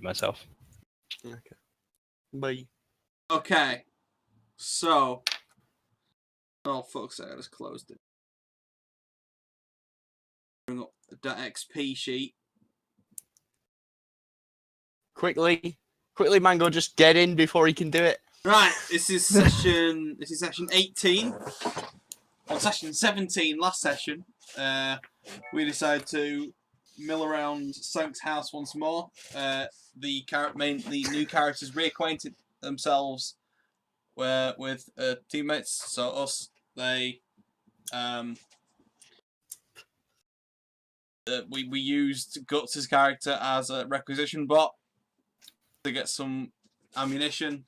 myself. Okay. Bye. Okay. So. Oh, fuck's sake, I just closed it. Bring up the .xp sheet. Quickly, Mango, just get in before he can do it. Right, this is session 18. On session 17, last session, we decided to mill around Sank's house once more. The new characters reacquainted themselves with teammates. So us, they, we used Guts' character as a requisition bot to get some ammunition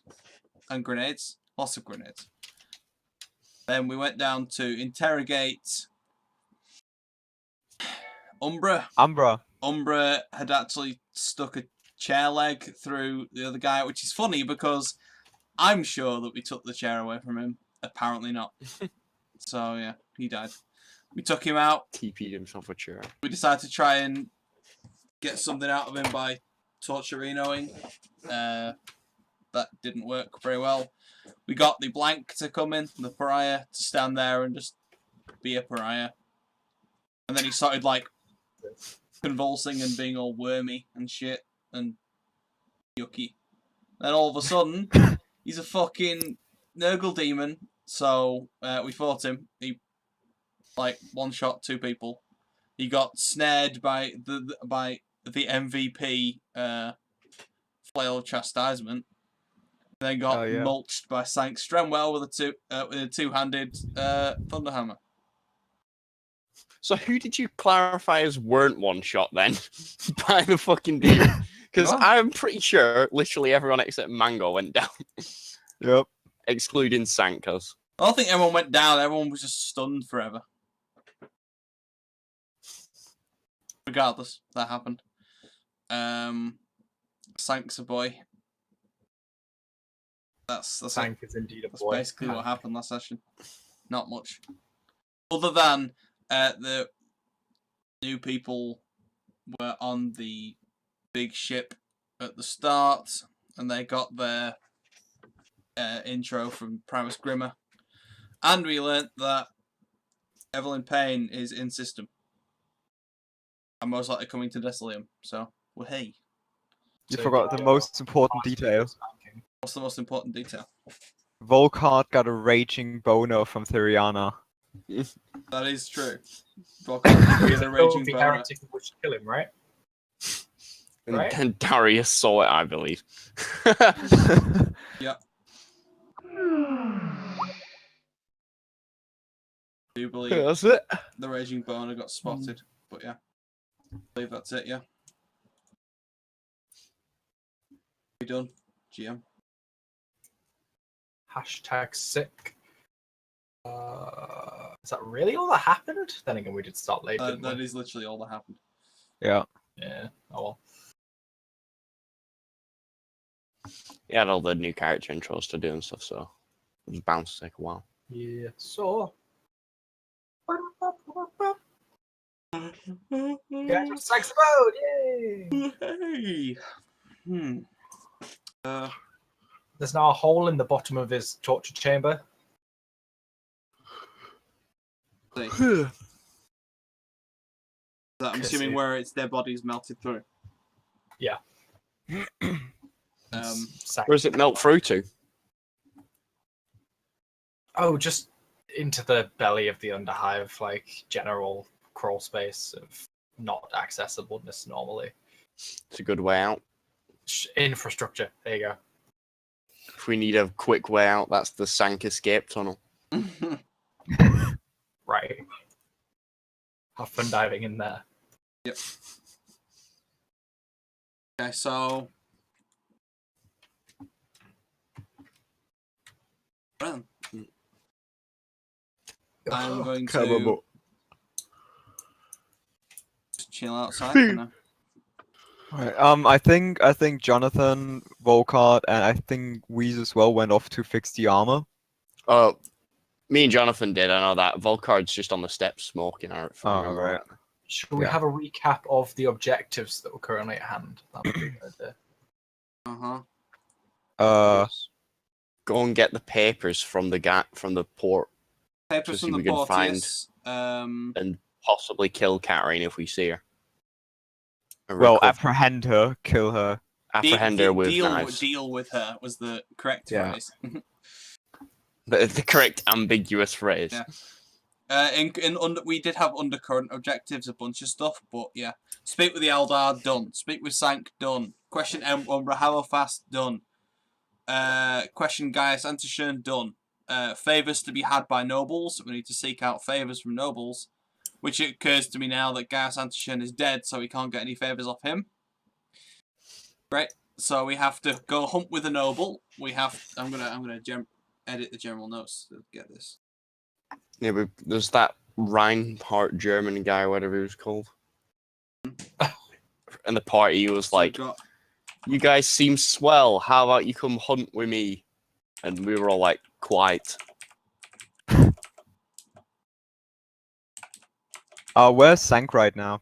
and grenades, lots of grenades. Then we went down to interrogate Umbra. Umbra had actually stuck a chair leg through the other guy, which is funny because I'm sure that we took the chair away from him. Apparently not. So yeah, he died. We took him out. TP'd himself a chair. We decided to try and get something out of him by torturinoing. That didn't work very well. We got the blank to come in, the pariah, to stand there and just be a pariah. And then he started, like, convulsing and being all wormy and shit and yucky. Then all of a sudden, he's a fucking Nurgle demon, so we fought him. He, like, one-shot 2 people. He got snared by the MVP flail of chastisement. Then got mulched by Sank Stremwell with a two-handed thunderhammer. So who did you clarify as weren't one shot then by the fucking demon? Because I'm pretty sure literally everyone except Mango went down. Yep. Excluding Sankas. I don't think everyone went down. Everyone was just stunned forever. Regardless, that happened. Sank's a boy. That's Sank is indeed a That's boy. basically what happened last session. Not much. Other than the new people were on the big ship at the start, and they got their intro from Primus Grimmer. And we learnt that Evelyn Payne is in system. And most likely coming to Desolium. So, well, hey. You forgot the most important detail. What's the most important detail? Volkart got a raging boner from Theriana. That is true. Volkart got a raging the boner. heretic would kill him, right? And then Darius saw it, I believe. Yep. Do you believe That's it? the raging boner got spotted? But yeah. I believe that's it, yeah. We done, GM. Hashtag sick. Is that really all that happened? Then again, we did start late. That is literally all that happened. Yeah. Yeah. Oh well. He had all the new character intros to do and stuff, so it was bound to take a while. Yeah. So. Yeah, sex mode! Yay! Hey. There's now a hole in the bottom of his torture chamber. I'm assuming where it's their bodies melted through. Yeah. Where does it melt through to? Oh, just into the belly of the underhive, like general crawl space of not accessibleness normally. It's a good way out. Infrastructure. There you go. If we need a quick way out, that's the Sank escape tunnel. Right. Have fun diving in there. Yep. Okay, so. Well, I'm going to just chill outside for now. Right, I think Jonathan, Volkart, and I think Wheeze as well went off to fix the armor. Me and Jonathan did, I know that. Volkart's just on the steps smoking. Right. Should we have a recap of the objectives that were currently at hand? That would be good. Uh-huh. Go and get the papers from the port. Papers See from if the we can port, find- yes. And possibly kill Katarina if we see her. And Well, recover- apprehend her, kill her. apprehend her with knives. Deal with her was the correct Yeah. phrase. The correct ambiguous phrase. Yeah. We did have undercurrent objectives, a bunch of stuff, but yeah. Speak with the Eldar, done. Speak with Sank, done. Question Umbra, how fast, done. Question Gaius Antishern, done. Favours to be had by nobles. We need to seek out favours from nobles. Which it occurs to me now that Gaius Antishern is dead, so we can't get any favours off him. Right. So we have to go hunt with a noble. I'm gonna edit the general notes to get this. Yeah, but there's that Reinhardt German guy, whatever he was called. And the party was like, you guys seem swell. How about you come hunt with me? And we were all like, quite. Where's Sank right now?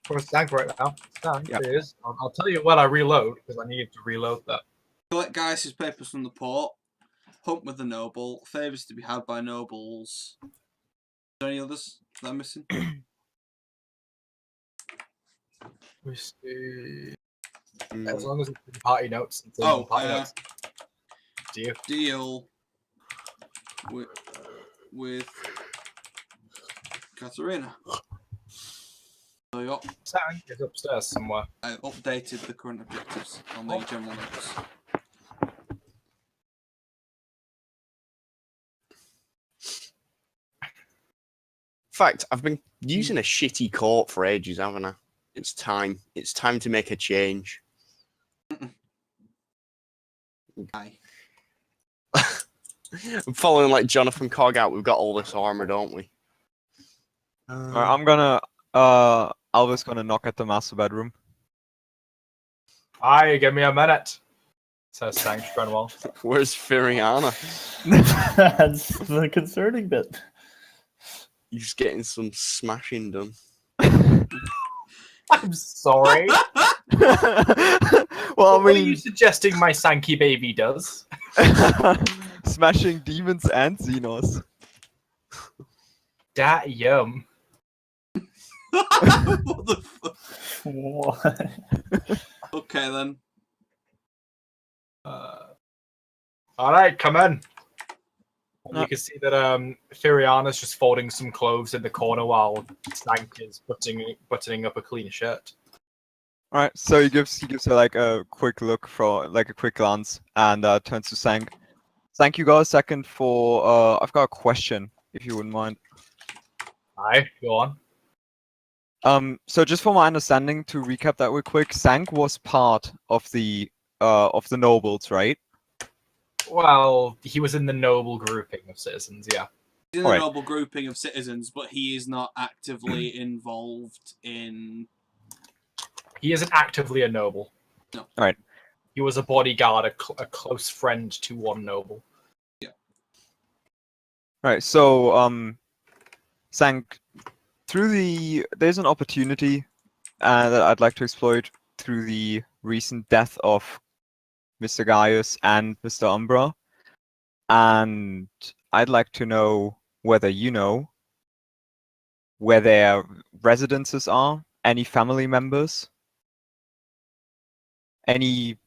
Where's Sank right now? Sank Yeah. is. I'll tell you when I reload, because I need to reload that. Collect Gaius' papers from the port. Hunt with the noble. Favours to be had by nobles. Are there any others that I'm missing? We see. As long as it's in party notes. It's in Oh, party notes. Deal with Katarina. So you got, Sank is upstairs somewhere. I updated the current objectives on the general notes. In fact, I've been using a shitty court for ages, haven't I? It's time. It's time to make a change. Aye. I'm following like Jonathan Cog out. We've got all this armor, don't we? Alright, I'm gonna. Alva's gonna knock at the master bedroom. Aye, give me a minute. Says Sank Trenwell. Where's Firiana? That's the concerning bit. He's getting some smashing done. I'm sorry. Well, What are you suggesting my Sanky baby does? smashing demons and Xenos. Dat yum. What the fuck? What? Okay then. Alright, come in. And No. you can see that Firiana's just folding some clothes in the corner while Sank is buttoning up a clean shirt. Alright, so he gives her like a quick look a quick glance and turns to Sank. Sank, you got a second for I've got a question, if you wouldn't mind. Aye, go on. So just for my understanding, to recap that real quick, Sank was part of the nobles, right? Well, he was in the noble grouping of citizens, yeah. He's in a Alright. noble grouping of citizens, but he is not actively involved in. He isn't actively a noble. No. Alright. He was a bodyguard, a close friend to one noble. Right, so Sank, there's an opportunity that I'd like to exploit through the recent death of Mr. Gaius and Mr. Umbra, and I'd like to know whether you know where their residences are, any family members, any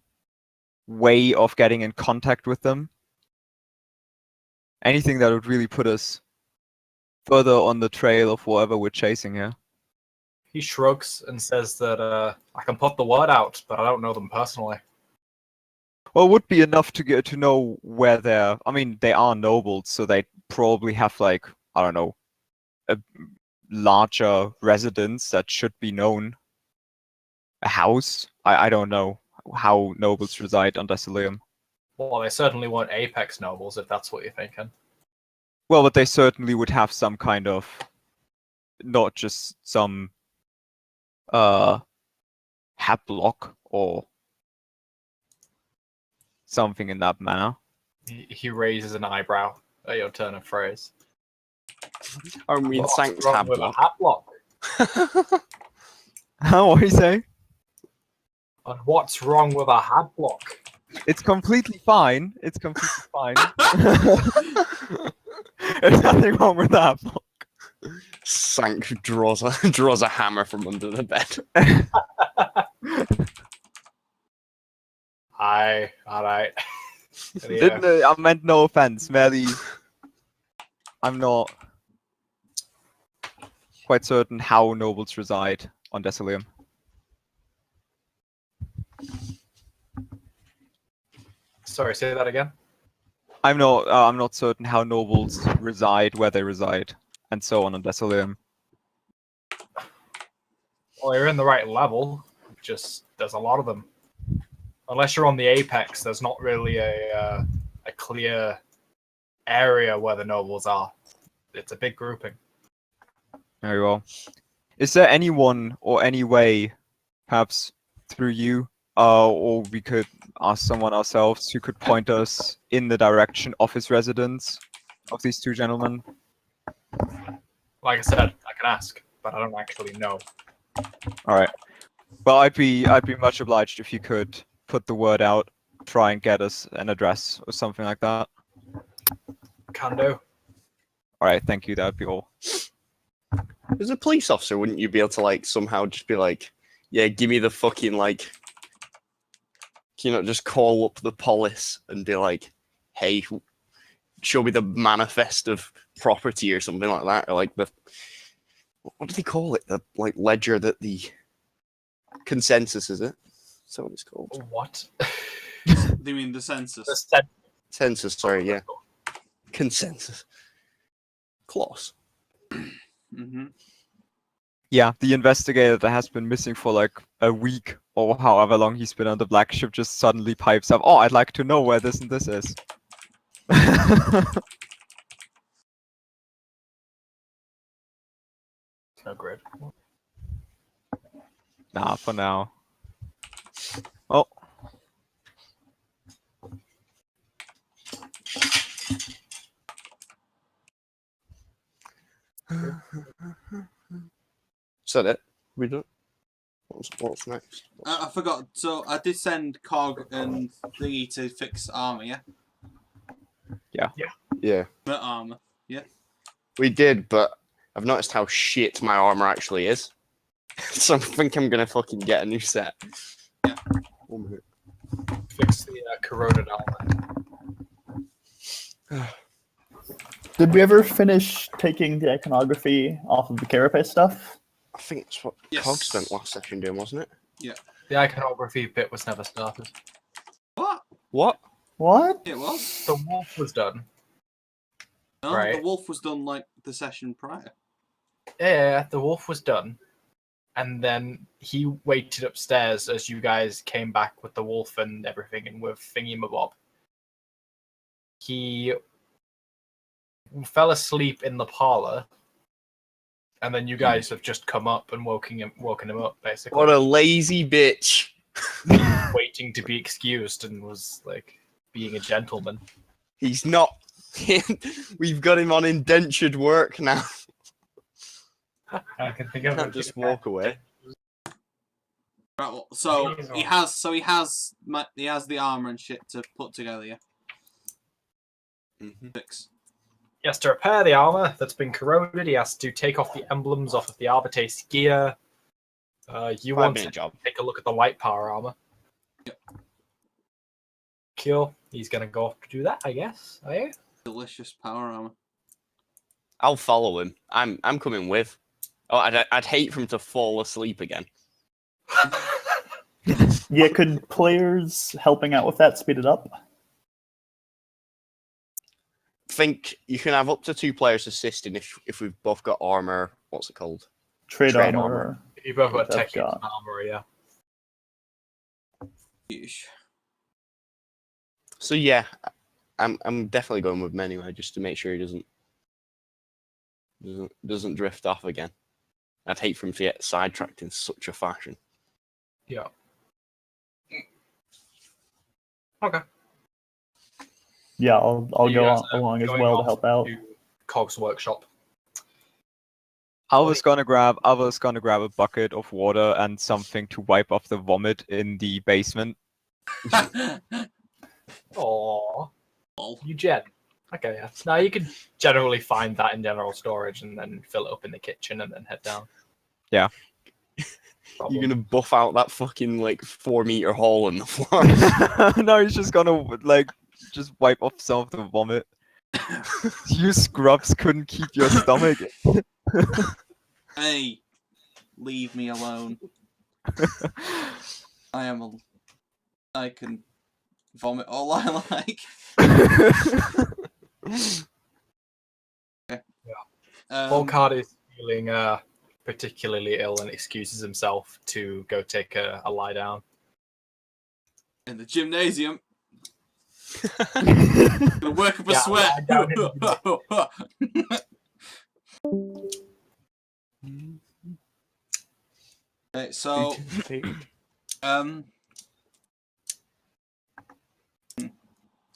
way of getting in contact with them, anything that would really put us further on the trail of whatever we're chasing here. He shrugs and says that I can put the word out, but I don't know them personally. Well, it would be enough to get to know where they're. I mean, they are nobles, so they probably have like, I don't know, a larger residence that should be known. A house. I don't know how nobles reside on Desilium. Well, they certainly weren't Apex nobles, if that's what you're thinking. Well, but they certainly would have some kind of, not just some hablock or something in that manner. He raises an eyebrow at your turn of phrase. I mean, What's Sank's wrong with a hablock. hat block? What do you say? And what's wrong with a hat block? It's completely fine. It's completely fine. There's nothing wrong with that. Sank draws a hammer from under the bed. Aye, alright. Didn't I meant no offense. Merely, I'm not quite certain how nobles reside on Desolium. Sorry, say that again. I'm not certain how nobles reside, where they reside, and so on Desolium. Well, you're in the right level. Just there's a lot of them. Unless you're on the apex, there's not really a clear area where the nobles are. It's a big grouping. Very well. Is there anyone or any way, perhaps through you, or we could ask someone ourselves who could point us in the direction of his residence of these two gentlemen? Like I said, I can ask, but I don't actually know. All right. Well, I'd be much obliged if you could put the word out, try and get us an address or something like that. Can do. All right, thank you. That'd be all. As a police officer, wouldn't you be able to like somehow just be like, yeah, give me the fucking like, can you not just call up the police and be like, hey, show me the manifest of property or something like that, or like the, what do they call it? The like ledger that the consensus, is it? Is that what it's called? What? Do you mean the census? Census, sorry, yeah. Consensus. Close. Mm-hmm. Yeah, the investigator that has been missing for like a week or however long he's been on the black ship just suddenly pipes up. Oh, I'd like to know where this and this is. No grid. Nah, for now. Oh. Is that it? We done? What's next? I forgot. So I did send Cog and Thingy to fix armor, yeah? Yeah, The armor. we did, but I've noticed how shit my armor actually is. So I think I'm gonna fucking get a new set. Yeah. 1 minute. Fix the corroded armor. Did we ever finish taking the iconography off of the carapace stuff? I think it's what Yes. Cog spent last session doing, wasn't it? The iconography bit was never started. What? What? What? It was? The wolf was done. No, Right. the wolf was done like the session prior. Yeah, the wolf was done. And then he waited upstairs as you guys came back with the wolf and everything and with Thingy-mabob. He fell asleep in the parlor, and then you guys have just come up and woken him up, basically. What a lazy bitch. Waiting to be excused and was like being a gentleman. He's not. We've got him on indentured work now. I can think of Can't just walk away. Right. Well, so Jeez, he has the armor and shit to put together. Yeah. Mm-hmm. Fix. He has to repair the armor that's been corroded. He has to take off the emblems off of the Arbitrace gear. You want to Five-minute job. take a look at the light power armor. Yep. Cool. He's gonna go off to do that, I guess. Are you? Delicious power armor. I'll follow him. I'm coming with. Oh, I'd hate for him to fall asleep again. Yeah, could players helping out with that speed it up? Think you can have up to 2 players assisting if we've both got armor. What's it called? Trade Trade armor. You both got That's tech got- armor, yeah. Yeesh. So yeah, I'm definitely going with him anyway, just to make sure he doesn't drift off again. I'd hate for him to get sidetracked in such a fashion. Yeah. Okay. Yeah, I'll You go guys on, are along as going well to off help out. to Cog's workshop. I was gonna grab a bucket of water and something to wipe off the vomit in the basement. Aww. Lol. You gen. Okay, yeah. Now you could generally find that in general storage and then fill it up in the kitchen and then head down. Yeah. You're gonna buff out that fucking like 4-meter hole in the floor. No, he's just gonna like just wipe off some of the vomit. You scrubs couldn't keep your stomach. Hey, leave me alone. I can vomit all I like. Volkard is feeling particularly ill and excuses himself to go take a lie down. In the gymnasium. Gonna work up a Yeah, sweat. lie down in the Okay, so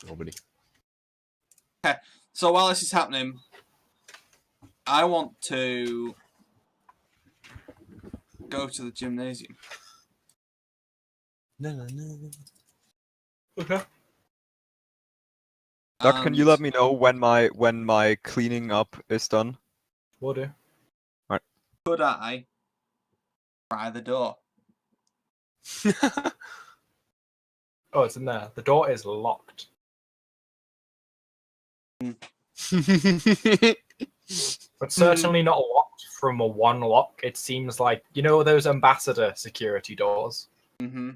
Nobody. so while this is happening, I want to go to the gymnasium. No. Okay. Doc, can you And let me know when my cleaning up is done? Will do. could I try the door? Oh, it's in there. The door is locked. But certainly not locked from a one lock. It seems like, you know, those ambassador security doors? Mm-hmm.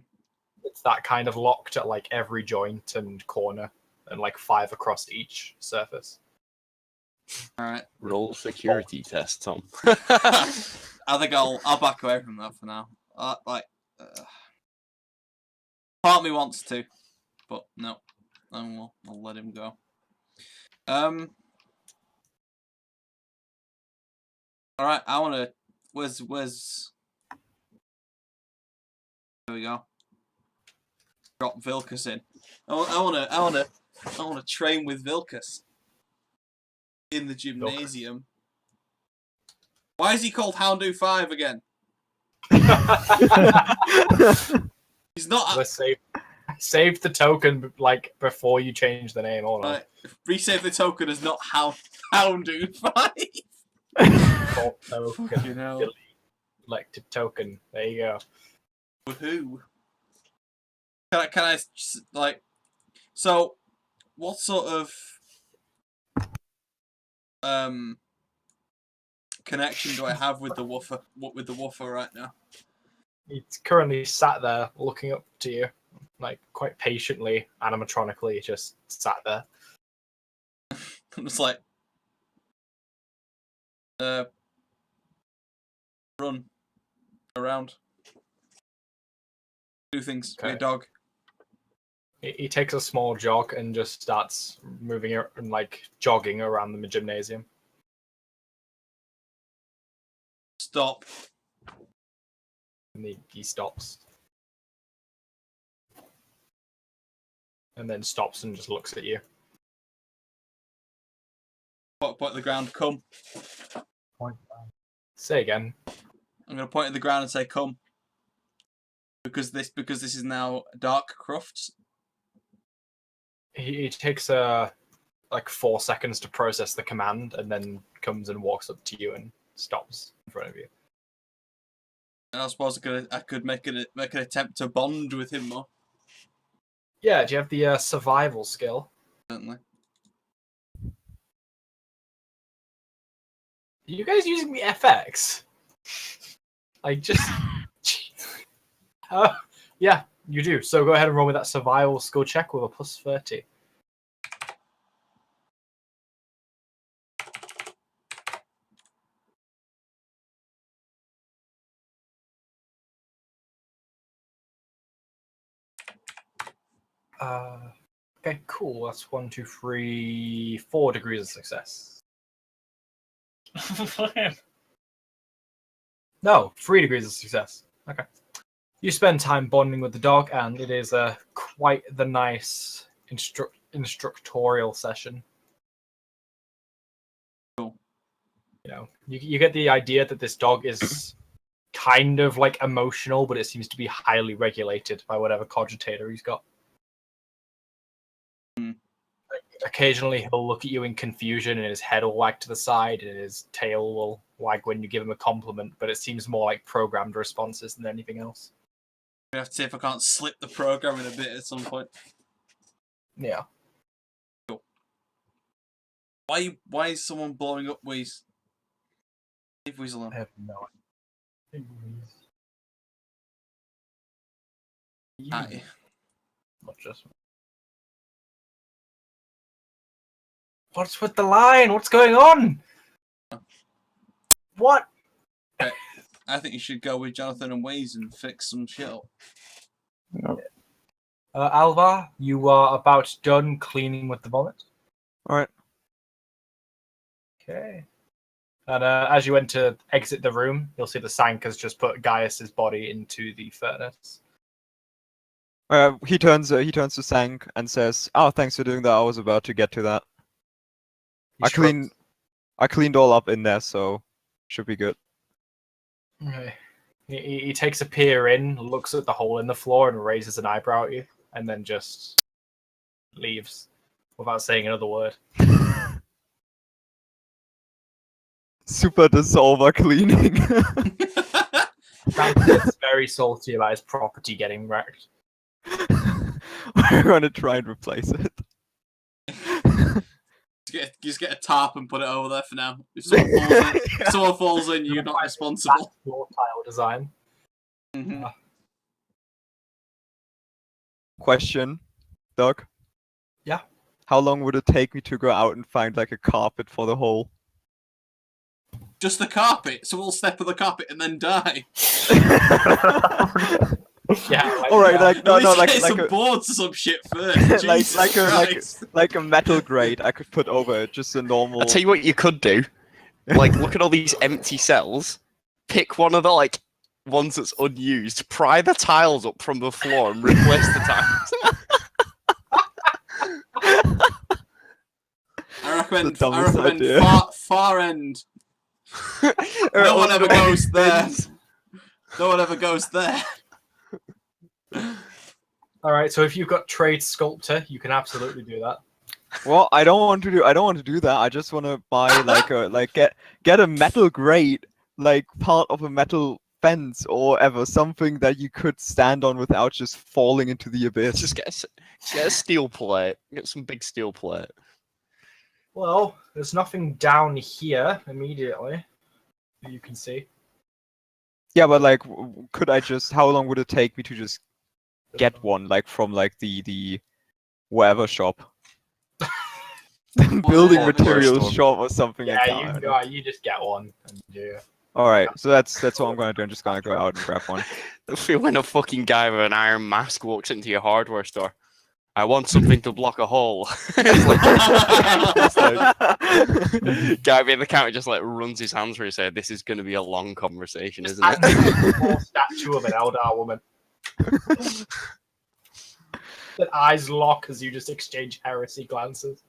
It's that kind of locked at like every joint and corner and like 5 across each surface. All right. Roll security test, Tom. I think I'll back away from that for now. Part of me wants to, but no, I'll let him go. All right. I want to. Where's? There we go. Got Vilkas in. I want to train with Vilkas in the gymnasium. Why is he called Houndu 5 again? He's not. Let's save the token like before you change the name. Hold on. Right. Resave the token as not Houndu 5. Default token. You know. Delete elected token. There you go. Woohoo. Can I like? So, what sort of connection do I have with the woofer? With the woofer right now? He's currently sat there looking up to you, like quite patiently, animatronically, just sat there. I'm just like, run around, do things. Be a Okay. dog. He takes a small jog and just starts moving and like jogging around the gymnasium. Stop. And he stops. And then stops and just looks at you. Point at the ground. Come. Say again. I'm gonna point at the ground and say, "Come." Because this is now Dark Crufts. He takes like 4 seconds to process the command and then comes and walks up to you and stops in front of you. And I suppose I could make an attempt to bond with him more. Yeah, do you have the survival skill? Certainly. Are you guys using the FX? Like, just... yeah, you do. So go ahead and roll with that survival skill check with a plus 30. Okay, cool. That's 1, 2, 3, 4 degrees of success. No, 3 degrees of success. Okay. You spend time bonding with the dog, and it is quite the nice instructorial session. Cool. You know, you get the idea that this dog is kind of like emotional, but it seems to be highly regulated by whatever cogitator he's got. Like, occasionally he'll look at you in confusion and his head will wag to the side and his tail will wag when you give him a compliment, but it seems more like programmed responses than anything else. I have to see if I can't slip the program in a bit at some point. Yeah. Cool. Why is someone blowing up Wheeze? Leave Wheeze alone. I have no idea. Hi. Not just. What's with the line? What's going on? What? I think you should go with Jonathan and Wheeze and fix some shit up. Alva, you are about done cleaning with the vomit. Alright. Okay. And as you exit the room, you'll see the Sank has just put Gaius's body into the furnace. He turns to Sank and says, "Oh, thanks for doing that. I was about to get to that. He I cleaned all up in there, so should be good." Okay. He takes a peer in, looks at the hole in the floor, and raises an eyebrow at you, and then just leaves without saying another word. Super dissolver cleaning. Sank very salty about his property getting wrecked. We're gonna try and replace it. Just get a tarp and put it over there for now. If someone falls in, you're not responsible. Floor tile design. Mm-hmm. Question, Doug. Yeah. How long would it take me to go out and find like a carpet for the hole? Just the carpet, so we'll step on the carpet and then die. Yeah. All right, like no, At least like get some a boards or some shit first. like a metal grate I could put over it, just a normal. I'll tell you what you could do. Like, look at all these empty cells. Pick one of the like ones that's unused. Pry the tiles up from the floor and replace the tiles. I recommend idea. far end. No one ever goes there. No one ever goes there. All right. So if you've got trade sculptor, you can absolutely do that. Well, I don't want to do that. I just want to buy get a metal grate, like part of a metal fence or whatever, something that you could stand on without just falling into the abyss. Just get a steel plate. Get some big steel plate. Well, there's nothing down here immediately that you can see. Yeah, but like, could I just? How long would it take me to just get one, like from like the whatever shop, building Well, materials shop or something like Yeah, that? you just get one. And yeah. All right, so that's what I'm gonna do. I'm just gonna go out and grab one. I feel when a fucking guy with an iron mask walks into your hardware store. I want something to block a hole. It's like, guy behind the counter just like runs his hands through his head. This is going to be a long conversation, isn't it? A statue of an Eldar woman. That eyes lock as you just exchange heresy glances.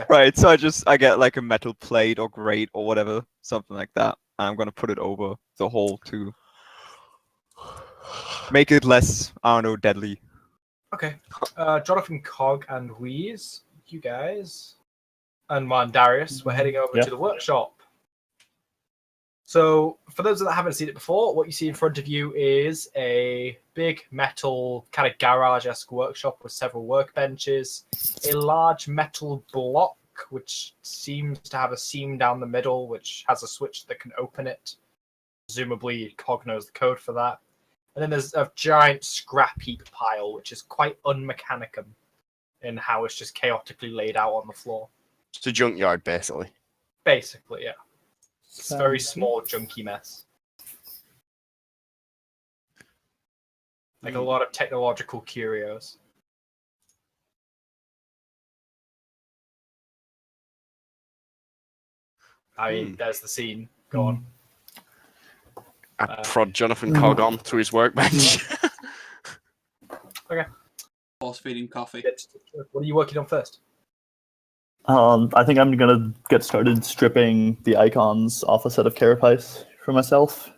Right, so I get like a metal plate or grate or whatever, something like that. And I'm gonna put it over the hole to make it less, I don't know, deadly. Okay. Jonathan, Cog, and Wheeze, you guys, and Darius, we're heading over to the workshop. So, for those that haven't seen it before, what you see in front of you is a big metal kind of garage-esque workshop with several workbenches, a large metal block which seems to have a seam down the middle, which has a switch that can open it. Presumably, Cog knows the code for that. And then there's a giant scrap heap pile, which is quite unmechanicum in how it's just chaotically laid out on the floor. It's a junkyard, basically. Basically, yeah. It's a very small, junky mess. Like a lot of technological curios. I mean, there's the scene. Go on. I prod Jonathan Cog on to his workbench. Okay. Force feeding coffee. What are you working on first? I think I'm gonna get started stripping the icons off a set of carapace for myself.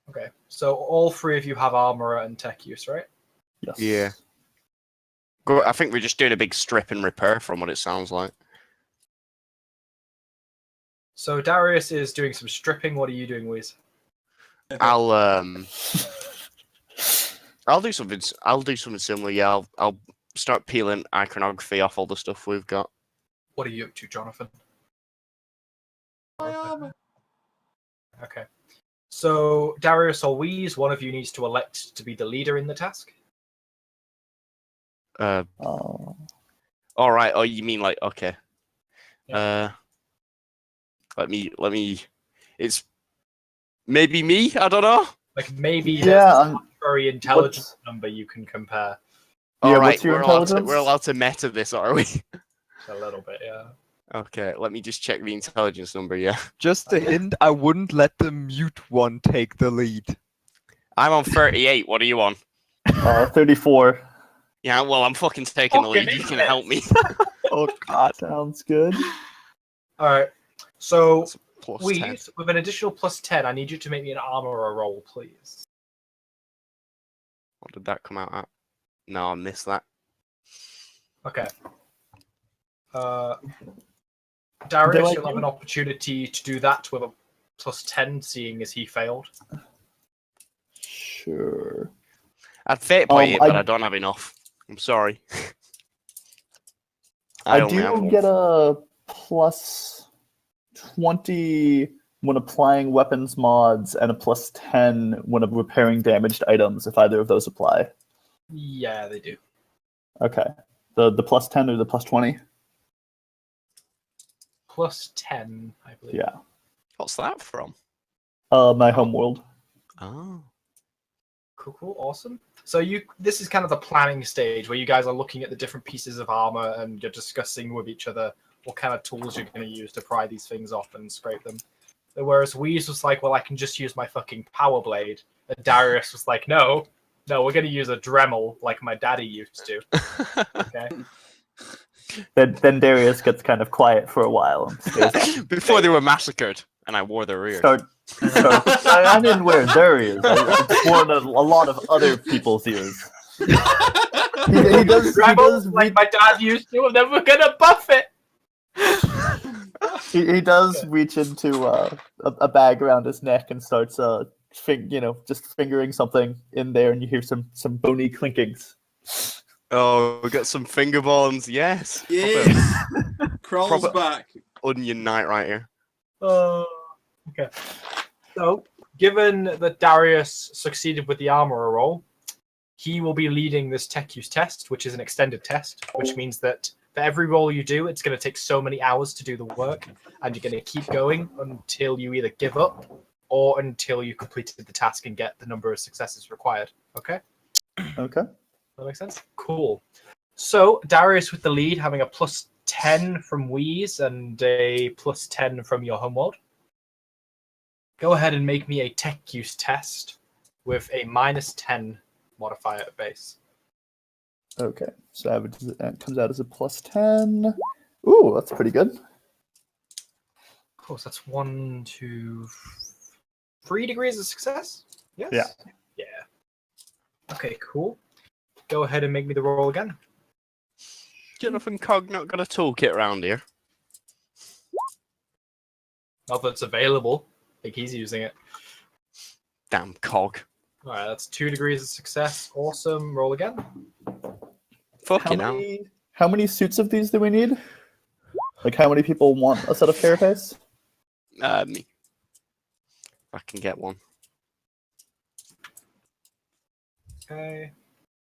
Okay, so all three of you have armor and tech use, right? Yes. Yeah. Go, I think we're just doing a big strip and repair from what it sounds like. So Darius is doing some stripping. What are you doing, Wiz? I'll do something. I'll do something similar. Yeah, I'll start peeling iconography off all the stuff we've got. What are you up to, Jonathan? My armor. Okay. So Darius or Wheeze, one of you needs to elect to be the leader in the task. Oh. All right. Oh, you mean like okay? Yeah. Let me. It's maybe me. I don't know. Like maybe Yeah, there's I'm- a very intelligent what's- number you can compare. Yeah, All right, what's your we're allowed intelligence? we're allowed to meta this, are we? A little bit, yeah. Okay. Let me just check the intelligence number. Yeah, Just a hint, I wouldn't let the mute one take the lead. I'm on 38. What are you on? 34. Yeah. Well, I'm fucking taking the Fucking lead. You can idiot. help me. Oh god. Sounds good. All right. So That's plus 10. Wheeze, with an additional +10, I need you to make me an armor roll, please. What did that come out at? No, I missed that. Okay. Darius, Do I you'll have do- an opportunity to do that with a +10, seeing as he failed. Sure. I'd fate point it, but I- I don't have enough. I'm sorry. I only have do one. get a +20 when applying weapons mods and a +10 when repairing damaged items, if either of those apply. Yeah, they do. Okay. The +10 or the +20? +10, I believe. Yeah. What's that from? My homeworld. Oh. Cool, awesome. So this is kind of the planning stage where you guys are looking at the different pieces of armor and you're discussing with each other what kind of tools you're going to use to pry these things off and scrape them. Whereas Wheeze was like, well, I can just use my fucking power blade. And Darius was like, no, we're going to use a Dremel like my daddy used to. Okay. Then Darius gets kind of quiet for a while and stares. Before they were massacred, and I wore their ears. I didn't wear their ears. I wore a lot of other people's ears. He does Dremel like my dad used to, and then we're going to buff it. he does reach into a bag around his neck and starts just fingering something in there, and you hear some bony clinkings. Oh, we got some finger bones. Yes. Yeah. Crawls proper- back. Onion night right here. Okay. So, given that Darius succeeded with the armorer roll, he will be leading this tech use test, which is an extended test, which means that for every roll you do, it's going to take so many hours to do the work, and you're going to keep going until you either give up or until you completed the task and get the number of successes required. Okay? Okay. That makes sense? Cool. So, Darius with the lead, having a +10 from Wheeze and a +10 from your homeworld. Go ahead and make me a tech use test with a -10 modifier at base. Okay. So it comes out as a +10. Ooh, that's pretty good. Cool. So that's 1, 2, 3 degrees of success? Yes? Yeah. Yeah. Okay, cool. Go ahead and make me the roll again. Jonathan Cog not got a toolkit around here. Not that it's available. I think he's using it. Damn Cog. Alright, that's 2 degrees of success. Awesome. Roll again. Fucking hell. How many suits of these do we need? Like, how many people want a set of carapace? Me. I can get one. Okay.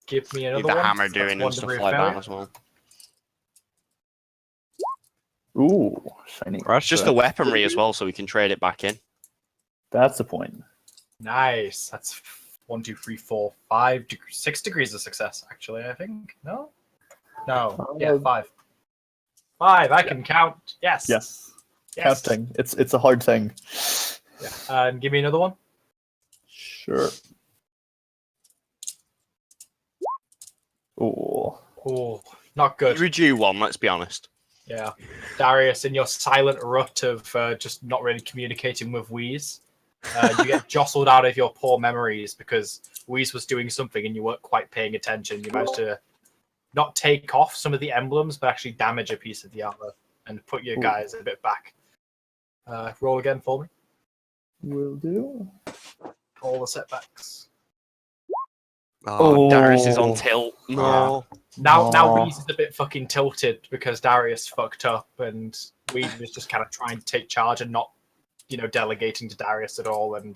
Give me another Need the one. hammer That's doing 1 and stuff degree of like that failure. as well. Ooh, shiny. Rush Just the weaponry as well, so we can trade it back in. That's the point. Nice. That's 1, 2, 3, 4, 5, 6 degrees of success, actually, I think. No? No. Yeah, 5. 5. I can count. Yes. Yes. Yes. Counting. It's a hard thing. Yeah. And give me another one. Sure. Ooh. Oh, not good. You're due one, let's be honest. Yeah. Darius, in your silent rut of just not really communicating with Wheeze, you get jostled out of your poor memories because Wheeze was doing something and you weren't quite paying attention. You managed to not take off some of the emblems, but actually damage a piece of the armor and put your guys a bit back. Roll again for me. Will do. All the setbacks. Oh, Darius is on Oh. tilt. No. Now Aw. Wheeze is a bit fucking tilted because Darius fucked up and Wheeze was just kind of trying to take charge and not, delegating to Darius at all, and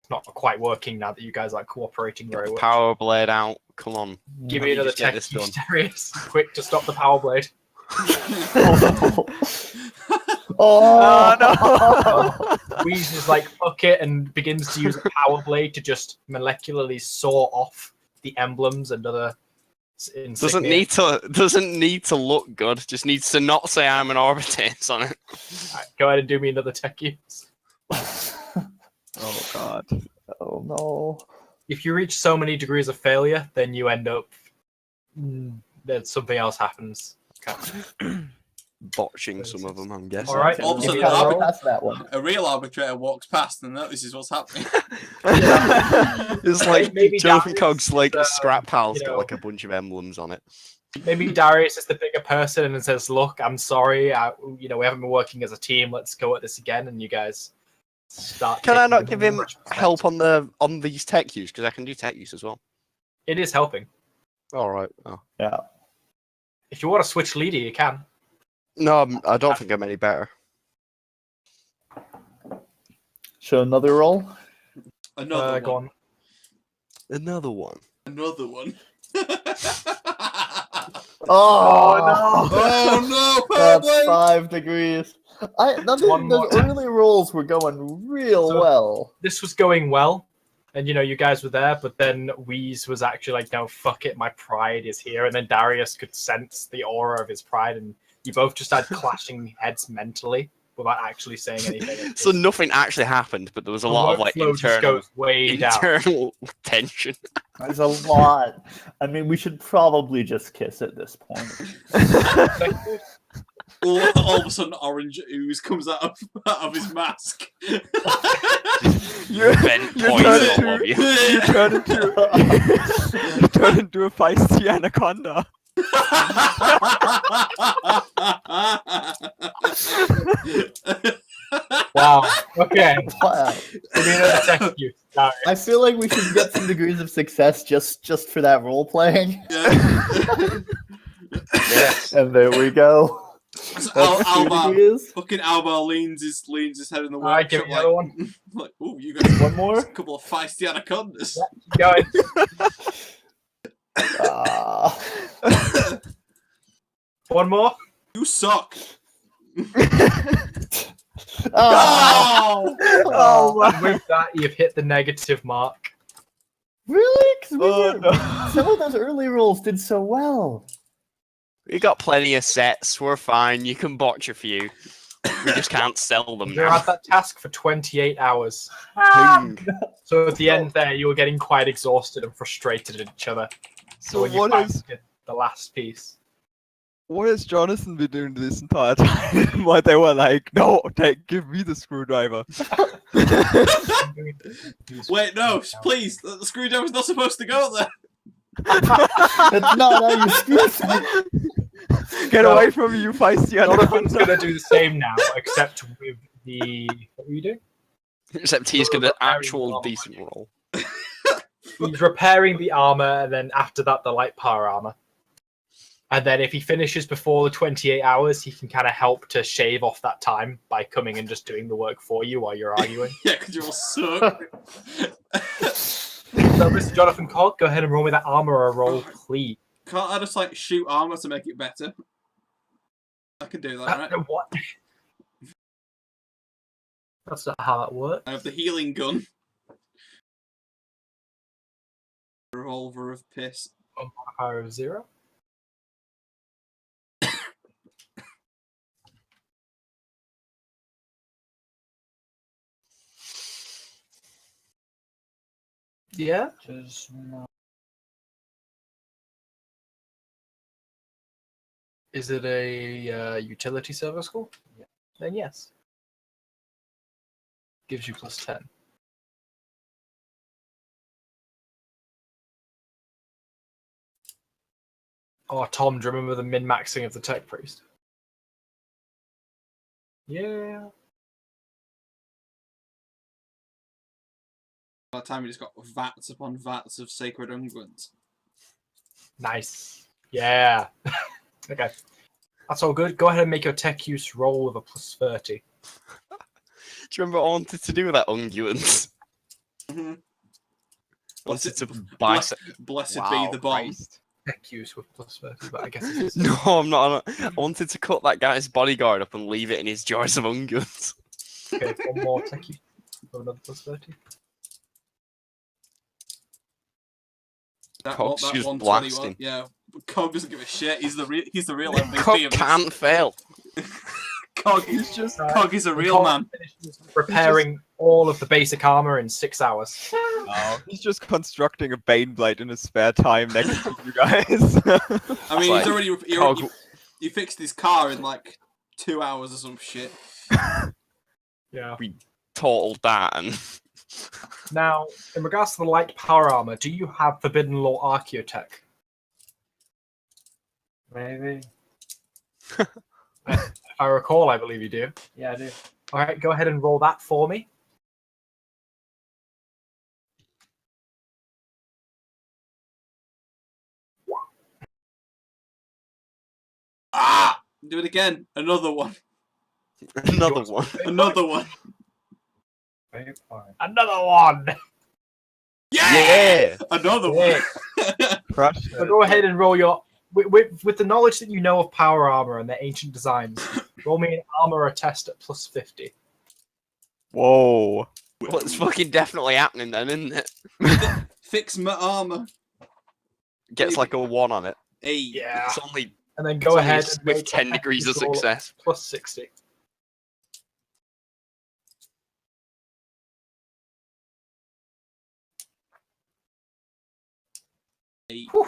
it's not quite working now that you guys are cooperating very well. Power blade out. Come on. Give Let me me another just get tech this use, done. Darius. Quick to stop the power blade. Oh, no! Wheeze is like, fuck it, and begins to use a power blade to just molecularly saw off the emblems and other insignia. Doesn't need to look good. Just needs to not say I'm an Orbitus on it. Right, go ahead and do me another tech use. Oh god. Oh no. If you reach so many degrees of failure, then you end up that something else happens. Okay. Botching some of them, I'm guessing. All right. All of a Give sudden, me a the roll. Past that one. a real arbitrator walks past and notices what's happening. It's like Maybe Jonathan Darius Cog's like is, scrap pal's you got know- like a bunch of emblems on it. Maybe Darius is the bigger person and says, "Look, I'm sorry. We haven't been working as a team. Let's go at this again." And you guys start. Can I taking not a give him retrospect. help on these tech use? Because I can do tech use as well. It is helping. All right. Oh. Yeah. If you want to switch leader, you can. No, I don't think I'm any better. Show another roll. Another Go one. on. Another one. Another one. Oh, Oh no! That's Powerblade! 5 degrees. One more Those early rolls were going real So- well. This was going well, and you guys were there. But then Wheeze was actually like, "No, fuck it. My pride is here." And then Darius could sense the aura of his pride, and you both just had clashing heads mentally without actually saying anything. So nothing actually happened, but there was a The lot of like workflow just internal goes way down. tension. There's a lot. I mean, we should probably just kiss at this point. All of a sudden, orange ooze comes out of his mask. You're, Vent you poison turn all of into, you. you turn into, you turn into a feisty anaconda. Wow. Okay. Wow. Give me another tech use. Darius. I feel like we should get some degrees of success just for that role playing. Yeah. Yes. And there we go. So That's 2 Alba, degrees. fucking Alba leans his head in the Alright, give workshop me another one. like, oh, you guys One more. a couple of feisty anacondas. Yeah. Keep going. Ah. One more. You suck. Ah. Oh! And with that, you've hit the negative mark. Really? 'Cause Oh, no. some of those early rolls did so well. We got plenty of sets. We're fine. You can botch a few. We just can't sell them You're now. at that task for 28 hours. Ping. So at the end there, you were getting quite exhausted and frustrated at each other. So So when you what finally is did the last piece. what has Jonathan been doing this entire time? Why they were like, no, give me the screwdriver. Wait, no, please. The screwdriver's not supposed to go there. That's not how you screw things. Get No. away from me, you feisty Jonathan's anaconda. going to do the same now, except with the... What were you doing? Except he's got an actual decent roll. He's repairing the armor, and then after that, the light power armor. And then if he finishes before the 28 hours, he can kind of help to shave off that time by coming and just doing the work for you while you're arguing. Yeah, because you all suck. So, Mr. Jonathan Cog, go ahead and roll me that armor roll, please. Can't I just like shoot armor to make it better? I can do that, right? What? That's not how that works. I have the healing gun. Revolver of piss. Power of 0. Yeah. Is it a utility server school? Yeah. Then yes. Gives you +10. Oh, Tom, do you remember the min-maxing of the tech priest? Yeah. By the time we just got vats upon vats of sacred unguents. Nice. Yeah. Okay. That's all good. Go ahead and make your tech use roll with a +30. Do you remember what I wanted to do with that unguent? Mm-hmm. Wanted to buy. Blessed Wow, be the bomb. Christ. Tech use with +30, but I guess it's No, I'm not. I wanted to cut that guy's bodyguard up and leave it in his jars of unguents. okay. One more tech use with another +30. Cog's that just 121. blasting. Yeah, Cog doesn't give a shit. He's the real MVP Cog of this. can't fail. Cog is a real man. Repairing all of the basic armor in 6 hours. Oh, he's just constructing a Baneblade in his spare time next to you guys. I mean, Like, he fixed his car in like 2 hours or some shit. Yeah. Totaled that and. Now, in regards to the light power armor, do you have Forbidden Law Archaeotech? Maybe. If I recall, I believe you do. Yeah, I do. All right, go ahead and roll that for me. Ah! Do it again. Another one. Another one. Another one. Very fine. Another one! Yeah! Another Yeah. one. Crush So go ahead and roll your... With the knowledge that you know of power armor and their ancient designs, roll me an armor test at +50. Whoa. Well, it's fucking definitely happening then, isn't it? Fix my armor. Gets like a 1 on it. Hey. Yeah. It's only And then go ahead and with make 10 a degrees of roll at success. +60. Hey. Whew.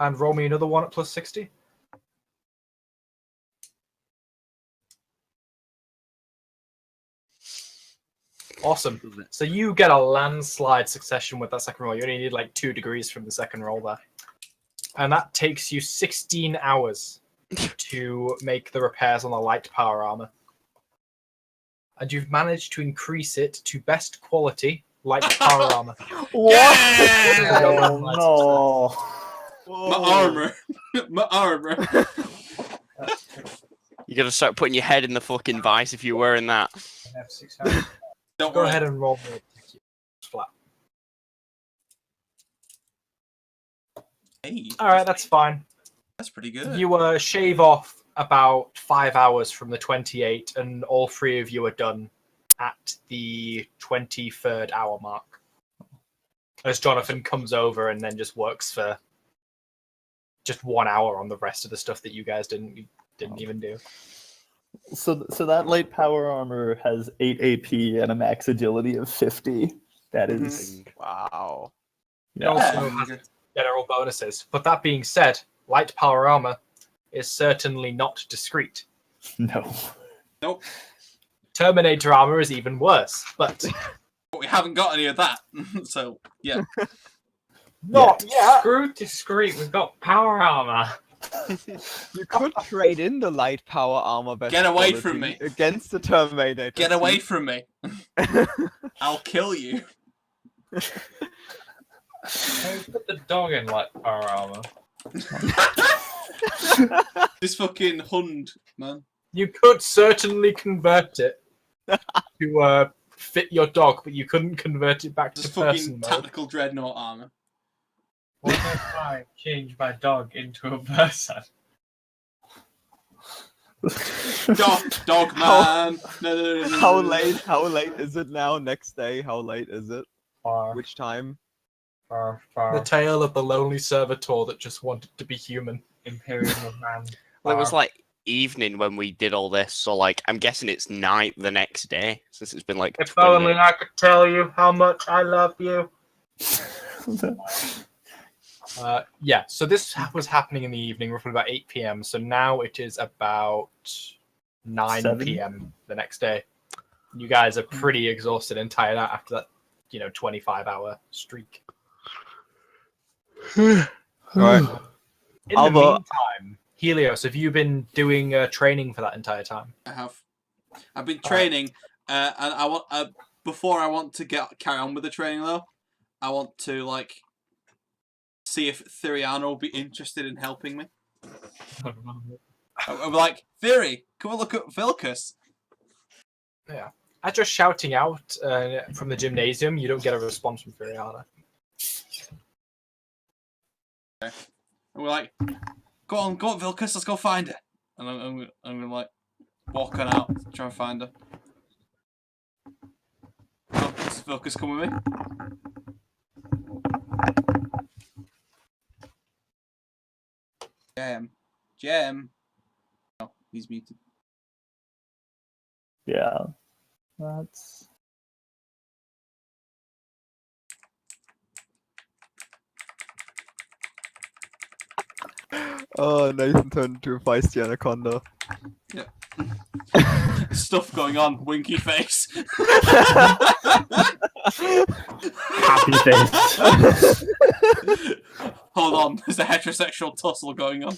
And roll me another one at +60. Awesome. So you get a landslide succession with that second roll. You only need like 2 degrees from the second roll there. And that takes you 16 hours to make the repairs on the light power armor. And you've managed to increase it to best quality light power armor. Yeah! Oh, no. My armor. My armor. You gotta start putting your head in the fucking vice if you're wearing that. I have 6 hours. Don't Go worry. ahead and roll me a flat. Hey, All right, that's fine. that's pretty good. You shave off about 5 hours from the 28, and all 3 of you are done at the 23rd hour mark. As Jonathan comes over and then just works for just 1 hour on the rest of the stuff that you guys didn't even do. So that light power armor has 8 AP and a max agility of 50. That is Wow. It also has general bonuses. But that being said, light power armor is certainly not discreet. no. Nope. Terminator armor is even worse, but But we haven't got any of that. So, yeah. not yet. Screw discreet, we've got power armor. You could trade in the light power armor best Get away quality from me. against the Terminator. Get away from me. I'll kill you. Hey, put the dog in like power armor. This fucking Hund, man. You could certainly convert it to fit your dog, but you couldn't convert it back This to fucking person mode. tactical dreadnought armor. What if I change my dog into a person? Dog man. No. How late is it now? Next day? How late is it? Far, Which time? far, The far. tale of the lonely servitor that just wanted to be human. Imperium of Man. Well, it was Far. like evening when we did all this, so like I'm guessing it's night the next day since it's been like. If 20 only I could tell you how much I love you. Yeah, so this was happening in the evening, roughly about 8 p.m. So now it is about 9 7? p.m. the next day. You guys are pretty exhausted and tired out after that, 25-hour streak. Right. In I'll the vote- meantime, Helios, have you been doing training for that entire time? I have. I've been training, and I want before I want to carry on with the training though, I want to see if Theriana will be interested in helping me. I'm like, Theory, come and look at Vilcus. Yeah. At just shouting out from the gymnasium, you don't get a response from Furiana. And we're like, go on, Vilcus, let's go find her. And I'm gonna like walk on out, try and find her. Oh, does Vilcus come with me? Jem. Oh, he's muted. Yeah, that's. Oh, Nathan turned into a feisty anaconda. Stuff going on, winky face. Happy face. Hold on, there's a heterosexual tussle going on.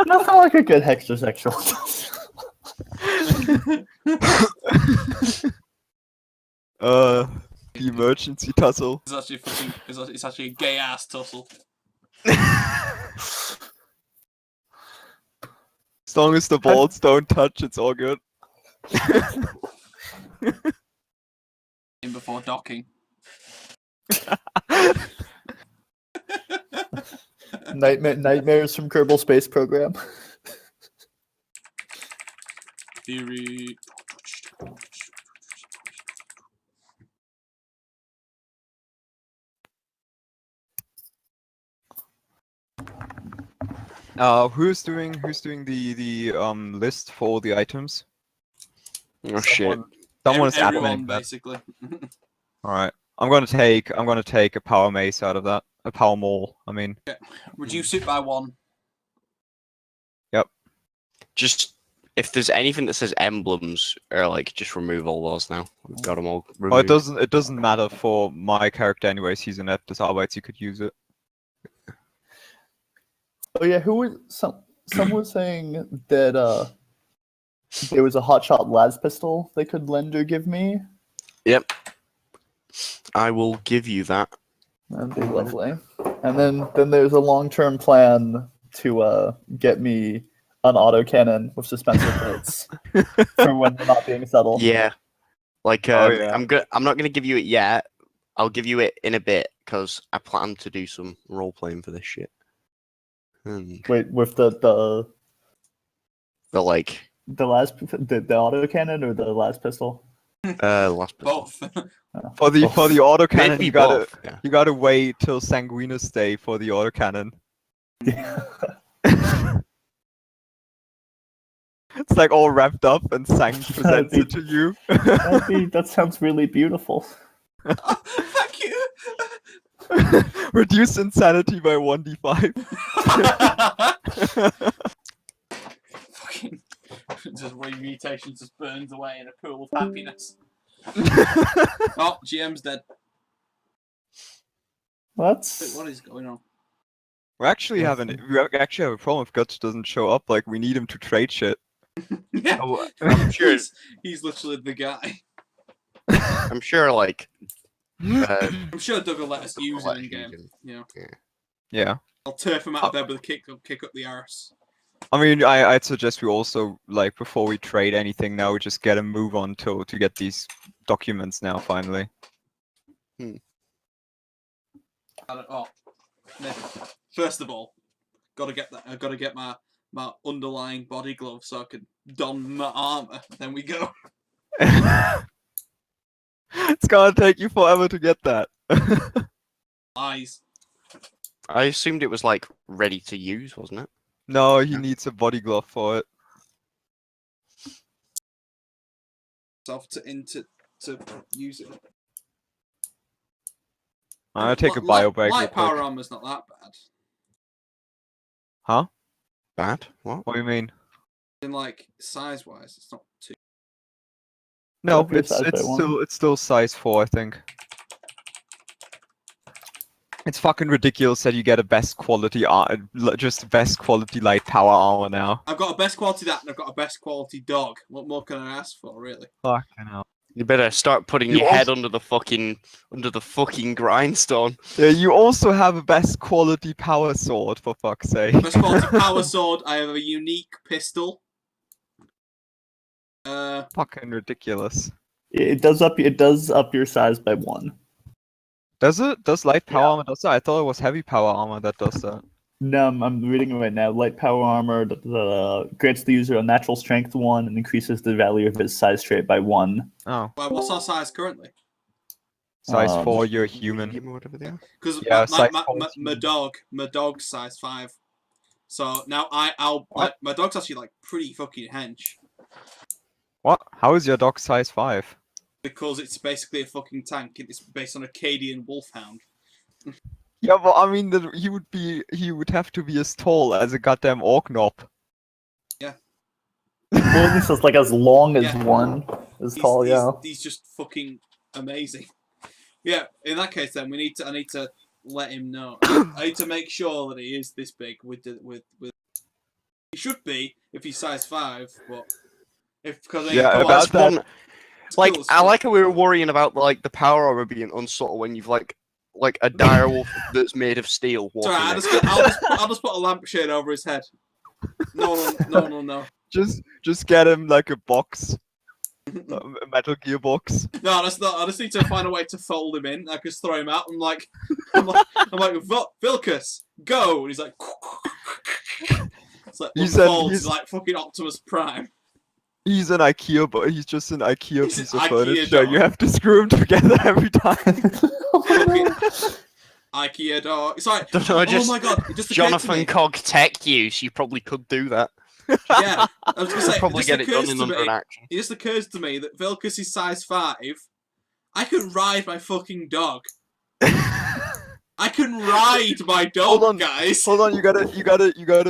Nothing like a good heterosexual. The emergency tussle. It's actually it's actually a gay ass tussle. As long as the balls don't touch, it's all good. In before docking. Nightmares from Kerbal Space Program. Theory. Who's doing the list for the items? Oh shit. Someone is Everyone admin that. basically. All right. I'm gonna take a power mace out of that. A power maul. I mean. Reduce it by 1. Just if there's anything that says emblems, or like just remove all those now. We've got them all removed. Oh, it doesn't matter for my character anyways. He's an F des Arbeits. You could use it. Oh yeah, who was someone was saying that there was a hotshot las pistol they could lend or give me. Yep. I will give you that. That'd be lovely. And then there's a long-term plan to get me an autocannon with suspensor plates for when they're not being settled. Yeah. Like Oh, yeah. I'm not gonna give you it yet. I'll give you it in a bit because I plan to do some role playing for this shit. Wait, with the like the autocannon or the las pistol? last Both. For the autocannon, Maybe you gotta both, yeah. you gotta wait till Sanguinus Day for the autocannon. It's like all wrapped up and Sang presents it to you. That sounds really beautiful. Thank you. Reduce insanity by 1d5. Fucking just remutation just burns away in a pool of happiness. Oh, GM's dead. Wait, what is going on? We actually have a problem if Guts doesn't show up. Like we need him to trade shit. Yeah, Oh, I'm sure he's literally the guy. I'm sure like I'm sure Doug will let us use it in game. Yeah. Yeah. I'll turf him out of bed with a kick up the arse. I mean, I'd suggest we also, like, before we trade anything now, we just get a move on to get these documents now, finally. First of all, gotta get that. I gotta get my underlying body glove so I can don my armor. Then we go. It's gonna take you forever to get that. Eyes. I assumed it was like ready to use, wasn't it? No, he needs a body glove for it. To use it. I'm gonna take a bio break real Light power quick. armor's not that bad. Huh? Bad? What? What do you mean? In like size wise, it's not too. No, Up your it's size by one. it's still size 4, I think. It's fucking ridiculous that you get a best quality just best quality light power armor now. I've got a best quality that, and I've got a best quality dog. What more can I ask for, really? Fucking hell. You better start putting You your head also- under the fucking grindstone. Yeah, you also have a best quality power sword, for fuck's sake. Best quality power sword. I have a unique pistol. Fucking ridiculous. It does up your size by 1. Does it? Does light power Yeah. armor does that? I thought it was heavy power armor that does that. No, I'm reading it right now. Light power armor grants the user a natural strength 1 and increases the value of his size trait by 1. Oh, Well, what's our size currently? size 4, Um, you're a human. Human, whatever they are. Because Yeah, size my 14. dog's size 5. So now What? my dog's actually like pretty fucking hench What? How is your dog size 5? because it's basically a fucking tank. It's based on a Cadian wolfhound. Yeah, but I mean, he would have to be as tall as a goddamn orc knob. Well, this is like as long as Yeah. 1 is tall, yeah. He's just fucking amazing. Yeah, in that case, then I need to let him know. I need to make sure that he is this big with. He should be if he's size 5, but because Yeah, come on, about it's that. cool, Like, it's I cool. like how we were worrying about like the power armor being unsubtle when you've like a dire wolf that's made of steel It's walking alright, next to I'll just put a lampshade over his head. No one will know. Just get him like a box, a Metal Gear box. No, that's not. I just need to find a way to fold him in. I just throw him out. I'm like, Vilcus, go! And he's like, it's like He's unfolds like fucking Optimus Prime. He's an IKEA, but he's just an IKEA He's piece an of IKEA furniture. dog. You have to screw him together every time. Fucking IKEA dog. It's like, Don't know, oh just my god! It just occurred to Jonathan me. Cog tech use. You probably could do that. Yeah, I was gonna say. Probably It get just it done occurs in to under me. an action. It just occurs to me that Vilcus is size 5. I could ride my fucking dog. I can ride my dog, Hold on, guys. Hold on, you gotta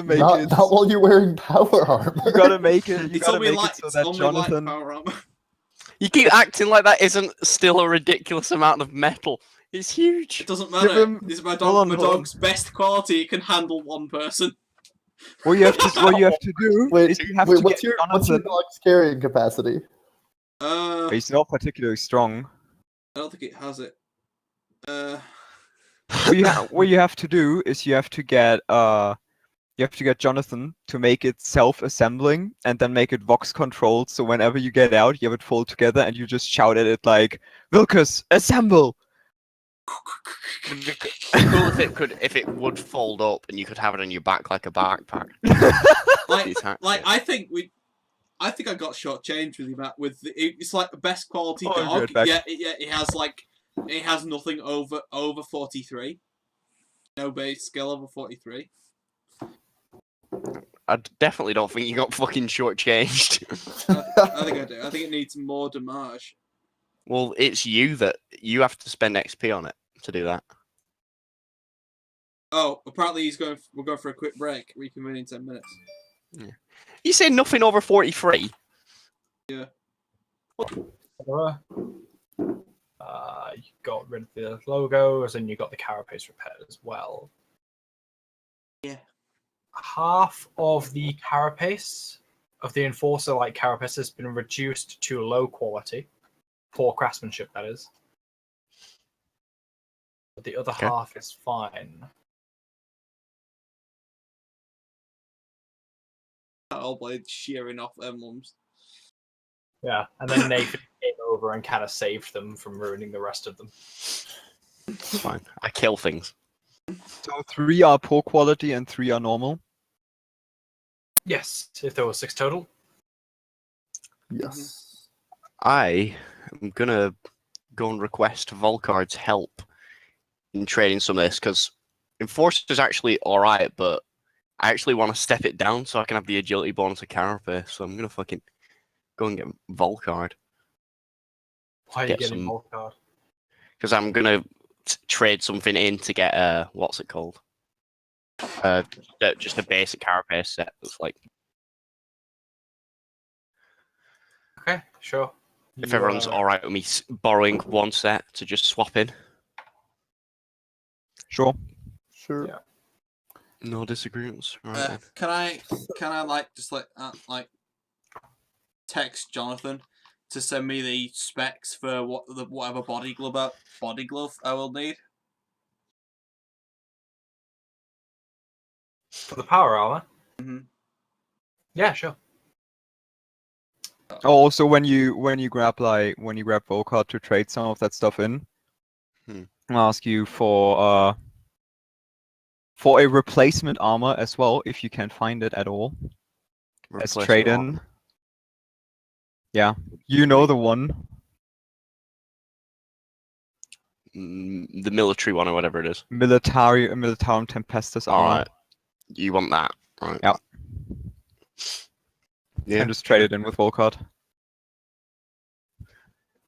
make not, it. not while you're wearing power armor. You gotta make it. You It's gotta only make light. it so It's that only light Jonathan. power armor. You keep acting like that isn't still a ridiculous amount of metal. It's huge. It doesn't Give matter. him- This is my hold dog. on, My hold on. dog's best quality. It can handle one person. What you have to do Wait, is you have wait, to what's get your Jonathan. dog's carrying capacity? He's not particularly strong. I don't think it has it. What you have to do is you have to get Jonathan to make it self-assembling and then make it vox controlled. So whenever you get out, you have it fold together and you just shout at it like, "Vilcus, assemble!" It'd be cool if it would fold up and you could have it on your back like a backpack. Like I think I got shortchanged with him it's like the best quality Oh, I'll be dog. right back. Yeah, it has nothing over 43. No base skill over 43. I definitely don't think you got fucking shortchanged. I think I do. I think it needs more damage. Well, it's you have to spend XP on it to do that. Oh, apparently we're going for a quick break. Reconvene in 10 minutes. You say nothing over 43? Yeah. You got rid of the logos and you got the carapace repaired as well. Yeah. Half of the carapace of the enforcer like carapace has been reduced to low quality. Poor craftsmanship, that is. But the other Okay. half is fine. All blade shearing off emblems. Yeah, and then Nathan came over and kind of saved them from ruining the rest of them. It's fine. I kill things. So 3 are poor quality and 3 are normal. Yes, if there were 6 total. Yes. I am gonna go and request Volkard's help in trading some of this because Enforcer's actually alright, but I actually want to step it down so I can have the agility bonus of Carapace. So I'm gonna fucking go and get Volkard Why are you Get getting some- more card? because I'm gonna trade something in to get what's it called? Just a basic carapace set that's like Okay, sure. if everyone's all right with me borrowing one set to just swap in. Sure. Sure. Yeah. No disagreements. Right then. Can I like just like text Jonathan to send me the specs for whatever body glove I will need? For the power armor? Mhm. Yeah, sure. Oh, also, when you grab Volcard to trade some of that stuff in, I'll ask you for a replacement armor as well, if you can find it at all. As trade in. Yeah, you know the one. The military one or whatever it is. Militarum Tempestus armor. Alright. You want that, right? Yeah. Yeah. And just trade it in with Volcard.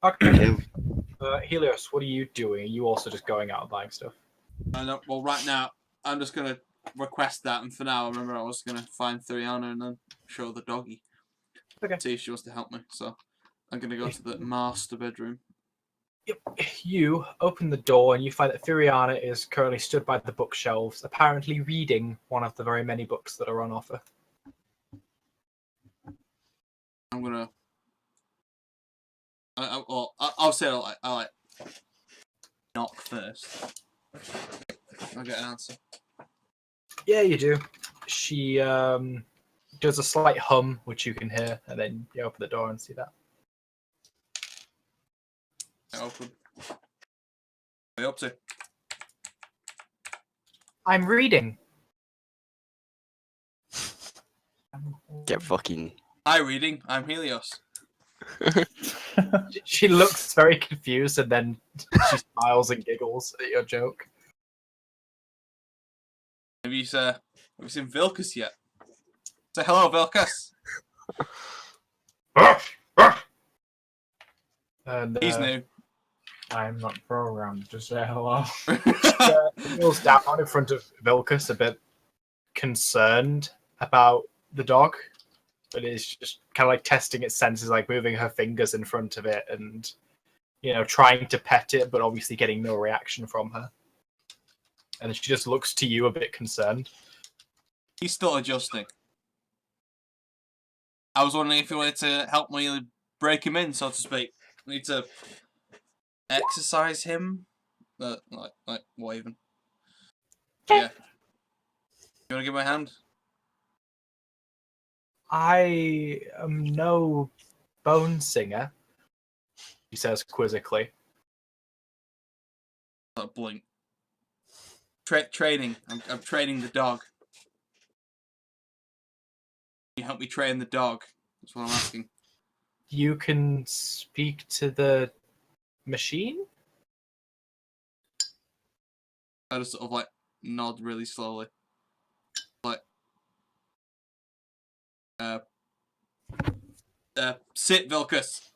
Okay. Helios, what are you doing? Are you also just going out and buying stuff? Well, right now I'm just gonna request that, and for now, remember I was gonna find Theriana and then show the doggy. Okay. See if she wants to help me. So I'm gonna go to the master bedroom. Yep. You open the door and you find that Theriana is currently stood by the bookshelves, apparently reading one of the very many books that are on offer. I'm gonna. I'll say I like knock first. I'll get an answer. Yeah, you do. She does a slight hum, which you can hear, and then you open the door and see that. I open. What are you up to? I'm reading. Get fucking. Hi, reading. I'm Helios. She looks very confused, and then she smiles and giggles at your joke. Have you seen Vilcus yet? Say hello, Vilcus. And He's new. I'm not programmed to say hello. She kneels down in front of Vilcus, a bit concerned about the dog, but is just kind of like testing its senses, like moving her fingers in front of it and, trying to pet it, but obviously getting no reaction from her. And she just looks to you a bit concerned. He's still adjusting. I was wondering if you wanted to help me break him in, so to speak. I need to exercise him. Like what even? Yeah. You want to give me a hand? I am no bone singer, he says quizzically. Blink. Training. I'm training the dog. Can you help me train the dog? That's what I'm asking. You can speak to the machine? I just sort of nod really slowly. Sit, Vilcus.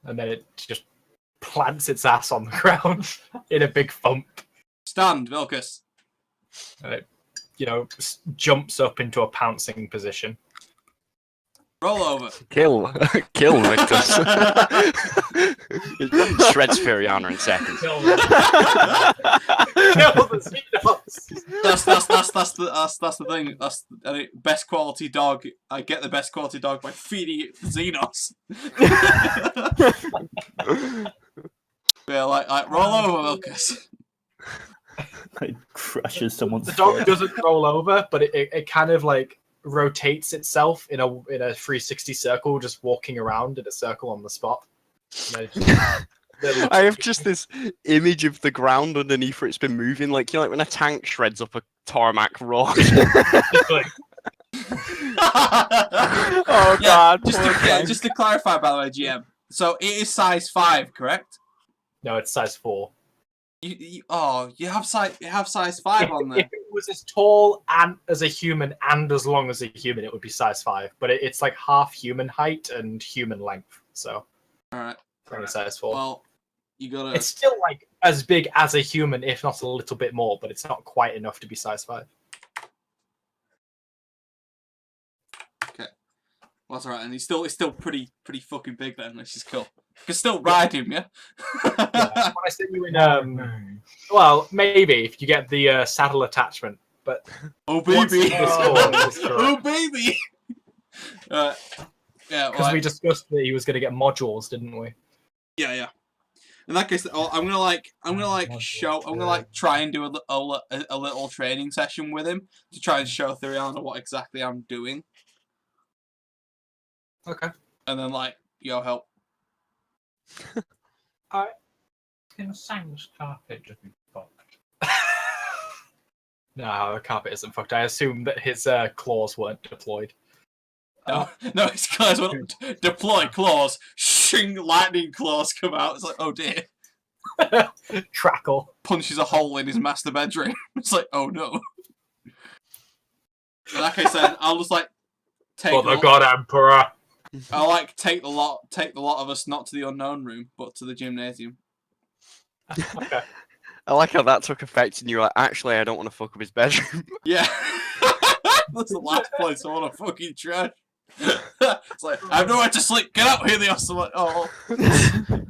And then it just plants its ass on the ground in a big thump. Stand, Vilcus. And it, jumps up into a pouncing position. Roll over. Kill Victus. Shreds Furiana in seconds. Kill the Xenos. That's the thing. That's the best quality dog. I get the best quality dog by feeding it Xenos. Yeah, like roll over, Vilcus. It crushes someone's The dog foot. doesn't roll over, but it kind of rotates itself in a 360 circle, just walking around in a circle on the spot. I have just this image of the ground underneath where it's been moving, like when a tank shreds up a tarmac rock. Oh god. Just to clarify, by the way, GM. So it is size 5, correct? No, it's size 4. You have size 5 on there. If it was as tall and as a human and as long as a human, it would be size 5. But it's half human height and human length, so All right. only size 4. Well, You gotta. It's still like as big as a human, if not a little bit more, but it's not quite enough to be size 5. Well, that's alright, and he's still pretty fucking big then, which is cool. You can still ride him, yeah? Yeah, when I sent you in, well, maybe if you get the saddle attachment, but Oh once baby! in Discord, it's correct. Oh baby! Yeah, Because well, we discussed that he was going to get modules, didn't we? yeah. In that case, I'm gonna try and do a little training session with him to try and show Theriana what exactly I'm doing, Okay. and then yo help. Can Sam's carpet just be fucked? No, the carpet isn't fucked. I assume that his claws weren't deployed. No, his claws won't deploy claws. Shing, lightning claws come out. It's like, oh dear. Crackle. Punches a hole in his master bedroom. It's like, oh no. In that case, then I'll just take. For the God Emperor. I'll take the lot of us not to the unknown room, but to the gymnasium. Okay. I like how that took effect, and you're like, actually, I don't want to fuck up his bedroom. Yeah. That's the last place I want to fucking trash. It's like, I have nowhere to sleep. Get out here, the I'm like, oh.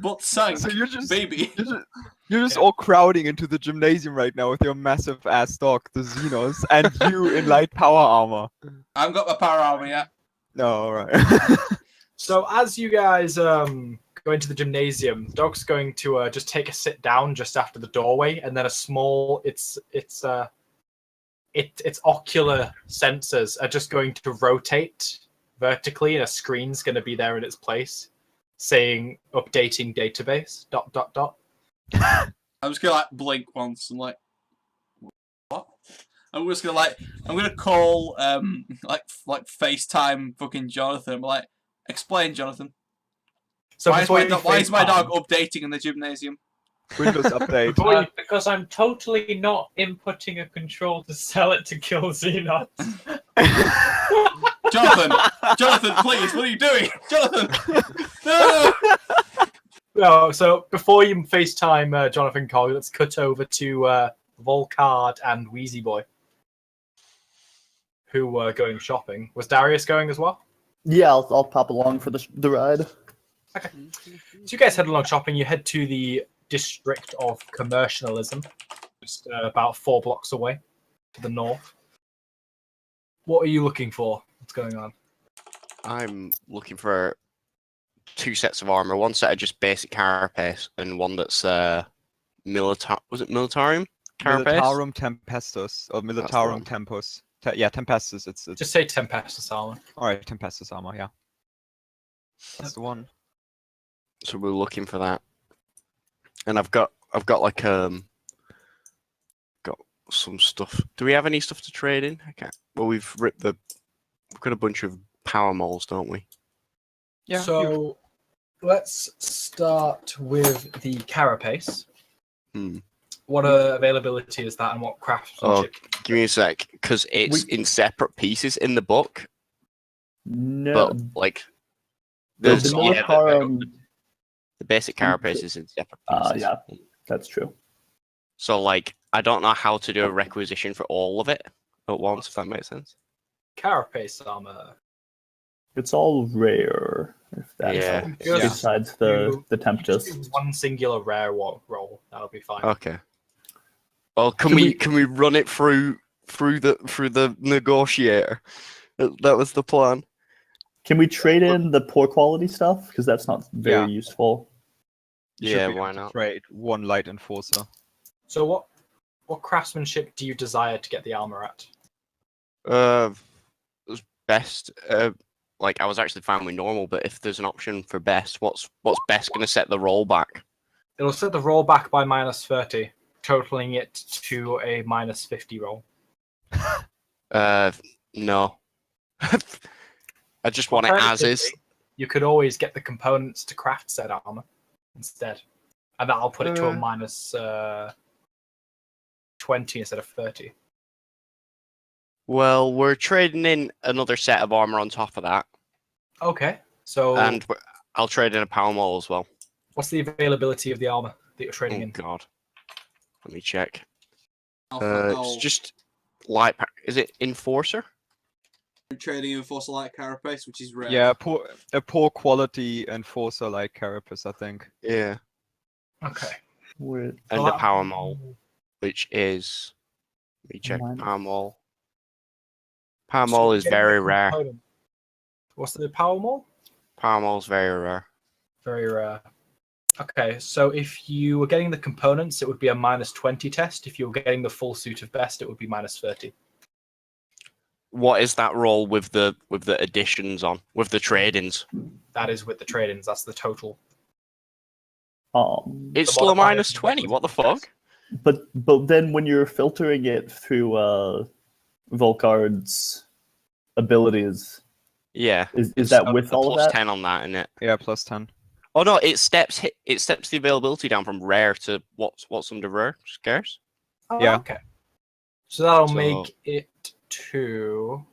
But sank, So you're just baby. You're just all crowding into the gymnasium right now with your massive ass dog, the Xenos, and you in light power armor. I haven't got my power armor yet. No, alright. So as you guys go into the gymnasium, Dog's going to just take a sit down just after the doorway, and then a small its ocular sensors are just going to rotate vertically, and a screen's going to be there in its place, saying updating database ... I'm just gonna blink once and what? I'm just gonna I'm gonna call FaceTime fucking Jonathan. Explain, Jonathan. So why is my dog FaceTime- updating in the gymnasium? Windows update. Because I'm totally not inputting a control to sell it to kill Xenos. Jonathan, please, what are you doing? Jonathan! No! No, so before you FaceTime Jonathan Cole, let's cut over to Volcard and Wheezy Boy, who were going shopping. Was Darius going as well? Yeah, I'll pop along for the ride. Okay. So you guys head along shopping. You head to the district of commercialism, just about 4 blocks away to the north. What are you looking for? What's going on? I'm looking for 2 sets of armor. One set of just basic carapace, and one that's Was it militarium? Carapace? Militarum Tempestus, or Militarum Tempus. Yeah, Tempestus. It's Just say Tempestus armor. alright. Tempestus armor. Yeah, that's the one. So we're looking for that. And I've got got some stuff. Do we have any stuff to trade in? Okay. Well, we've got a bunch of power moles, don't we? Yeah. So let's start with the carapace. What availability is that, and what craftsmanship? Give me a sec, because it's in separate pieces in the book. No, But the there's Militarum. the basic carapace is in separate pieces. Yeah, that's true. So I don't know how to do a requisition for all of it at once, if that makes sense. Carapace armor. It's all rare. If that's Yeah. besides the Tempest. Just do one singular rare roll. That'll be fine. Okay. Well, can we run it through the negotiator? That was the plan. Can we trade in the poor quality stuff? Because that's not very Yeah. useful. You should Yeah, be able why to not? Trade one light enforcer. So what craftsmanship do you desire to get the armor at? Best. I was actually fine with normal, but if there's an option for best, what's best going to set the roll back? It'll set the roll back by -30, totaling it to a -50 roll. No. I just want it as is. You could always get the components to craft said armor instead, and that'll put it to a -20 instead of 30. Well, we're trading in another set of armor on top of that, Okay, so and I'll trade in a power mole as well. What's the availability of the armor that you're trading Oh in? god. Let me check. I'll It's just light. Is it Enforcer? trading in Fossil Light Carapace, which is rare. Yeah, a poor quality enforcer like Carapace, I think. Yeah. Okay. Wait, And Well, the that- Power Mole, which is. Let me check. Minus- Power Mole. Power So Mole you're is getting very the rare. component. What's the power mole? Power Mole is very rare. Very rare. Okay, so if you were getting the components, it would be a -20 test. If you were getting the full suit of best, it would be -30. What is that roll with the additions on with the trade-ins? That is with the trade-ins. That's the total. It's The still a modifier is -20. What the negligible. fuck? but then when you're filtering it through Volkard's abilities, Yeah. is it's that with a all of plus that? 10 on that, isn't it? Yeah, +10. Oh no, it steps the availability down from rare to what's under rare? Scarce? Oh, Yeah. Okay. So that'll So- make it to.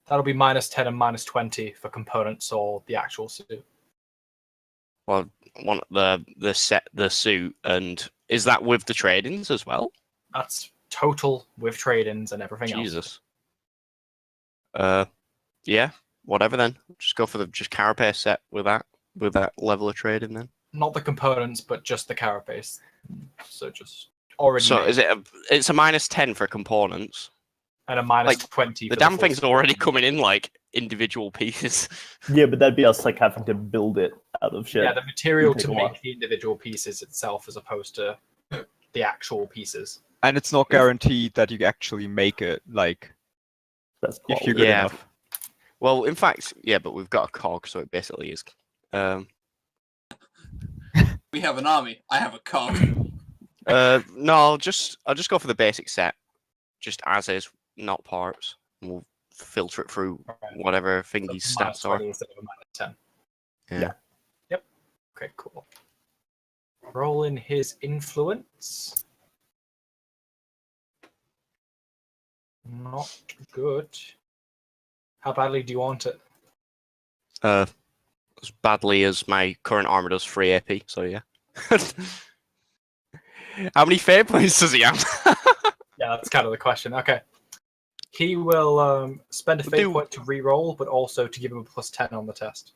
That'll be -10 and -20 for components or the actual suit. Well, one the suit, and is that with the trade-ins as well? That's total with trade-ins and everything else. Jesus. Yeah, whatever then. Just go for the carapace set with that level of trading then. Not the components, but just the carapace. So just already. So made. is it it's a -10 for components? And a like, -20. The for damn full thing's suit. already coming in like individual pieces. Yeah, but that'd be us like having to build it out of shit. Yeah, the material It'd to take a while. make the individual pieces itself, as opposed to the actual pieces. And it's not guaranteed that you actually make it, like, That's if you're quality. good Yeah. enough. Well, in fact, yeah, but we've got a cog, so it basically is. We have an army. I have a cog. No, I'll just go for the basic set, just as is, not parts. And we'll filter it through Right. whatever So thingy's stats are. -20 instead of a -10. Yeah. Yep. Okay, cool. Roll in his influence. Not good. How badly do you want it? As badly as my current armor does 3 AP. So yeah. How many fate points does he have? Yeah, that's kind of the question. Okay. He will spend a We'll fate do- point to re-roll, but also to give him a +10 on the test.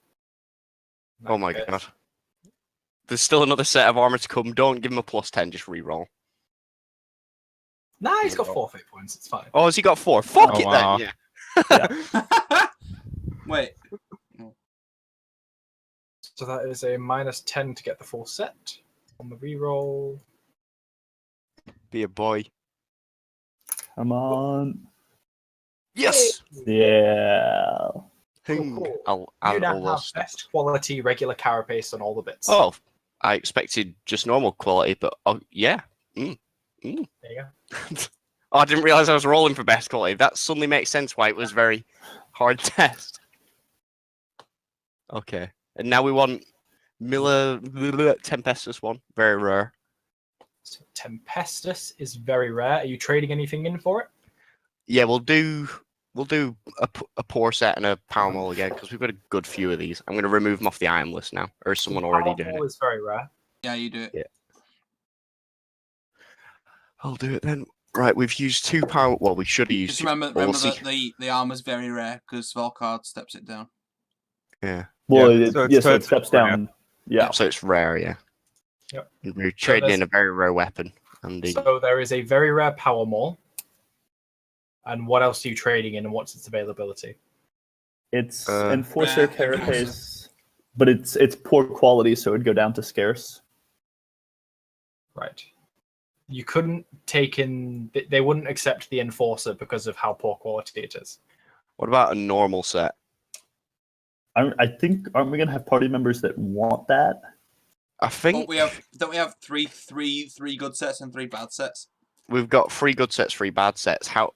In Oh that my case. god. There's still another set of armor to come. Don't give him a +10, just re-roll. Nah, he's got Re-roll. 4 fate points. It's fine. Oh, has he got 4? Fuck Oh, it wow. then, yeah. Wait. So that is a -10 to get the full set on the re-roll. Be a boy. Come on. Yes! Yeah. Cool. I'll You add now all have those stats. best quality regular carapace on all the bits. Oh, I expected just normal quality, but yeah. There you go. Oh, I didn't realize I was rolling for best quality. That suddenly makes sense why it was very hard test. Okay, and now we want Miller Tempestus one, very rare. So Tempestus is very rare. Are you trading anything in for it? Yeah, we'll do a poor set and a power mole again because we've got a good few of these. I'm going to remove them off the item list now, or is someone already doing Powerful it? is very rare. Yeah, you do it. I'll do it then. Right, we've used 2 power. Well, we should have used Just 2. remember We'll that see. the armor's very rare because Volkard steps it down. Yeah. Well, Yeah, so so it it's steps rare. down. Yeah. So it's rare, yeah. Yep. We're trading in there's- a very rare weapon. And So there is a very rare power mole. And what else are you trading in, and what's its availability? It's Rare Enforcer Enforcer. Carapace, but it's poor quality, so it'd go down to scarce. Right. You couldn't take in. They wouldn't accept the enforcer because of how poor quality it is. what about a normal set? I think aren't we gonna have party members that want that? I think Don't we have three good sets and 3 bad sets? we've got 3 good sets, 3 bad sets. How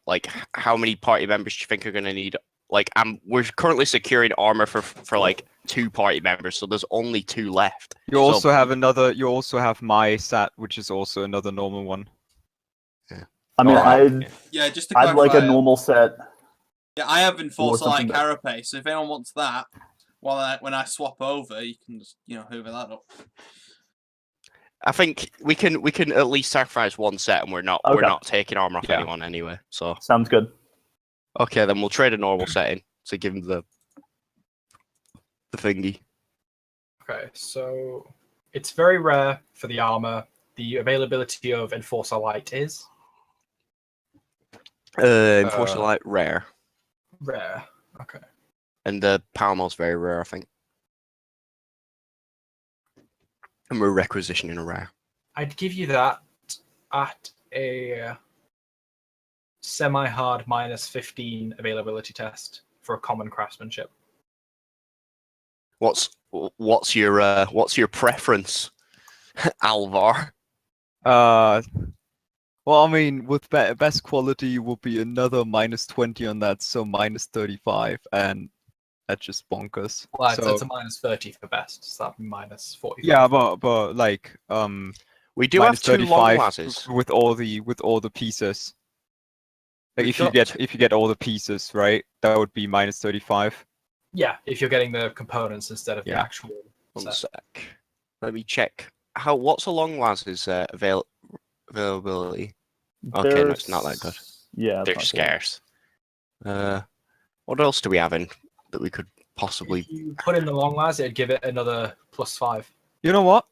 many party members do you think are going to need? Like, we're currently securing armor for like 2 party members, so there's only 2 left. You So- also have another. You also have my sat, which is also another normal one. I mean, Alright. Yeah, just to I'd like a clarify, normal set. Yeah, I have Enforcer Light something that- Carapace, so if anyone wants that, when I swap over, you can just hoover that up. I think we can at least sacrifice one set, and we're not taking armor off anyone anyway. So Sounds good. okay, then we'll trade a normal setting to give him the thingy. Okay, so it's very rare for the armor. The availability of Enforcer Light is Enforcer Light rare, rare. Okay. and the Palmor's very rare, I think. And we're requisitioning a rare. I'd give you that at a semi-hard -15 availability test for a common craftsmanship. What's your preference, Alvar? Well, I mean, with best quality will be another -20 on that, so -35, and that's just bonkers. Well, so, it's a -30 for best, so that'd be -45. yeah, but like We do have two long -35 lasses. with all the pieces. Like We've if you get all the pieces, right, that would be -35. Yeah, if you're getting the components instead of the Yeah. actual One set. sec. Let me check. What's a long las's availability? Okay, no, it's not that good. Yeah, They're it's not good. scarce. What else do we have in that we could possibly? If you put in the long las, it'd give it another +5. You know what?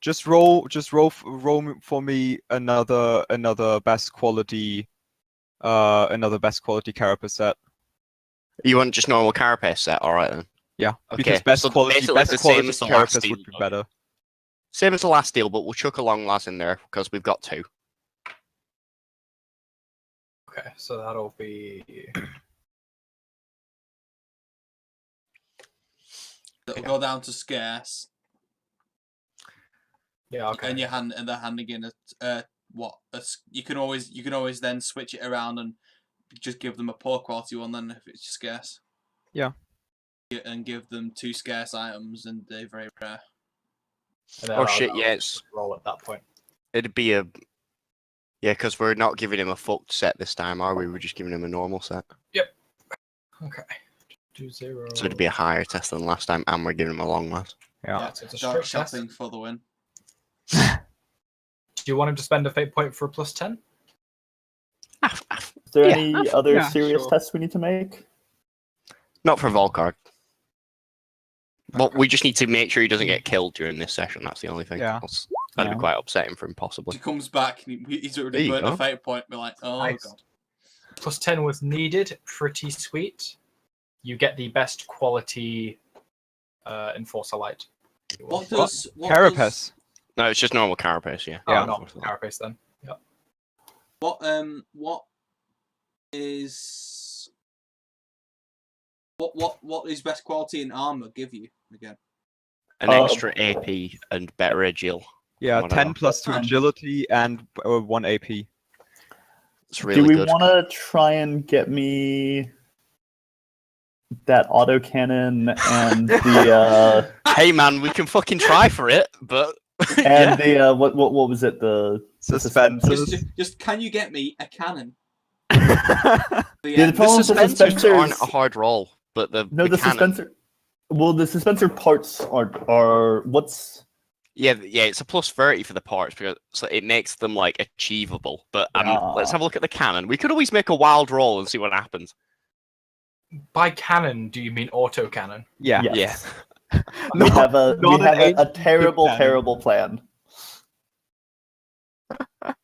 Just roll for me another best quality carapace set. You want just normal carapace set? All right then. Yeah, Okay, because best so quality basically it's the same as the last carapace deal, would be better. Same as the last deal, but we'll chuck a long las in there because we've got two. Okay, so that'll be It'll go down to scarce, yeah. Okay. and they're handing in you can always then switch it around and just give them a poor quality one then if it's scarce. Yeah. And give them 2 scarce items and they're very rare. And then Oh I'll- shit! I'll Yeah, it's roll at that point. it'd be a because we're not giving him a fucked set this time, are we? We're just giving him a normal set. Okay. 2-0. So it'd be a higher test than last time, and we're giving him a long las. Yeah. Yeah, so it's a Dark strict test. shopping for the win. Do you want him to spend a fate point for a +10? Is there any other yeah, serious sure. tests we need to make? Not for Volkard. Well, we just need to make sure he doesn't get killed during this session. That's the only thing. Yeah. That'd be Yeah. quite upsetting for him, He possibly. comes back and he's There already you burnt go. a fate point. Be like, oh Nice. god. +10 was needed. Pretty sweet. You get the best quality Enforcer Light. What What? does Carapace. No, it's just normal carapace. Yeah. Oh, Yeah. not Carapace then. Yeah. what is what is best quality in armor give you again? An extra AP and better agile. Yeah, Whatever. 10 plus 2 agility and 1 AP. It's really Do we good. want to try and get me that autocannon and the Hey man, we can fucking try for it, but and the what was it, the Suspenders. Just can you get me a cannon? Yeah, the The problem with the suspensors suspensors aren't a hard roll, but the the cannon- dispenser. Well, the dispenser parts are what's Yeah, it's a +30 for the parts because so it makes them like achievable. But let's have a look at the cannon. We could always make a wild roll and see what happens. By cannon, do you mean autocannon? Yeah. yes. Yeah. We have a not an a ancient terrible cannon. terrible plan. How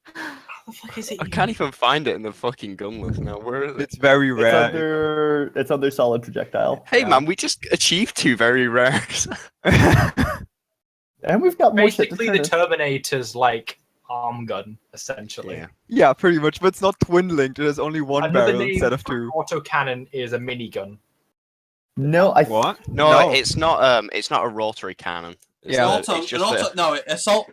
the fuck is it? I can't even find it in the fucking gun list now. Where is it? It's very rare. It's under solid projectile, Hey Yeah. man, we just achieved 2 very rares. and we've got more shit to Basically, turn the in. Terminator's like arm gun, essentially. Yeah. Yeah, pretty much, but it's not twin linked. There's only one Another barrel name instead of for 2. autocannon is a minigun. No, I What? No, it's not. It's not a rotary cannon. It's Yeah. it's just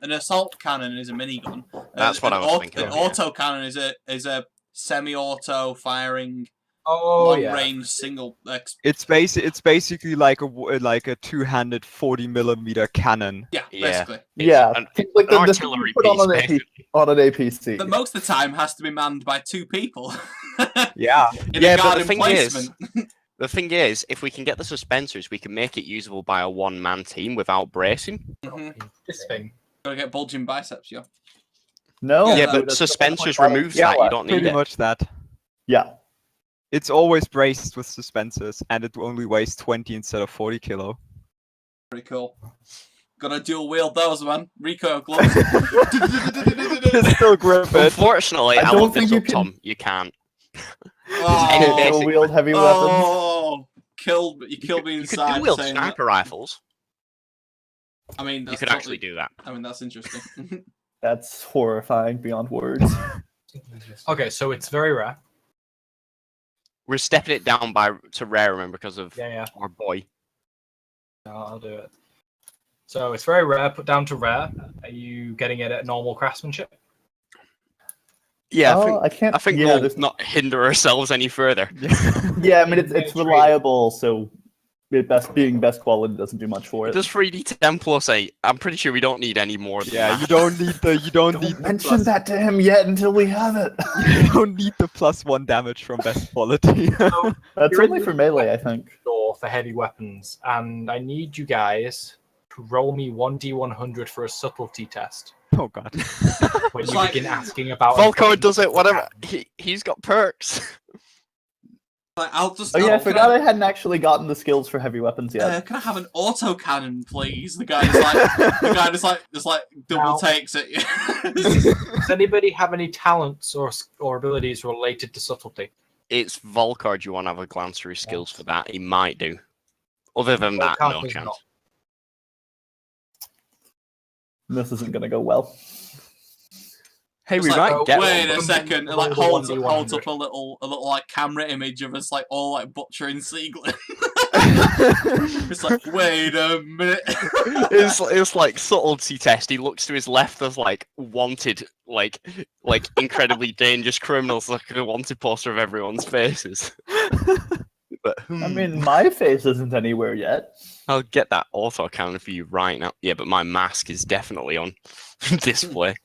an assault cannon is a minigun. That's what I was thinking An of, yeah. auto cannon is a semi-auto firing Oh yeah. long-range single. It's basically like a two-handed 40mm cannon. Yeah, Yeah. basically. yeah, It's like an the thing artillery you put piece, on an basically. on an APC. But most of the time has to be manned by 2 people. Yeah. In Yeah, a but guard the thing emplacement. The thing is, if we can get the suspensors, we can make it usable by a one-man team without bracing. This thing. Gotta get bulging biceps, yo. No. Yeah, but that's the suspensors point. removes Yeah, that. You don't need Pretty it. much that. Yeah. It's always braced with suspensors, and it only weighs 20 instead of 40 kilo. Pretty cool. Gotta dual wield those, man. Recoil gloves. It's still grip it. Unfortunately, I I don't love this think you up, can- Tom. You can't. Oh, Basic- Dual wield heavy weapons. oh, you killed me You could inside do wield saying sniper rifles. that. I mean, You that's could actually totally- do that. I mean, that's interesting. That's horrifying beyond words. Okay, so it's very rare. We're stepping it down to rare, remember, because of Yeah. our boy. I'll do it. So it's very rare, put down to rare. Are you getting it at normal craftsmanship? Yeah, Oh, I can't. I think yeah, we'll there's- not hinder ourselves any further. yeah, I mean it's Trade. reliable, so being best quality doesn't do much for It it. does 3D 10 plus 8. I'm pretty sure we don't need any more than Yeah, that. you don't need the Don't mention that to him yet until we have it. you don't need the +1 damage from best quality. That's You're in only the for melee, I think. Store for heavy weapons, and I need you guys to roll me 1d100 for a subtlety test. Oh god. When It's you like- begin asking about Volko does it, whatever. He's got perks. Like, I'll just. Oh yeah, I can forgot I hadn't actually gotten the skills for heavy weapons yet. Can I have an autocannon, please? The guy just like double Now- takes it. Does anybody have any talents or abilities related to subtlety? It's Volkard. You want to have a glance through his skills for that? He might do. Other than that, Volkard no does chance. not. This isn't gonna go well. Hey, It's we like, might get wait one. a but- second, and roll like the holds 1d100. up a little like camera image of us like all like butchering Sieglin. It's like, wait a minute. It's like subtlety test. He looks to his left as like wanted, like incredibly dangerous criminals, like a wanted poster of everyone's faces. But I mean, my face isn't anywhere yet. I'll get that auto counter for you right now. Yeah, but my mask is definitely on display.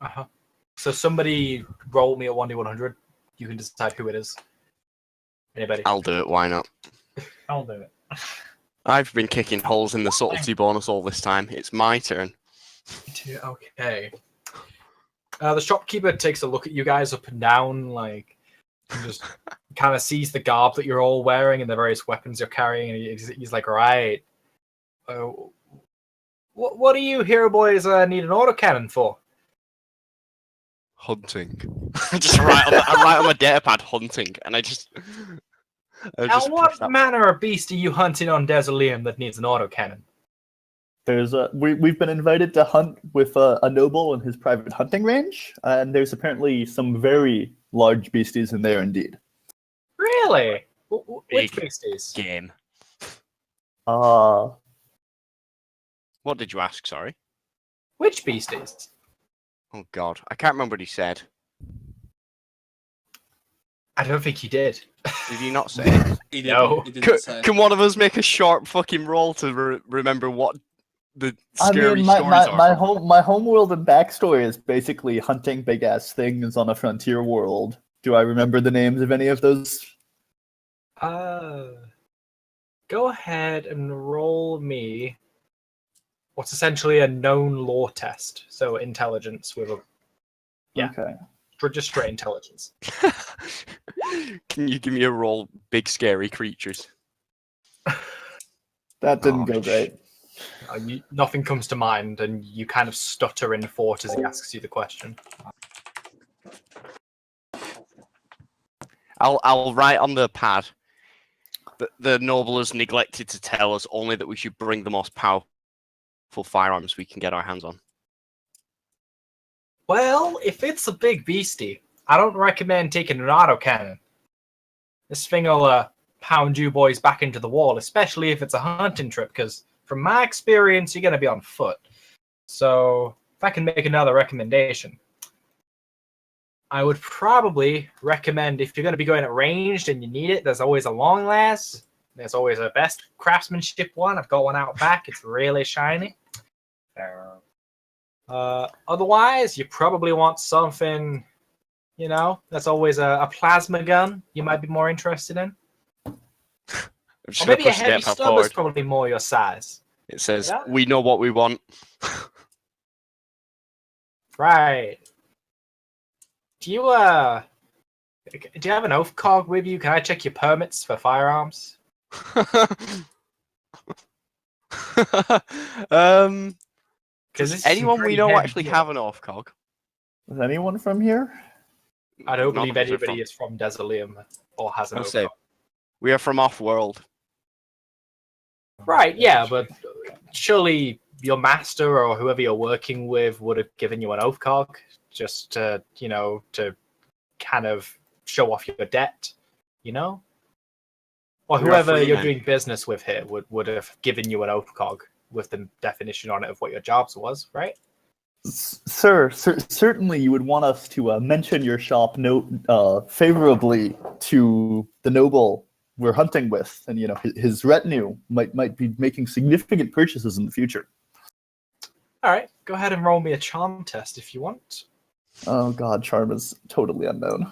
Uh-huh. So somebody roll me a 1d100. You can decide who it is. Anybody? I'll do it. Why not? I'll do it. I've been kicking holes in the subtlety bonus all this time. It's my turn. Okay. The shopkeeper takes a look at you guys up and down, like, and just kind of sees the garb that you're all wearing and the various weapons you're carrying, and he's like, right. What do you hero boys need an autocannon for? Hunting. I just write on my data pad hunting, and I just Now, push what that. manner of beast are you hunting on Desoleum that needs an autocannon? There's we've been invited to hunt with a noble in his private hunting range, and there's apparently some very large beasties in there indeed. Really? Which Big beasties? Game. Uh, What did you ask? Sorry. Which beasties? Oh God, I can't remember what he said. I don't think he did. Did he not say? He No. He didn't say. Can one of us make a short fucking roll to remember what the I scary mean, stories are? my home world and backstory is basically hunting big ass things on a frontier world. Do I remember the names of any of those? Go ahead and roll me what's essentially a known lore test. So intelligence with a Yeah. Okay. just straight intelligence. Can you give me a roll? Big scary creatures. That didn't Oh, go great. Nothing comes to mind, and you kind of stutter in thought as he asks you the question. I'll write on the pad. The noble has neglected to tell us only that we should bring the most powerful firearms we can get our hands on. Well, if it's a big beastie, I don't recommend taking an autocannon. This thing will pound you boys back into the wall, especially if it's a hunting trip, because from my experience, you're going to be on foot. So, if I can make another recommendation, I would probably recommend, if you're going to be going at ranged and you need it, there's always a long last. There's always a best craftsmanship one. I've got one out back. It's really shiny. Otherwise, you probably want something You know, there's always a plasma gun you might be more interested in. I'm just Or gonna maybe a push the heavy jetpack stub is forward. probably more your size. It says, Yeah. "We know what we want." Right. Do you have an oath cog with you? Can I check your permits for firearms? Because Does anyone we know actually have an off cog? Is anyone from here? I don't None believe of us are anybody from- is from Desoleum or has an I'll oath say, cog. we are from off world. Right, yeah, but surely your master or whoever you're working with would have given you an oath cog just to, to kind of show off your debt, you know? Or You're a whoever free you're man. doing business with here would have given you an oath cog with the definition on it of what your jobs was, right? Sir, certainly you would want us to mention your shop favorably to the noble we're hunting with, and his retinue might be making significant purchases in the future. All right, go ahead and roll me a charm test if you want. Oh God, charm is totally unknown.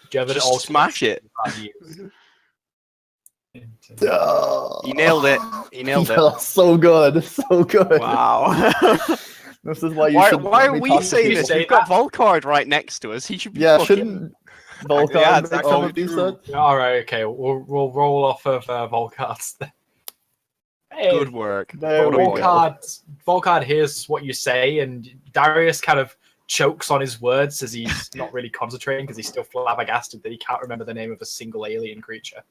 Do you have an Just alternate smash it. use? He nailed it. He nailed it. Yeah, so good, so good. Wow. This is why you why should. why are be we talking to saying people. this? We've got Volcard right next to us. He should be Yeah, fucking... shouldn't Volcard Yeah, make it's some actually of these true. then? All right, okay, we'll roll off of Volcards then. Hey, Good work. There we go. Volcard hears what you say, and Darius kind of chokes on his words as he's not really concentrating because he's still flabbergasted that he can't remember the name of a single alien creature.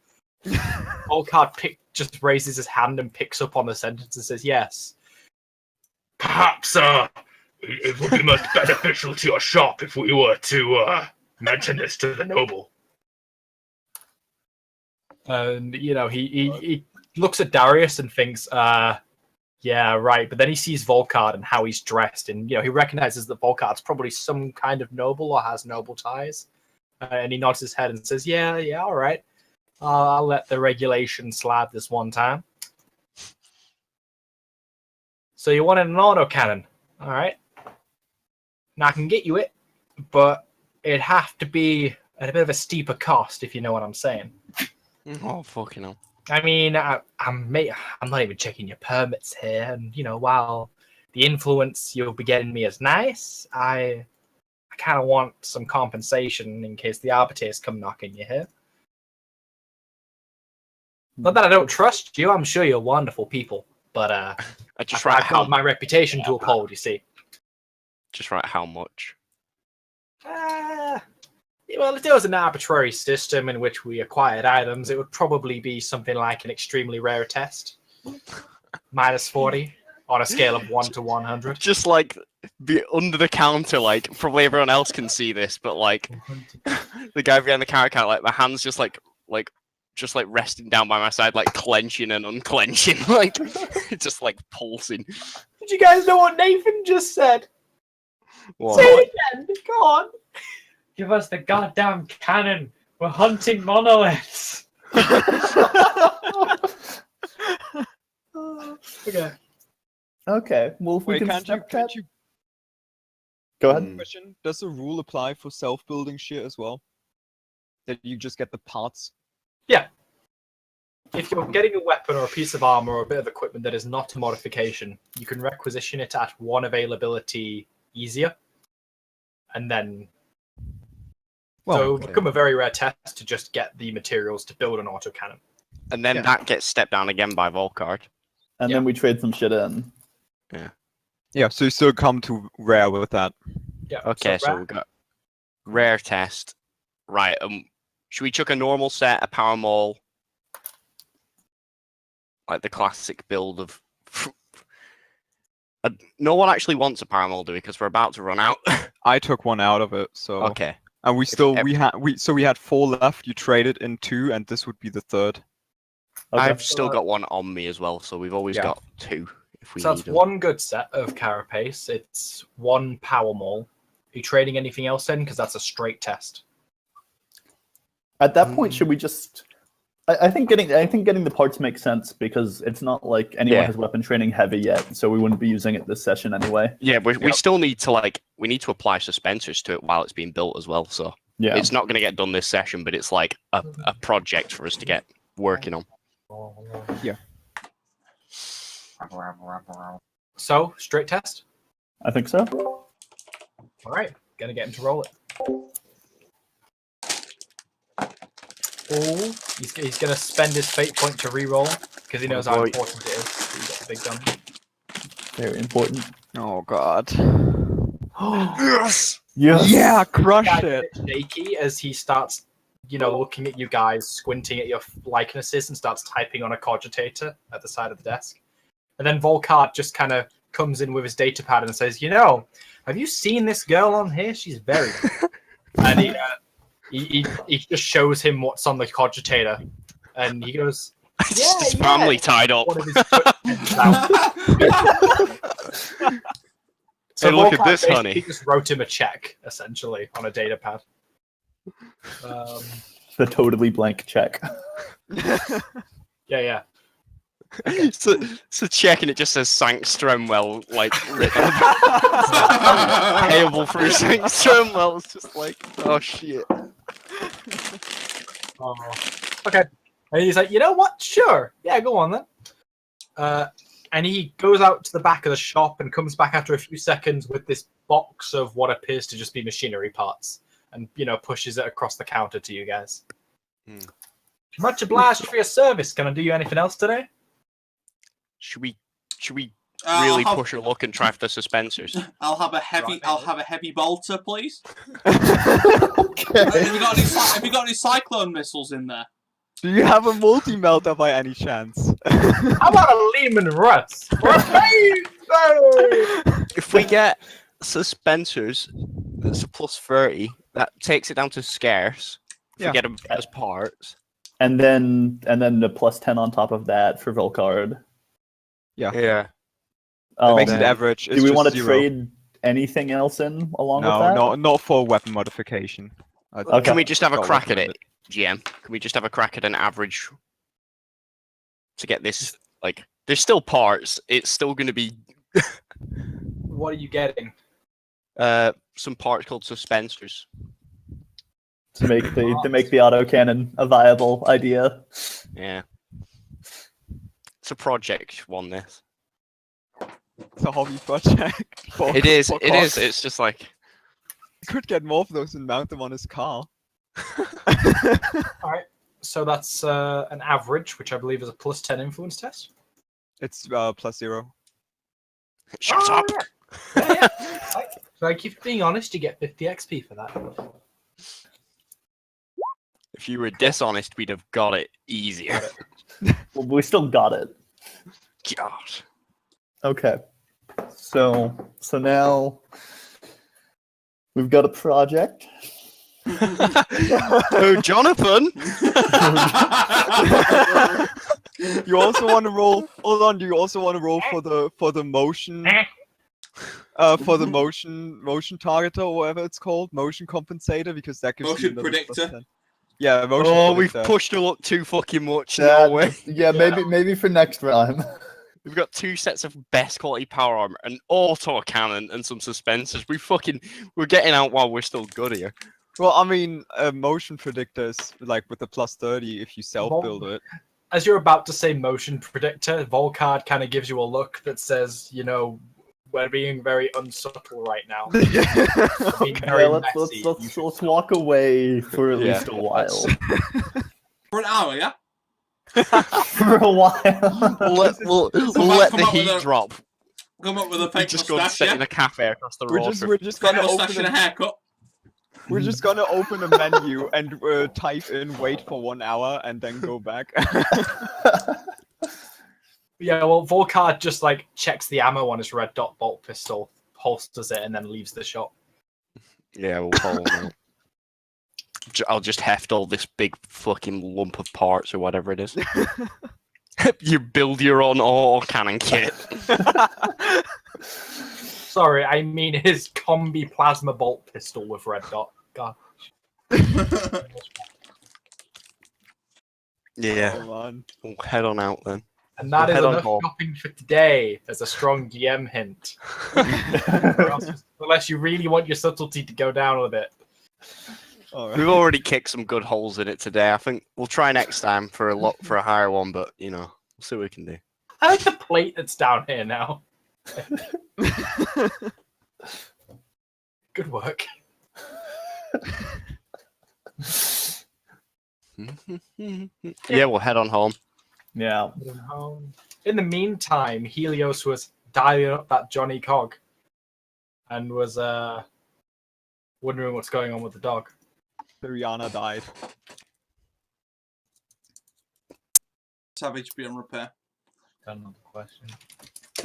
Volcard just raises his hand and picks up on the sentence and says, "Yes. Perhaps it would be most beneficial to your shop if we were to mention this to the noble." And he looks at Darius and thinks, yeah, right. But then he sees Volcard and how he's dressed, and he recognizes that Volcard's probably some kind of noble or has noble ties. And he nods his head and says, "Yeah, all right. I'll let the regulation slide this one time." So you wanted an autocannon, all right? Now I can get you it, but it'd have to be at a bit of a steeper cost, if you know what I'm saying. Oh, fucking hell. I mean, I'm not even checking your permits here, and while the influence you'll be getting me is nice, I kind of want some compensation in case the arbiters come knocking you here. Not that I don't trust you, I'm sure you're wonderful people, but I just write I've how got my reputation to uphold, you see. Just write how much. Well, if there was an arbitrary system in which we acquired items, it would probably be something like an extremely rare test. Minus 40 on a scale of 1 to 100. Just like be under the counter, like probably everyone else can see this, but like the guy behind the counter, like my hands just like resting down by my side, like clenching and unclenching, like just like pulsing. Did you guys know what Nathan just said? What? Say it again. Go on. Give us the goddamn cannon. We're hunting monoliths. Okay. Okay, well, if we Wait, can can't step you? that... Go ahead. Question: does the rule apply for self-building shit as well? That you just get the parts? If you're getting a weapon or a piece of armor or a bit of equipment that is not a modification, you can requisition it at 1 availability easier. And then so it would become a very rare test to just get the materials to build an autocannon. And then that gets stepped down again by Volcard. And Yeah. then we trade some shit in. Yeah, so you still come to rare with that. Yeah. Okay, so we got rare test. Right. Should we chuck a normal set, a power maul, like the classic build of? No one actually wants a power maul, do we? Because we're about to run out. I took one out of it, so Okay. and we had 4 left. You traded in 2, and this would be the 3rd. Okay. I've still got one on me as well, so we've always Yeah. got 2 if we So need that's them. 1 good set of carapace. It's 1 power maul. Are you trading anything else in? Because that's a straight test. At that point, should we just I think getting the parts makes sense because it's not like anyone Yeah. has weapon training heavy yet, so we wouldn't be using it this session anyway. Yeah, we still need to we need to apply suspensors to it while it's being built as well. So Yeah. it's not going to get done this session, but it's like a project for us to get working on. Yeah. So, straight test? I think so. Alright, gonna get him to roll it. Oh, he's gonna spend his fate point to re-roll because he knows how boy. important it is. He got the big gun. Very important. Oh god. Yes. Yes. Yeah, crush Guy's a it. bit shaky as he starts, looking at you guys, squinting at your likenesses, and starts typing on a cogitator at the side of the desk. And then Volkart just kind of comes in with his data pad and says, have you seen this girl on here? She's very good. And he just shows him what's on the cogitator. And he goes, It's his family tied up. one of his footprints out. Hey, look at Volkart this, basically honey. just wrote him a check, essentially, on a data pad. The totally blank check. Yeah. So checking it just says Sank Stromwell, like written payable through Sank Stromwell. It's just like, oh shit. Oh, okay. And he's like, you know what? Sure. Yeah, go on then. And he goes out to the back of the shop and comes back after a few seconds with this box of what appears to just be machinery parts, and pushes it across the counter to you guys. Much obliged for your service. Can I do you anything else today? Should we really I'll push a look and try for the suspensors? have a heavy. Right, I'll mate. have a heavy bolter, please. Okay. Have you got any cyclone missiles in there? Do you have a multi-melter by any chance? How about a Lehman Russ? If we get suspensors, that's a plus 30. That takes it down to scarce. If Yeah. we get them as parts. And then the plus 10 on top of that for Volkard. Yeah. It Oh, makes it man. average. Do we want to trade anything else in along with that? No, not for weapon modification. Okay. Can we just have a Not crack at it, recommended. GM? Can we just have a crack at an average to get this? Like, there's still parts. It's still going to be What are you getting? some parts called suspensors. To make the autocannon a viable idea. Yeah. It's a project one, this. It's a hobby project. It is. for It is. cost. It's just like. He could get more of those and mount them on his car. All right. So that's an average, which I believe is a plus 10 influence test. It's +0. Shut up! Yeah. So I keep being honest, you get 50 XP for that. If you were dishonest, we'd have got it easier. Well, we still got it. God. Okay. So now we've got a project. Oh, Jonathan! You also want to roll. Hold on. Do you also want to roll for the motion? For the motion targeter or whatever it's called, motion compensator, because that gives you Motion another predictor. +10. Yeah, motion Oh, we've predictor. pushed her luck too fucking much. No way. Yeah, maybe for next round. We've got 2 sets of best quality power armor, an auto cannon, and some suspensors. We're getting out while we're still good here. Well, I mean, motion predictors like with the +30 if you self-build it. As you're about to say motion predictor, Volkard kind of gives you a look that says, we're being very unsubtle right now. Being very Yeah, messy. let's walk away for at least a while. For an hour, yeah. For a while. We'll Come let up the with heat a- drop. Come up with a We fake just go and mustache, sit yeah. in a cafe across the road. We're just Fake gonna mustache open and a haircut. We're just gonna open a menu and type in wait for 1 hour and then go back. Yeah, well, Volkard just checks the ammo on his red dot bolt pistol, holsters it, and then leaves the shop. Yeah, we'll follow him. I'll just heft all this big fucking lump of parts or whatever it is. You build your own auto cannon kit. Sorry, I mean his combi plasma bolt pistol with red dot. God. Yeah, Oh, man. we'll head on out then. And that We'll is head on enough home. shopping for today. As a strong DM hint. Or else, unless you really want your subtlety to go down a bit. All right. We've already kicked some good holes in it today. I think we'll try next time for a higher one, but we'll see what we can do. I like the plate that's down here now. Good work. Yeah, we'll head on home. Yeah. In the meantime, Helios was dialing up that Johnny Cog and was wondering what's going on with the dog. Rihanna died. Savage be on repair. Got another question.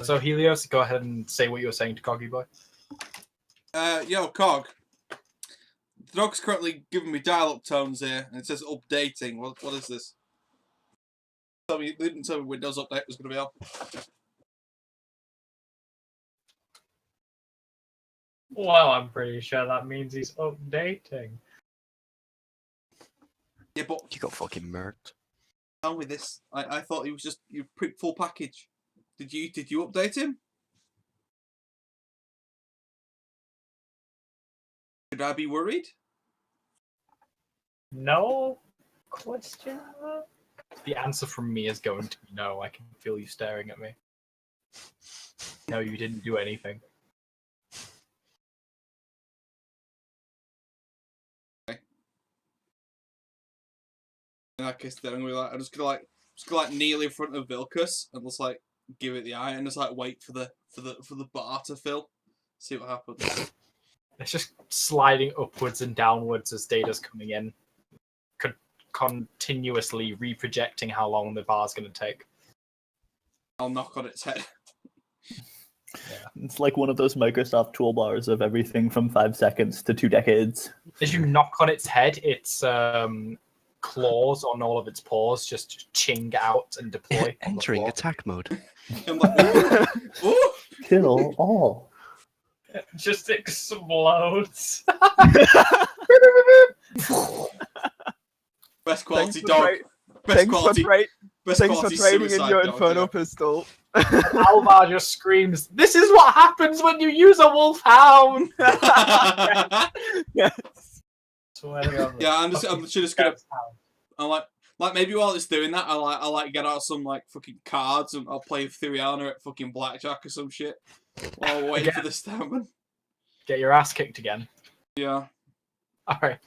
So Helios, go ahead and say what you were saying to Coggy Boy. Yo, Cog. The dog's currently giving me dial-up tones here, and it says updating. What is this? They didn't tell me Windows Update was going to be on. Well, I'm pretty sure that means he's updating. Yeah, but You got fucking murked. on with this. I thought he was just your full package. Did you update him? Should I be worried? No? Question mark? The answer from me is going to be no. I can feel you staring at me. No, you didn't do anything. In that case, then I'm just gonna kneel in front of Vilcus and just like give it the eye and just like wait for the bar to fill. See what happens. It's just sliding upwards and downwards as data's coming in, continuously reprojecting how long the bar's going to take. I'll knock on its head. It's like one of those Microsoft toolbars of everything from 5 seconds to 2 decades. As you knock on its head, its claws on all of its paws just ching out and deploy. Entering attack mode. I'm like, ooh, ooh. Kill all. It just explodes. Best quality Thanks for dog. Best Thanks quality. Best Thanks for quality trading in suicide your dog, Inferno yeah. pistol. Alvar just screams, "This is what happens when you use a wolfhound!" Yes. Yeah, I'm just gonna. I'm like maybe while it's doing that, I get out some like fucking cards and I'll play Theriana at fucking blackjack or some shit while waiting for this to happen. Get your ass kicked again. Yeah. All right.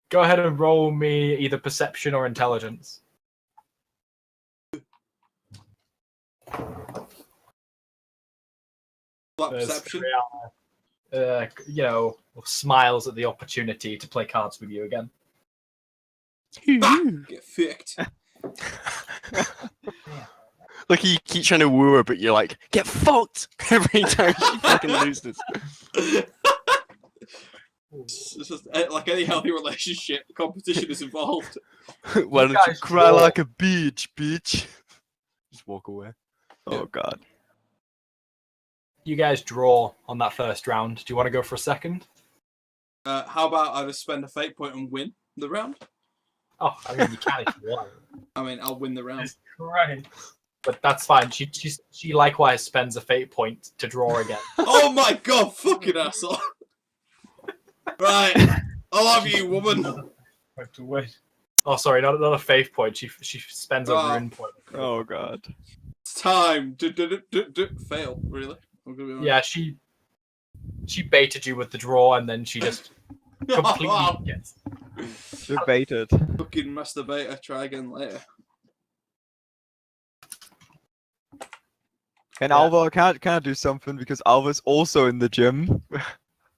Go ahead and roll me either perception or intelligence. Black There's perception. smiles at the opportunity to play cards with you again. Get fucked. Look, you keep trying to woo her, but you're like, get fucked every time she fucking loses. It's just like any healthy relationship, competition is involved. Why don't you guys cry roll. like a bitch? Just walk away. Oh god. You guys draw on that first round. Do you want to go for a second? How about I just spend a fate point and win the round? Oh, I mean, you can if you want. I mean, I'll win the round. Jesus Christ. But that's fine. She likewise spends a fate point to draw again. Oh my god, fucking asshole! Right, I love you, woman. Have to wait. Oh, sorry, not a fate point. She spends a rune point. Oh god. It's time. Fail, really? I'm gonna be honest. Yeah, she baited you with the draw, and then she just completely gets. Debated. Fucking masturbator. Try again later. And Yeah. Alva, can I do something? Because Alva's also in the gym.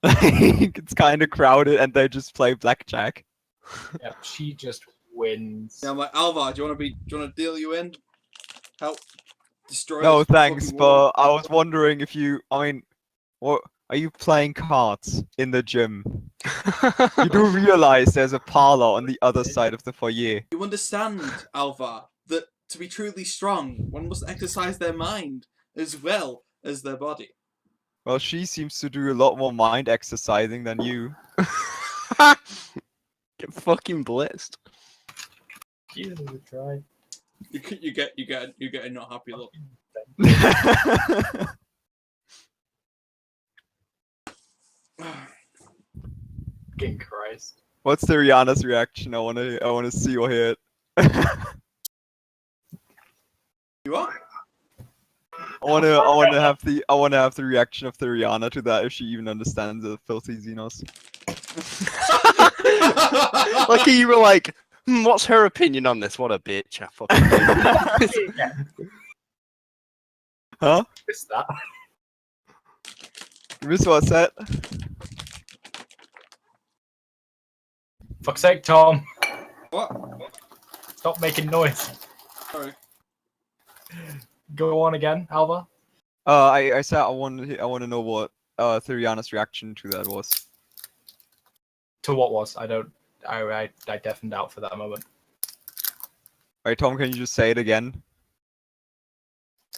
It's kind of crowded and they just play blackjack. Yeah, she just wins. Yeah, I'm like, Alvar, do you want to deal you in? Help destroy No, this thanks, fucking but I was wondering if what are you playing cards in the gym? You do realize there's a parlor on the other side of the foyer. You understand, Alvar, that to be truly strong, one must exercise their mind as well as their body. Well, she seems to do a lot more mind exercising than you. Get fucking blitzed. Jesus, we try. You get a not happy look. Fucking Christ. What's the Rihanna's reaction? I wanna see or hear it. You what? I wanna have the reaction of the Rihanna to that if she even understands the filthy Xenos. Lucky you were like, what's her opinion on this? What a bitch! I fucking Huh? Missed that. You missed what's that? Fuck's sake, Tom. What? Stop making noise. Sorry. Go on again, Alva. I said I want to know what Theriana's reaction to that was. To what was? I deafened out for that moment. Alright, Tom, can you just say it again?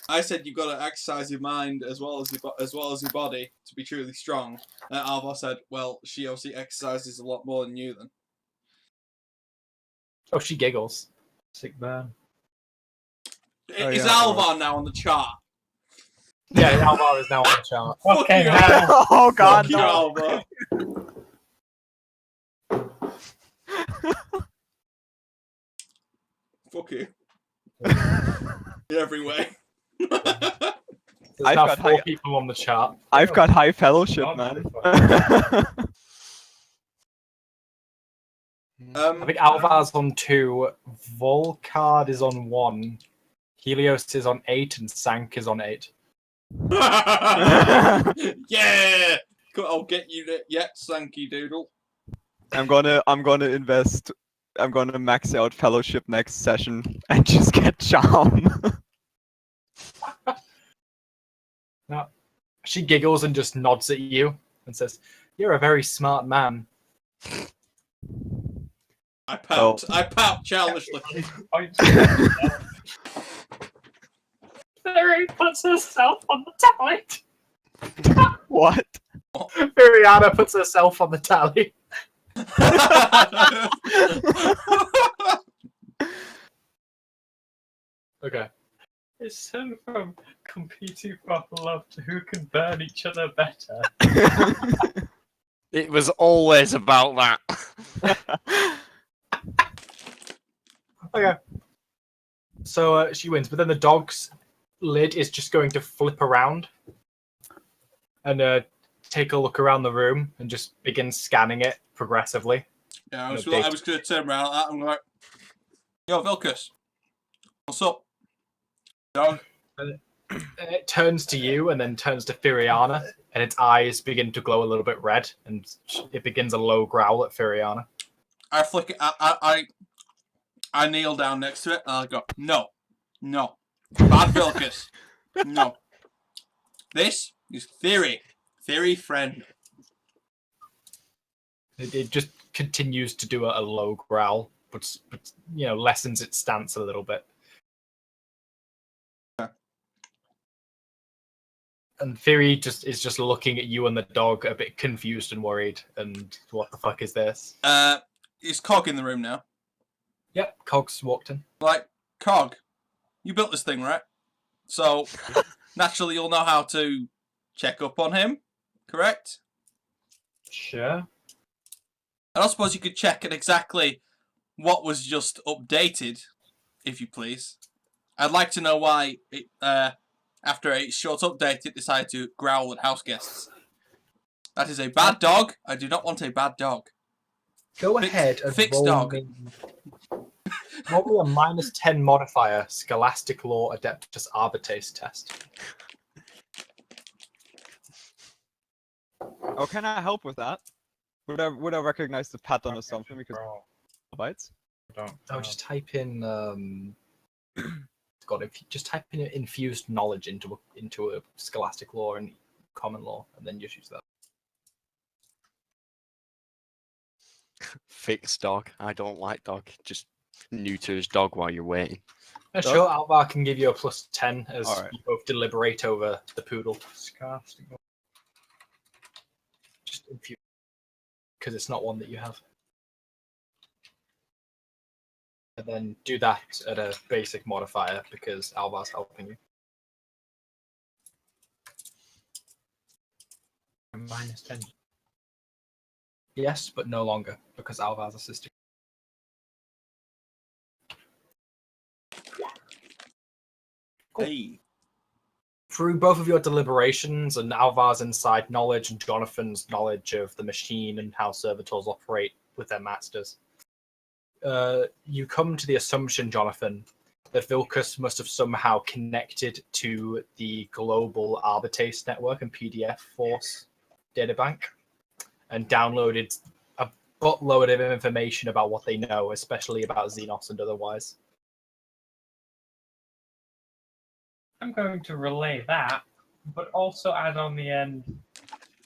I said you've got to exercise your mind as well as your body to be truly strong. And Alva said, "Well, she obviously exercises a lot more than you." Then. Oh, she giggles. Sick burn. Is Alvar now on the chart? Yeah, Alvar is now on the chart. Fuck Okay, you, now. Alvar. Oh God, Fuck you, no! Alvar. Fuck you. In every way. There's I've now got 4 high- people on the chart. I've got high fellowship, Oh, man. I think Alvar's on 2, Volcard is on 1, Helios is on 8, and Sank is on 8. Yeah! I'll get you there. Yeah, Sanky Doodle. I'm gonna max out fellowship next session and just get charm. She giggles and just nods at you and says, "You're a very smart man." I pout. I pout childishly. Mary puts herself on the toilet. What? Viriana puts herself on the tally. Okay. It's him from competing for love to who can burn each other better. It was always about that. Okay. So she wins, but then the dog's lid is just going to flip around and take a look around the room and just begin scanning it progressively. Yeah, I was going to turn around like that. I'm like, "Yo, Vilcus, what's up, dog?" And it turns to you and then turns to Firiana, and its eyes begin to glow a little bit red, and it begins a low growl at Firiana. I flick it. I kneel down next to it and I go, "No, bad Vilcus, no. This is theory friend." It just continues to do a low growl, but lessens its stance a little bit. And Theory is just looking at you and the dog, a bit confused and worried. And what the fuck is this? Is Cog in the room now? Yep, Cogs walked in. Like, Cog, you built this thing, right? So naturally you'll know how to check up on him, correct? Sure. And I suppose you could check at exactly what was just updated, if you please. I'd like to know why it, after a short update, it decided to growl at house guests. That is a bad dog. I do not want a bad dog. Go ahead and fix roll dog. me. Roll me a -10 modifier, Scholastic Law Adeptus Arbites test. Oh, can I help with that? Would I recognize the pattern or something because bites? Oh, just type in. God, if you just type in infused knowledge into a Scholastic Law and Common Law, and then just use that. Fix dog. I don't like dog. Just neuter his dog while you're waiting. Yeah, sure, Alvar can give you a +10 as Alright. you both deliberate over the poodle. Scholastic. Just infuse, because it's not one that you have. And then do that at a basic modifier because Alvar's helping you. -10. Yes, but no longer because Alvar's assisting. Cool. Hey. Through both of your deliberations and Alvar's inside knowledge and Jonathan's knowledge of the machine and how servitors operate with their masters, you come to the assumption, Jonathan, that Vilcus must have somehow connected to the global Arbitrace network and PDF Force databank and downloaded a buttload of information about what they know, especially about Xenos and otherwise. I'm going to relay that, but also add on the end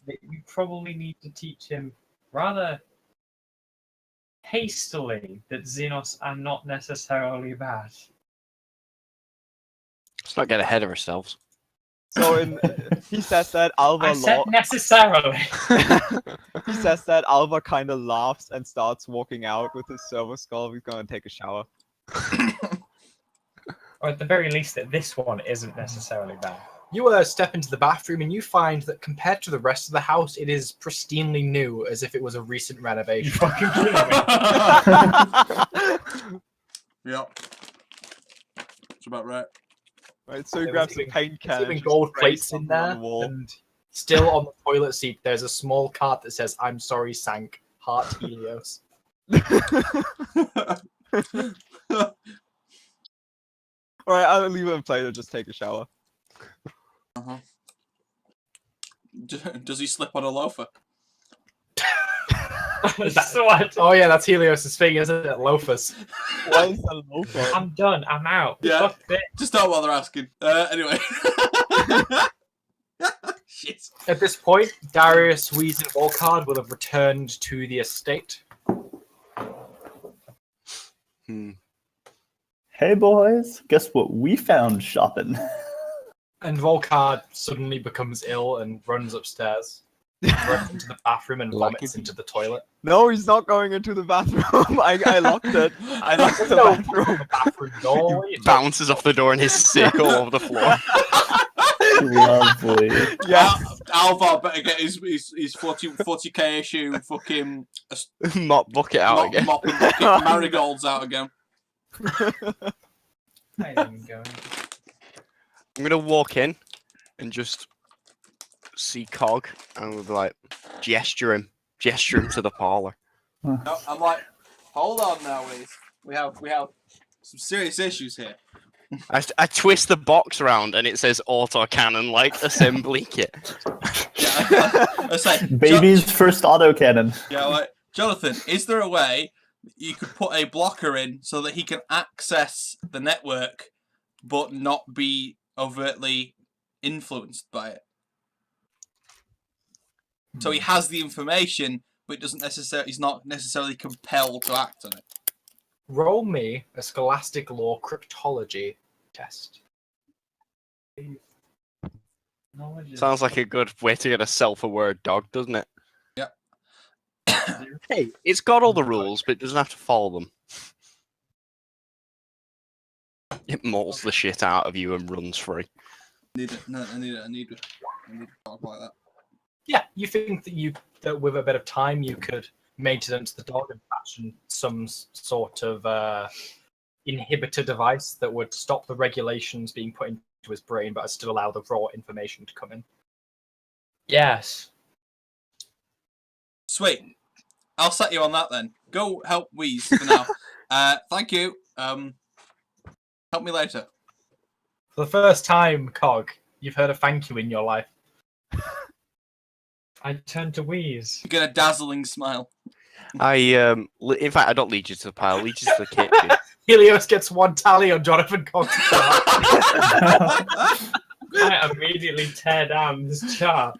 that you probably need to teach him rather hastily that Xenos are not necessarily bad. Let's not get ahead of ourselves. So he says that Alva I said necessarily. he says that Alva kind of laughs and starts walking out with his servo skull. He's going to take a shower. Or at the very least, that this one isn't necessarily bad. You step into the bathroom and you find that compared to the rest of the house, it is pristinely new, as if it was a recent You renovation. fucking kidding me? Yep. That's about right. Right, so he There grabs was a paint There's can. even and just gold sprays plates in something on there, the wall. and still on the toilet seat, there's a small card that says, "I'm sorry, sank, heart Helios." Alright, I'll leave it in play to just take a shower. Uh-huh. Does he slip on a loafer? That's what. Oh yeah, that's Helios's thing, isn't it? Loafers. Why is that loafer? I'm done. I'm out. Yeah. Fuck this. Just don't bother asking. Anyway. Shit. At this point, Darius, Wheeze, and Volcard will have returned to the estate. Hey boys, guess what we found shopping? And Volcard suddenly becomes ill and runs upstairs, runs into the bathroom and Like vomits it. into the toilet. No, he's not going into the bathroom. I locked it. I locked the No, bathroom. the bathroom door. What are you talking Bounces off the door and he's sick all over the floor. Lovely. Yeah, Alvar better get his 40k issue fucking Mop bucket out again. mop and bucket marigolds out again. I didn't even go. I'm gonna walk in and just see Cog and we'll be like, gesture him to the parlor. No, I'm like, hold on now, Wiz. We have some serious issues here. I twist the box around and it says autocannon like assembly kit. Yeah, I say, Baby's first autocannon. yeah, like Jonathan, is there a way you could put a blocker in so that he can access the network, but not be overtly influenced by it? So he has the information, but he's not necessarily compelled to act on it. Roll me a scholastic law cryptology test. Knowledge is Sounds like a good way to get a self-aware dog, doesn't it? Yep. Hey, it's got all the rules, but it doesn't have to follow them. It mauls the shit out of you and runs free. I need a dog like that. Yeah, you think that with a bit of time you could maintenance the dog and fashion some sort of inhibitor device that would stop the regulations being put into his brain, but still allow the raw information to come in. Yes. Sweet. I'll set you on that then. Go help Wheeze for now. Thank you. Help me later. For the first time, Cog, you've heard a thank you in your life. I turned to Wheeze. You get a dazzling smile. In fact, I don't lead you to the pile. I lead you to the kitchen. Helios gets one tally on Jonathan Cog's chart. I immediately tear down this chart.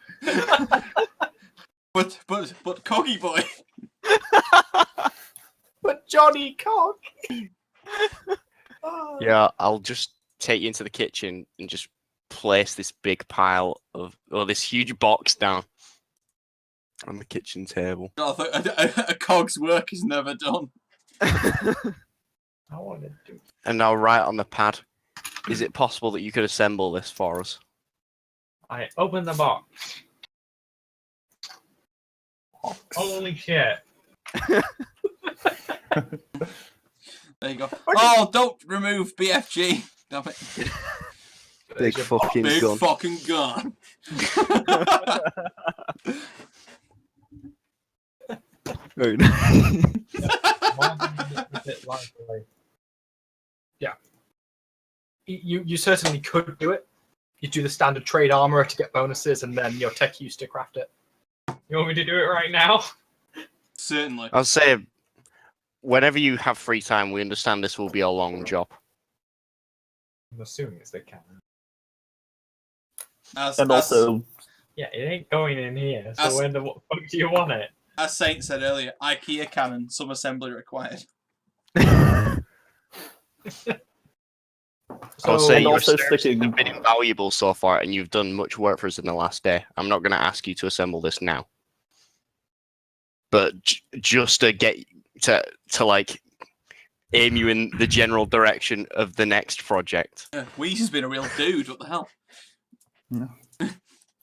But Coggy boy. But Johnny Cog. Yeah, I'll just take you into the kitchen and just place this big pile of, or this huge box down on the kitchen table. A Cog's work is never done. I want to do. And now write on the pad. Is it possible that you could assemble this for us? I open the box. Holy shit! There you go. Oh, don't remove BFG. Damn it. Big fucking Big gun. fucking gun. Very nice. Yeah. You certainly could do it. You do the standard trade armor to get bonuses, and then your tech used to craft it. You want me to do it right now? Certainly. I'll say, whenever you have free time, we understand this will be a long job. I'm assuming it's the cannon. And also, Yeah, it ain't going in here. So As- when the fuck do you want it? as Saint said earlier, IKEA cannon, some assembly required. I'll So- say and your also services sticking- have been invaluable so far, and you've done much work for us in the last day. I'm not going to ask you to assemble this now, but just to get to like aim you in the general direction of the next project. Yeah, Wee's been a real dude. What the hell? No.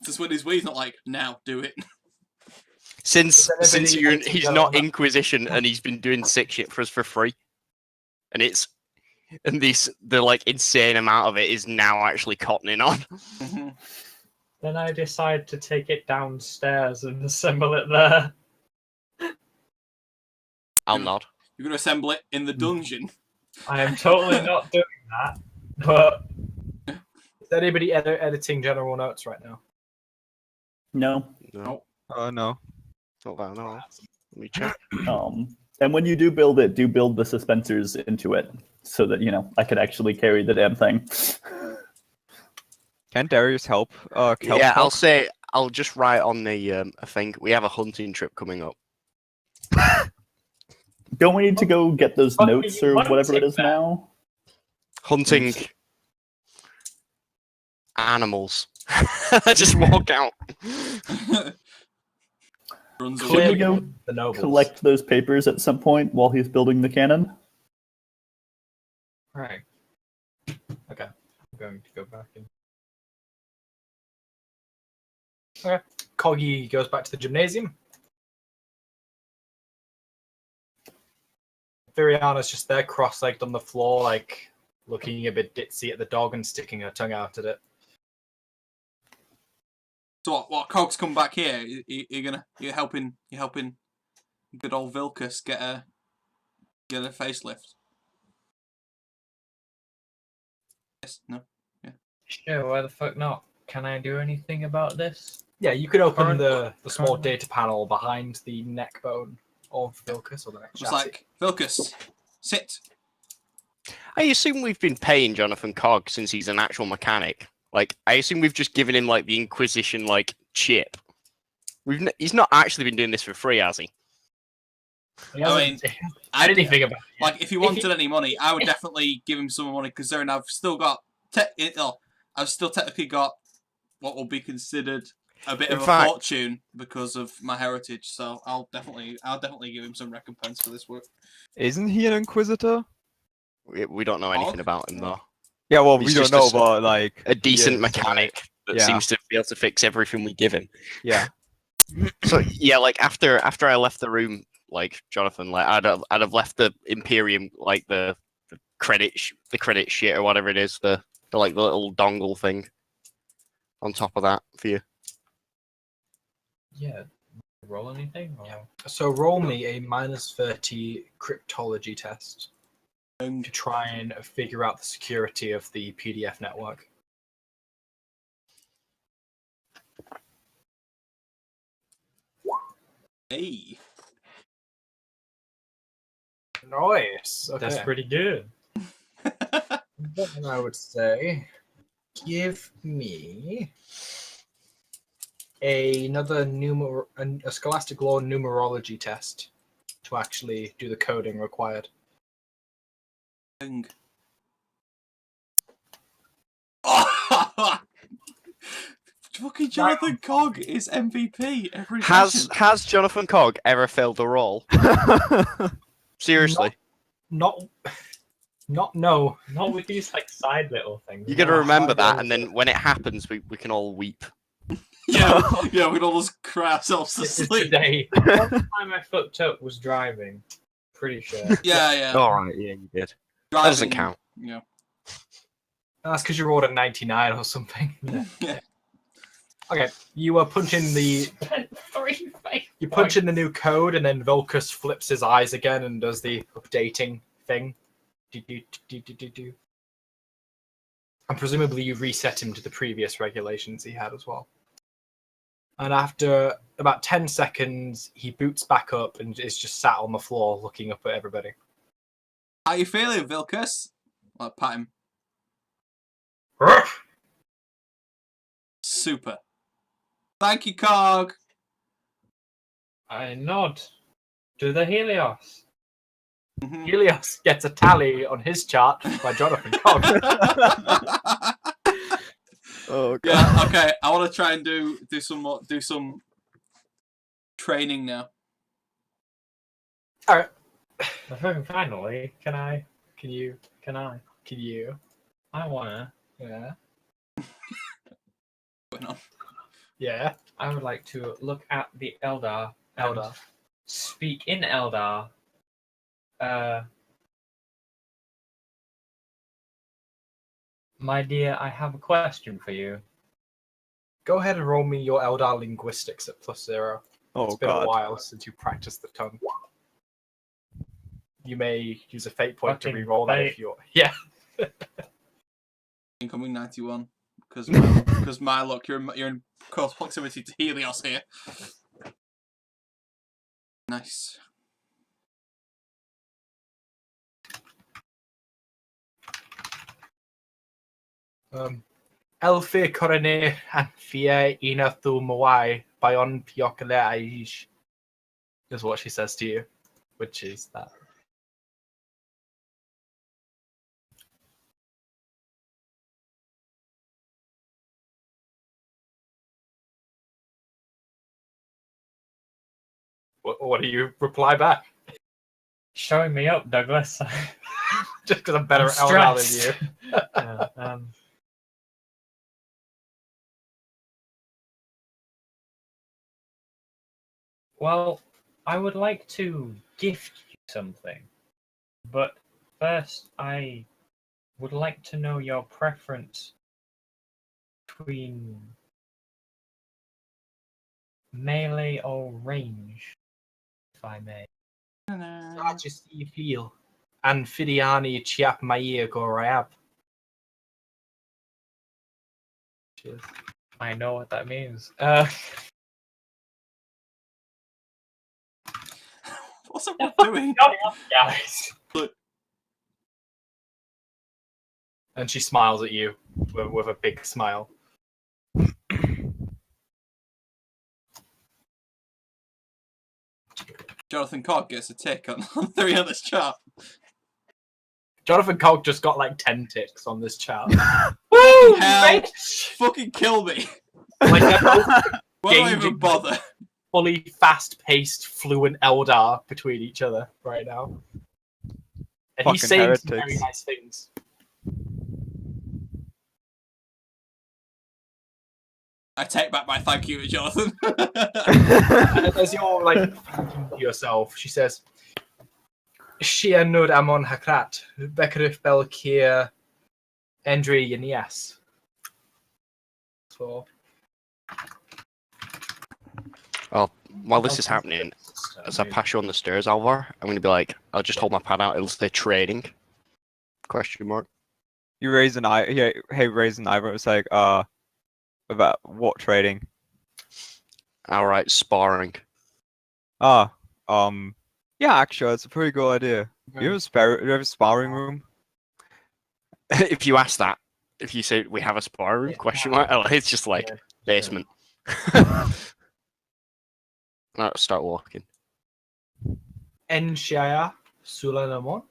Just when his Wee's not like, now do it. Since Does anybody he's else not know? Inquisition and he's been doing sick shit for us for free, and the like insane amount of it is now actually cottoning on. Mhm. Then I decide to take it downstairs and assemble it there. I'll nod. You're gonna assemble it in the dungeon. I am totally not doing that. But Is anybody editing general notes right now? no. No, Oh no. not that. No. Let me check. And when you do build it, do build the suspensors into it so that, I could actually carry the damn thing. Can Darius help? Yeah, I'll help? say I'll just write on the thing. We have a hunting trip coming up. Don't we need to go get those Fuck, notes you or want to whatever it take is that? now? Hunting animals. I just walk out. Runs Should away. we go The nobles. collect those papers at some point while he's building the cannon? right. Okay. I'm going to go back and Coggy goes back to the gymnasium. Viriana's just there, cross-legged on the floor, like looking a bit ditzy at the dog and sticking her tongue out at it. So what? Cog's come back here. You're helping good old Vilcus get a facelift. Yes. No. sure, why the fuck not? Can I do anything about this? Yeah, you could open Current- the small current- data panel behind the neck bone of Vilcus or the neck It's chassis. like Vilcus, sit. I assume we've been paying Jonathan Cog since he's an actual mechanic. Like, I assume we've just given him like the Inquisition like chip. He's not actually been doing this for free, has he? He I hasn't mean, said anything about it. Like, if he wanted any money, I would definitely give him some money, considering I've still got I've still technically got what will be considered a bit In of a fact- fortune because of my heritage. So I'll definitely give him some recompense for this work. Isn't he an Inquisitor? We don't know anything Cog? about him though. Yeah, well, He's we don't just know, a- but like A decent yes, mechanic that yeah. seems to be able to fix everything we give him. Yeah. So yeah, like after I left the room, like Jonathan, like I'd have left the Imperium, like the credit shit or whatever it is, the like the little dongle thing on top of that for you. Yeah. Roll anything? Or... Yeah. So roll me a -30 cryptology test to try and figure out the security of the PDF network. Hey, Nice. Okay. That's pretty good. Then I would say, give me another a Scholastic Law numerology test to actually do the coding required. thing. Fucking Jonathan Cog is MVP every session. Has Jonathan Cog ever failed a roll? Seriously. Not No. Not with these like side little things. You got to no. remember that, goes and then when it happens, we can all weep. Yeah, yeah, we'd all just cry ourselves to This is sleep. today. One time I fucked up was driving. Pretty sure. Yeah. All right, yeah, you did. Driving, That doesn't count. Yeah. That's because you rolled a 99 or something. Yeah. Okay, you are punching the. You punch in the new code, and then Volkus flips his eyes again and does the updating thing. Do. And presumably you reset him to the previous regulations he had as well. And after about 10 seconds, he boots back up and is just sat on the floor looking up at everybody. How you feeling, Vilkus? I'll pat him. Super. Thank you, Cog. I nod to the Helios. Mhm. Helios gets a tally on his chart by Jonathan Cogg. Oh god. Yeah. Okay. I want to try and do some training now. All right. Finally, can I? Can you? I wanna. Yeah. Going on. Yeah. I would like to look at the Eldar. and Eldar. Speak in Eldar. My dear, I have a question for you. Go ahead and roll me your Eldar linguistics at +0. Oh It's been a god. while since you practiced the tongue. You may use a fate point to Fucking re-roll that if fate. you're. Yeah. Incoming 91. Because my luck, you're in close proximity to Helios here. Nice. Elfi Corone and Fia Ina Thu Mawai Bayon Piokale Aish is what she says to you, which is that. What do you reply back? Showing me up, Douglas. Just because I'm better I'm at Eldar than stressed. you. Yeah, well, I would like to gift you something, but first I would like to know your preference between melee or range, if I may. I just you feel. And Fidiani Chiap Maia Gorayab. Cheers. I know what that means. What's everyone doing? Shut up, guys. And she smiles at you with a big smile. Jonathan Cog gets a tick on 3 on this chart. Jonathan Cogg just got like 10 ticks on this chart. Woo! Hell! Fucking kill me! Like they're both Why do I even Gauging- bother? fully fast-paced, fluent Eldar between each other right now. And he's Fucking saying some very heretics. nice things. I take back my thank you, Jonathan. And as you're like thinking to yourself, she says, Shia Nud Amon Hakrat, Bekarif Belkir Andre Yanias. So While this is happening, as I pass you on the stairs, Alvar, I'm gonna be like, I'll just hold my pad out. It'll say trading. Question mark. You raise an eye. Yeah, hey, raise an eyebrow. It's like, about what trading? All right, sparring. Yeah, actually, it's a pretty good idea. You have a sparring room? If you ask that, if you say we have a sparring room, question mark, it's just like Yeah, basement. I'll start walking. En Shia Sulanamon.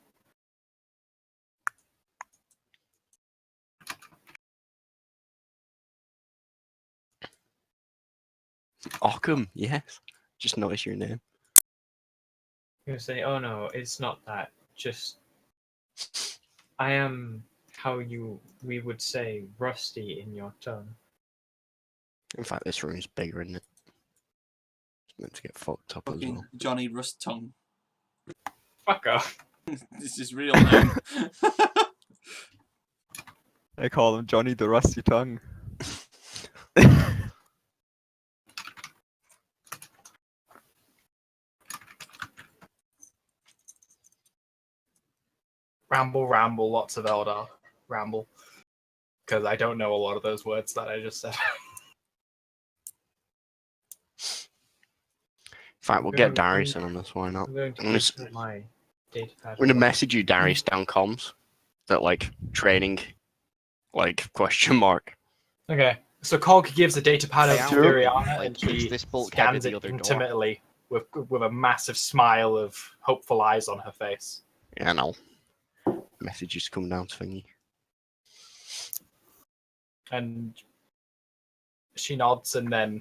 Ockham, yes. Just notice your name. You're gonna say, oh no, it's not that. Just I am we would say rusty in your tongue. In fact, this room's bigger, isn't it? It's meant to get fucked up as Fucking well. Johnny Rust Tongue. Fuck off. This is real name. They call him Johnny the Rusty Tongue. Ramble, ramble, lots of Eldar. Ramble. Because I don't know a lot of those words that I just said. In fact, we'll get Darius in on this. Why not? I'm going to I'm gonna give my data pad. I'm gonna message you, Darius, down comms. That like training, like question mark. Okay, so Cog gives a data pad Hey, to Al. Viriana Like, and is she this bulkhead scans the it other door? intimately with a massive smile of hopeful eyes on her face. Yeah, no. Messages come down to thingy. And she nods and then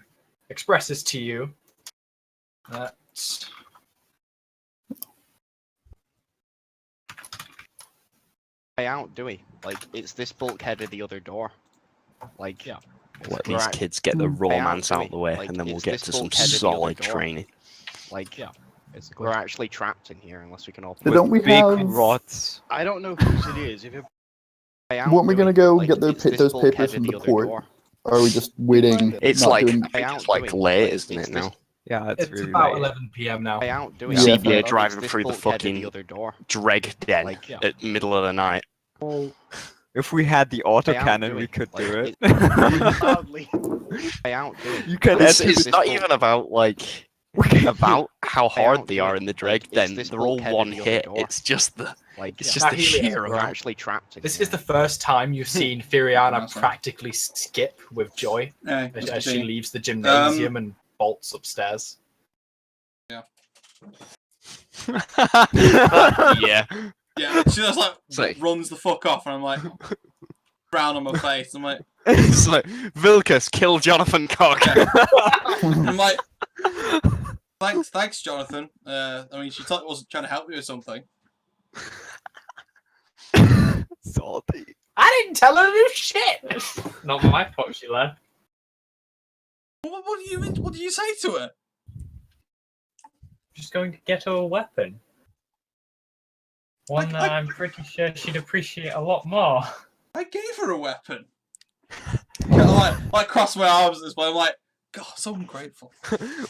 expresses to you that Way out, do we? Like, it's this bulkhead of the other door. Like, Yeah. let these kids get the romance out of the way, and then we'll get to some solid training. Like, Yeah, basically. we're actually trapped in here unless we can open. But don't we Big have? rods. I don't know whose it is. If it... Weren't we gonna go get those papers from the port? Or are we just waiting? It's not like doing... it's like late, isn't it now? Yeah, it's it's really about late. 11 p.m. now. Out, do we? See Yeah, BA fair. driving through the fucking dreg den Like, yeah. at middle of the night. Well, If we had the autocannon, we could do it. You can It's enter the not even about like about how hard they are in the dreg den. They're all one hit. It's just the it's just Now, the Helios, sheer we're amount. actually trapped in This is the first time you've seen Firiana practically skip with joy as she leaves the gymnasium and bolts upstairs. Yeah. Yeah. Yeah, she just like like- runs the fuck off, and I'm like, brown on my face. I'm like, It's like Vilkas, kill Jonathan Cock. I'm like, thanks, Jonathan. I mean, she thought wasn't trying to help me with something. salty. I didn't tell her to do shit! Not my fault she left. What do you say to her? Just going to get her a weapon. One that I'm pretty sure she'd appreciate a lot more. I gave her a weapon. I like cross my arms this way. I'm like, God, so ungrateful.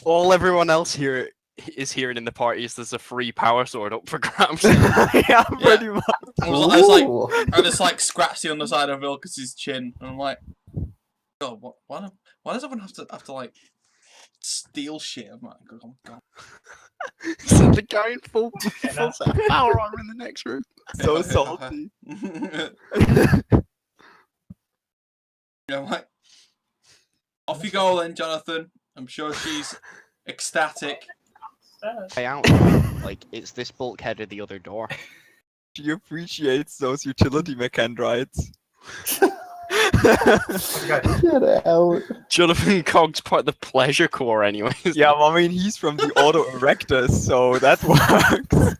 All everyone else here is hearing in the party is there's a free power sword up for grabs. Yeah, pretty much. I just like scratched the underside of Vilkas's chin, and I'm like, God, why does everyone have to like steal shit? I'm like, oh God. So the guy in full set of power armor in the next room. So salty. Yeah, I'm like, off you go then, Jonathan. I'm sure she's ecstatic. Like, it's this bulkhead of the other door. She appreciates those utility mechanites. Get out. Jonathan Cogg's part of the pleasure corps anyway. Yeah, I mean, he's from the Auto Erectors, so that works.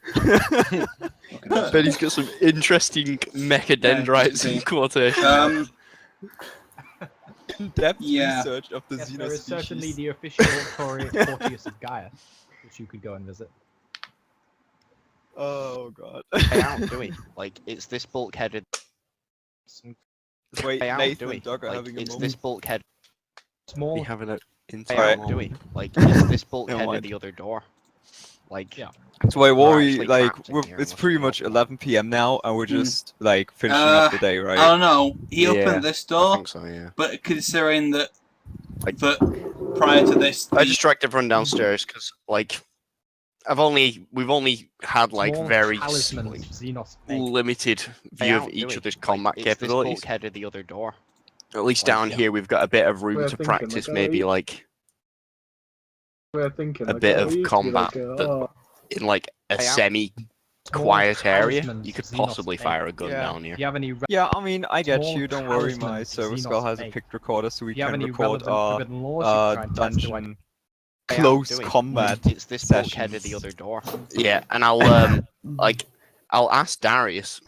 But he's got some interesting mechadendrites in quotation. In-depth Yeah. research of the yes, Xeno there is species. certainly the official Porteus of Gaia, which you could go and visit. Oh god. Like, it's this bulkhead of... Wait, Nathan and Doug are like, having a it's moment. this bulkhead... Small. We having an Alright. inside Like, it's this Never bulkhead of mind. the other door. Like, Yeah. So wait, what we're we actually like? trapped in here It's unless pretty we much open 11 p.m. now, and we're just like finishing up the day, I right? don't know. He Yeah, opened this I door, think so, yeah. but considering that Like- prior to this, I just dragged everyone downstairs because, like, we've only had like Small very talismans Xenos make. limited view of each other's combat capabilities. Head of the other door. At least down yeah. here, we've got a bit of room We're to thinking, practice, like, maybe like We're thinking a like, bit oh, of we used to be combat like, that- oh, in like a Small semi-quiet area. talismans You could Xenos possibly make. fire a gun Yeah. down here. Do you have any? Yeah, I mean, I get Small you. Don't worry, my talismans server Xenos skull has a make. pic recorder, so we Do you have can any record relevant our forbidden laws you try and test to dungeon close combat It's this bulkhead sessions. of the other door. Yeah, and I'll I'll ask Darius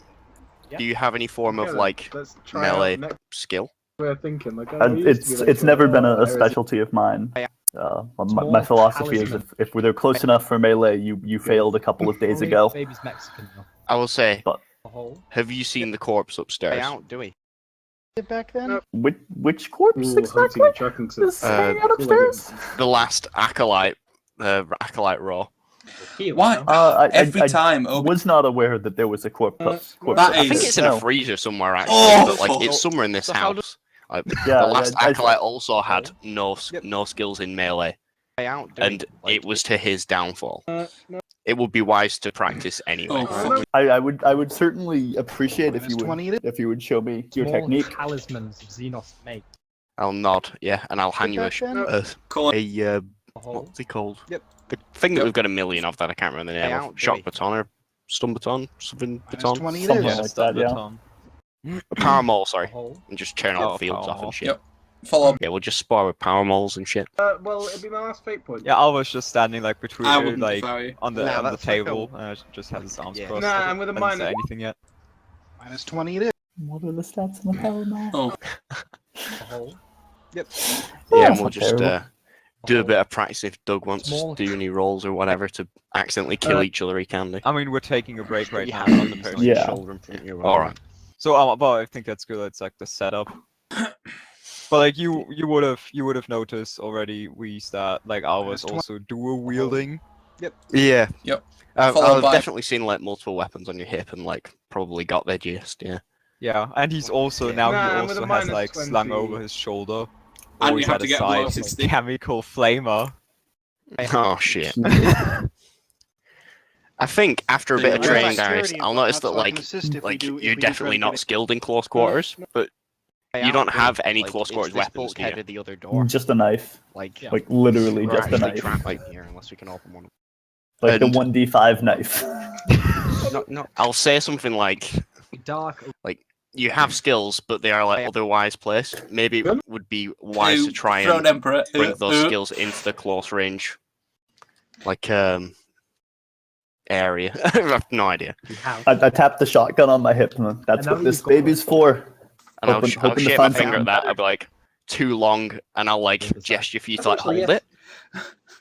Do you have any form of Okay, like let's try melee out next skill? way of thinking. Like, I used to be like, It's never been a Heresy. specialty of mine. My Small philosophy is talisman. if they're close enough for melee, you failed a couple of days Only ago. Baby's Mexican though. I will say, A hole. have you seen the corpse upstairs? do we? Back then? Which corpse Ooh, exactly hunting, tracking to is hanging out cool idea. upstairs? The last acolyte, Raw. Cute, Why? no? Every time Obi Was not aware that there was a corpse. corpse that I think is- it's in a No. freezer somewhere actually, Oh! but like it's somewhere in this So how house. Like, Yeah, the last I- acolyte also had no Yep. no skills in melee, Out, and it was to his downfall. It would be wise to practice anyway. Oh, I would certainly appreciate if Minus you 20 would it? if you would show me your Small technique. talismans Xenos make. I'll nod, yeah, and I'll hand you back then? A hole. what's it called? Yep. The thing that we've got a million of that I can't remember the name Out, of. do Shock we? baton or stun baton, something Minus baton. 20 it Something is. like that, yeah. Baton. Power mole, A sorry, hole. and just turn all Oh, the fields power off mole. and shit. Yep. follow. Yeah, we'll just spar with power moles and shit. Well, it'd be my last fate point. Yeah, I was just standing like between, I wouldn't like if I were you. on the Nah, on the that's like a- table, and I just had his arms Yeah. crossed. Nah, I'm with a I didn't say minus. anything yet. Minus 20 it is. What are the stats on the power mall? Oh, A hole. Yeah, that's and we'll not just terrible. do a bit of practice if Doug wants Small- to do any rolls or whatever to accidentally kill each other. He can do. I mean, we're taking a break right You now have on the these, person. like, Yeah. shoulder in front of you. All right. So, but I think that's good. It's like the setup. But like you would have noticed already. We start like I was also dual wielding. Yeah. Yep. I've Followed by- definitely seen like multiple weapons on your hip and like probably got their gist. Yeah. Yeah, and he's also Yeah. now Nah, he I'm with also a has minus like 20. slung over his shoulder. And Always you have at to his get below side, his 60. chemical flamer. Oh shit. I think after a bit of Yeah. training, Darius, I'll notice that like you're definitely not skilled in close quarters, but you don't have any close quarters weapons, do you? At the other door. Just a knife, Like, like literally we're just a actually knife, trapped like here unless we can open one. like the And- 1d5 knife. No. I'll say something like Dark. you have skills, but they are like otherwise placed. Maybe it would be wise to try Throw and an emperor. bring those skills into the close range, like area. I have no idea. You have. I tapped the shotgun on my hip, and that's And now what this you've got baby's for. And I'll Hoping- I'll hoping to shape my find finger at something that. better. I'll be like too long, and I'll like gesture for you to like Actually, hold yeah. it,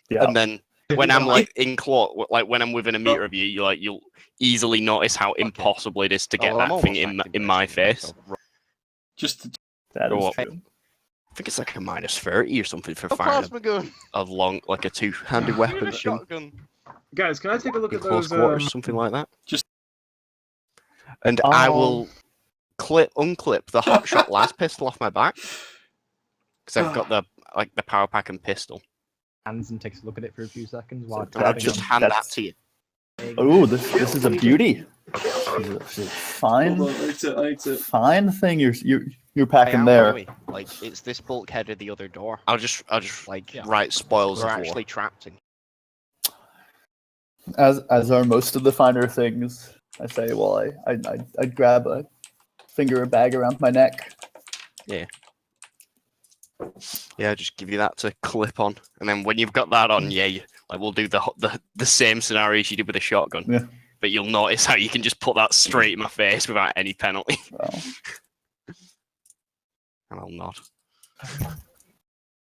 Yeah. and then when I'm like in close, like when I'm within a meter of you, you'll easily notice how impossible it is to get Oh, I'm that thing almost in my face. activating Just That Go is up. true. I think it's like a minus 30 or something for A firing plasma gun. a long, like a two-handed weapon A thing shotgun. Guys, can I take a look in at close those? quarters, something like that. Just- And I will unclip the hot shot las pistol off my back because I've got the power pack and pistol. Hands and takes a look at it for a few seconds while And I'll That's- just hand that that's- to you. Oh, this is a beauty. This is fine, hold on, I need to. fine thing you're Hey, packing how there. do we? Like, it's this bulkhead at the other door. I'll just Like, write spoils we're of war. actually trapped in. As are most of the finer things. I say, well, I'd grab a bag around my neck. Yeah, just give you that to clip on, and then when you've got that on, like we'll do the same scenarios you did with a shotgun. Yeah. But you'll notice how you can just put that straight in my face without any penalty, Well, and I'll nod.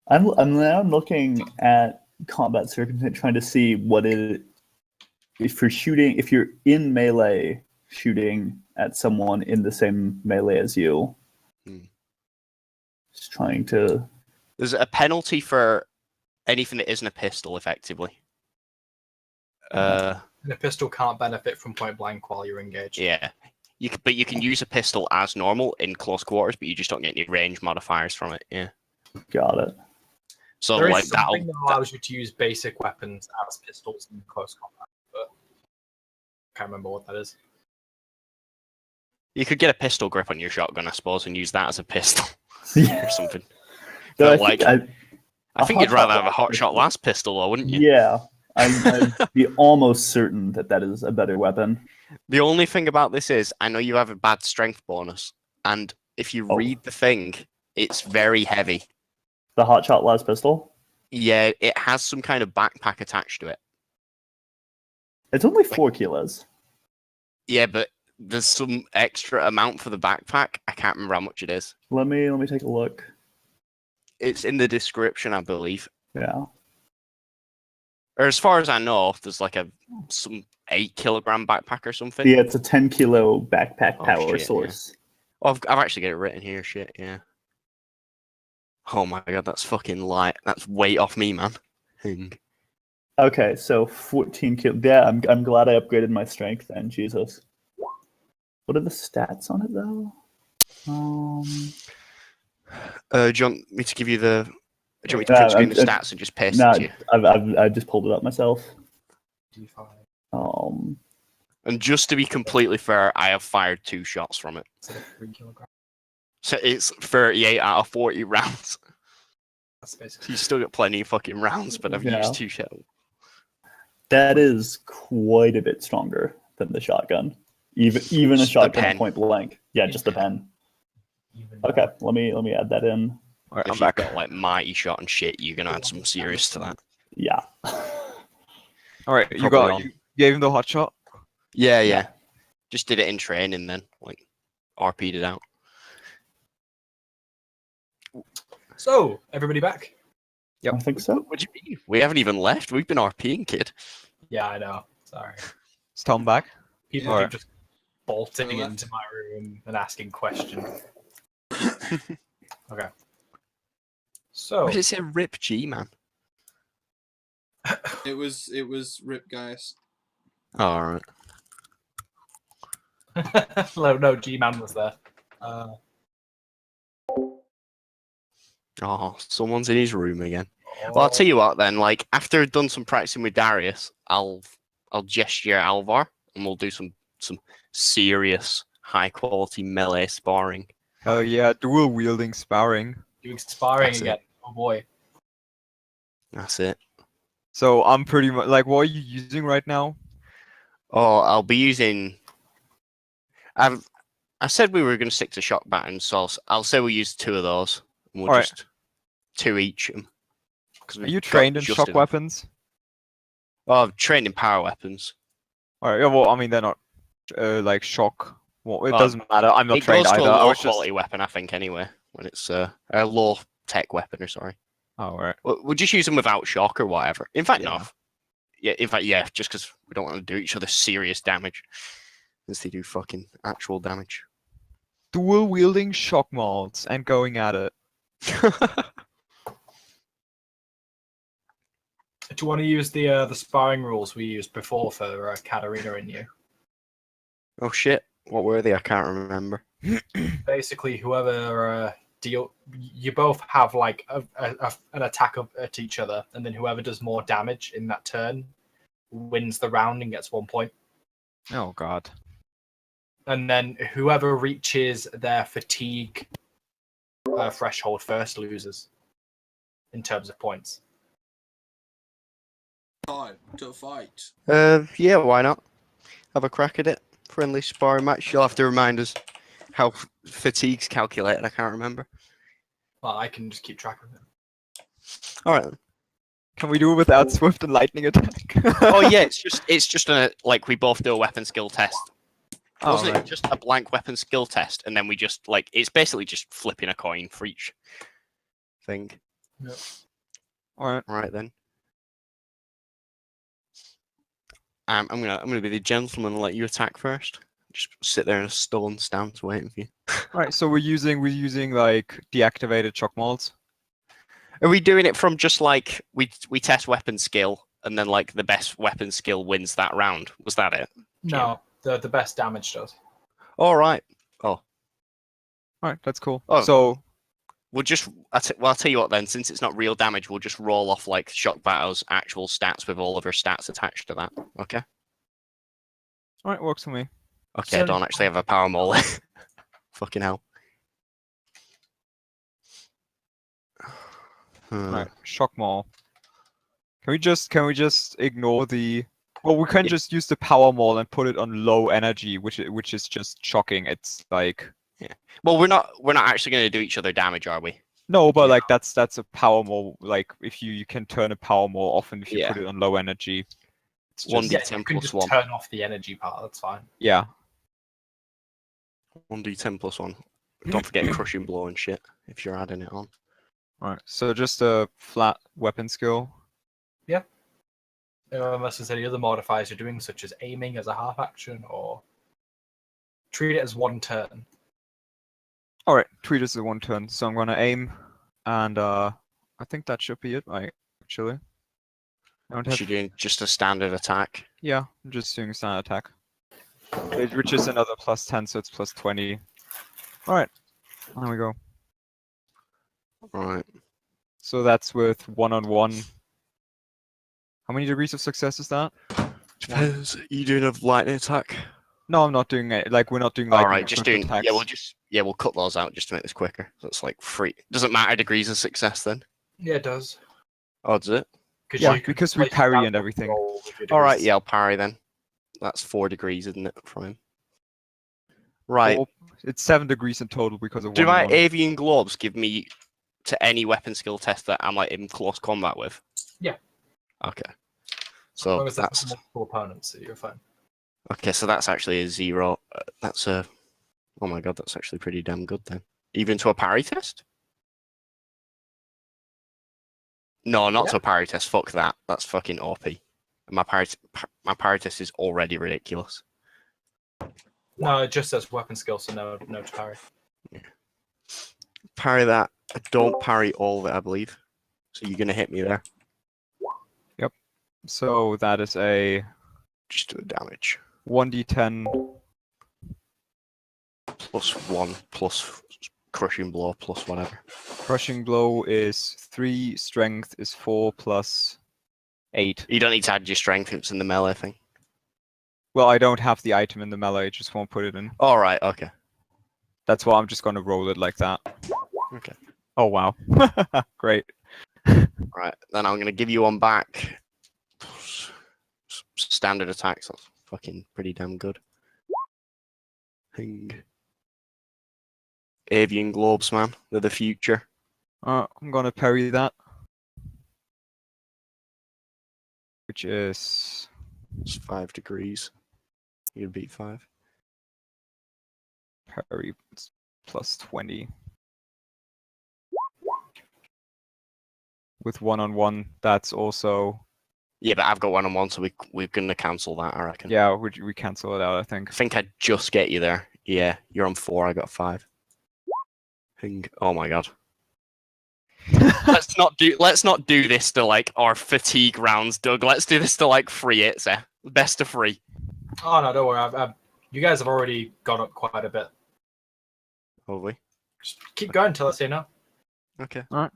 I'm now looking at combat circumstance, trying to see what it. If you're in melee shooting at someone in the same melee as you, just trying to. There's a penalty for anything that isn't a pistol, effectively. And a pistol can't benefit from point blank while you're engaged. Yeah. But you can use a pistol as normal in close quarters, but you just don't get any range modifiers from it. Yeah. Got it. So There is like that'll. something that allows you to use basic weapons as pistols in close combat, but I can't remember what that is. You could get a pistol grip on your shotgun, I suppose, and use that as a pistol Yeah. or something. Though But, I think a you'd rather hot have a hot shot pistol. last pistol, though, wouldn't you? Yeah, I'd be almost certain that is a better weapon. The only thing about this is, I know you have a bad strength bonus, and if you Oh. read the thing, it's very heavy. The hot shot las pistol. Yeah, it has some kind of backpack attached to it. It's only 4 kilos. Yeah, but there's some extra amount for the backpack. I can't remember how much it is. Let me take a look. It's in the description, I believe. Yeah. Or as far as I know, there's like some 8 kilogram backpack or something. Yeah, it's a 10 kilo backpack Oh, power shit, yeah. source. Oh, I've actually got it written here. Shit, yeah. Oh my god, that's fucking light. That's weight off me, man. Thing. Okay, so 14 kilo. Yeah, I'm glad I upgraded my strength then. Jesus. What are the stats on it though? Do you want me to give you the? Do you want me to print screen the stats and just paste it to you? I just pulled it up myself. D5. And just to be completely fair, I have fired 2 shots from it. So 3 kilograms. So it's 38 out of 40 rounds. That's basically. So you still got plenty of fucking rounds, but I've used 2 shells. That is quite a bit stronger than the shotgun. Even a Just the shotgun pen. point blank. Yeah, just the pen. Okay, let me add that in. All right, If I'm you've back. got like mighty shot and shit, you're gonna add some serious to that. Yeah. All right, you Probably on. gave him the hot shot. Yeah. Just did it in training then, like RP'd it out. So, everybody back? I think so. What do you mean? We haven't even left. We've been RPing, kid. Yeah, I know. Sorry. Is Tom back? People Yeah. keep just bolting Alright. into my room and asking questions. Okay. So, Why did it say Rip G, man? It was Rip Gaius. Oh, alright. no, G-Man was there. Oh, someone's in his room again. Well, I'll tell you what then. Like after I've done some practicing with Darius, I'll gesture Alvar and we'll do some serious high quality melee sparring. Oh yeah, dual wielding sparring. Doing sparring That's it. again. Oh boy. That's it. So I'm pretty much like, what are you using right now? Oh, I'll be using. I said we were going to stick to shock batons, so I'll say we'll use 2 of those. And we'll Alright. just 2 each. Are you trained in shock weapons? Oh, I've trained in power weapons. Alright, yeah, well, I mean, they're not like shock. Well, it Oh, doesn't matter. I'm not It trained goes to either. a I low was just. quality weapon, I think, anyway. When it's a low tech weapon, or sorry. Oh, alright. We'll just use them without shock or whatever. In fact, Yeah. no. Yeah, in fact, yeah, just because we don't want to do each other serious damage. Because they do fucking actual damage. Dual wielding shock molds and going at it. Do you want to use the sparring rules we used before for Katarina and you? Oh shit. What were they? I can't remember. Basically, whoever you both have like an attack at each other, and then whoever does more damage in that turn wins the round and gets 1 point. Oh god. And then whoever reaches their fatigue threshold first loses in terms of points. Time to fight. Yeah, why not? Have a crack at it. Friendly sparring match. You'll have to remind us how fatigue's calculated. I can't remember. Well, I can just keep track of it. All right. Then. Can we do it without swift and lightning attack? Oh yeah, it's just like we both do a weapon skill test. Oh, Wasn't right. it just a blank weapon skill test, and then we just like it's basically just flipping a coin for each thing. Yep. Alright. Right then. I'm gonna be the gentleman and let you attack first. Just sit there in a stone stance waiting for you. Alright, so we're using like deactivated shock molds. Are we doing it from just like we test weapon skill and then like the best weapon skill wins that round? Was that it? No, the best damage does. All right. Alright, that's cool. Oh. So We'll just I'll tell you what then. Since it's not real damage, we'll just roll off like Shock Battle's actual stats with all of her stats attached to that. Okay. alright, works for me. Okay. I don't actually have a power mole. Fucking hell. Alright, shock maul. Can we just ignore the well, we can just use the power maul and put it on low energy, which is just shocking. It's like Well, we're not actually going to do each other damage, are we? no, but Yeah. like that's a power maul. Like if you can turn a power maul off and if you Yeah. put it on low energy. It's One just, d- Yeah, you 10 can plus just 1. turn off the energy part. That's fine. yeah. 1d10 plus 1. Don't forget crushing blow and shit if you're adding it on. Right. So just a flat weapon skill. Unless there's any other modifiers you're doing, such as aiming as a half action, or treat it as one turn. All right. Treat it as a 1 turn. So I'm gonna aim, and I think that should be it. Right. Actually. I don't have. You're doing just a standard attack. Yeah, I'm just doing a standard attack. Which is another plus 10, so it's plus 20. Alright, there we go. Right. So that's with 1-on-1. How many degrees of success is that? Depends. You doing a lightning attack? No, I'm not doing it. Like, we're not doing lightning Alright, just doing. attacks. We'll cut those out just to make this quicker. So it's like 3. Doesn't matter degrees of success then? Yeah, it does. Oh, does it? Yeah, you can because we place parry down and everything. roll with your Alright, degrees. yeah, I'll parry then. That's 4 degrees, isn't it, from him? Right. It's 7 degrees in total because of Do my 1-on-1. avian globes give me to any weapon skill test that I'm like in close combat with? Yeah. Okay. As So long as there's that's multiple opponents, so you're fine. okay. So that's actually a 0. That's a. Oh my god, that's actually pretty damn good then. Even to a parry test? No, not to a parry test. Fuck that. That's fucking OP. My parry test is already ridiculous. No, it just says weapon skill, so no to parry. Yeah. Parry that. I don't parry all of it, I believe. So you're gonna hit me there. Yep. So that is a Just do the damage. 1d10. Plus 1, plus crushing blow, plus whatever. Crushing blow is 3, strength is 4 plus 8. You don't need to add your strength, it's in the melee thing. Well, I don't have the item in the melee, I just won't put it in. Alright, okay. That's why I'm just gonna roll it like that. Okay. Oh wow. Great. Right, then I'm gonna give you one back. Standard attacks, that's fucking pretty damn good. Hing. Avian globes, man. They're the future. I'm gonna parry that. Which is It's 5 degrees. You beat 5. parry plus 20. With 1-on-1, that's also Yeah, but I've got 1-on-1, so we're gonna cancel that, I reckon. yeah. We cancel it out, I think. I think I'd just get you there. Yeah, you're on 4, I got 5. Hing. Oh my god. Let's not do this to like our fatigue rounds, Doug. Let's do this to like 3 hits, best of 3. Oh no, don't worry. You guys have already gone up quite a bit. Have we? Just keep going until I say no. Okay. Alright.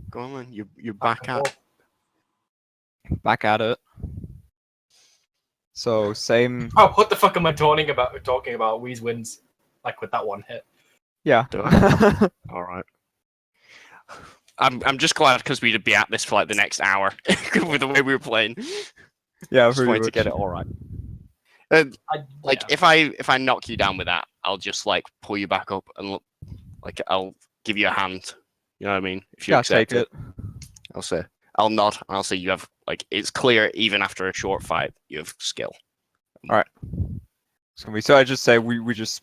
Go on then. You're back at. Back at it. So same. Oh, what the fuck am I talking about? Wheeze wins, like with that one hit. Yeah. Do I? All right. I'm just glad because we'd be at this for like the next hour with the way we were playing. Yeah, Just pretty wanted to much. get it all right. Like Yeah. if I knock you down with that, I'll just like pull you back up and look, like I'll give you a hand. You know what I mean? If you Yeah, accept take it. I'll say I'll nod and I'll say you have like it's clear even after a short fight you have skill. So I just say we just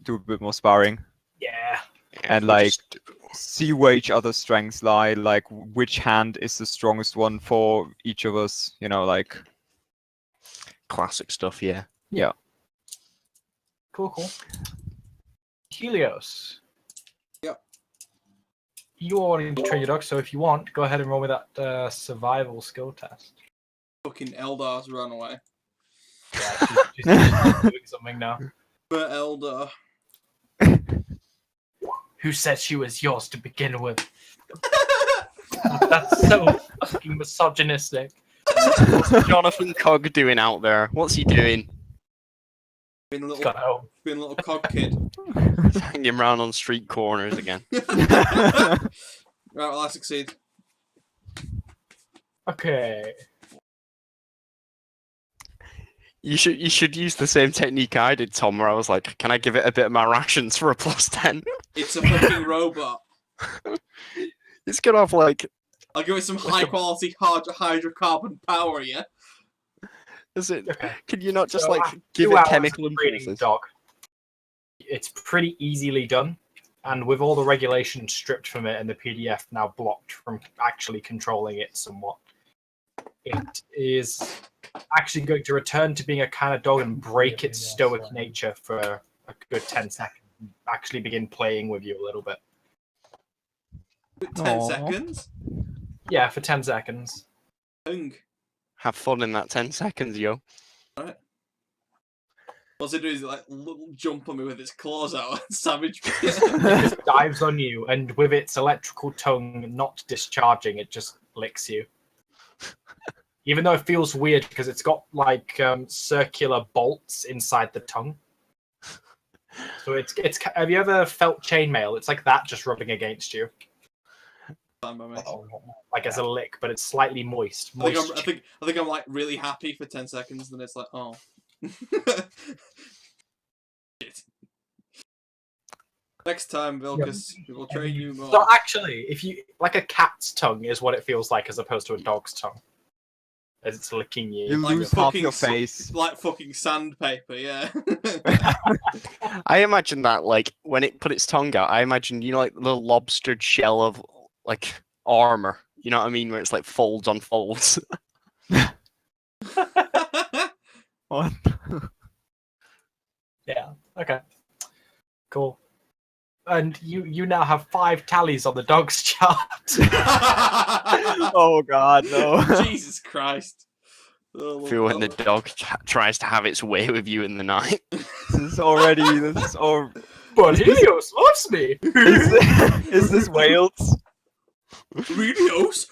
do a bit more sparring Yeah. and we like just- see where each other's strengths lie, like which hand is the strongest one for each of us. You know, like classic stuff. Yeah. Cool. Helios. Yep. You are wanting to train your dog, so if you want, go ahead and roll me that survival skill test. Fucking Eldar's run away. Yeah, she's doing something now. But Eldar. Who said she was yours to begin with? That's so fucking misogynistic. What's Jonathan Cog doing out there? What's he doing? Been a He's little, gone home. been a little cog kid. Hanging around on street corners again. Right, well, I succeed. Okay. You should use the same technique I did, Tom, where I was like, can I give it a bit of my rations for a +10? It's a fucking robot. It's gonna have like I'll give it some Like high a- quality hydrocarbon power, yeah? is it Okay. can you not just So, like give 2 it hours chemical of training impulses? dog. it's pretty easily done. And with all the regulations stripped from it and the PDF now blocked from actually controlling it somewhat, it is actually going to return to being a kind of dog and break its stoic nature for a good 10 seconds. Actually begin playing with you a little bit. 10 Aw. seconds? Yeah, for 10 seconds. Ung. Have fun in that 10 seconds, yo. What's it do is like jump on me with its claws out and savage me. It just dives on you, and with its electrical tongue not discharging, it just licks you. Even though it feels weird because it's got like circular bolts inside the tongue. So it's. Have you ever felt chainmail? It's like that just rubbing against you, Fine by me. like as a lick, but it's slightly moist. I think I'm like really happy for 10 seconds, then it's like, oh. Shit. Next time, Vilcus, we will train you more. So actually, if you like a cat's tongue is what it feels like as opposed to a dog's tongue, as it's licking you. You Like lose half fucking your face. Like fucking sandpaper, yeah. I imagine that, like, when it put its tongue out, I imagine, you know, like the lobstered shell of, like, armor. You know what I mean? Where it's like folds on folds. What? Yeah. Okay. Cool. And you now have 5 tallies on the dog's chart. Oh god, no. Jesus Christ. Oh, Feel when the dog tries to have its way with you in the night. This is already. This is all. But Helios loves me. Is this Wales? Helios?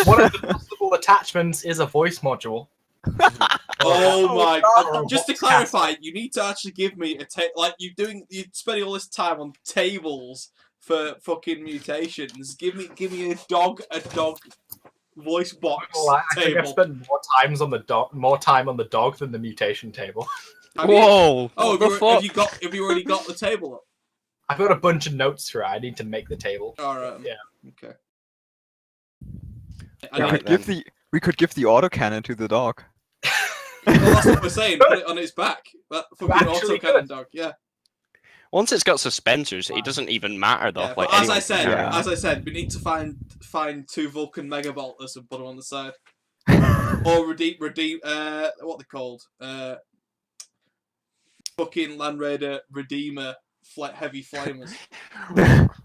One of the possible attachments is a voice module. Oh my God. god. Just to clarify, you need to actually give me a like you're spending all this time on tables for fucking mutations. Give me a dog voice box Well, I think I've table. spent more time on the dog than the mutation table. Have you- Whoa! Oh, what the fuck? have you already got the table up? I've got a bunch of notes for it. I need to make the table. Alright. Yeah. Okay. We could give the autocannon to the dog. Well, that's what we're saying. Put it on its back. That fucking Actually autocannon good. dog. Yeah. Once it's got suspensors, it doesn't even matter though. Yeah, Like, but as anyone I can said, carry it. we need to find 2 Vulcan megabolters and put them on the side, or redeem. What they called? Fucking Land Raider Redeemer heavy flamers.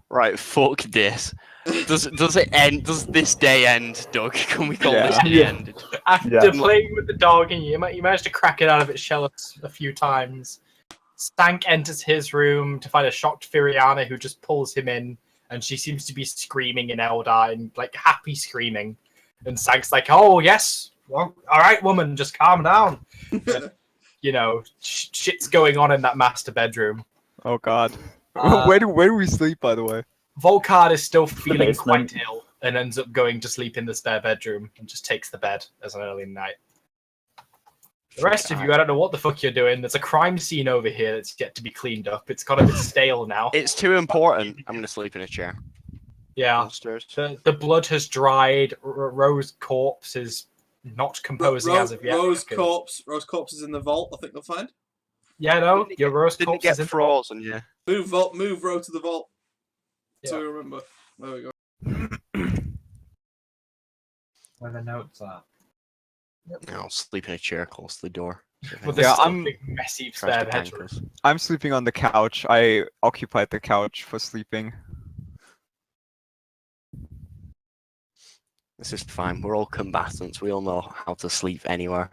Right, fuck this. Does it end? Does this day end, Doug? Can we call Yeah. this day Yeah. ended? After Yeah. playing with the dog and you managed to crack it out of its shell a few times, Stank enters his room to find a shocked Firiana who just pulls him in, and she seems to be screaming in Eldar and like happy screaming. And Stank's like, "Oh yes, well, all right, woman, just calm down." And, you know, shit's going on in that master bedroom. Oh god. Uh, where do we sleep, by the way? Volkard is still feeling basement. quite ill and ends up going to sleep in the spare bedroom and just takes the bed as an early night. The rest of you, I don't know what the fuck you're doing. There's a crime scene over here that's yet to be cleaned up. It's got a bit stale now. It's too important. I'm gonna sleep in a chair. Yeah, Upstairs. the blood has dried. Rose corpse is not composing as of yet. Rose because- corpse is in the vault. I think they'll find. Yeah, no, your Rose Didn't it corpse get is in. frozen? Yeah. Move Ro to the vault. So we remember. There we go. Where the notes are. I'll sleep in a chair close to the door. With Yeah, this I'm- big messy Tries spare to gank bedroom. us. I'm sleeping on the couch. I occupied the couch for sleeping. This is fine. We're all combatants. We all know how to sleep anywhere.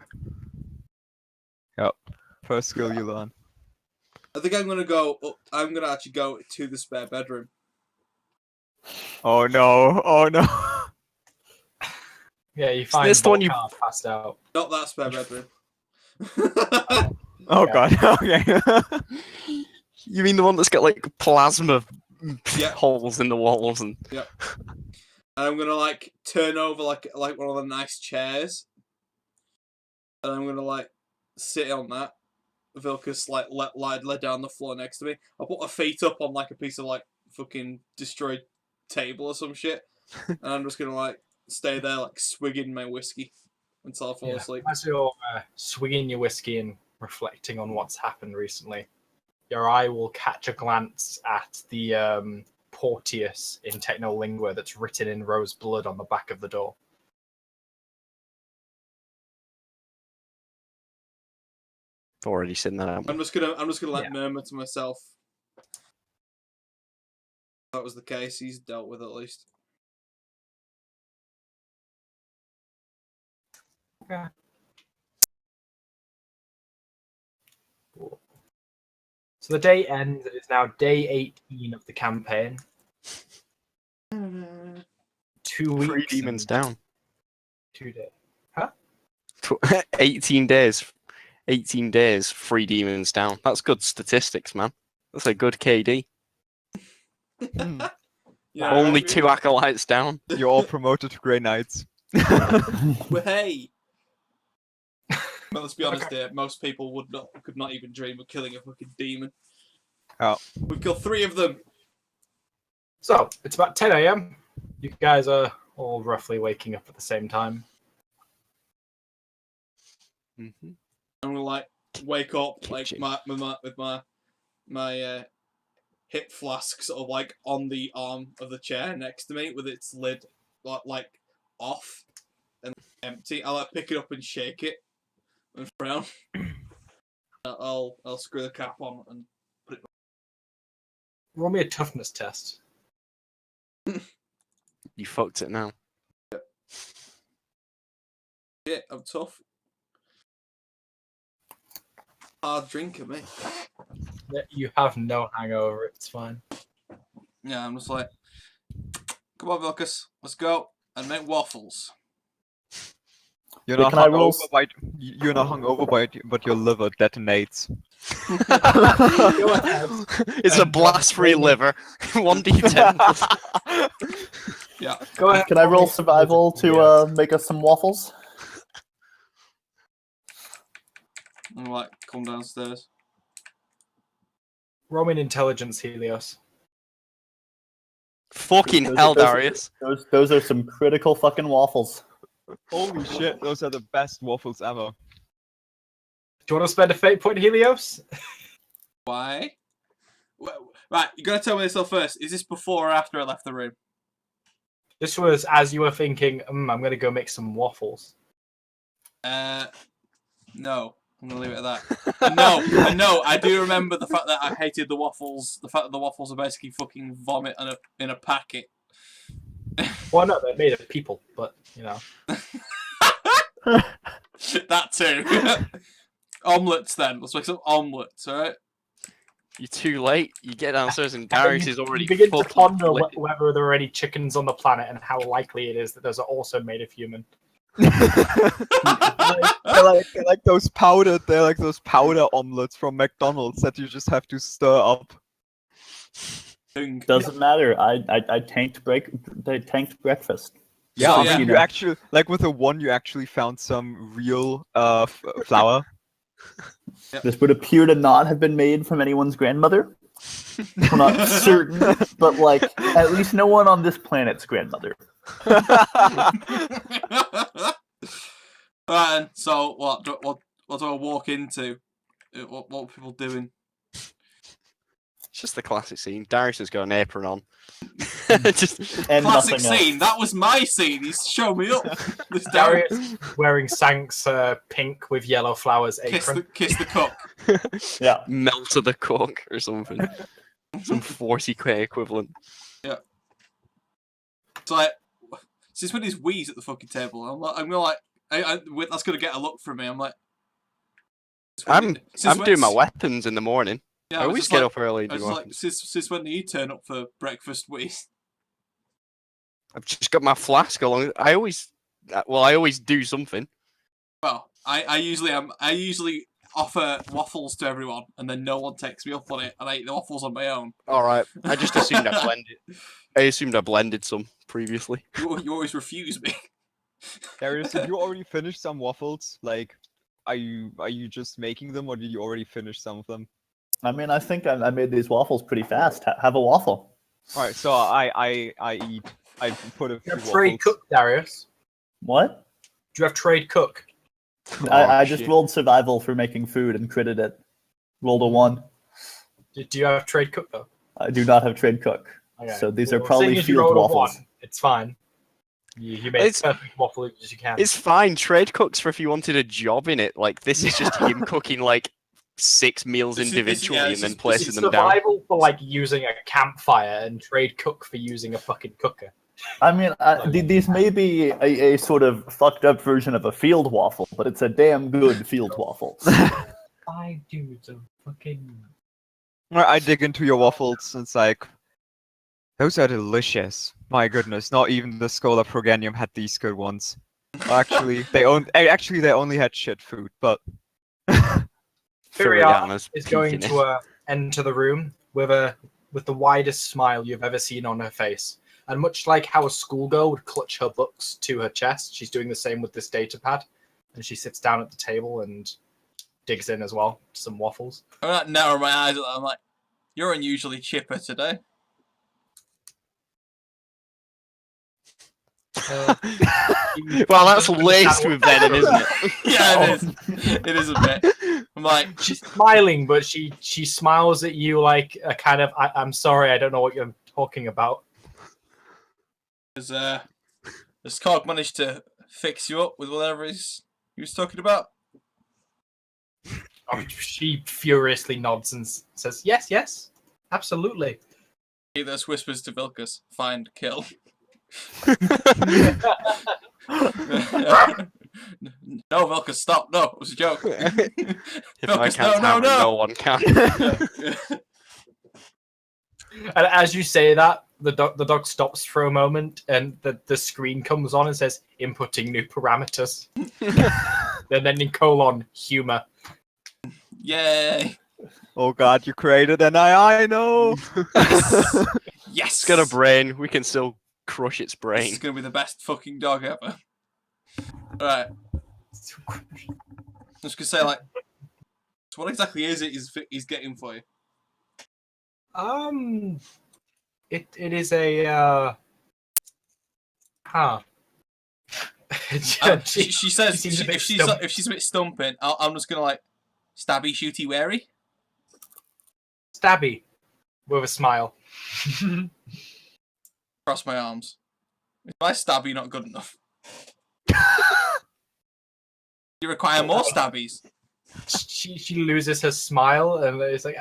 First skill you learn. I think I'm gonna go. I'm gonna actually go to the spare bedroom. Oh no! Oh no! Yeah, you find this the one you- Volkard passed out. Not that spare bedroom. Oh Yeah. god! Okay. You mean the one that's got like plasma Yeah. holes in the walls and And I'm gonna like turn over like one of the nice chairs, and I'm gonna like sit on that. Vilcus like lay down the floor next to me. I'll put my feet up on like a piece of like fucking destroyed table or some shit, and I'm just gonna like stay there like swigging my whiskey. until I fall asleep. As you're swinging your whiskey and reflecting on what's happened recently, your eye will catch a glance at the Porteus in Technolingua that's written in rose blood on the back of the door. Already seen that out. I'm just gonna like murmur to myself. If that was the case, he's dealt with at least. Okay. So the day ends. It is now day 18 of the campaign. 2 weeks. 3 demons and down. 2 days. Huh? 18 days. 18 days, 3 demons down. That's good statistics, man. That's a good KD. Yeah, Only like, 2 acolytes down. You're all promoted to Grey Knights. well, hey. Well, let's be honest here. Most people could not even dream of killing a fucking demon. Oh. We've killed 3 of them. So it's about 10 a.m. You guys are all roughly waking up at the same time. Mm-hmm. I'm gonna like wake up like Kitchen. with my hip flask sort of like on the arm of the chair next to me with its lid like off and empty. I'll like pick it up and shake it and frown. I'll screw the cap on and put it. Roll me a toughness test. You fucked it now. Yeah, I'm tough. Hard drinker, mate. You have no hangover. It's fine. Yeah, I'm just like, come on, Vilcus, let's go and make waffles. You're Wait, not can I roll hungover by you're not hungover by but your liver detonates. Go ahead. It's a blast-free liver. 1d10. Yeah. Go ahead. Can I roll survival to make us some waffles? I'm like, come downstairs. Roll me an intelligence, Helios. Fucking hell, Darius. Those are some critical fucking waffles. Holy shit, those are the best waffles ever. Do you want to spend a fate point, Helios? Why? Right, you gotta tell me this all first. Is this before or after I left the room? This was as you were thinking, I'm going to go make some waffles. No. I'm gonna leave it at that. And no, I do remember the fact that I hated the waffles. The fact that the waffles are basically fucking vomit in a packet. Well, no, they're made of people, but, you know. That too. Omelets then. Let's make some omelets, alright? You're too late. You get downstairs and Darius is already You begin to fucking ponder lit. whether there are any chickens on the planet and how likely it is that those are also made of human. They're like those powder omelets from McDonald's that you just have to stir up. Doesn't matter. I tanked breakfast. Yeah, So, I yeah. mean, you actually like with the one you actually found some real flour. This would appear to not have been made from anyone's grandmother. We're not certain, but like at least no one on this planet's grandmother. Right, so what do I walk into? What are people doing? It's just the classic scene. Darius has got an apron on. Just And Classic nothing else. scene. That was my scene. He's showed me up. This Darius wearing Sank's pink with yellow flowers kiss apron. the cook. Yeah. melt of the cook or something. Some 40k equivalent. So like, since when he's wheeze at the fucking table, I'm gonna like, that's gonna get a look from me. I'm like, I'm doing my weapons in the morning. Yeah, I was always just get like- up early and I do was like, weapons. since when do you turn up for breakfast, wheeze? I've just got my flask along. I always do something. Well, I usually offer waffles to everyone, and then no one takes me up on it, and I eat the waffles on my own. All right. I just assumed I blended. I assumed I blended some previously. You always refuse me. Darius, did you already finish some waffles? Like, are you just making them, or did you already finish some of them? I mean, I think I made these waffles pretty fast. Have a waffle. All right, so I put a few You're waffles. pre-cooked, Darius. What? Do you have trade cook? I just shit. rolled survival for making food and critted it. Rolled a 1. Do you have trade cook though? I do not have trade cook. Okay. So these are Well, probably seeing as you field rolled a waffles. 1, it's fine. You made It's- perfect waffle as you can. It's fine. Trade cooks for if you wanted a job in it. Like this is just him cooking like 6 meals This is- individually yeah, and this then is- placing It's them down. survival for like using a campfire and trade cook for using a fucking cooker. I mean, these may be a sort of fucked up version of a field waffle, but it's a damn good field waffle. 5 dudes of fucking. I dig into your waffles and it's like, those are delicious. My goodness, not even the Schola Proganium had these good ones. Actually, they only had shit food, but Furiata Furiana's is going peeking to enter the room with the widest smile you've ever seen on her face. And much like how a schoolgirl would clutch her books to her chest, she's doing the same with this data pad. And she sits down at the table and digs in as well. Some waffles. I'm not narrowing my eyes at that. I'm like, you're unusually chipper today. Well, that's laced with venom, isn't it? Yeah, it is. It is a bit. I'm like, She's smiling, but she smiles at you like a kind of, I'm sorry, I don't know what you're talking about. has Cog managed to fix you up with whatever he was talking about? Oh, she furiously nods and says, yes, absolutely. Those whispers to Vilkas, find, kill. No, Vilkas, stop. No, it was a joke. If I Vilkas, can't no. hammer, no one can. And as you say that, the dog stops for a moment, and the screen comes on and says, inputting new parameters. Then in colon, humor. Yay. oh god, you created an AI, no! Yes. It's got a brain. We can still crush its This brain. is going to be the best fucking dog ever. Alright. I was going to say, like, so what exactly is it he's getting for you? It is a She says seems a bit if stumped. she's a bit stumping, I'm just going to, like, stabby, shooty, wary. Stabby with a smile. Cross my arms. Is my stabby not good enough? You require more stabbies. She loses her smile and it's like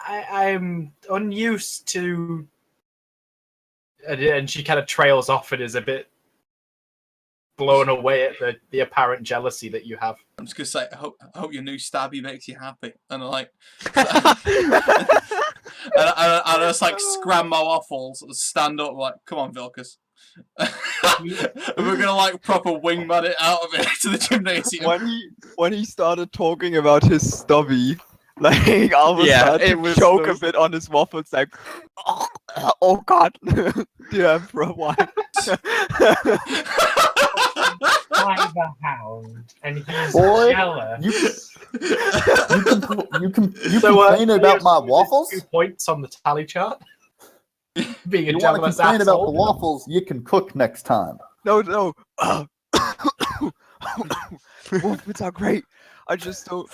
I'm unused to, and she kind of trails off and is a bit blown away at the apparent jealousy that you have. I'm just gonna say, I hope your new stabby makes you happy. And I'm like, and I just like scram my waffles and stand up like, come on, Vilkas. And we're gonna like proper wingman it out of it to the gymnasium. when he started talking about his stubby, like all of a Yeah, sudden it to was choke a those- bit on his waffles, like, oh god, dear Emperor, why? By the hound, and he's Boy, jealous. You So, complain about my Elias waffles? loses 2 points on the tally chart. Being a You want to jealous complain about the asshole. waffles? You can cook next time. No. Waffles are great. I just don't.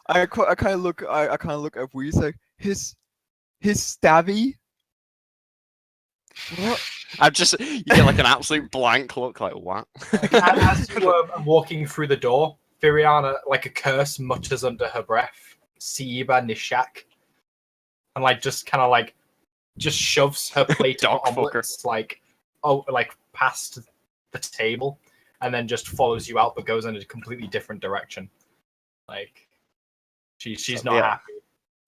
I kind of look. I kind of look at Weez like his stabby. What? I'm just, you get like an absolute blank look, like what? As you are walking through the door, Firiana, like a curse, mutters under her breath, Siiba Nishak, and like just kind of like just shoves her plate of Dog fucker. omelets like past the table, and then just follows you out, but goes in a completely different direction. Like she's not Yeah. happy.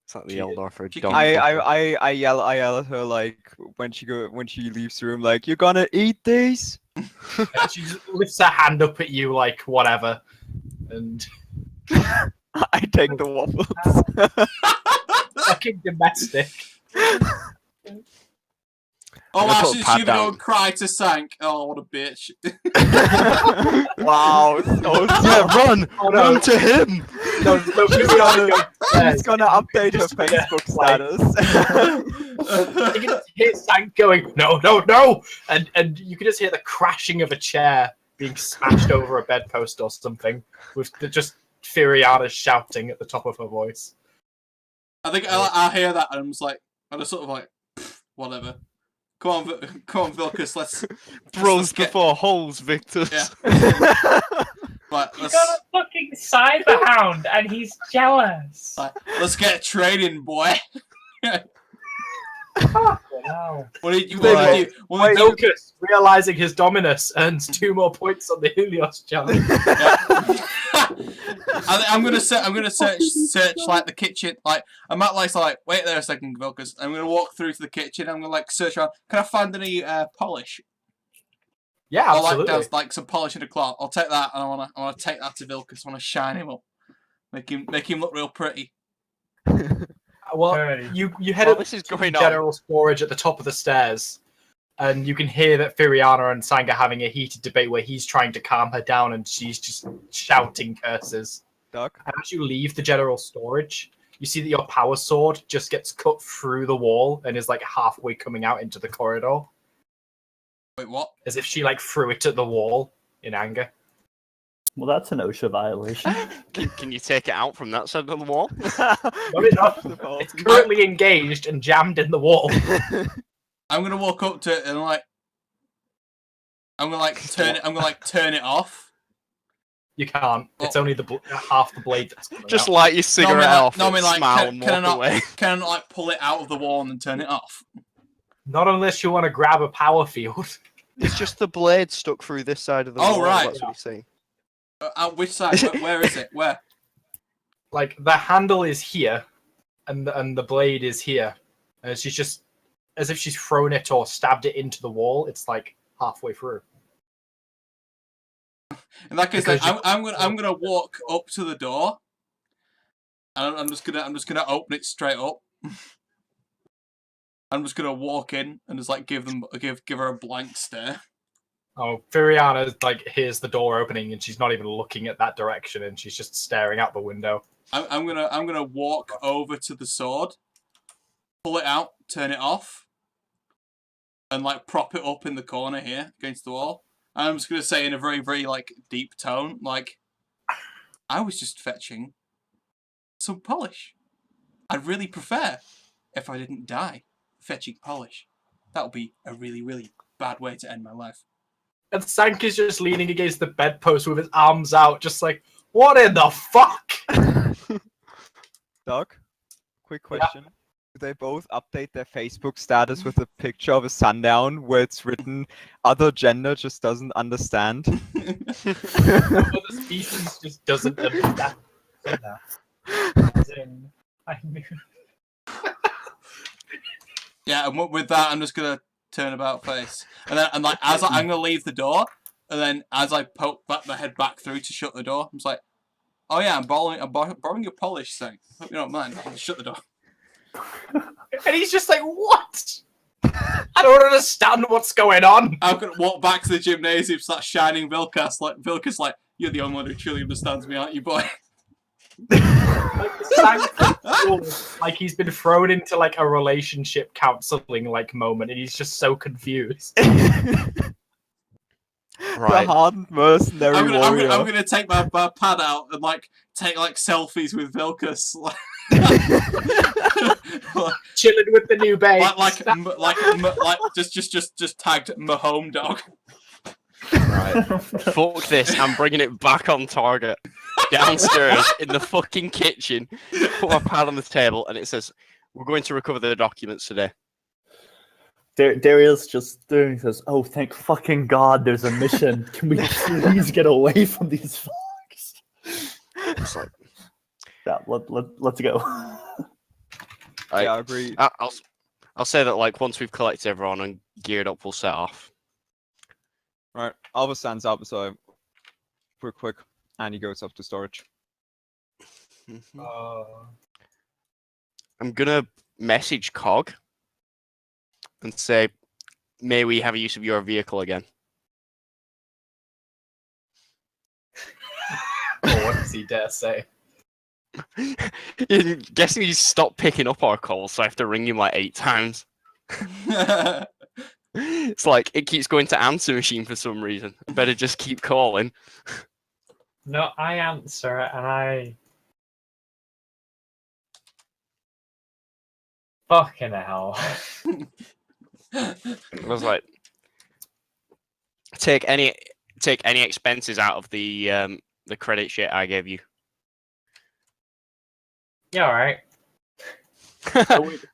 It's like the She- Eldar for a she dog. can- I yell at her like when she leaves the room, like, you're gonna eat these? And she just lifts her hand up at you like whatever, and I take the waffles. fucking domestic. Oh, I'm gonna I put a should pad go down. and cry to Sank. Oh, what a bitch. Wow. Yeah, run! Oh, no. Run to him! No, She's gonna update her just gonna, Facebook like- status. You can just hear Sank going, no, no, no! And you can just hear the crashing of a chair being smashed over a bedpost or something, with just Firiana shouting at the top of her voice. I think I hear that and I'm just like, I'm just sort of like, whatever. Come on, Vilcus, let's Bros get- before holes, Victor. Yeah. Right, You got a fucking cyber hound, and he's jealous. let's get training, boy. Wow. What did you Right. Vilcus, realizing his dominus, earns 2 more points on the Helios challenge. I'm gonna search like the kitchen. Like I'm at like wait there a second, Vilcus. I'm gonna walk through to the kitchen. I'm gonna like search around. Can I find any polish? Yeah, Or absolutely. like some polish in a cloth. I'll take that, and I wanna take that to Vilcus. I wanna shine him up, make him look real pretty. Well, Alrighty. you head While up this is to the going on- general storage at the top of the stairs, and you can hear that Firiana and Sang are having a heated debate where he's trying to calm her down, and she's just shouting curses. Doc? And as you leave the general storage, you see that your power sword just gets cut through the wall and is like halfway coming out into the corridor, Wait, what? as if she like threw it at the wall in anger. Well, that's an OSHA violation. Can you take it out from that side of the wall? Not enough. It's currently engaged and jammed in the wall. I'm gonna walk up to it and I'm gonna turn it off. You can't. It's only the half the blade that's coming Just out. light your cigarette off, no, I mean, like, smile and can I walk not- away. Can I not like pull it out of the wall and then turn it off? Not unless you want to grab a power field. It's just the blade stuck through this side of the Oh, wall. right. That's what he's saying. Which side? Where is it? Where? Like the handle is here, and the blade is here, and she's just as if she's thrown it or stabbed it into the wall. It's like halfway through. In that case, Because then, I'm gonna walk up to the door, and I'm just gonna open it straight up. I'm just gonna walk in and just like give her a blank stare. Oh, Firiana like hears the door opening, and she's not even looking at that direction, and she's just staring out the window. I'm gonna walk over to the sword, pull it out, turn it off, and like prop it up in the corner here against the wall. And I'm just gonna say in a very, very like deep tone, like, I was just fetching some polish. I'd really prefer if I didn't die fetching polish. That would be a really, really bad way to end my life. And Sank is just leaning against the bedpost with his arms out, just like, what in the fuck? Doc, quick question. Do they both update their Facebook status with a picture of a sundown where it's written, other gender just doesn't understand? Other species just doesn't understand. As in, I knew. Yeah, and with that, I'm just gonna turn about face, and then I'm gonna leave the door, and then as I poke my head back through to shut the door, I'm just like, oh yeah, I'm borrowing your polish thing. Hope you don't mind. I'll shut the door. And he's just like, what? I don't understand what's going on. I'm gonna walk back to the gymnasium, start shining Vilcas. Like, you're the only one who truly understands me, aren't you, boy? Like he's been thrown into like a relationship counseling like moment, and he's just so confused. The hardened mercenary warrior. I'm gonna take my pad out and like take like selfies with Vilcas, Chilling with the new babe. like just tagged Mahome dog. Right. Fuck this. I'm bringing it back on target. Downstairs in the fucking kitchen. Put my pad on the table and it says, we're going to recover the documents today. Darius just says, "Oh, thank fucking God, there's a mission. Can we please get away from these fucks?" It's like, Yeah, let's go. Yeah, I agree. I'll say that like once we've collected everyone and geared up, we'll set off. Right, Alva stands up, so we're quick, and he goes up to storage. I'm gonna message Cog and say, may we have use of your vehicle again? Or what does he dare say? Guessing you stopped picking up our calls, so I have to ring him like 8 times. It's like it keeps going to answer machine for some reason. I better just keep calling. No, I answer it, and I. Fucking hell. I was like, take any expenses out of the credit sheet I gave you. Yeah, alright. So, wait,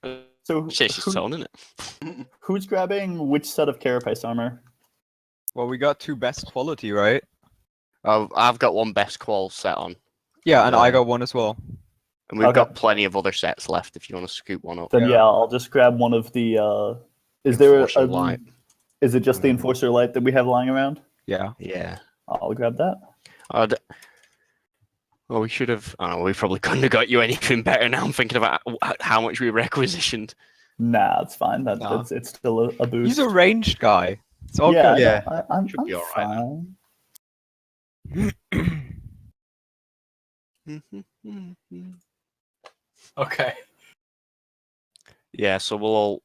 so Shit's just who- tone, isn't it? who's grabbing which set of carapace armor? Well, we got 2 best quality, right? I've got one best qual set on, Yeah, and I Yeah. got one as well. and we've Okay. got plenty of other sets left if you want to scoop one up. Then Yeah. yeah, I'll just grab one of the. Is there Enforcer light. Is it just the enforcer light that we have lying around? Yeah. Yeah. I'll grab that. Well, we should have. I don't know. We probably couldn't have got you anything better. Now I'm thinking about how much we requisitioned. Nah, it's fine. Nah. It's still a boost. He's a ranged guy. It's all yeah, good. Yeah. no, I'm Should be all right fine. Okay. Yeah. So we'll all.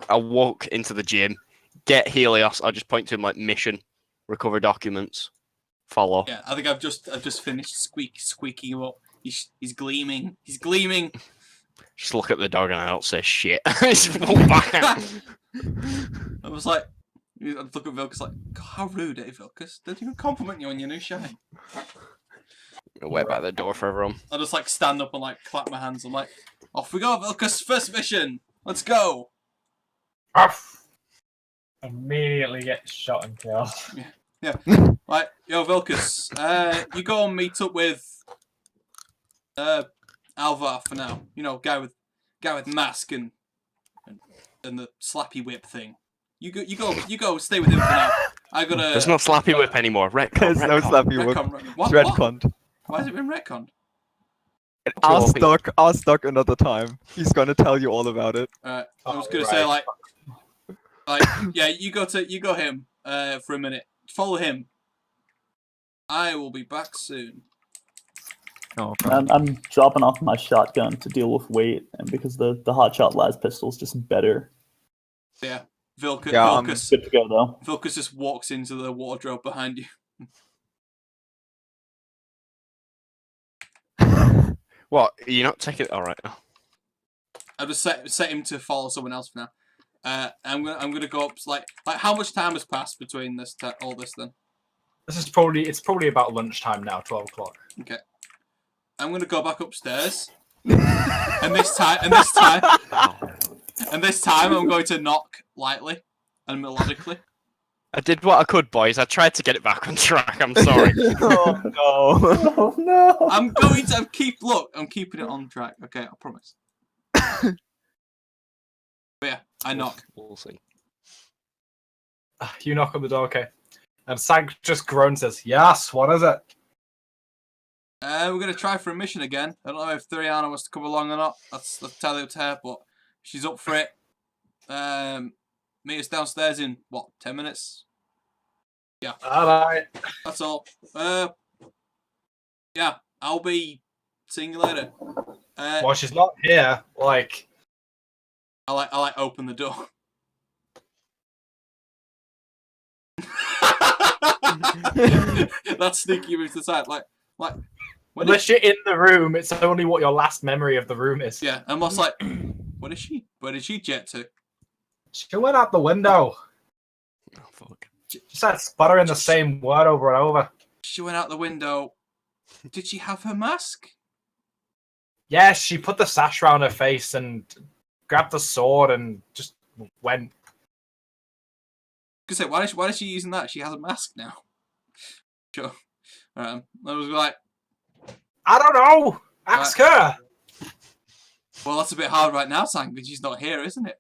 I'll walk into the gym, get Helios. I'll just point to him like mission, recover documents, follow. Yeah, I think I've just finished squeaking him up. He's gleaming. He's gleaming. Just look at the dog and I don't say shit. Just walk back out. I was like, I look at Vilcus like, God, how rude, eh, Vilcus? Didn't even compliment you on your new shine. Wait by the door for everyone. I just like stand up and like clap my hands. I'm like, off we go, Vilcus. First mission. Let's go. Ruff. Immediately get shot and killed. Right, yo, Vilcus. You go and meet up with Alvar for now. You know, guy with mask and the slappy whip thing. You go. Stay with him for now. I gotta. There's no slappy whip anymore. Retcon. There's no retcon. slappy whip. What? It's What? retconned. Why has it been retconned? Ask Doc another time. He's gonna tell you all about it. I was gonna say like, yeah, you go him for a minute. Follow him. I will be back soon. Oh, I'm dropping off my shotgun to deal with weight, and because the hotshot las pistol is just better. Yeah, Vilcus. Yeah, Vilcus, Good to go though. Vilcus just walks into the wardrobe behind you. What? You're not taking it? All right. I've just set him to follow someone else for now. I'm gonna go up. Like how much time has passed between this all this then? It's probably about lunchtime now, 12 o'clock. Okay. I'm gonna go back upstairs. and this time I'm going to knock lightly and melodically. I did what I could, boys. I tried to get it back on track. I'm sorry. Oh no. Oh no! I'm going to I'm keeping it on track. Okay, I promise. But yeah, I knock. We'll see. You knock on the door, okay. And Sank just groans and says, yes, what is it? We're gonna try for a mission again. I don't know if Theriana wants to come along or not. That's totally up to her, but she's up for it. Meet us downstairs in what, 10 minutes? Yeah. Alright. That's all. Yeah, I'll be seeing you later. Well, she's not here. Like, I open the door. That's sneaky move to the side. Like when unless you're in the room, it's only what your last memory of the room is. yeah, I'm almost like, where did she jet to? She went out the window. Oh, fuck. She started sputtering the same word over and over. She went out the window. Did she have her mask? Yes, she put the sash around her face and grabbed the sword and just went. I say, why is she using that? She has a mask now. Sure. I was like, I don't know. Ask her. well, that's a bit hard right now, Sang, because she's not here, isn't it?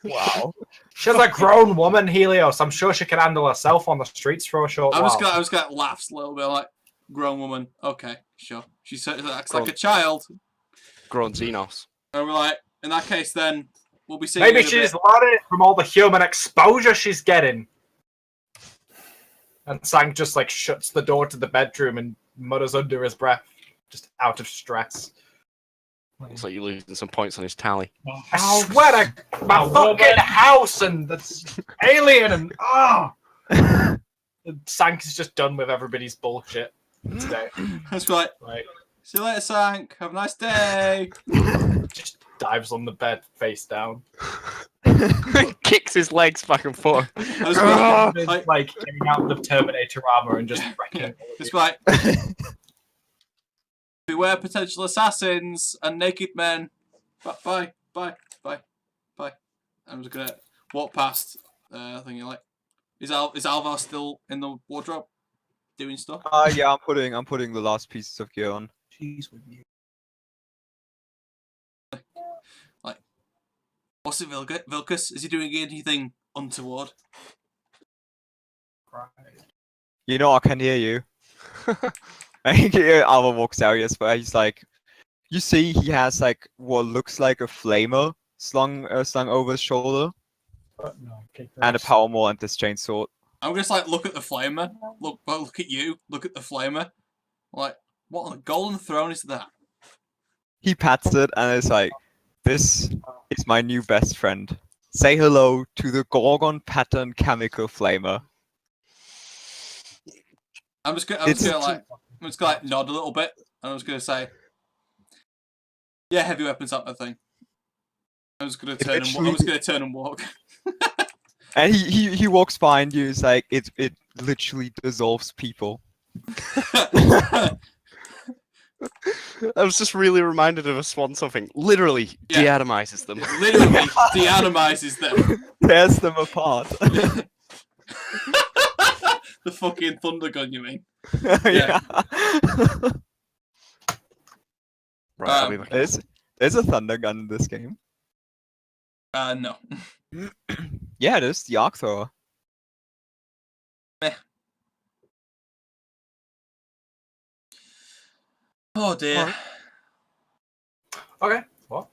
Wow. She's a grown woman, Helios. I'm sure she can handle herself on the streets for a short I while. was gonna laugh a little bit, like, grown woman. Okay, sure. She certainly acts like a child. Grown Xenos. And we're like, in that case, then we'll be seeing you Maybe in a she's bit. learning from all the human exposure she's getting. And Sang just like shuts the door to the bedroom and mutters under his breath, just out of stress. Looks like you're losing some points on his tally. I swear to my fucking house and the alien and Sank is just done with everybody's bullshit today. That's right. Like, See you later, Sank. Have a nice day. just dives on the bed face down. Kicks his legs back and forth. Like getting out the Terminator armor and just wrecking. That's right. Beware potential assassins and naked men. Bye. I'm just gonna walk past. Thinking like, is Alvar still in the wardrobe, doing stuff? Yeah, I'm putting the last pieces of gear on. Jeez with you. Like, what's it, Vilcus? Is he doing anything untoward? You know, I can hear you. I think Alva walks out, yes, but he's like, you see, he has like what looks like a flamer slung over his shoulder, and a power maul and this chainsaw. I'm just like, look at the flamer. Look at you. Look at the flamer. Like, what on the golden throne is that? He pats it and it's like, this is my new best friend. Say hello to the Gorgon pattern chemical flamer. I'm just gonna like nod a little bit, and I'm just gonna say, yeah, heavy weapons up that thing. I'm just gonna turn and walk. And he walks behind you. It's like it literally dissolves people. I was just really reminded of a swan something. Literally deatomizes them. Literally deatomizes them. Tears them apart. The fucking thunder gun, you mean? Yeah. Right, There's a thunder gun in this game. No. Yeah, it is the arc thrower. Oh dear. Okay. What?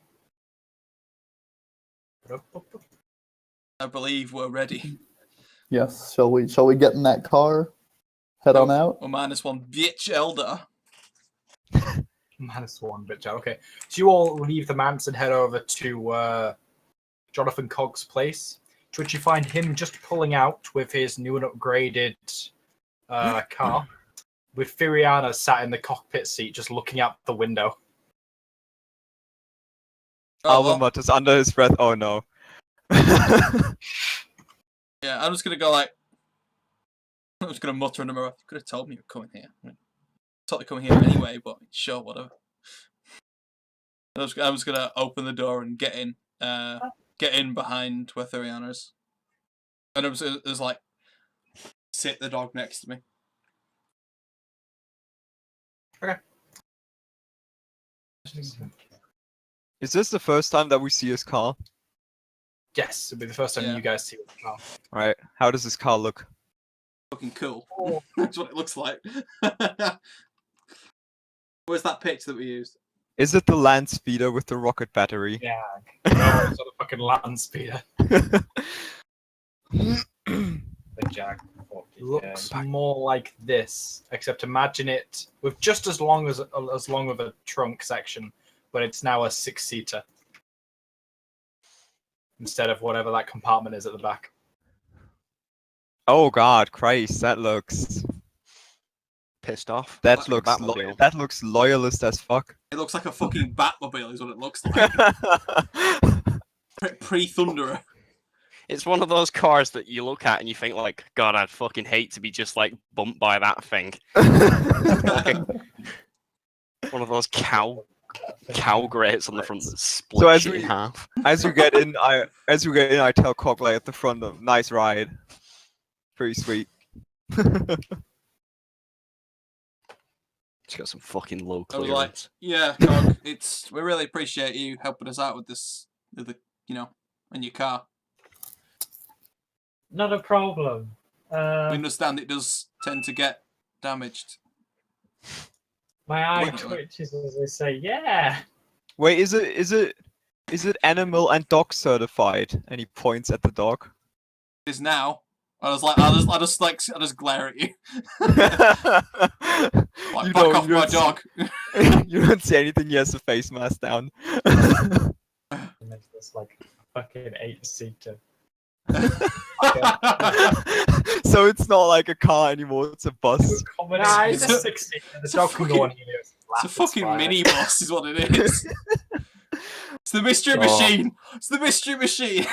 I believe we're ready. Yes. Shall we get in that car? Head on out. We're -1 bitch elder. -1 bitch. Okay. So you all leave the manse and head over to Jonathan Cogg's place, to which you find him just pulling out with his new and upgraded car, with Firiana sat in the cockpit seat just looking out the window. Alva mutters under his breath, oh no. Yeah, I'm just gonna go like, I'm just gonna mutter under my breath. You could have told me you were coming here. I mean, totally coming here anyway, but sure, whatever. I'm just gonna open the door and get in behind where Theriana is. And I'm just like, sit the dog next to me. Okay. Is this the first time that we see his car? Yes, it'll be the first time you guys see the car. Right. How does this car look? Fucking cool. That's what it looks like. Where's that picture that we used? Is it the land speeder with the rocket battery? Yeah. No, it's not a fucking land speeder. The Jag. Looks more like this, except imagine it with just as long of a trunk section, but it's now a 6-seater instead of whatever that compartment is at the back. Oh God, Christ, that looks pissed off. That looks loyalist as fuck. It looks like a fucking Batmobile is what it looks like. Pre-Thunderer. It's one of those cars that you look at and you think like, God, I'd fucking hate to be just like bumped by that thing. Like one of those cow grates on the front that split in half. As you get in, I tell Cogley at the front of nice ride. Pretty sweet. It's got some fucking low I was clearance. like, yeah, Cog, we really appreciate you helping us out with this, in your car. Not a problem. We understand it does tend to get damaged. My eye twitches as I say, yeah. Wait, is it Is it animal and dog certified? And he points at the dog. It is now. I just glare at you. Like, You back don't- off you my don't see- dog. You don't see anything. He has a face mask down. It makes this like a fucking 8-seater. So it's not like a car anymore. It's a bus. Nah, it's It's a a- 16. The it's a dog can go on fucking- here. It's a fucking minibus, is what it is. It's the mystery Oh. machine. It's the mystery machine.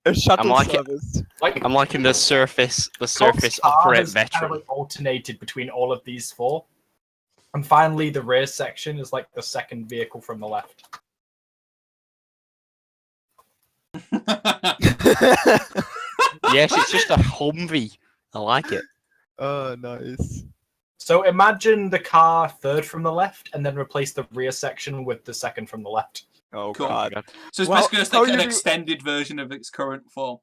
A shuttle like it. service. Like, I'm liking the surface Cobb's car operate has kind of veteran. like alternated between all of these four. And finally, the rear section is like the second vehicle from the left. Yes, it's just a Humvee. I like it. Oh, nice. So imagine the car third from the left, and then replace the rear section with the second from the left. Oh Cool. god. So it's Well, basically just how like an you do- extended version of its current form.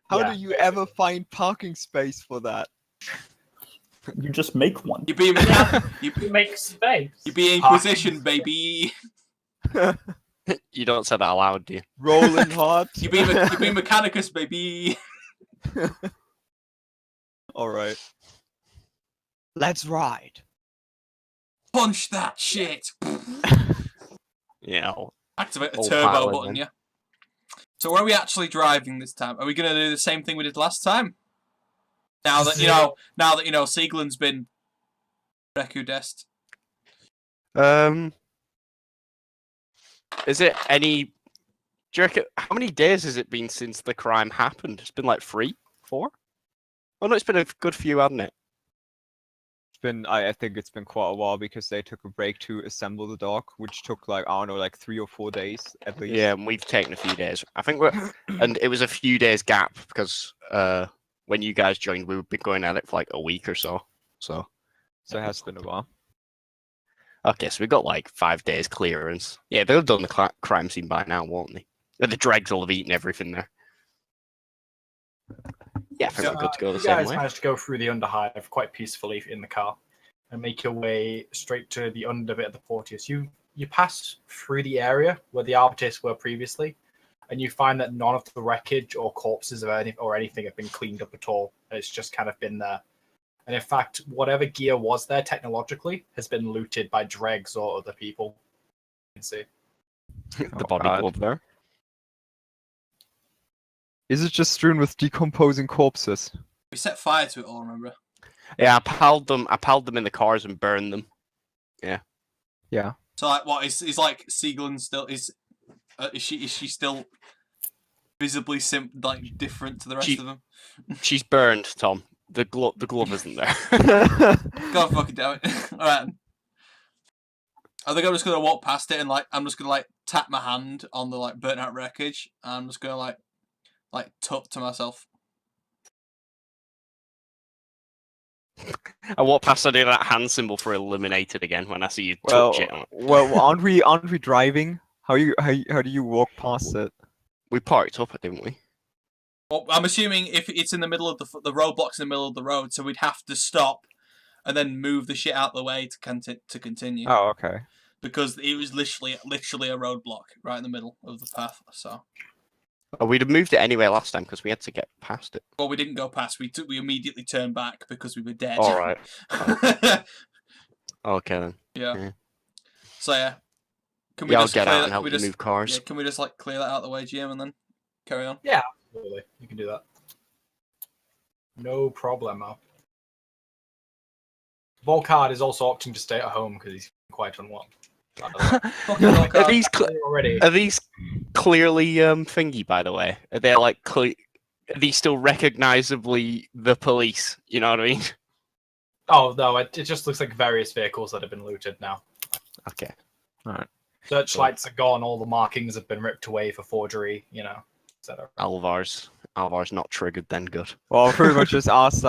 How Yeah, do you ever find parking space for that? You just make one. You be you Make space. be Inquisition, baby. You don't say that aloud, do you? Rolling hard. You be Mechanicus, baby. All right. Let's ride. Punch that shit. Yeah. Activate the All turbo pilot, button, then. yeah. So where are we actually driving this time? Are we gonna do the same thing we did last time? Now that you know Sieglin's been recudessed. Is it any? Do you reckon? How many days has it been since the crime happened? It's been like 3, 4. Oh no, it's been a good few, hasn't it? It's been. I think it's been quite a while because they took a break to assemble the dog, which took like I don't know, like 3 or 4 days at least. Yeah, and we've taken a few days. I think and it was a few days gap because when you guys joined, we've been going at it for like a week or so. So So it has been a while. okay, so we got like 5 days clearance. Yeah, they'll have done the crime scene by now, won't they? And the dregs will have eaten everything there. Yeah, I think we're good to go the You same guys way. managed to go through the underhive quite peacefully in the car and make your way straight to the under bit of the Porteous. You pass through the area where the Arbites were previously, and you find that none of the wreckage or corpses or anything have been cleaned up at all. It's just kind of been there. And in fact, whatever gear was there technologically has been looted by dregs or other people. You can see. The Oh, body God. glove there. Is it just strewn with decomposing corpses? We set fire to it all, remember? Yeah, I piled them in the cars and burned them. Yeah. So like, what is like Sieglin still is she still visibly different to the rest of them? She's burned, Tom. The glove isn't there. God fucking damn it! All right. I think I'm just gonna walk past it and I'm just gonna tap my hand on the burnt out wreckage. And I'm just gonna tut to myself. I walk past, I do that hand symbol for eliminated again when I see you Well, touch it. well, aren't we driving? How do you walk past it? We parked up, didn't we? Well, I'm assuming if it's in the middle of the roadblocks in the middle of the road, so we'd have to stop and then move the shit out of the way to continue. Oh, okay. Because it was literally a roadblock right in the middle of the path. So, Oh, we'd have moved it anyway last time because we had to get past it. well, we didn't go past. We immediately turned back because we were dead. All right. Okay then. Yeah. Yeah. So yeah. Can Yeah, I'll just get clear out that- and help we you just- move cars. Yeah, can we just clear that out of the way, GM, and then carry on? Absolutely. You can do that. No problemo. Volcard is also opting to stay at home because he's quite unwell. Fucking Are Volcard. these Already. are these clearly thingy? By the way, are they are these still recognizably the police? You know what I mean? Oh no, it just looks like various vehicles that have been looted now. Okay. Searchlights are gone, all the markings have been ripped away for forgery, etc. Alvar's not triggered. Then good. Well, I'll pretty much just ask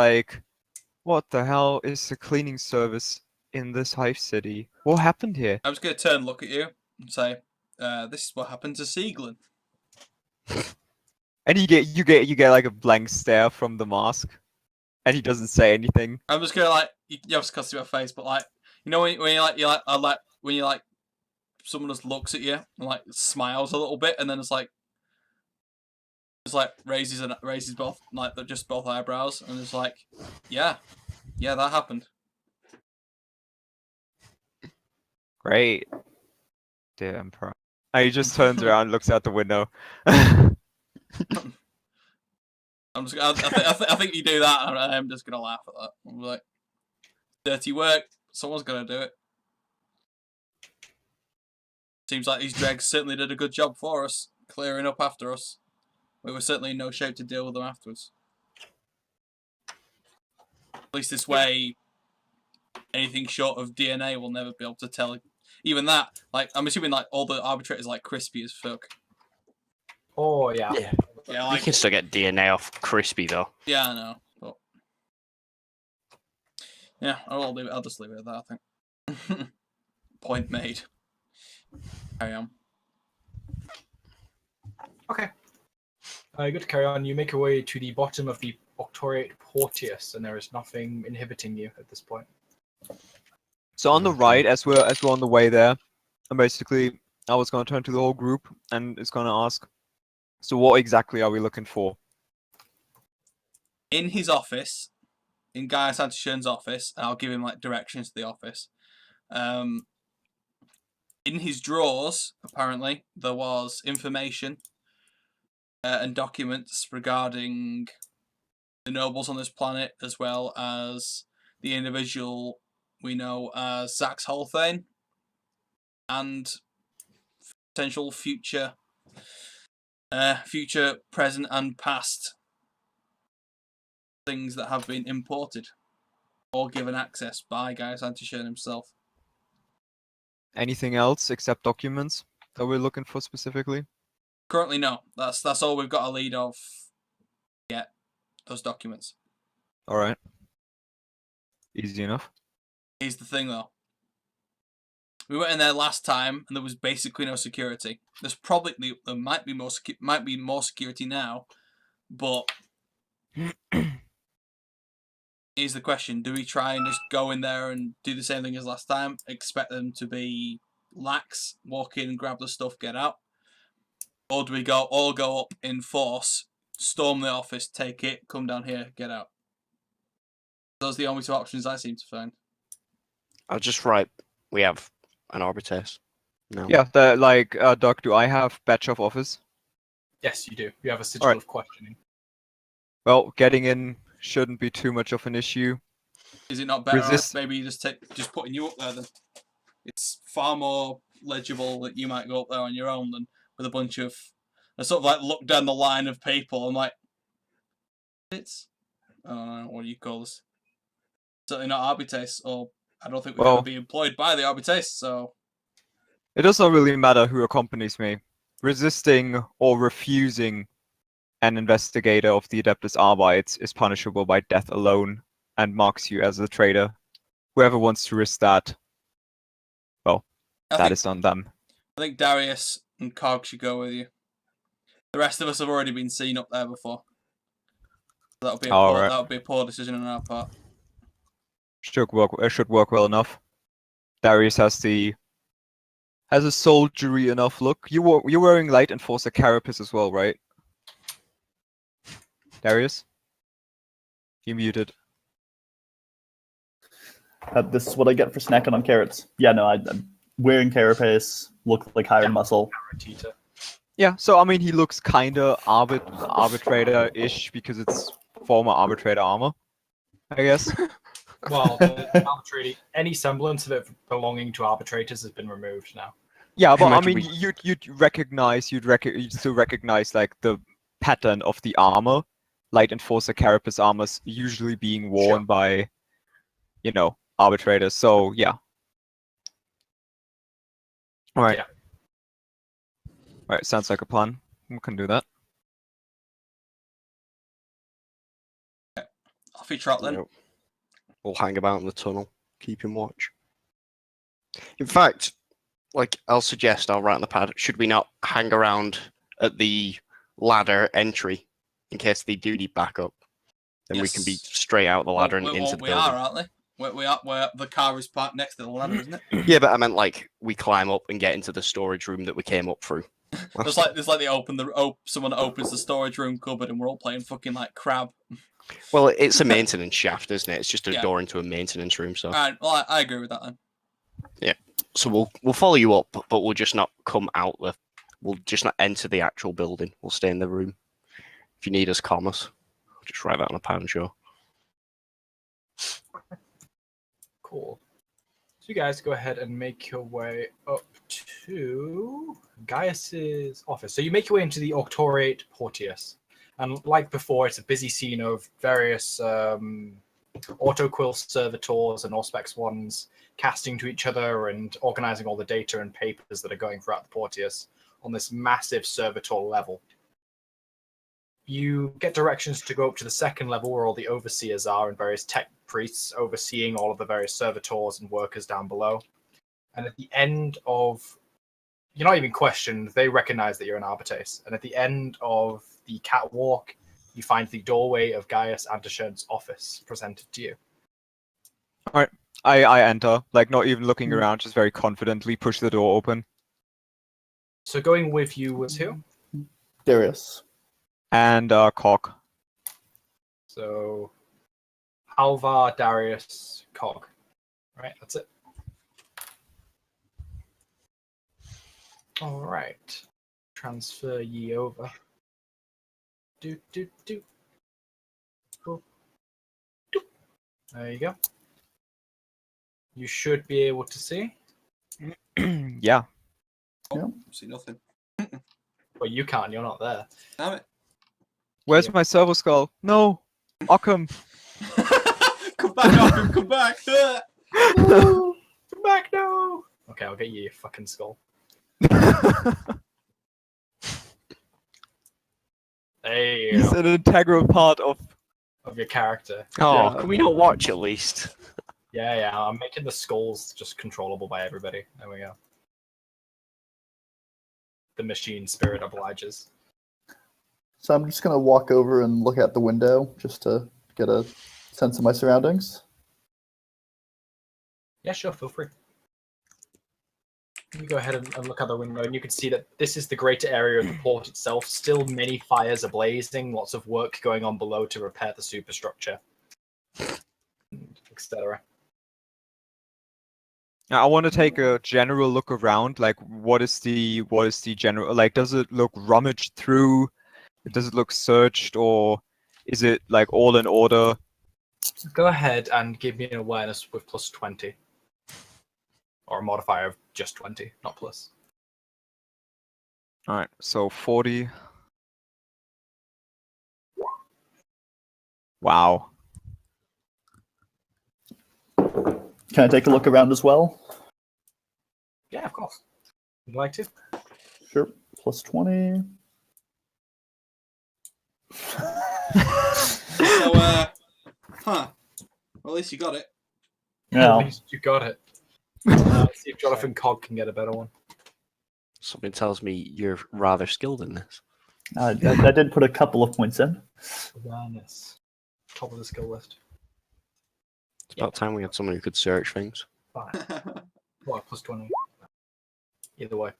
what the hell is the cleaning service in this hive city? What happened here? I'm just gonna turn and look at you and say, "This is what happened to Sieglin." And you get like a blank stare from the mask, and he doesn't say anything. I'm just gonna you have to see my face, but when you someone just looks at you and like smiles a little bit, and then it's like raises both just both eyebrows, and it's like, yeah, that happened. Great. Dear Emperor. And he just turns around and looks out the window. I'm just. I think you do that, and I'm just gonna laugh at that. I'm like, dirty work. Someone's gonna do it. Seems like these dregs certainly did a good job for us, clearing up after us. We were certainly in no shape to deal with them afterwards. At least this way, anything short of DNA will never be able to tell. Even that, like, I'm assuming like all the arbitrators like crispy as fuck. Oh yeah. Yeah. Yeah, You like, can still get DNA off crispy though. yeah, I know, but yeah, I'll just leave it at that. I think. Point made. Carry on. Okay. Good to carry on. You make your way to the bottom of the Octoriate Porteus, and there is nothing inhibiting you at this point. So on the right, as we're on the way there, and basically I was gonna turn to the whole group and it's gonna ask, so what exactly are we looking for? In his office, in Gaius Antishern's office, and I'll give him like directions to the office. In his drawers, apparently, there was information and documents regarding the nobles on this planet, as well as the individual we know as Zax Holthane, and potential future, present, and past things that have been imported or given access by Gaius Antishern himself. Anything else except documents that we're looking for specifically? Currently, no. That's all we've got a lead of yet. Those documents. All right. Easy enough. Here's the thing, though. We went in there last time, and there was basically no security. There might be more security now, but here's the question: do we try and just go in there and do the same thing as last time? Expect them to be lax, walk in, grab the stuff, get out, or do we all go up in force, storm the office, take it, come down here, get out? Those are the only two options I seem to find. I'll just write. We have an arbitrator. No. Yeah, Doc, do I have badge of office? Yes, you do. You have a sigil Alright. of questioning. Well, getting in shouldn't be too much of an issue. Is it not better Resist- off maybe just putting you up there then? It's far more legible that you might go up there on your own than with a bunch of... I sort of like look down the line of people and like... It's... I don't know, what do you call this? Certainly not Arbitrace, or I don't think we'd Well- ever be employed by the Arbitrace, so... It does not really matter who accompanies me. Resisting or refusing an investigator of the Adeptus Arbites is punishable by death alone and marks you as a traitor. Whoever wants to risk that, well, that is on them. I think Darius and Cog should go with you. The rest of us have already been seen up there before. That would be a poor decision on our part. Should work well enough. Darius has a soldiery enough look. You're wearing light enforcer carapace as well, right? Darius? You muted. This is what I get for snacking on carrots. Yeah, no, I'm wearing carapace, look like higher muscle. Teeter. Yeah, so I mean he looks kinda arbitrator-ish because it's former arbitrator armor, I guess. Well, any semblance of it belonging to arbitrators has been removed now. Yeah, but I Imagine mean you'd still recognize like the pattern of the armor, light enforcer carapace armors usually being worn by, arbitrators. So yeah. All right. Yeah. All right, sounds like a plan. We can do that. Off you trot then. Yep. We'll hang about in the tunnel, keeping watch. In fact, I'll write on the pad, should we not hang around at the ladder entry in case they do need backup? Then we can be Yes. straight out the ladder and into the we building. are, aren't they? where the car is parked next to the ladder, isn't it? Yeah, but I meant like we climb up and get into the storage room that we came up through. There's like they someone opens the storage room cupboard and we're all playing fucking like crab. Well, it's a maintenance shaft, isn't it? It's just a Yeah. door into a maintenance room. So, Alright, well I agree with that then. so we'll follow you up, but we'll just not come out the. We'll just not enter the actual building. We'll stay in the room. If you need us, call us. I'll just write that on a pound show. Cool. So you guys go ahead and make your way up to Gaius's office. So you make your way into the Octoriate Porteus. And like before, it's a busy scene of various autoquill servitors and Auspex ones casting to each other and organizing all the data and papers that are going throughout the Porteus on this massive servitor level. You get directions to go up to the second level where all the overseers are and various tech priests overseeing all of the various servitors and workers down below. And at the end of... You're not even questioned. They recognize that you're an Arbitrace. And at the end of the catwalk, you find the doorway of Gaius Andershen's office presented to you. Alright, I enter, like not even looking around, just very confidently push the door open. So going with you was who? Darius. And Cog. So Alvar, Darius, Cog. Right, that's it. All right. Transfer ye over. Do. Boop. Doop. There you go. You should be able to see. Yeah. See nothing. Well, you can't. You're not there. Damn it. Where's my servo skull? No! Occam! Come back, Occam, come back! Come back now! Okay, I'll get you your fucking skull. There you He's go. an integral part of... Of your character. Oh, Yeah. can we not watch at least? Yeah, I'm making the skulls just controllable by everybody. There we go. The machine spirit obliges. So I'm just gonna walk over and look out the window just to get a sense of my surroundings. Yeah, sure, feel free. You go ahead and look out the window, and you can see that this is the greater area of the port itself. Still many fires are blazing, lots of work going on below to repair the superstructure, etc. I want to take a general look around, like what is the general, like does it look rummaged through? Does it look searched, or is it like all in order? Go ahead and give me an awareness with plus 20. Or a modifier of just 20, not plus. Alright, so 40. Wow. Can I take a look around as well? Yeah, of course. Would you like to? Sure. Plus 20. So, well, at least you got it. Yeah. At least you got it. Let's see if Jonathan Cog can get a better one. Something tells me you're rather skilled in this. I did put a couple of points in. Awareness. Top of the skill list. It's about time we had someone who could search things. Fine. Well, plus 20. Either way.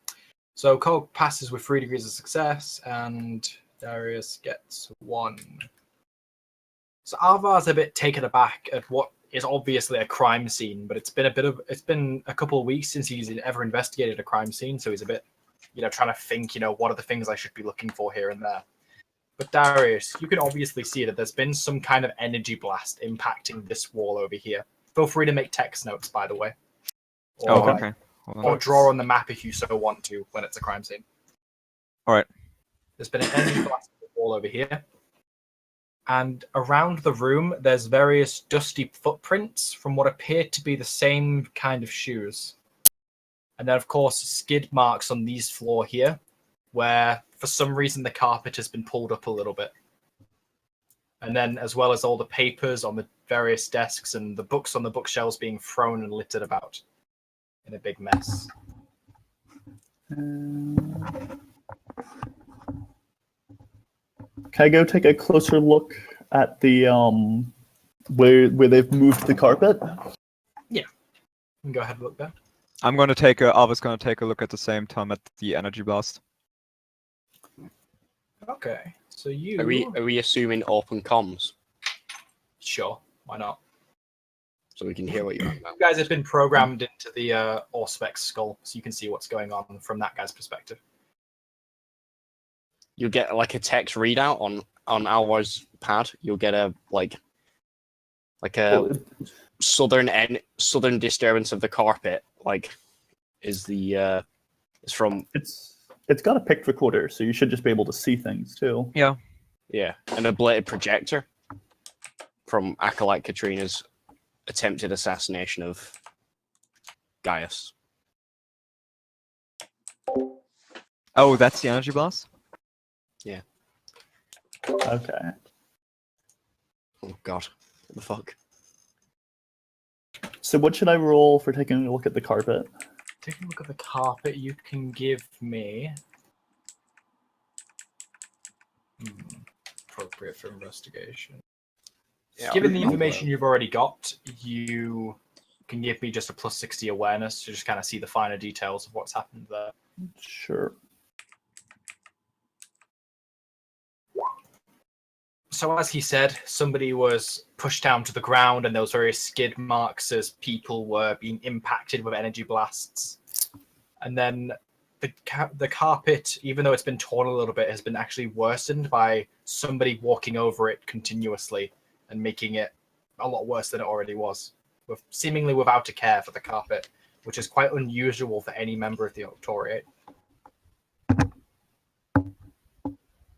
So Cog passes with 3 degrees of success, and Darius gets 1. So Alvar's a bit taken aback at what is obviously a crime scene, but it's been a couple of weeks since he's ever investigated a crime scene, so he's a bit, trying to think, what are the things I should be looking for here and there. But Darius, you can obviously see that there's been some kind of energy blast impacting this wall over here. Feel free to make text notes, by the way. Or, Okay. Hold on. or draw on the map if you so want to when it's a crime scene. Alright. There's been an energy blast on the wall over here. And around the room, there's various dusty footprints from what appear to be the same kind of shoes. And then, of course, skid marks on these floor here, where for some reason the carpet has been pulled up a little bit. And then, as well as all the papers on the various desks and the books on the bookshelves being thrown and littered about in a big mess. Can I go take a closer look at the Where they've moved the carpet? You can go ahead and look there. I was gonna take a look at the same time at the energy blast. Okay, so you... Are we assuming open comms Sure, why not? so we can hear what you're on about? You guys have been programmed into the Auspex skull, so you can see what's going on from that guy's perspective. You'll get like a text readout on Alvar's pad. You'll get a like a southern disturbance of the carpet. Like is from It's got a pic recorder, so you should just be able to see things too. Yeah. an ablated projector from Acolyte Katrina's attempted assassination of Gaius. Oh, that's the energy blast? Okay. Oh god, what the fuck? So what should I roll for taking a look at the carpet? Taking a look at the carpet, you can give me... appropriate for investigation. Yeah, Given the I'll information you've already got, you can give me just a plus 60 awareness to just kind of see the finer details of what's happened there. Sure. So as he said, somebody was pushed down to the ground and there was various skid marks as people were being impacted with energy blasts. And then the carpet, even though it's been torn a little bit, has been actually worsened by somebody walking over it continuously and making it a lot worse than it already was, seemingly without a care for the carpet, which is quite unusual for any member of the Octoriate.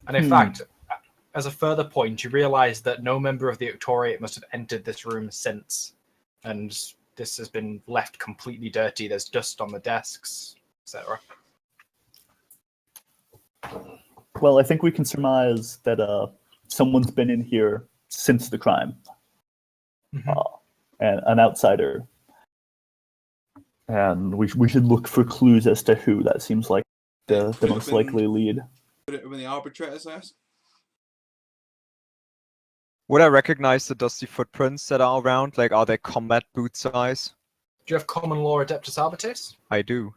And in fact, as a further point, you realize that no member of the Octoriate must have entered this room since, and this has been left completely dirty. There's dust on the desks, etc. Well, I think we can surmise that someone's been in here since the crime, and an outsider. And we should look for clues as to who. That seems like the most likely lead. Would it have been the arbitrator's ass? Would I recognize the dusty footprints that are around? Like, are they combat boot size? Do you have Common Law Adeptus Arbites? I do.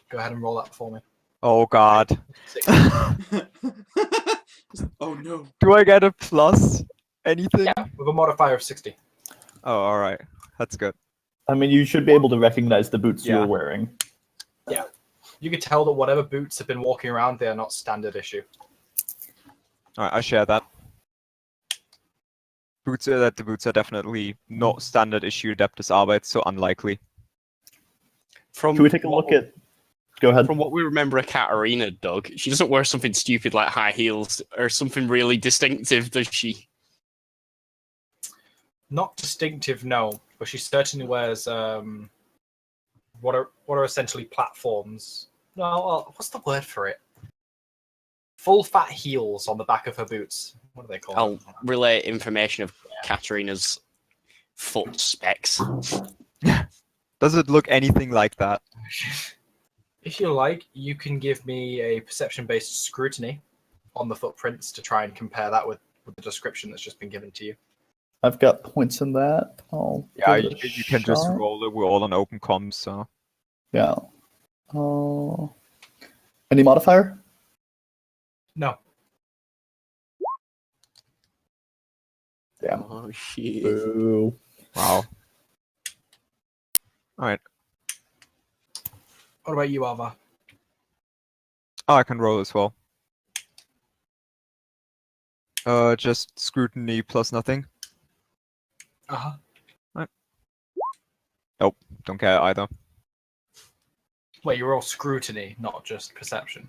Go ahead and roll that for me. Oh god. 60. Oh no. Do I get a plus anything? Yeah, with a modifier of 60. Oh, alright. That's good. I mean, you should be able to recognize the boots Yeah. you're wearing. Yeah. You could tell that whatever boots have been walking around, they are not standard issue. Alright, I share that. The boots are definitely not standard issue Adeptus Arbeit, so unlikely. Can we take a look at... Go ahead. From what we remember of Katarina, Doug, she doesn't wear something stupid like high heels or something really distinctive, does she? Not distinctive, no, but she certainly wears what are essentially platforms. No, what's the word for it? Full fat heels on the back of her boots. What do they call I'll it? relay information of Katarina's foot specs. Does it look anything like that? If you like, you can give me a perception-based scrutiny on the footprints to try and compare that with the description that's just been given to you. I've got points in that. Yeah, you can just roll it. We're all on open comms, so... Yeah. Any modifier? No. Yeah. Oh, shit. Boo. Wow. Alright. What about you, Alva? Oh, I can roll as well. Just scrutiny plus nothing. Uh-huh. Right. Nope, don't care either. Wait, you're all scrutiny, not just perception.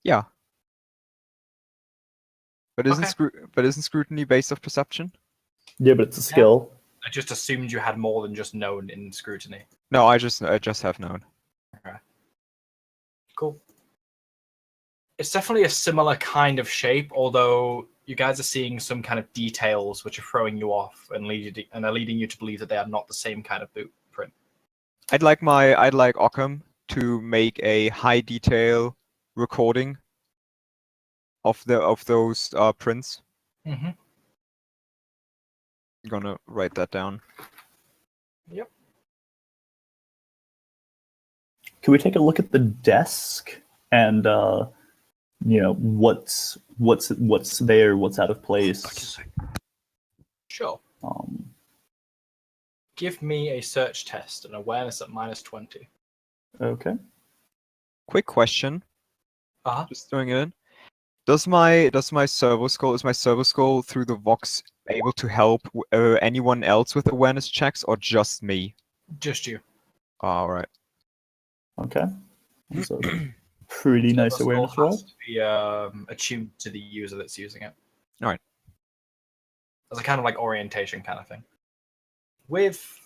Yeah. But isn't Okay. isn't scrutiny based off perception? Yeah, but it's a skill. I just assumed you had more than just known in scrutiny. No, I just have known. Okay. Cool. It's definitely a similar kind of shape, although you guys are seeing some kind of details which are throwing you off and are leading you to believe that they are not the same kind of boot print. I'd like Occam to make a high detail recording of those prints. Mm-hmm. gonna write that down. Can we take a look at the desk and what's there, what's out of place? Sure. Give me a search test, an awareness at -20. Okay. Quick question. Uh-huh. Just throwing it in. Is my servo skull through the Vox able to help anyone else with awareness checks or just me? Just you. All right. Okay. That's a pretty nice The awareness skull roll. has to be attuned to the user that's using it. All right. As a kind of like orientation kind of thing. With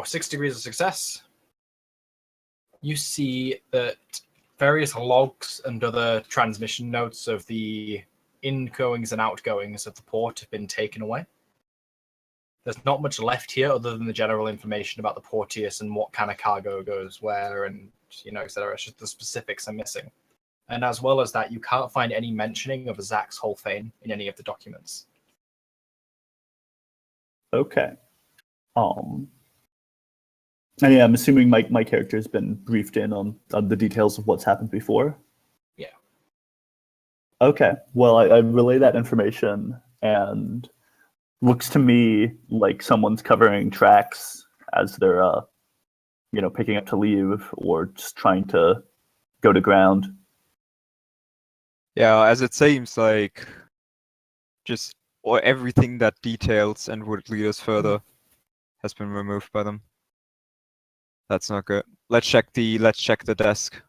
6 degrees of success, you see that various logs and other transmission notes of the ingoings and outgoings of the port have been taken away. There's not much left here other than the general information about the Porteus and what kind of cargo goes where and, etc. It's just the specifics are missing. And as well as that, you can't find any mentioning of Zach's Holfane in any of the documents. Okay. And yeah, I'm assuming my character has been briefed in on the details of what's happened before. Yeah. Okay. Well, I relay that information, and looks to me like someone's covering tracks as they're picking up to leave or just trying to go to ground. Yeah, as it seems like just everything that details and would lead us further has been removed by them. That's not good. Let's check the desk.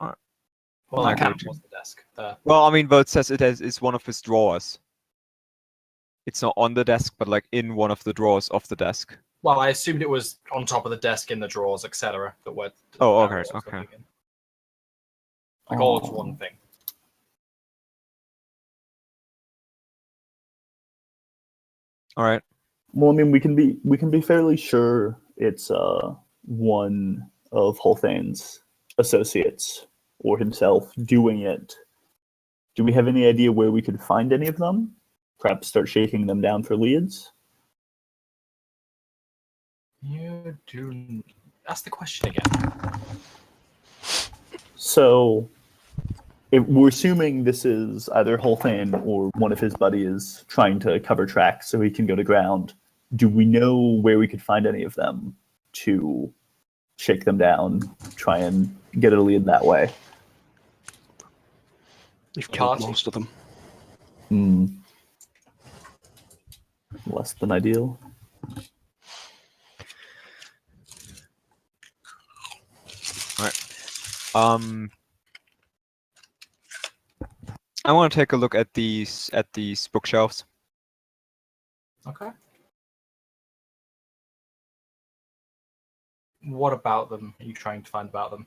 Well, I that kind agree. of was the desk. Well, I mean, but it says it's one of his drawers. It's not on the desk, but like in one of the drawers of the desk. Well, I assumed it was on top of the desk, in the drawers, etc. That were. Oh, okay, okay. Like all as one thing. All right. Well, I mean, we can be fairly sure it's one of Holthane's associates or himself doing it. Do we have any idea where we could find any of them? Perhaps start shaking them down for leads? You do. Ask the question again. So, if we're assuming this is either Holthane or one of his buddies trying to cover tracks so he can go to ground, do we know where we could find any of them to shake them down, try and get a lead that way? We've killed most of them. Less than ideal. All right. I want to take a look at these bookshelves. Okay. What about them are you trying to find about them?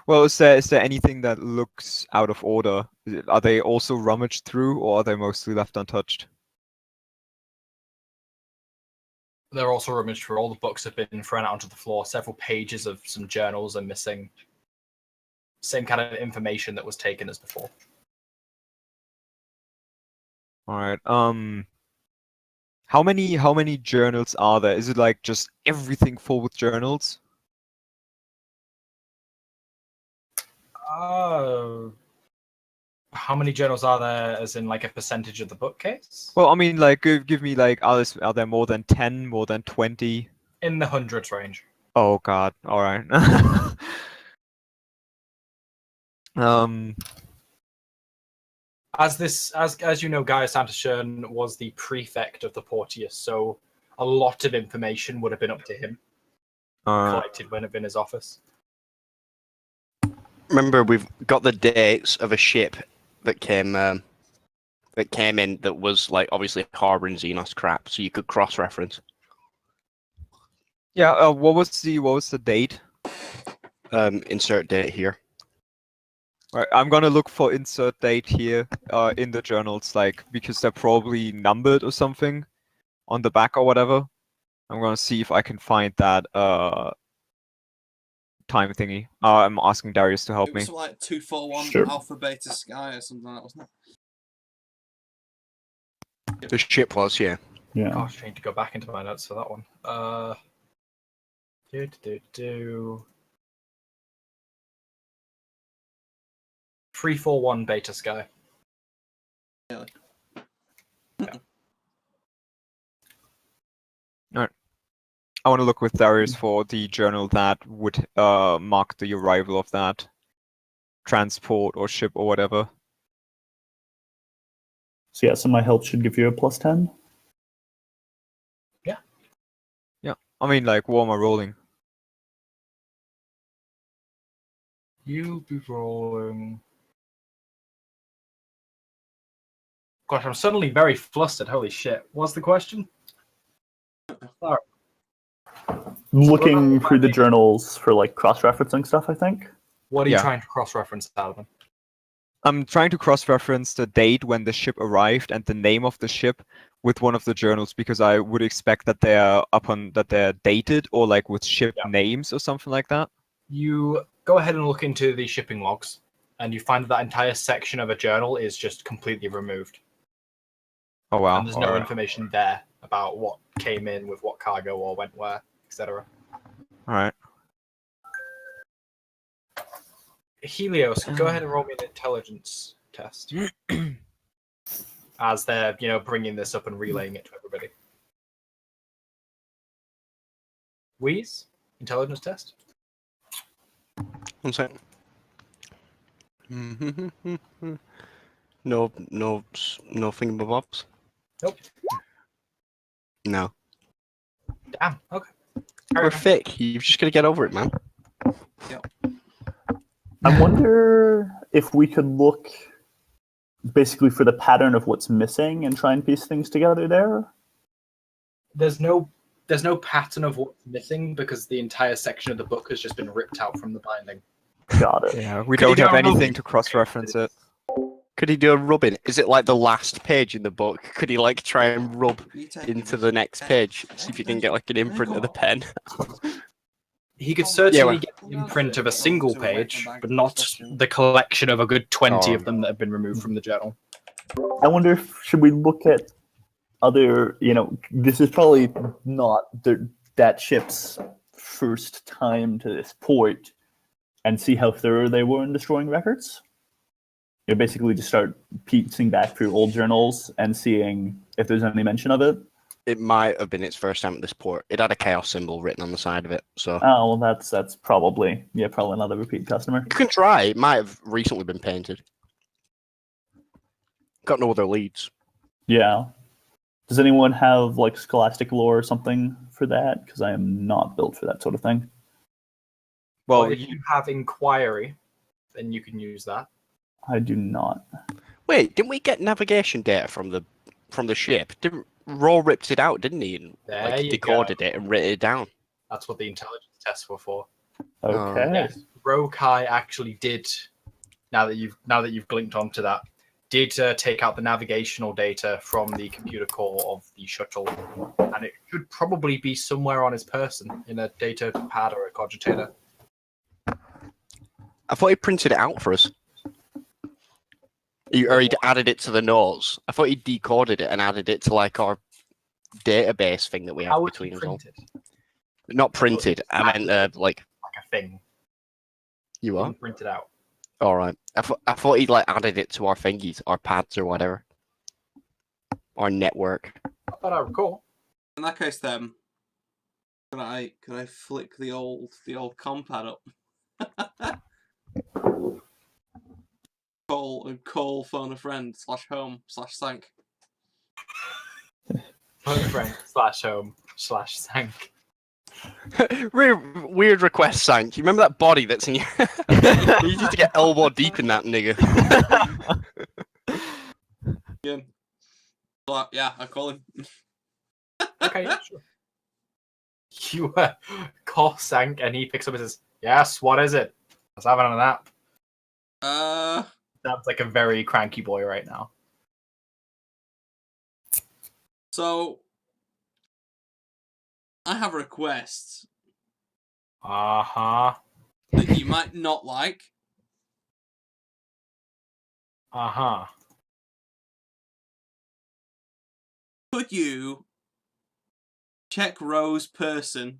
Well, is there anything that looks out of order? Are they also rummaged through, or are they mostly left untouched? They're also rummaged through. All the books have been thrown out onto the floor. Several pages of some journals are missing. Same kind of information that was taken as before. All right. How many journals are there? Is it like just everything full with journals? How many journals are there, as in like a percentage of the bookcase? Well, I mean, like, give me like, are there more than 10, more than 20? In the hundreds range. Oh God! All right. As you know, Gaius Antishern was the prefect of the Porteus, so a lot of information would have been up to him, collected when it been his office. Remember, we've got the dates of a ship that came in that was like obviously harboring Xenos crap, so you could cross-reference. Yeah. What was the date? Insert date here. Right, I'm gonna look for insert date here in the journals, like, because they're probably numbered or something on the back or whatever. I'm gonna see if I can find that time thingy. I'm asking Darius to help It me. was like 241 Sure. Alpha Beta Sky or something like that, wasn't it? The ship was, yeah. Yeah. Gosh, I need to go back into my notes for that one. 341 Beta Sky. Really? I want to look with Darius for the journal that would mark the arrival of that transport or ship or whatever. So yeah, so my help should give you a +10. Yeah, I mean, like, what am I rolling? You be rolling. Gosh, I'm suddenly very flustered. Holy shit. What's the question? Sorry. Looking through the journals for like cross-referencing stuff, I think. What are you Yeah. trying to cross-reference, Alvin? I'm trying to cross-reference the date when the ship arrived and the name of the ship with one of the journals because I would expect that they're dated or like with ship names or something like that. You go ahead and look into the shipping logs, and you find that entire section of a journal is just completely removed. Oh wow! And there's no information there about what came in with what cargo or went where, etc. All right. Helios, go ahead and roll me an intelligence test. As they're, bringing this up and relaying it to everybody. Wheeze, intelligence test. One second. No thingamabobs? Nope. No. Damn. Okay. We're thick. You've just got to get over it, man. I wonder if we could look basically for the pattern of what's missing and try and piece things together there. There's no pattern of what's missing because the entire section of the book has just been ripped out from the binding. Got it. Yeah, we Could you don't have go anything roll? to cross-reference it. Could he do a rubbing? Is it like the last page in the book? Could he like try and rub into the next page? See if you can get like an imprint of the pen. He could certainly well- get the imprint of a single page, but not the collection of a good 20 of them that have been removed from the journal. I wonder if should we look at other, this is probably not that ship's first time to this port, and see how thorough they were in destroying records. Basically just start piecing back through old journals and seeing if there's any mention of it. It might have been its first time at this port. It had a chaos symbol written on the side of it, so Oh, well, that's probably another repeat customer. you can try. It might have recently been painted. Got no other leads. Yeah. Does anyone have like scholastic lore or something for that? Because I am not built for that sort of thing. Well, if you have inquiry, then you can use that. I do not. Wait, didn't we get navigation data from the ship? Didn't Raw ripped it out, didn't he? And, There you decoded go. it and written it down. That's what the intelligence tests were for. Okay. Yes, Rokai actually did. Now that you've glinked onto that, did take out the navigational data from the computer core of the shuttle, and it should probably be somewhere on his person in a data pad or a cogitator. I thought he printed it out for us. Or he'd added it to the notes. I thought he decoded it and added it to like our database thing that we have How would between you us all. print it? Not printed. I meant like Like a thing. you are. Print it out. All right. I thought he'd like added it to our thingies, our pads or whatever, our network. I thought I recall. In that case, then, could I flick the old compad up? Call phone a friend /home/sank. Phone a friend /home/sank. Weird request, Sank. You remember that body that's in you? You need to get elbow deep in that nigga. Yeah. Well, yeah, I call him. Okay, sure. You call Sank and he picks up and says, "Yes, what is it? Let's have it on that." Sounds like a very cranky boy right now. So, I have requests Uh-huh. that you might not like. Uh-huh. Could you check Ro's person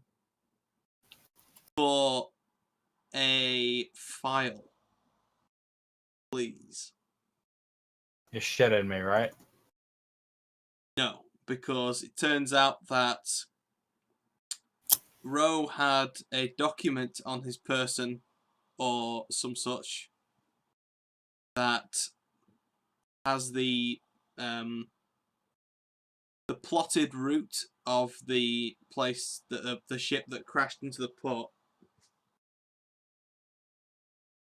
for a file, please? You're shitting me, right? No, because it turns out that Ro had a document on his person or some such that has the plotted route of the place that the ship that crashed into the port,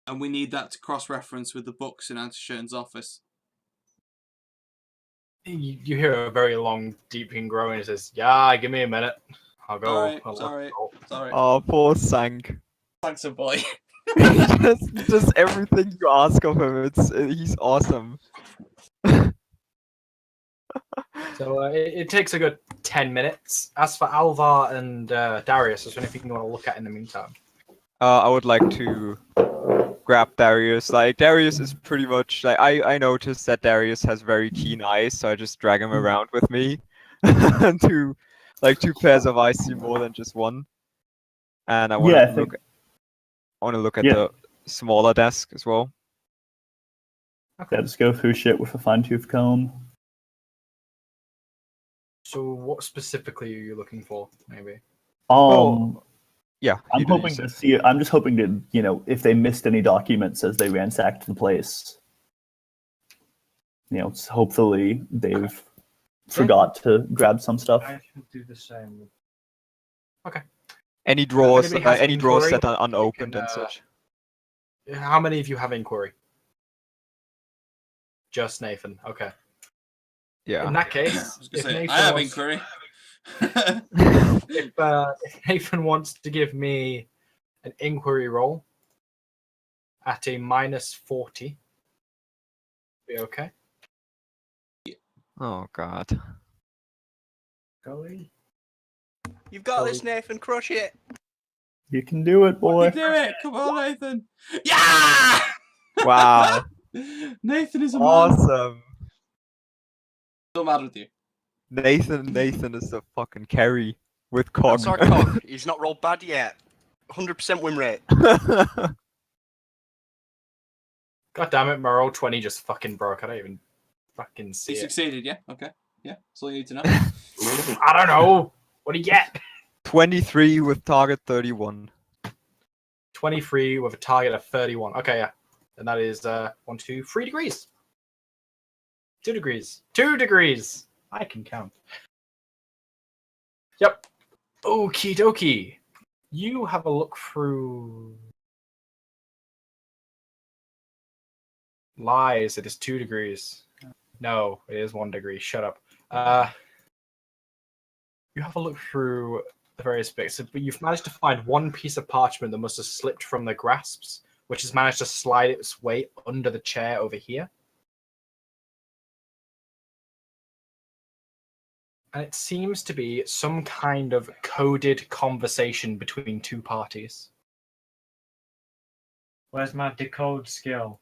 and we need that to cross-reference with the books in Antishern's office. You hear a very long, deep groan. He says, "Yeah, give me a minute. I'll go." Sorry. Oh, poor Sank. Thanks, a boy. just everything you ask of him, he's awesome. So it takes a good 10 minutes. As for Alvar and Darius, is there anything you want to look at in the meantime? I would like to grab Darius. Like, Darius is pretty much like I noticed that Darius has very keen eyes, so I just drag him around with me. Two pairs of eyes see more than just one. And I want to look at the smaller desk as well. Okay. Let's go through shit with a fine-tooth comb. So what specifically are you looking for, maybe? Yeah. I'm hoping to see. I'm just hoping to, if they missed any documents as they ransacked the place. Hopefully they've forgot to grab some stuff. I should do the same. Okay. Any drawers inquiry, that are unopened and such. How many of you have inquiry? Just Nathan. Okay. Yeah. In that case, I have inquiry. if Nathan wants to give me an inquiry roll at a -40, be okay. Oh God. Golly. You've got this, Nathan. Crush it. You can do it, boy. You do it. Come on, Nathan. Yeah! Wow. Nathan is a man. Awesome. So mad with you. Nathan is the fucking carry with cock. That's our cock. He's not rolled bad yet. 100% win rate. God damn it, my roll 20 just fucking broke. I don't even fucking see He it. succeeded, yeah? Okay. Yeah, that's all you need to know. I don't know. What do you get? 23 with target 31. 23 with a target of 31. Okay, yeah. And that is 1, 2, 3 degrees. 2 degrees. 2 degrees. I can count. Yep. Okie dokie. You have a look through. Lies. It is 2 degrees. No, it is 1 degree. Shut up. You have a look through the various bits, but you've managed to find one piece of parchment that must have slipped from the grasps, which has managed to slide its way under the chair over here. And it seems to be some kind of coded conversation between two parties. Where's my decode skill?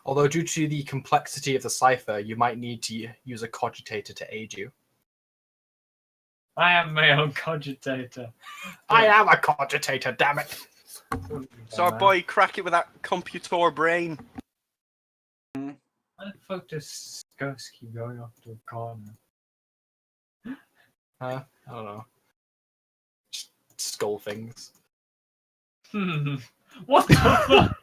Although due to the complexity of the cipher, you might need to use a cogitator to aid you. I am my own cogitator. I am a cogitator, damn it! So our boy, crack it with that computer brain. Why the fuck does Ghost keep going off to a corner? I don't know. Just skull things. What the fuck?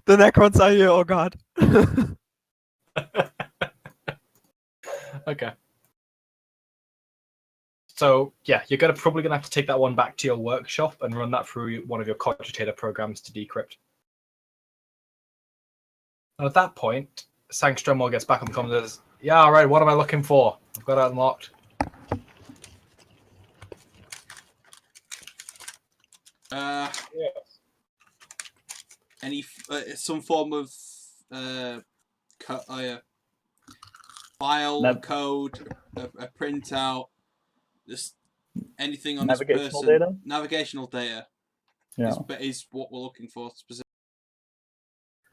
The Necrons are here, oh God. Okay. So, yeah, you're probably going to have to take that one back to your workshop and run that through one of your cogitator programs to decrypt. And at that point, Sangström gets back on the comms and says, yeah, all right, what am I looking for? I've got it unlocked. Any some form of file, code, a printout, just anything on this person. Navigational data? Navigational data. Yeah. Is what we're looking for specifically.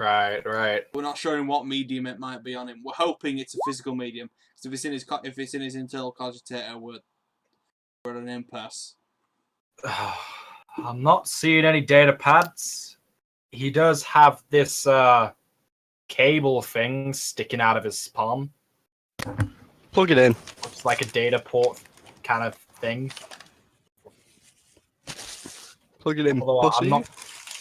Right, right. We're not sure in what medium it might be on him. We're hoping it's a physical medium. Because if it's in his internal cogitator, we're at an impasse. I'm not seeing any data pads. He does have this cable thing sticking out of his palm. Plug it in. Looks like a data port kind of thing. Plug it in. Although pussy.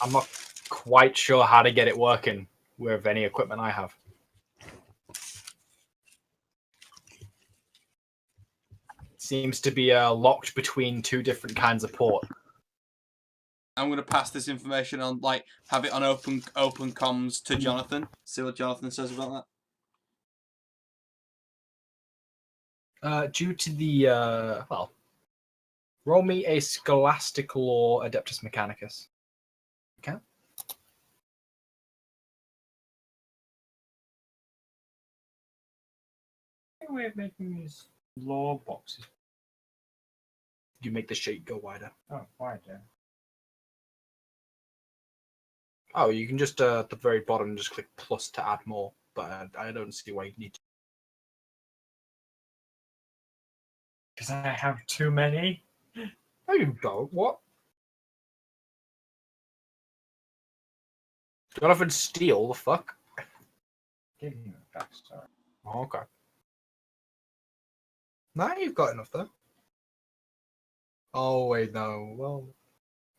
I'm not quite sure how to get it working with any equipment I have. Seems to be locked between two different kinds of port. I'm gonna pass this information on, like, have it on open comms to Jonathan. See what Jonathan says about that. Due to the roll me a Scholastic Law Adeptus Mechanicus. Okay. Way of making these law boxes. You make the sheet go wider. Oh, wider. Oh, you can just at the very bottom just click plus to add more, but I don't see why you need to. Because I have too many. No, you don't. What? Jonathan Steele, the fuck? Give me a backstory. Oh, okay. Now you've got enough though. Oh wait, no. Well,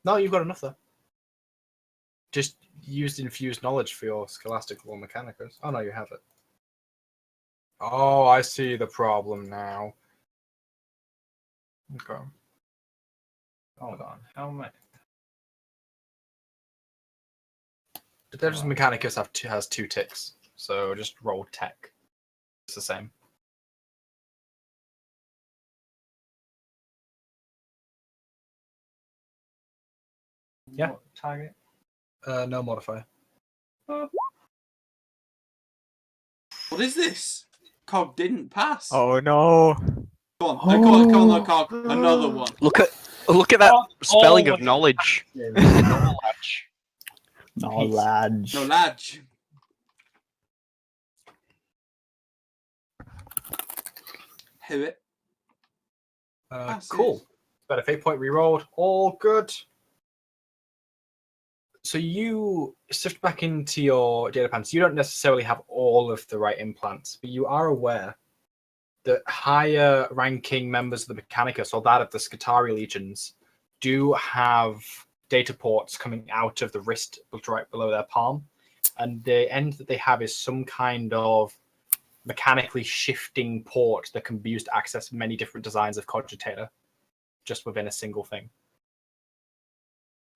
no, you've got enough though. Just used infused knowledge for your Scholastic Law Mechanicus. Oh no, you have it. Oh, I see the problem now. Okay. Hold on. How much? The Adeptus Mechanicus has two ticks, so just roll tech. It's the same. Yeah. What target? No modifier. What is this? Cog didn't pass. Oh no! Come on, come on, Cog. Another one. Look at that spelling of my- knowledge. Knowledge. No, lad. Who it? Cool. Got a fate point rerolled. All good. So you sift back into your data pans. You don't necessarily have all of the right implants, but you are aware that higher ranking members of the Mechanicus or that of the Scutari legions do have data ports coming out of the wrist right below their palm. And the end that they have is some kind of mechanically shifting port that can be used to access many different designs of cogitator just within a single thing.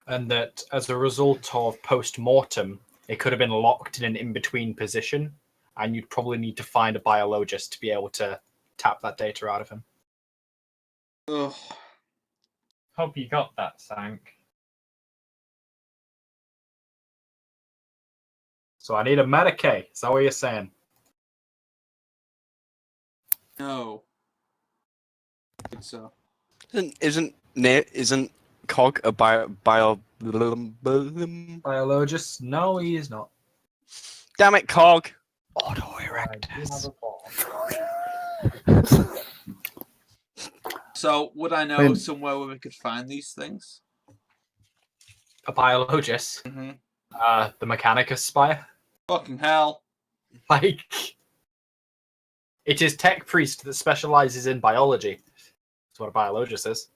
And that as a result of post-mortem, it could have been locked in an in-between position, and you'd probably need to find a biologist to be able to tap that data out of him. Ugh. Hope you got that, Sank. So I need a Medicaid. Is that what you're saying? No. I think so. Isn't Cog a biologist? Biologist? No, he is not. Damn it, Cog! I do have a ball. So, would I know somewhere where we could find these things? A biologist? Mm-hmm. The Mechanicus Spire? Fucking hell. Like, it is Tech Priest that specializes in biology. That's what a biologist is.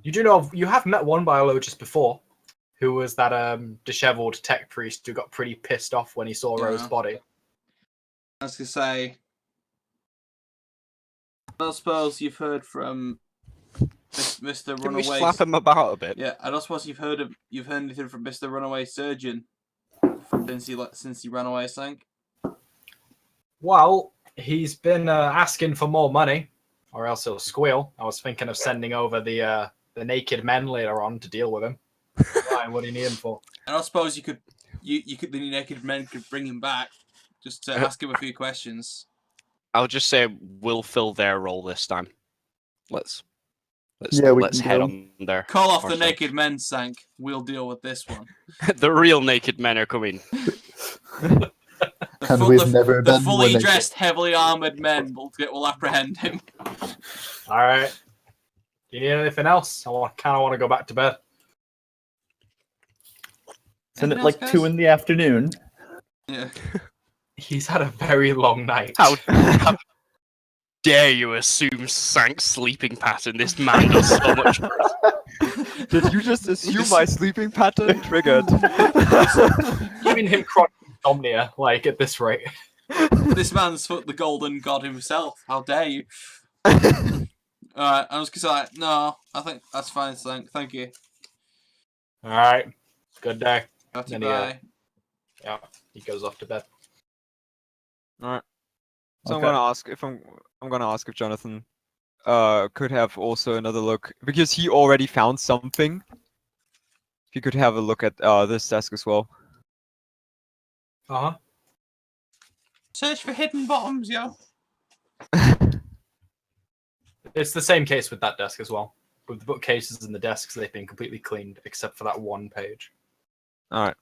You do know, you have met one biologist before, who was that disheveled Tech Priest who got pretty pissed off when he saw Rose's body. I was gonna say, I don't suppose you've heard from Mr. Can we Runaway. slap him about a bit? Yeah, I don't suppose you've heard anything from Mr. Runaway Surgeon since he ran away, Sank. Well, he's been asking for more money, or else he'll squeal. I was thinking of sending over the naked men later on to deal with him. Why? What do you need him for? I don't suppose the naked men could bring him back just to ask him a few questions. I'll just say we'll fill their role this time. Let's Let's head go. on there. Call off the ourselves. naked men, Sank. We'll deal with this one. The real naked men are coming. The, And we've never the been more fully naked. dressed, heavily armored men will apprehend him. All right. Do you need anything else? I kind of want to go back to bed. Isn't it Anything like else, 2 guys? in the afternoon? Yeah. He's had a very long night. How dare you assume Sank's sleeping pattern? This man does so much. Did you just assume my sleeping pattern triggered? Giving him chronic insomnia, like at this rate. This man's the golden god himself. How dare you? Alright, I was like, no, I think that's fine, Sank. Thank you. All right. Good day. Bye. Then he goes off to bed. Alright. So Okay. I'm gonna ask if Jonathan could have also another look, because he already found something. If you could have a look at this desk as well. Uh huh. Search for hidden bottoms, yo. It's the same case with that desk as well. With the bookcases and the desks, they've been completely cleaned except for that one page. Alright.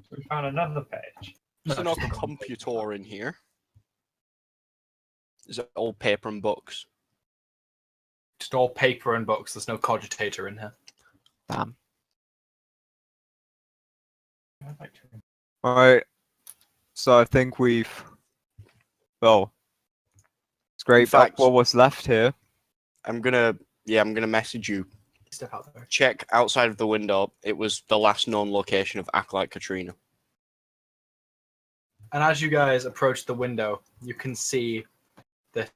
We found another page. Is there no computer in here? Is it all paper and books? Just all paper and books. There's no cogitator in here. Damn. I'd like to. Alright. So I think well, scrape up fact- what was left here. I'm gonna message you. Step out there. Check outside of the window. It was the last known location of Act Like Katrina. And as you guys approach the window, you can see that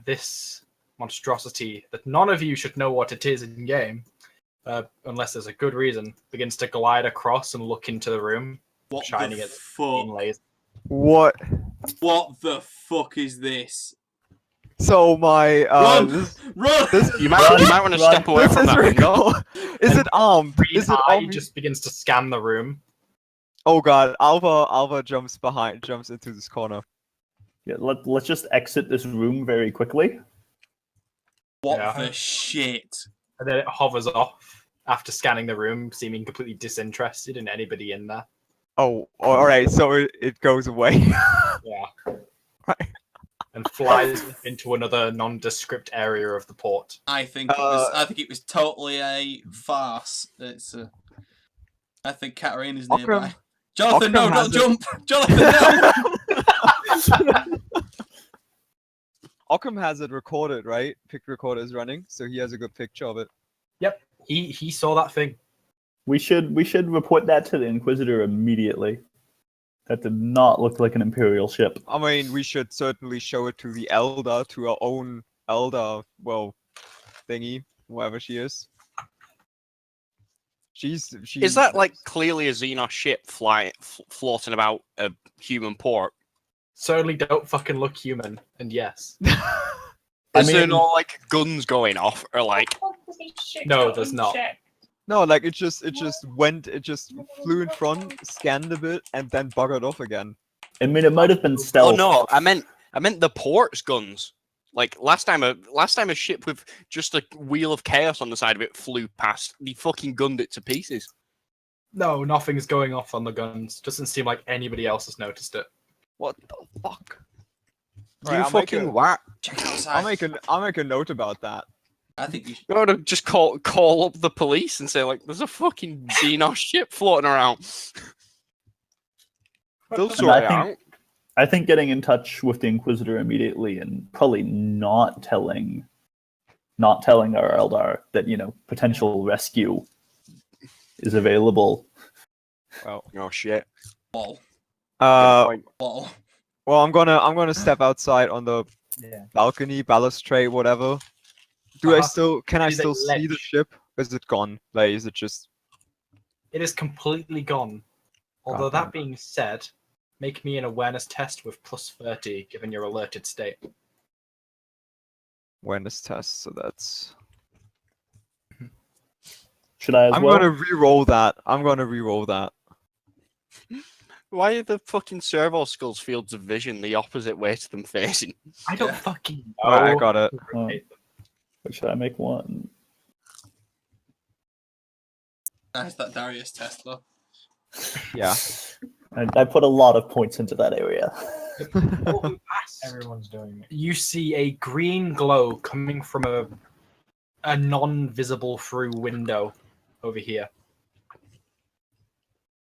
this monstrosity, that none of you should know what it is in game, unless there's a good reason, begins to glide across and look into the room, What shining the its fuck? laser. What? What the fuck is this? So my Run! this, Run! You might want to step away this from is that really window. cool. Is it armed? Green Is it eye armed? just begins to scan the room. Oh god, Alva jumps into this corner. Yeah, let's just exit this room very quickly. What Yeah. the shit? And then it hovers off after scanning the room, seeming completely disinterested in anybody in there. Oh, alright, so it goes away. Yeah. Right. And flies into another nondescript area of the port. I think it was totally a farce. I think Katarina's nearby. Occam- Jonathan, Occam no, has don't it. jump! Jonathan, no! Occam has it recorded, right? Pic recorder is running, so he has a good picture of it. Yep. He saw that thing. We should report that to the Inquisitor immediately. That did not look like an Imperial ship. I mean, we should certainly show it to the Elder, to our own Elder, well, thingy, whoever she is. She's Is that like clearly a Xenos ship floating about a human port? Certainly don't fucking look human. And yes. Is there mean- no like guns going off or like? No, there's not. No, like it just flew in front, scanned a bit, and then buggered off again. I mean, it might have been Oh stealth. no, I meant the port's guns. Like last time a ship with just a wheel of chaos on the side of it flew past, he fucking gunned it to pieces. No, nothing's going off on the guns. Doesn't seem like anybody else has noticed it. What the fuck? You Right, fucking what? Check outside. I'll make a note about that. I think you should. You ought to just call up the police and say like, "There's a fucking Xenos ship floating around." They'll sort it out. I think getting in touch with the Inquisitor immediately and probably not telling our Eldar that, potential rescue is available. Well, Oh shit. Lol. well, Lol. I'm gonna step outside on the balcony, balustrade, whatever. Can I still see the ship? Is it gone? Like, is it just? It is completely gone. Although Goddamn. that being said, make me an awareness test with plus 30, given your alerted state. Awareness test, so that's. Should I as I'm well? gonna re-roll that. Why are the fucking servo skulls fields of vision the opposite way to them facing? I don't Yeah. fucking know. Right, I got it. Oh. Or should I make one? Nice that Darius test though. Yeah. I put a lot of points into that area. Everyone's doing it. You see a green glow coming from a non-visible through window over here.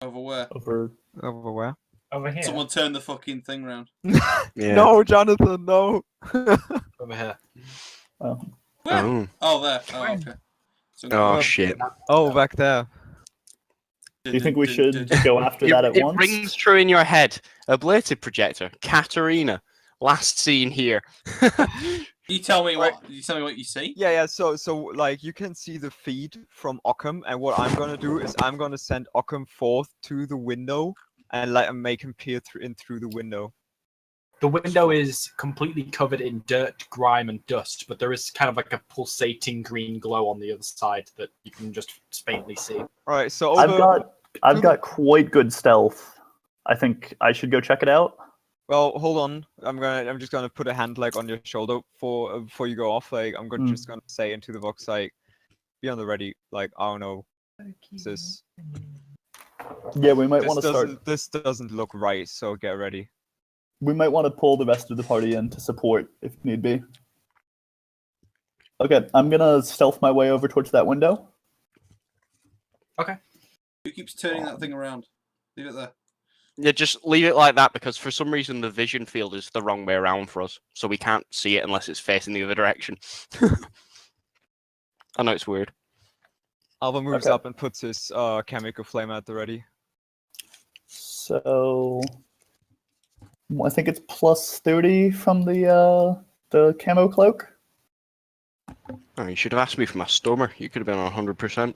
Over where? Over Over where? Over here. Someone turn the fucking thing round. Yeah. No, Jonathan, no. Over here. well, Where? Oh. Oh, there. Oh, okay. So Oh shit. Oh, back there. do you think we should go after It, that at it once? rings true in your head. Ablative projector. Katarina. Last seen here. You tell me what you see. Yeah, yeah. So like you can see the feed from Occam, and what I'm gonna do is I'm gonna send Occam forth to the window and like make him peer through the window. The window is completely covered in dirt, grime, and dust, but there is kind of like a pulsating green glow on the other side that you can just faintly see. All right. So I've got quite good stealth. I think I should go check it out. Well, hold on. I'm just gonna put a hand like on your shoulder before you go off. Like I'm just gonna say into the box like, be on the ready. Like I don't know. This Yeah, we might want to start. This doesn't look right. So get ready. We might want to pull the rest of the party in to support if need be. Okay, I'm gonna stealth my way over towards that window. Who keeps turning that thing around? Leave it there. Yeah, just leave it like that because for some reason the vision field is the wrong way around for us, so we can't see it unless it's facing the other direction. I know it's weird. Alva moves Okay. up and puts his chemical flame at the ready. So I think it's plus 30 from the camo cloak. Oh, you should have asked me for my stummer. You could have been on 100%.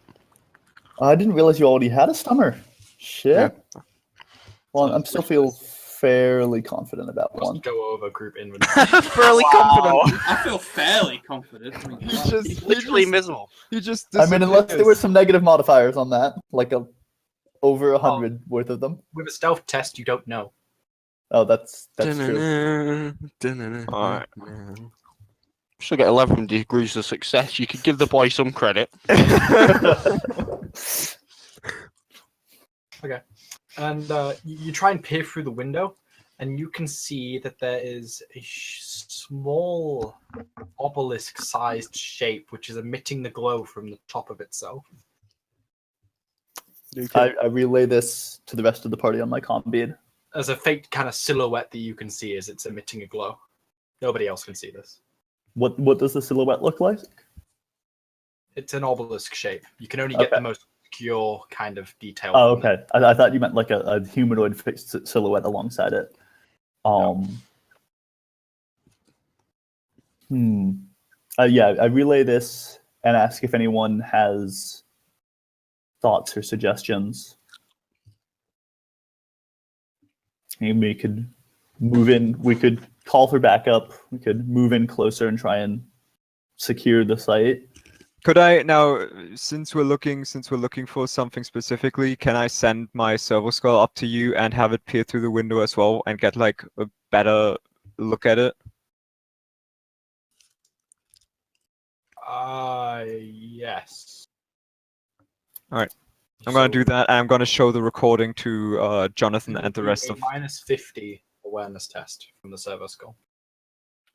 I didn't realize you already had a stummer. Shit. Yeah. Well, I'm still feel fairly confident about Let's one. go over group inventory. Fairly confident. I feel fairly confident. I mean, He's literally invisible. He just. I mean, unless there were some negative modifiers on that, like over 100 worth of them. With a stealth test, you don't know. Oh, that's true. Alright. Still get 11 degrees of success. You could give the boy some credit. Okay. And you try and peer through the window, and you can see that there is a small obelisk-sized shape which is emitting the glow from the top of itself. I relay this to the rest of the party on my comm bead. There's a faint kind of silhouette that you can see as it's emitting a glow. Nobody else can see this. What does the silhouette look like? It's an obelisk shape. You can only get the most obscure kind of detail. Oh, from it. okay. I thought you meant like a humanoid fixed silhouette alongside it. Yeah, I relay this and ask if anyone has thoughts or suggestions. Maybe we could move in. We could call for backup. We could move in closer and try and secure the site. Could I now, since we're looking for something specifically, can I send my servo skull up to you and have it peer through the window as well and get like a better look at it? Yes. All right. I'm gonna do that, and I'm gonna show the recording to Jonathan and the rest of. Minus 50 awareness test from the servo skull.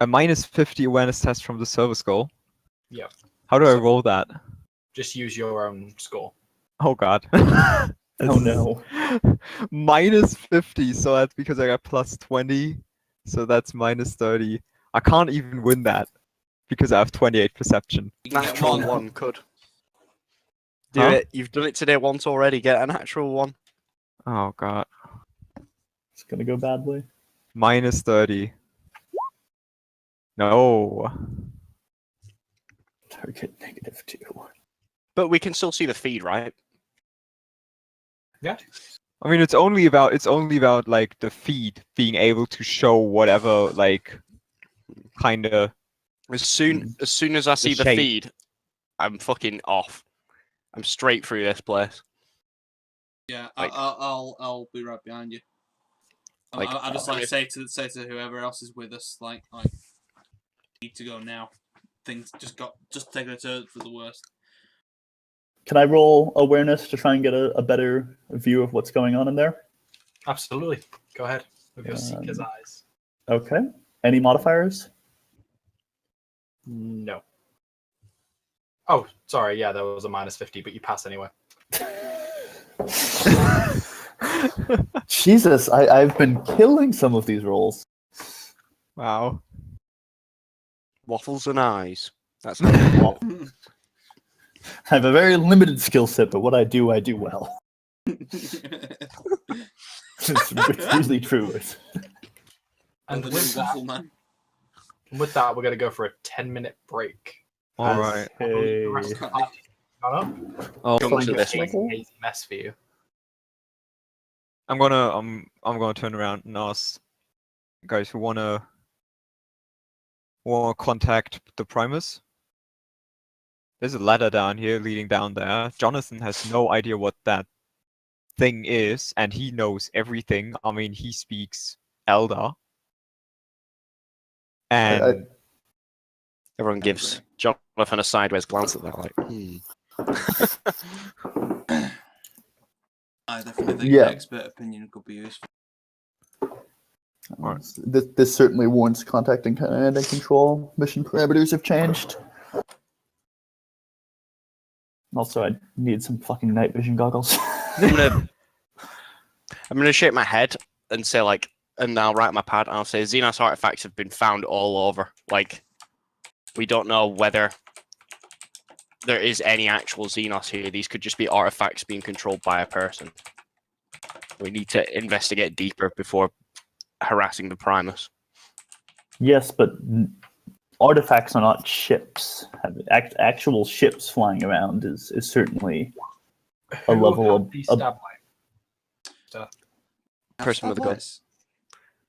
A minus 50 awareness test from the servo skull. Yeah. How do I roll that? Just use your own score. Oh god. Oh no. Minus 50, so that's because I got plus 20, so that's minus 30. I can't even win that because I have 28 perception. Natural one could. Do Huh? it. You've done it today once already. Get a natural one. Oh god. It's gonna go badly. Minus 30. No. Target -2. But we can still see the feed, right? Yeah. I mean, it's only about like the feed being able to show whatever like kind of. As soon as I see the shape. feed, I'm fucking off. I'm straight through this place. Yeah, Like- I'll be right behind you. Like, I just like say to whoever else is with us, like need to go now. things just taking a turn for the worst. Can I roll awareness to try and get a better view of what's going on in there? Absolutely. Go ahead with your seeker's eyes. Okay. Any modifiers? No. Oh, sorry. Yeah, there was a -50, but you pass anyway. Jesus, I've been killing some of these rolls. Wow. Waffles and eyes. That's I have a very limited skill set, but what I do well. It's really true. And the with new that, waffle man. with that, we're going to go for a 10-minute break. All As right. I believe the rest of the party has gone up. Oh, Come Like to a this hazy, one. hazy mess for you. I'm gonna turn around and ask guys who wanna contact the Primus. There's a ladder down here leading down there. Jonathan has no idea what that thing is, and he knows everything. I mean, he speaks Elder. And Everyone gives Jonathan a sideways glance at that, like, I definitely think Yeah. an expert opinion could be useful. Alright. This certainly warrants contacting command and control. Mission parameters have changed. Also, I need some fucking night vision goggles. I'm gonna shake my head and say like, and I'll write on my pad and I'll say Xenos artifacts have been found all over. Like, we don't know whether there is any actual Xenos here. These could just be artifacts being controlled by a person. We need to investigate deeper before harassing the Primus. Yes, but artifacts are not ships. Actual ships flying around is certainly a Who level had of the stab light? Person with a gun. Stablights?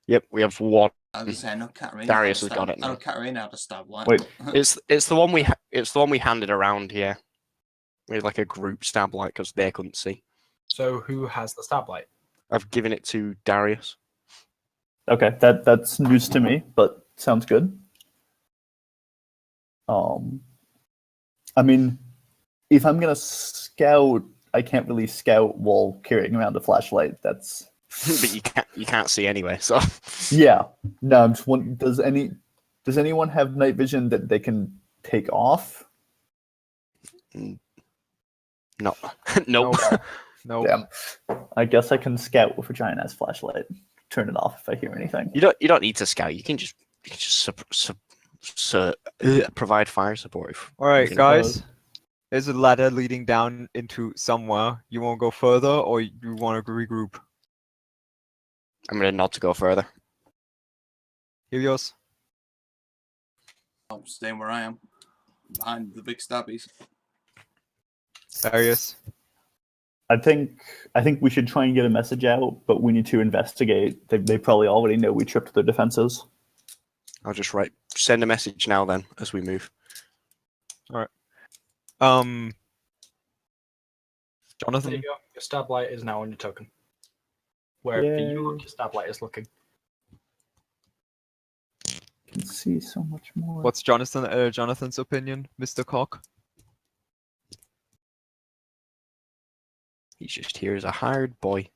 Yep, we have one. I was gonna say, I know Katarina. Darius had a has got stab- it I know now. Katarina had a stab light. Wait. It's the one we handed around here. We had like a group stab light because they couldn't see. So who has the stab light? I've given it to Darius. Okay, that's news to me, but sounds good. I mean, if I'm gonna scout, I can't really scout while carrying around a flashlight. That's But you can't see anyway, so yeah. No, I'm just wondering, does anyone have night vision that they can take off? no. Nope. nope. Nope. Damn. I guess I can scout with a giant ass flashlight. Turn it off if I hear anything. You don't need to scout. You can just provide fire support. All right, you know. guys. There's a ladder leading down into somewhere. You want to go further, or you want to regroup? I'm gonna nod to go further. Helios. I'm staying where I am, behind the big stabbies. Darius. I think we should try and get a message out, but we need to investigate. They probably already know we tripped their defenses. I'll just send a message now then as we move. There Jonathan. you go. Your stab light is now on your token. Where for you look, your stab light is looking. Can see so much more. What's Jonathan's opinion, Mr. Cock? He's just here as a hired boy.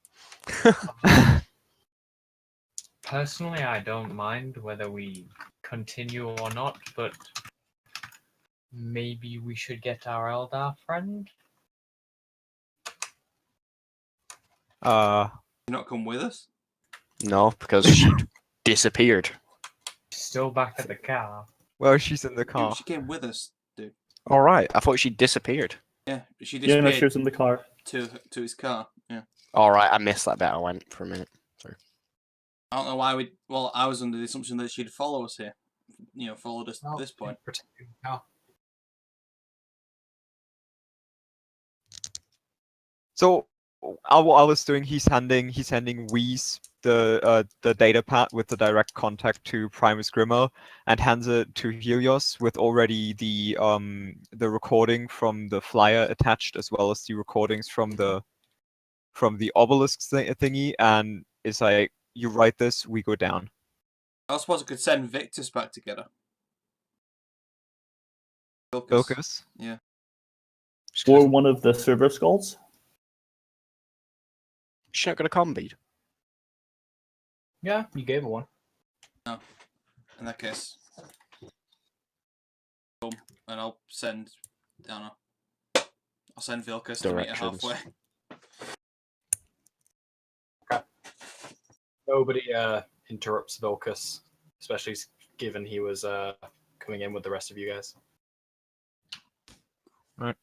Personally, I don't mind whether we continue or not, but maybe we should get our Eldar friend. You not come with us? No, because she disappeared. Still back at the car. Well, she's in the car. She came with us, dude. All right, I thought she disappeared. Yeah, she Yeah, no, disappeared she was in the car. to his car. Yeah. All right, I missed that bit. I went for a minute. Sorry. I don't know why we. Well, I was under the assumption that she'd follow us here. You know, followed us at this point. Protecting the car. So, I was doing. He's handing Whis the data pad with the direct contact to Primus Grimmer, and hands it to Helios with already the recording from the flyer attached, as well as the recordings from the obelisk thingy, and it's like, you write this, we go down. I suppose I could send Victus back together. Focus. Yeah. Or one of the server skulls. She's not got a combi. Yeah, you gave her one. No. In that case. Boom. And I'll send. I don't know. I'll send Vilkas to meet her Directions. halfway. Nobody interrupts Vilkas, especially given he was coming in with the rest of you guys. Right.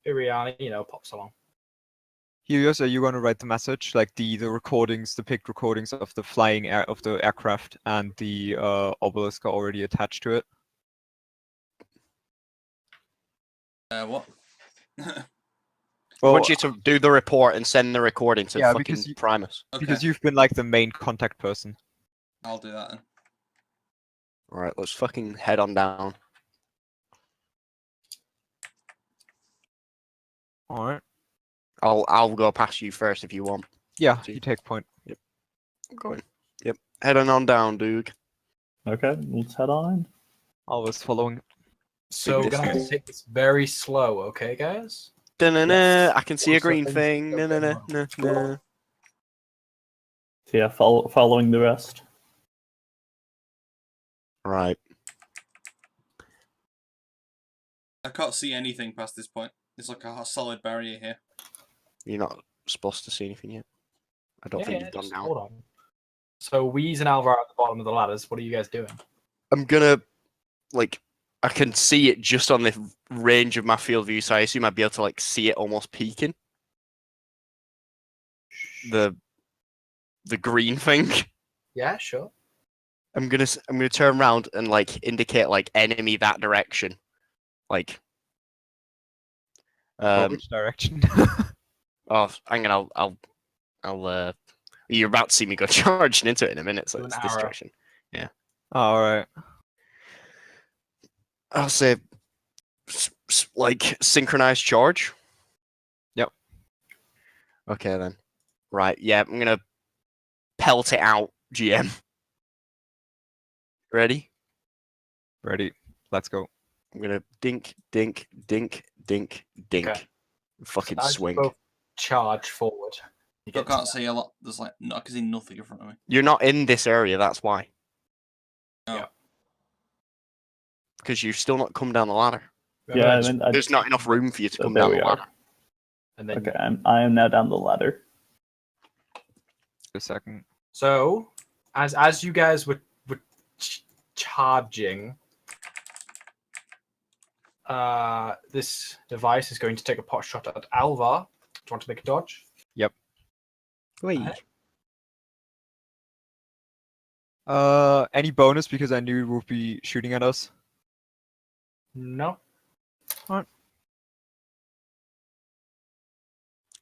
Iriani, pops along. Helios, are you going to write the message, like the recordings, the picked recordings of the flying of the aircraft and the obelisk are already attached to it? What? I want you to do the report and send the recording to Yeah, fucking because you- Primus. Okay. because you've been like the main contact person. I'll do that then. Alright, let's fucking head on down. All right. I'll go past you first if you want. Yeah, See. you take point. I'm going. Yep. Heading on down, dude. Okay, let's head on. Always following. So we're gonna have to take this very slow, okay, guys? Da-na-na, Yes. I can see a Also green things thing. don't Na go na na na na. So yeah, following the rest. Right. I can't see anything past this point. It's like a solid barrier here. You're not supposed to see anything yet. I don't think you've gone just down. hold on. So Wheeze and Alvar are at the bottom of the ladders. What are you guys doing? I'm gonna, like, I can see it just on the range of my field view, so I assume I'd be able to, like, see it almost peeking. The green thing. Yeah, sure. I'm gonna turn around and like indicate like enemy that direction, like. Which direction? Oh, hang on, You're about to see me go charging into it in a minute, so Do an it's this arrow. direction. All right. I'll say, like synchronized charge. Yep. Okay then. Right. Yeah, I'm gonna pelt it out, GM. Ready? Ready. Let's go. I'm gonna dink, dink, dink, dink, dink. Okay. Fucking As you swing. both charge forward. You I get can't to see a lot. There's like I can see nothing in front of me. You're not in this area, that's why. No. Yeah. Because you've still not come down the ladder. that. Yeah, There's not enough room for you to Oh, come there down we the are. ladder. And then Okay, I am now down the ladder. A second. So, as you guys were charging, this device is going to take a pot shot at Alvar. Do you want to make a dodge? Wait. Any bonus because I knew it would be shooting at us? No.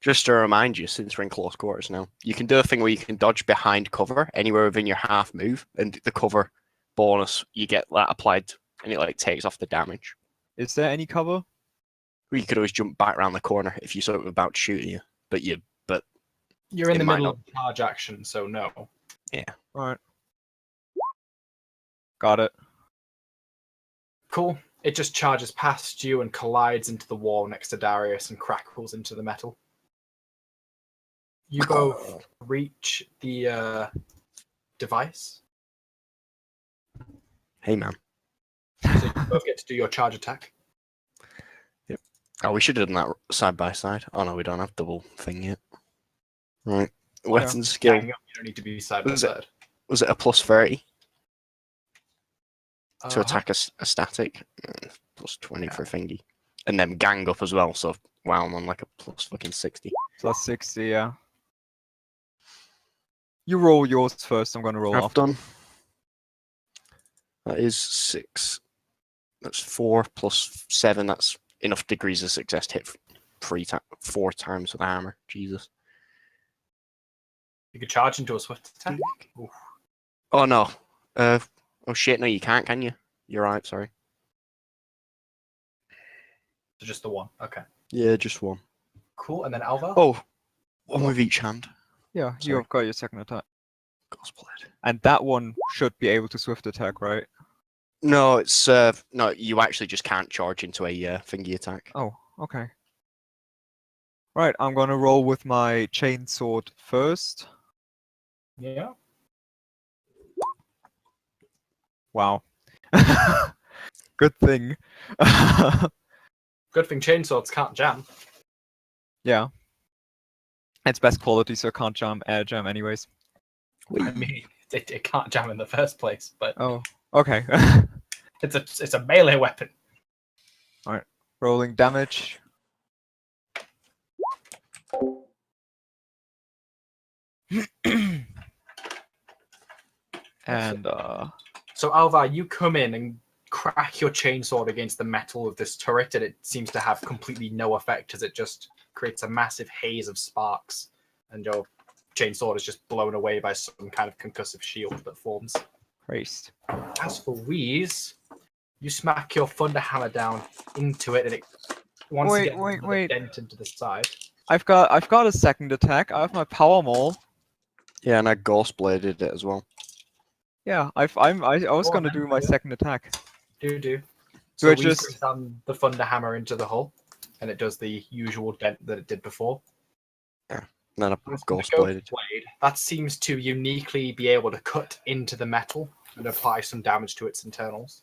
Just to remind you, since we're in close quarters now, you can do a thing where you can dodge behind cover anywhere within your half move, and the cover bonus you get that applied, and it like takes off the damage. Is there any cover? Or you could always jump back around the corner if you saw it was about to shoot you, but You're in It the might middle not. of the charge action, so no. All right. Got it. Cool. It just charges past you and collides into the wall next to Darius and crackles into the metal. You both reach the device. hey man. So you both get to do your charge attack. Oh, we should have done that side by side. Oh no, we don't have double thing yet. Right. Weapon skill. Hang on, you don't need to be side by Was it- side. Was it a plus 30 to Uh-huh. attack a static? Plus 20 for thingy. And then gang up as well, so wow, I'm on like a plus fucking 60. Plus 60, yeah. You roll yours first, I'm gonna roll I've after. done. That is 6. That's 4 plus 7. That's enough degrees of success to hit 4 times with armor. Jesus. You could charge into a swift attack. Oof. Oh no. Oh shit, no you can't, can you? You're right, sorry. So just the one. Okay. Yeah, just one. Cool. And then Alvar? Oh, one with each hand. Yeah, Sorry. you've got your second attack. Gospelhead. And that one should be able to swift attack, right? No, it's no. You actually just can't charge into a thingy attack. Oh, okay. Right, I'm gonna roll with my chainsword first. Yeah. Wow. Good thing. Good thing chainswords can't jam. Yeah. It's best quality, so it can't air jam anyways. I mean, it can't jam in the first place, but Oh, okay. it's a melee weapon. Alright. Rolling damage. And So Alvar, you come in and crack your chainsword against the metal of this turret, and it seems to have completely no effect as it just creates a massive haze of sparks, and your chainsword is just blown away by some kind of concussive shield that forms. Christ. As for Wheeze, you smack your thunder hammer down into it, and it once Wait, again wait, another wait. dent into the side. I've got a second attack. I have my power maul. Yeah, and I ghost bladed it as well. Yeah, I was Go on gonna then, do my yeah. second attack. Do. Do So I Wheeze just- brings down the thunder hammer into the hull, and it does the usual dent that it did before. And then I As for the ghost ghost bladed. blade, that seems to uniquely be able to cut into the metal and apply some damage to its internals.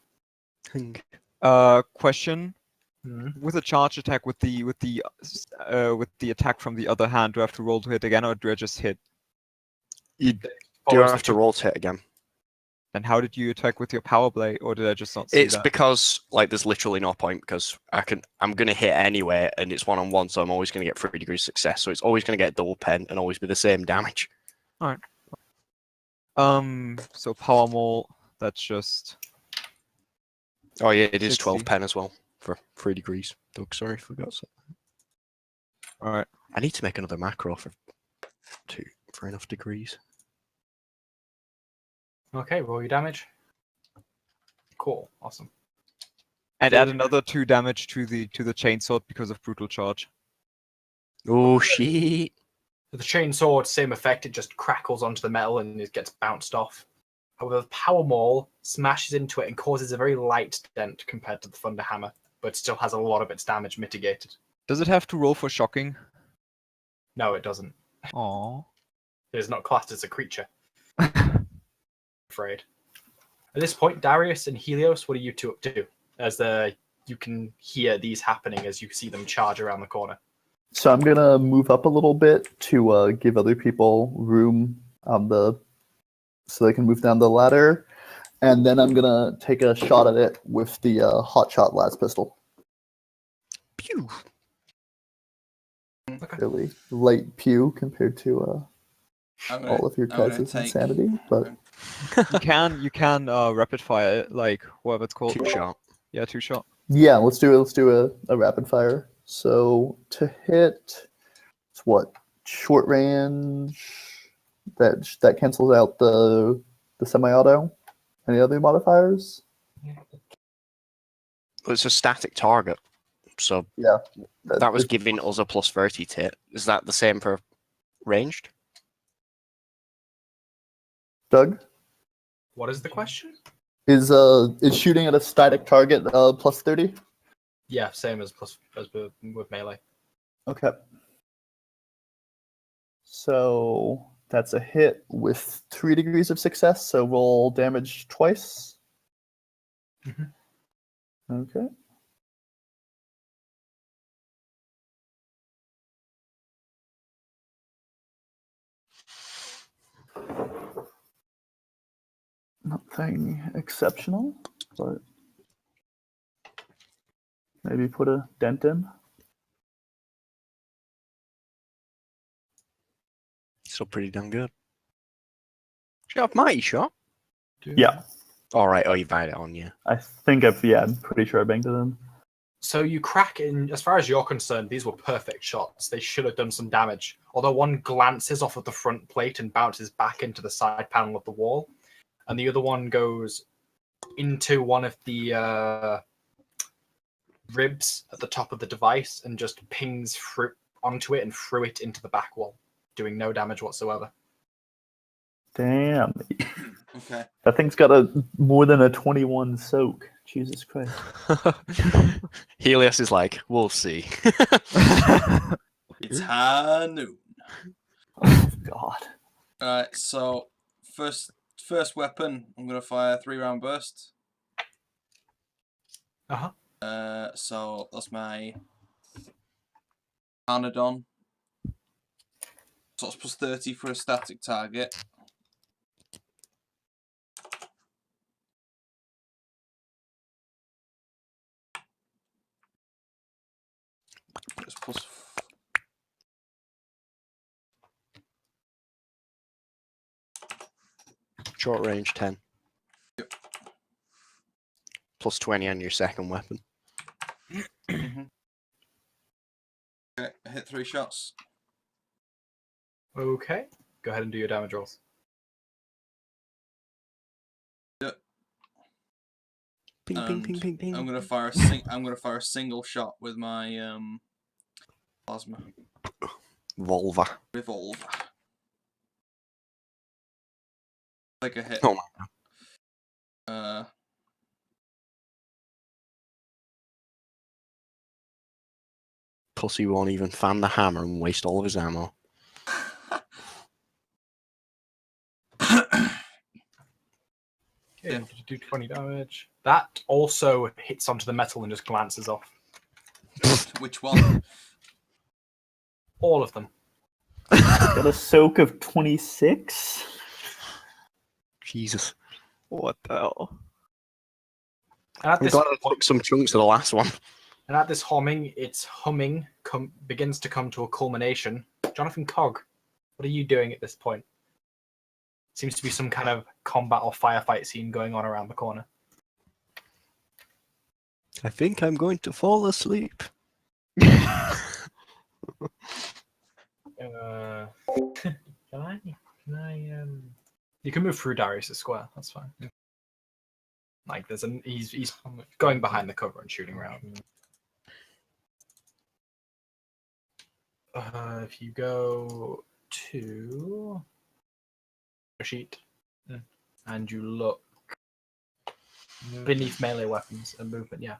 Question. With a charge attack with the attack from the other hand, do I have to roll to hit again or do I just hit? You do Follows have the to roll to hit again. Then how did you attack with your power blade, or did I just not see It's that? because like there's literally no point because I'm gonna hit anyway and it's 1-on-1, so I'm always gonna get 3 degrees success. So it's always gonna get double pen and always be the same damage. So power maul, that's just Oh yeah, it is 60. 12 pen as well for 3 degrees. Doug, sorry, forgot something. Alright. I need to make another macro for enough degrees. Okay, roll your damage. Cool, awesome. And add another 2 damage to the chainsword because of brutal charge. Oh shit! With the chainsword, same effect. It just crackles onto the metal and it gets bounced off. However, the power maul smashes into it and causes a very light dent compared to the thunder hammer, but still has a lot of its damage mitigated. Does it have to roll for shocking? No, it doesn't. Aww. It is not classed as a creature. Afraid. At this point, Darius and Helios, what are you two up to? As you can hear these happening as you see them charge around the corner. So I'm gonna move up a little bit to give other people room so they can move down the ladder, and then I'm gonna take a shot at it with the hot shot las pistol. Pew! Really light pew compared to all of your guys' insanity, but You can rapid fire it, like whatever it's called. 2 shot. Yeah, 2 shot. yeah, let's do a rapid fire. So to hit, it's what, short range? That cancels out the semi-auto. Any other modifiers? Well, it's a static target, so Yeah, that was giving us a plus 30 to hit. Is that the same for ranged? Doug? What is the question? Is shooting at a static target plus 30? Yeah, same as with melee. Okay. So that's a hit with 3 degrees of success, so roll damage twice. Mhm. Okay. Nothing exceptional, but maybe put a dent in. Still pretty damn good. Do you have mighty shot? Yeah, Alright, oh, you fired it on, yeah. I think I'm pretty sure I banged it in. So you crack in, as far as you're concerned, these were perfect shots. They should have done some damage. Although one glances off of the front plate and bounces back into the side panel of the wall, and the other one goes into one of the ribs at the top of the device and just pings through onto it and through it into the back wall, doing no damage whatsoever. Damn. Okay. That thing's got more than a 21 soak. Jesus Christ. Helios is like, we'll see. It's high noon. Oh, God. Alright, so first weapon, I'm gonna fire 3-round burst. So that's my Anodon. So it's plus 30 for a static target. It's plus Short range 10. Yep. Plus 20 on your second weapon. Okay, I hit 3 shots. Okay. Go ahead and do your damage rolls. Yep. Ping, ping, ping, ping, ping. I'm gonna fire a single shot with my plasma Volva. revolver. Like a hit. Oh my god. Pussy won't even fan the hammer and waste all of his ammo. Okay, do 20 damage. That also hits onto the metal and just glances off. Which one? All of them. Got a soak of 26. Jesus. What the hell? And at I'm this glad I point, took some chunks of the last one. and at this humming, its humming begins to come to a culmination. Jonathan Cog, what are you doing at this point? Seems to be some kind of combat or firefight scene going on around the corner. I think I'm going to fall asleep. Can I You can move through Darius' square. That's fine. Like he's going behind the cover and shooting around. If you go to a sheet and you look beneath melee weapons and movement, yeah.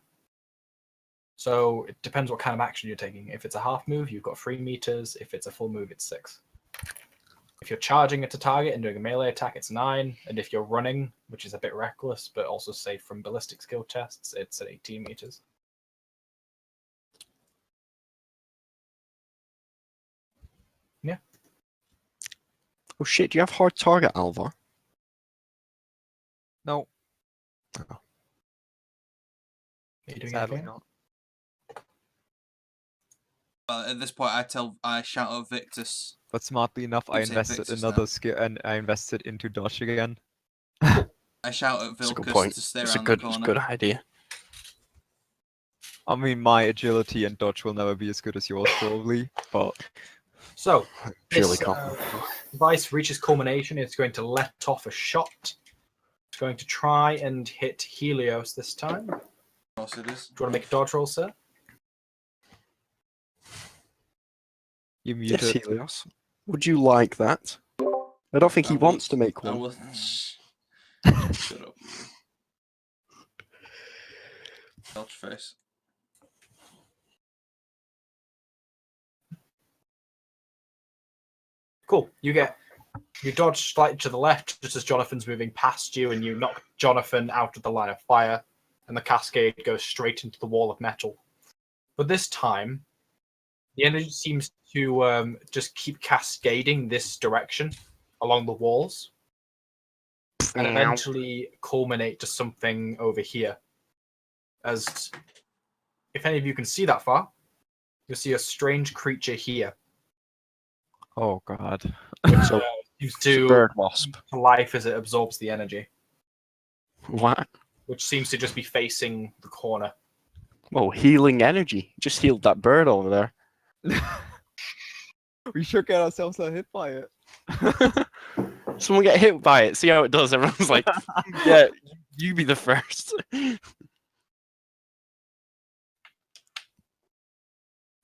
So it depends what kind of action you're taking. If it's a half move, you've got 3 meters. If it's a full move, it's 6. If you're charging at a target and doing a melee attack, it's 9. And if you're running, which is a bit reckless, but also safe from ballistic skill tests, it's at 18 meters. Yeah. Oh shit, do you have hard target, Alvar? No, Are you doing sadly anything? not. At this point, I shout at Victus. But smartly enough, I You say invested Victus another now. skill and I invested into dodge again. I shout at That's a good Vilcus point. to stay It's a around good, the it's a corner. good idea. I mean, my agility and dodge will never be as good as yours, probably. But So Purely this confident. device reaches culmination. It's going to let off a shot. It's going to try and hit Helios this time. Do Of course it is. you want to make a dodge roll, sir? you Yes, muted. Helios. Would you like that? I don't think he wants to make I one. will. Shut up. Dodge face. Cool. You dodge slightly to the left just as Jonathan's moving past you, and you knock Jonathan out of the line of fire, and the cascade goes straight into the wall of metal. But this time, the energy seems to just keep cascading this direction along the walls, and eventually culminate to something over here. As if any of you can see that far, you'll see a strange creature here, Oh god. which So, seems it's a to bird wasp. to life as it absorbs the energy, What? which seems to just be facing the corner. Oh, healing energy. Just healed that bird over there. We should get ourselves hit by it. Someone get hit by it. See how it does. Everyone's like, yeah, you be the first.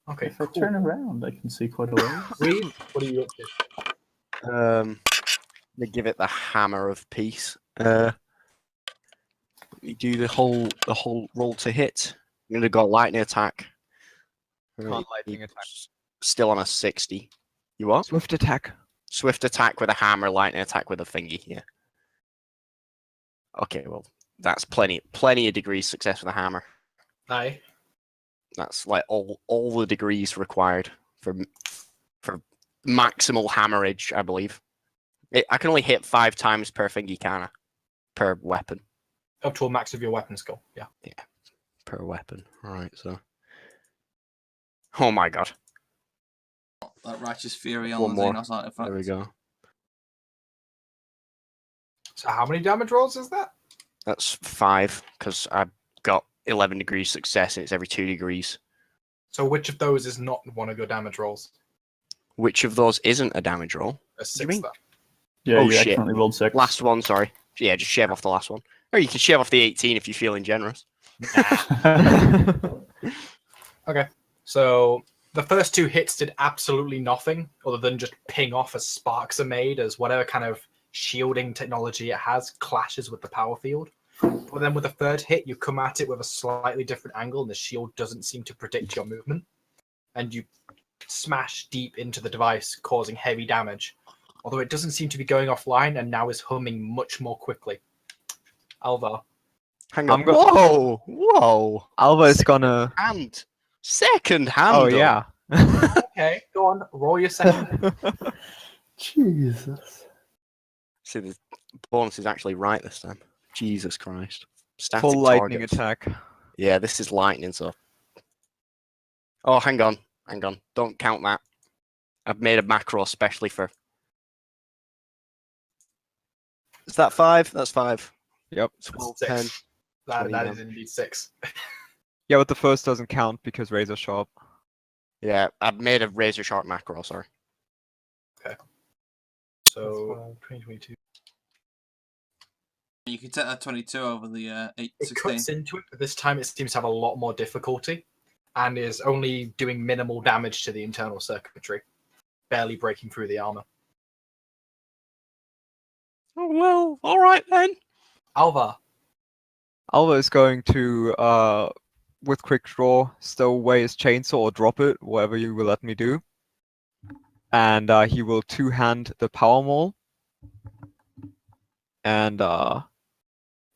Okay, If I cool. turn around, I can see quite a way. Reed, what are you up to? They give it the hammer of peace. You do the whole roll to hit. I'm gonna go lightning attack. Can't lightning attack. Still on a 60. You what? Swift attack. Swift attack with a hammer, lightning attack with a thingy. Yeah. Okay, well, that's plenty of degrees success with a hammer. Aye. That's like all the degrees required for maximal hammerage, I believe. I can only hit 5 times per thingy, canna? Per weapon. Up to a max of your weapon skill. Yeah. Yeah, per weapon. Right, so. Oh my god. That righteous fury One on the more. Xenos artifact. There we go. So how many damage rolls is that? That's 5, because I've got 11 degrees success and it's every 2 degrees. So which of those is not one of your damage rolls? Which of those isn't a damage roll? A You mean? 6 then. Yeah, Oh, you shit. accidentally rolled 6. Last one, sorry. Yeah, just shave off the last one. Or you can shave off the 18 if you're feeling generous. Okay. So the first 2 hits did absolutely nothing other than just ping off as sparks are made, as whatever kind of shielding technology it has clashes with the power field. But then with the third hit, you come at it with a slightly different angle, and the shield doesn't seem to predict your movement. And you smash deep into the device, causing heavy damage. Although it doesn't seem to be going offline, and now is humming much more quickly. Alvar. Hang on. I'm go- Whoa! Whoa! Alva is gonna. Second hand! Oh though. yeah. Okay, go on. Roll your second. Jesus. See, the bonus is actually right this time. Jesus Christ. Static Full lightning targets. attack. Yeah, this is lightning, so. Oh, hang on. Don't count that. I've made a macro especially for. Is that 5? That's 5. Yep. 12, 6. 10. That 29. is indeed 6. Yeah, but the first doesn't count because razor sharp. Yeah, I've made a razor sharp macro, sorry. So 2022. You can take that 22 over the It 16. cuts into it, but this time it seems to have a lot more difficulty and is only doing minimal damage to the internal circuitry, barely breaking through the armor. Oh, well, alright then. Alvar. Alva is going to, with quick draw, stow away his chainsaw or drop it, whatever you will let me do. And he will two-hand the power maul. And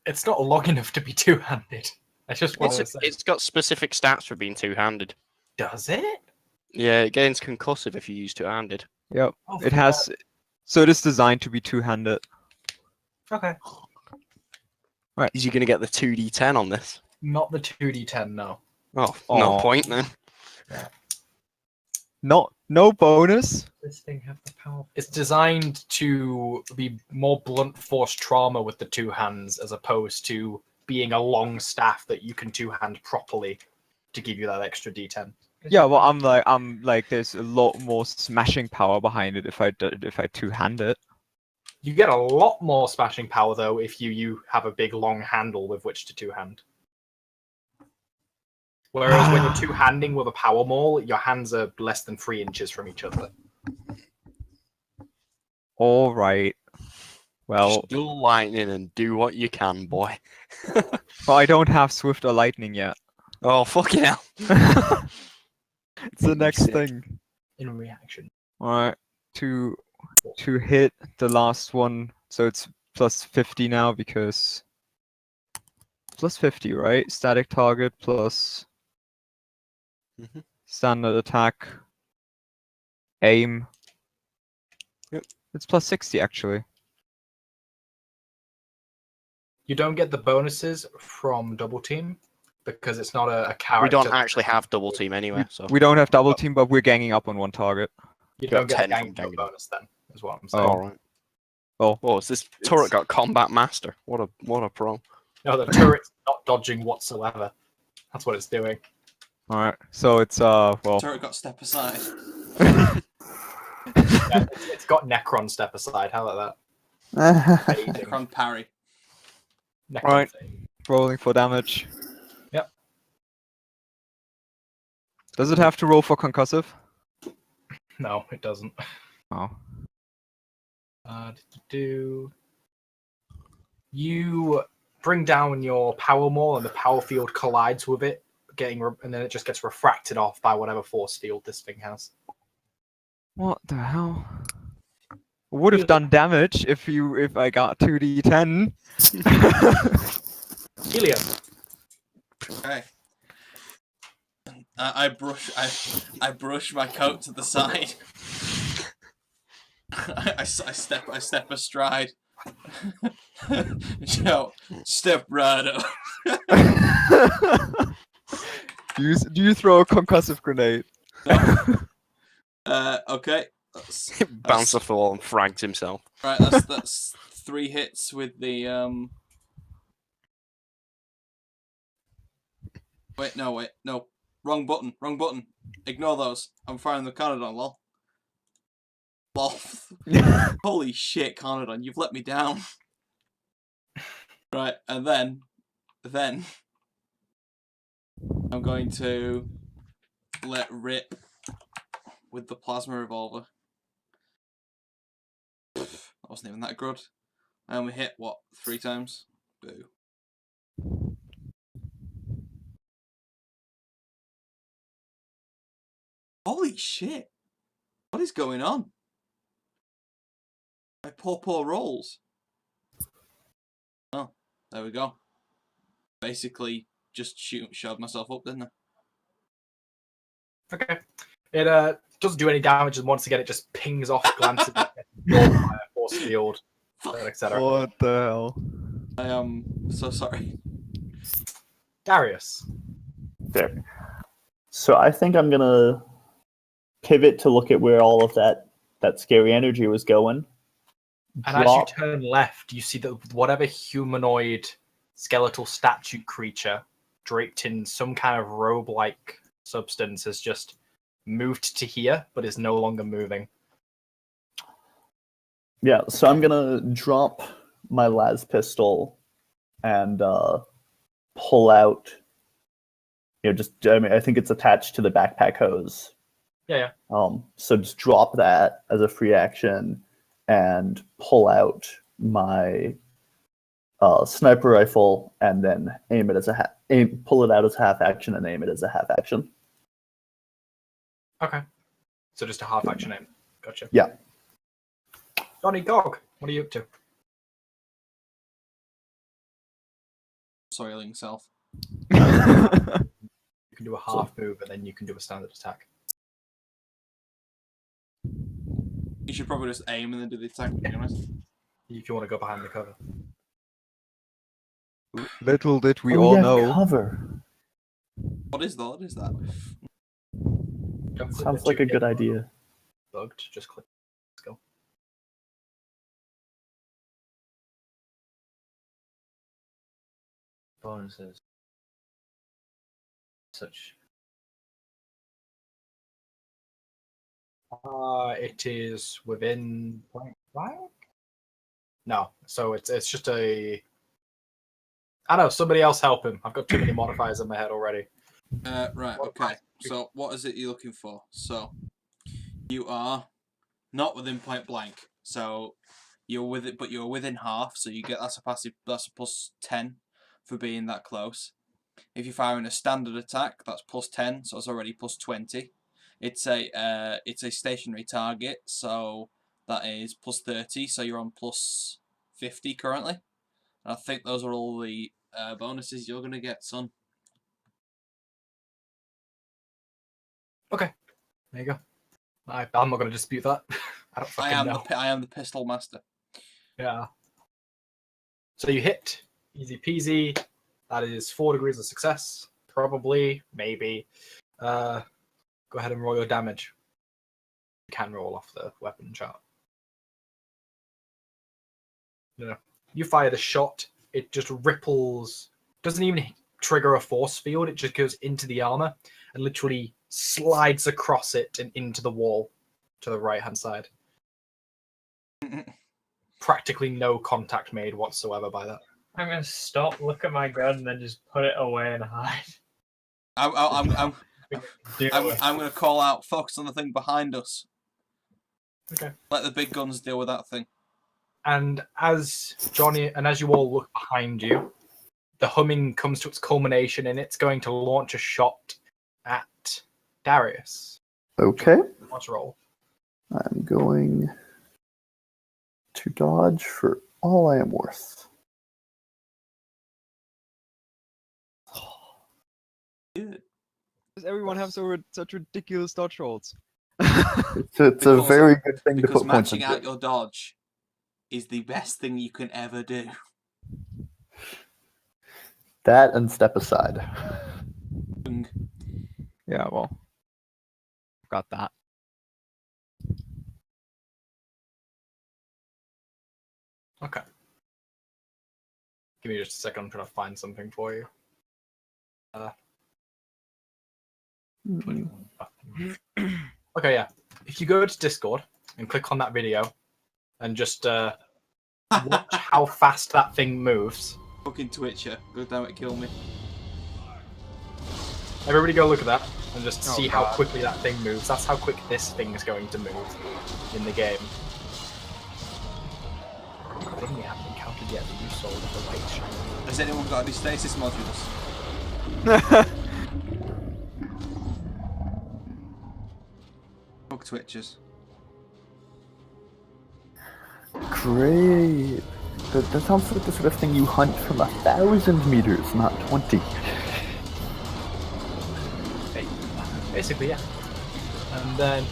It's not long enough to be two-handed. I just want to say. It's got specific stats for being two-handed. Does it? Yeah, it gains concussive if you use two-handed. yep, Oh, it has. So it is designed to be two-handed. Okay. Is you going to get the 2d10 on this? Not the 2d10, no. Oh, no Aw. point then. No bonus. This thing have the power. It's designed to be more blunt force trauma with the two hands as opposed to being a long staff that you can two-hand properly to give you that extra d10. Yeah, well, I'm like, there's a lot more smashing power behind it if I two-hand it. You get a lot more smashing power though if you have a big long handle with which to two-hand. Whereas when you're two-handing with a power maul, your hands are less than 3 inches from each other. All right. Well, Just do lightning and do what you can, boy. well, I don't have swift or lightning yet. Oh, fucking hell. It's the next Sick. thing. In reaction. All right, to hit the last one, so it's plus 50 now because plus 50, right? Static target plus Mhm. standard attack, aim. Yep. It's plus 60 actually. You don't get the bonuses from double team because it's not a character. We don't actually have double team anyway, so. We don't have double team, but we're ganging up on one target. You got don't get 10 the from gang ganging. bonus then, is what I'm saying. Oh. Alright. Oh. Whoa, it's this turret got combat master. What a pro. No, the turret's not dodging whatsoever. That's what it's doing. All right, so it's well. Turret got step aside. Yeah, it's got Necron step aside. How about that? Fading. Necron parry. Necron Right. fading. Rolling for damage. Yep. Does it have to roll for concussive? No, it doesn't. Oh. You bring down your power maul, and the power field collides with it, and then it just gets refracted off by whatever force field this thing has. What the hell? Would have done damage if I got 2d10. Helios. Okay. I brush my coat to the side. I step astride. Shout, step right up. Do you throw a concussive grenade? No. Okay. Bounce off the wall and fragged himself. Right, that's 3 hits with the Wait, no. Wrong button. Ignore those. I'm firing the Carnodon, lol. Lol. Holy shit, Carnodon, you've let me down. Right, and then I'm going to let rip with the plasma revolver. That wasn't even that good. I only hit, what, 3 times? Boo. Holy shit! What is going on? My poor rolls. Oh, there we go. Basically, just shoved myself up, didn't I? Okay. It doesn't do any damage, and once again, it just pings off, glancing at your force field, etc. What the hell? I am so sorry. Darius. There. So I think I'm gonna pivot to look at where all of that scary energy was going. And as you turn left, you see that whatever humanoid skeletal statue creature draped in some kind of robe-like substance has just moved to here, but is no longer moving. Yeah, so I'm gonna drop my las pistol and pull out. I think it's attached to the backpack hose. Yeah. So just drop that as a free action and pull out my sniper rifle and then pull it out as half action and aim it as a half action. Okay. So just a half action aim. Gotcha. Yeah. Johnny Gog, what are you up to? Soiling self. You can do a half move and then you can do a standard attack. You should probably just aim and then do the attack, to be honest. If you want to go behind the cover. Little did we all know. Cover. What is that? Sounds like a good idea. Bugged. Just click. Let's go. Bonuses. Such. It is within point blank. No, so it's just a. I know. Somebody else help him. I've got too many modifiers in my head already. Right. Okay. So what is it you're looking for? So you are not within point blank. So you're with it, but you're within half. So you get that's a plus 10 for being that close. If you're firing a standard attack, that's plus 10. So it's already plus 20. It's a stationary target. So that is plus 30. So you're on plus 50 currently. And I think those are all the bonuses you're gonna get, son. Okay, there you go. I'm not going to dispute that. I don't fucking know. I am the pistol master. Yeah. So you hit, easy peasy. That is 4 degrees of success, probably, maybe. Go ahead and roll your damage. You can roll off the weapon chart. Yeah. You fire the shot. It just ripples. Doesn't even trigger a force field. It just goes into the armor and literally slides across it and into the wall to the right-hand side. Practically no contact made whatsoever by that. I'm gonna stop, look at my gun, and then just put it away and hide. I'm gonna call out, focus on the thing behind us. Okay. Let the big guns deal with that thing. And as Johnny and as you all look behind you, the humming comes to its culmination, and it's going to launch a shot at Darius. Okay. Let's roll. I'm going to dodge for all I am worth. Good. Does everyone have such ridiculous dodge rolls? It's a Because- very good thing to Because put points matching into. out your dodge is the best thing you can ever do. That and step aside. Yeah, well, got that. Okay. Give me just a second. I'm trying to find something for you. Okay, yeah. If you go to Discord and click on that video and just watch how fast that thing moves. Fucking Twitcher. God damn it, kill me. Everybody go look at that and just Oh, see how God. quickly that thing moves. That's how quick this thing is going to move in the game. I think we haven't encountered yet that you sold the light shine. Has anyone got any stasis modules? Fuck Twitchers. Great. That sounds like the sort of thing you hunt from 1,000 meters, not 20. Basically, yeah. And then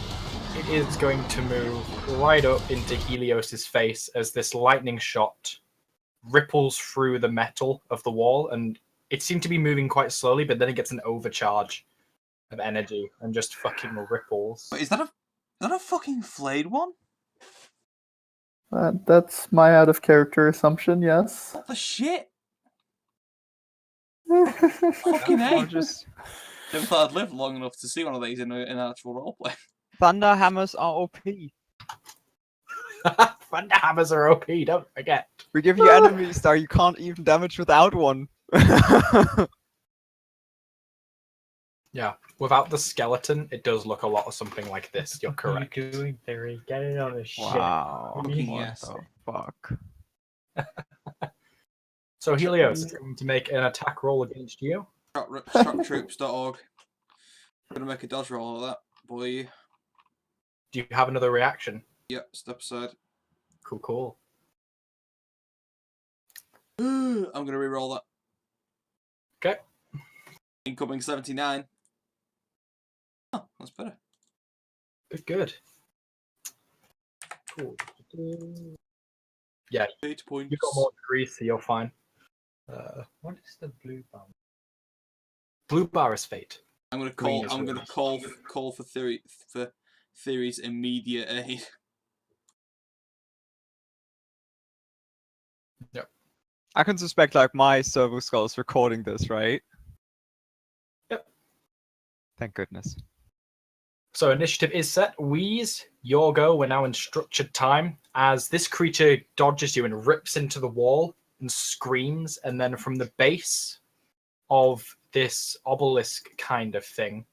it is going to move right up into Helios's face as this lightning shot ripples through the metal of the wall, and it seemed to be moving quite slowly, but then it gets an overcharge of energy and just fucking ripples. Wait, is that a fucking flayed one? That's my out of character assumption, yes. What the shit? Fucking Fucking Or A. just Never thought I'd live long enough to see one of these in an actual roleplay. thunder hammers are OP. Thunder hammers are OP, don't forget. We give you enemies that you can't even damage without one. Yeah, without the skeleton, it does look a lot of something like this. You're What are correct. you doing, Theory? Get it on the shit. Wow. Fucking What yes. the fuck? So Helios is going to make an attack roll against you. Shocktroops.org. Gonna make a dodge roll of that, boy. Do you have another reaction? Yep, step aside. Cool. I'm gonna re-roll that. Okay. Incoming 79. Oh, that's better. Good. Cool. Yeah, 8 points. you've got more degrees, so you're fine. What is the blue bar? Blue bar is fate. I'm gonna Green call. is I'm gonna release. call for Theory's immediate aid. I can suspect like my servo skull is recording this, right? Yep. Thank goodness. So initiative is set. Wheeze, your go. We're now in structured time as this creature dodges you and rips into the wall and screams, and then from the base of this obelisk kind of thing,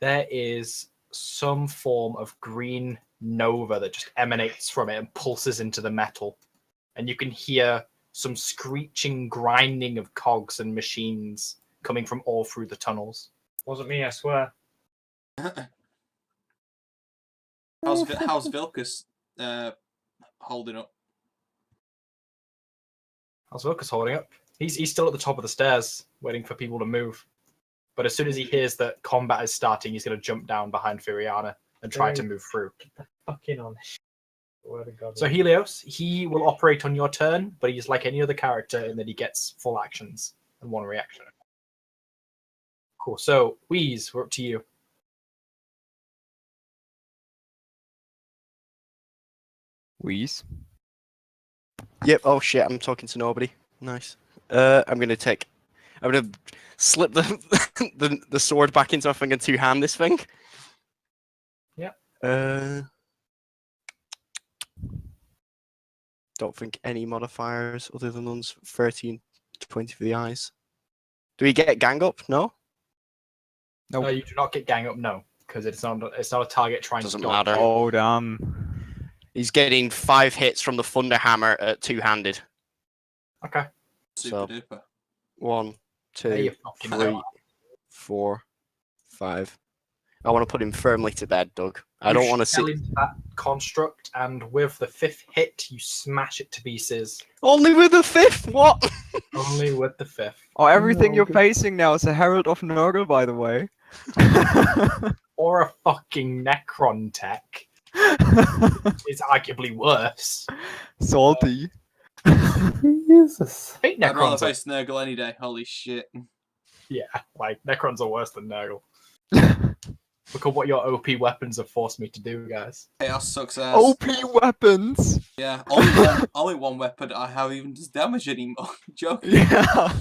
there is some form of green nova that just emanates from it and pulses into the metal. And you can hear some screeching, grinding of cogs and machines coming from all through the tunnels. Wasn't me, I swear. How's Vilcus holding up? How's Vilcus holding up? He's still at the top of the stairs, waiting for people to move. But as soon as he hears that combat is starting, he's going to jump down behind Furiana and try to move through. Fucking on shit. Word of God. So Helios, he will operate on your turn, but he's like any other character in that he gets full actions and one reaction. Cool. So Wheeze, we're up to you. Wheeze. Yep. Oh shit! I'm talking to nobody. Nice. I'm gonna slip the sword back into my thing and two-hand this thing. Yep. Don't think any modifiers other than one's 13, 20 for the eyes. Do we get gang up? No. Nope. You do not get gang up, no, because it's not a target trying Doesn't to dodge. matter. Oh damn. He's getting 5 hits from the Thunder Hammer at 2-handed. Okay. Super So- duper. 1, There 2, you fucking 3, go. 4, 5. I want to put him firmly to bed, Doug. I You don't want to shell see. into that construct, and with the 5th hit, you smash it to pieces. Only with the 5th? What? Only with the 5th. Oh, everything you're okay. facing now is a Herald of Nurgle, by the way. Or a fucking Necron tech. It's arguably worse. Salty. Jesus. I think I'd rather Necrons are, face Nurgle any day. Holy shit. yeah, like Necrons are worse than Nurgle. Look at what your OP weapons have forced me to do, guys. Chaos sucks ass. OP weapons. Yeah, only one weapon I have even does damage anymore. Joking. Yeah.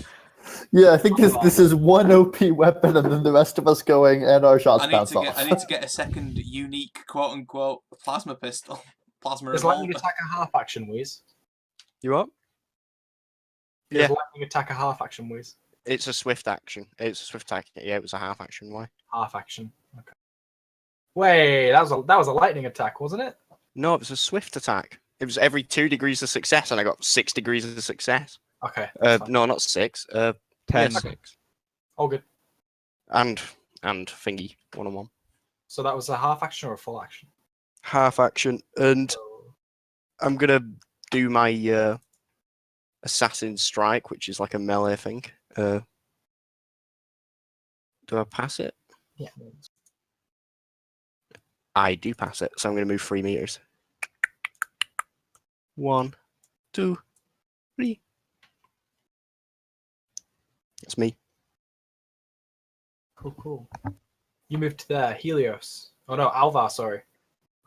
Yeah, I think this is one OP weapon, and then the rest of us going, and our shots bounce off. I need to get a second unique quote unquote plasma pistol. Plasma Is revolver. lightning attack a half action, Wheeze? You up? Is Yeah. lightning attack a half action, Wheeze? It's a swift action. It's a swift attack. Yeah, it was a half action. Why? Half action. Okay. Wait, that was a lightning attack, wasn't it? No, it was a swift attack. It was every 2 degrees of success, and I got 6 degrees of success. Okay. that's fine. No, not 6. 10. Yeah, 6. All good. And thingy 1-on-1. So that was a half action or a full action? Half action, and So, I'm gonna do my assassin strike, which is like a melee thing. Do I pass it? yeah. I do pass it, so I'm gonna move 3 meters. 1, 2, 3. That's me. Cool. You moved to there, Helios. Oh no, Alvar, sorry.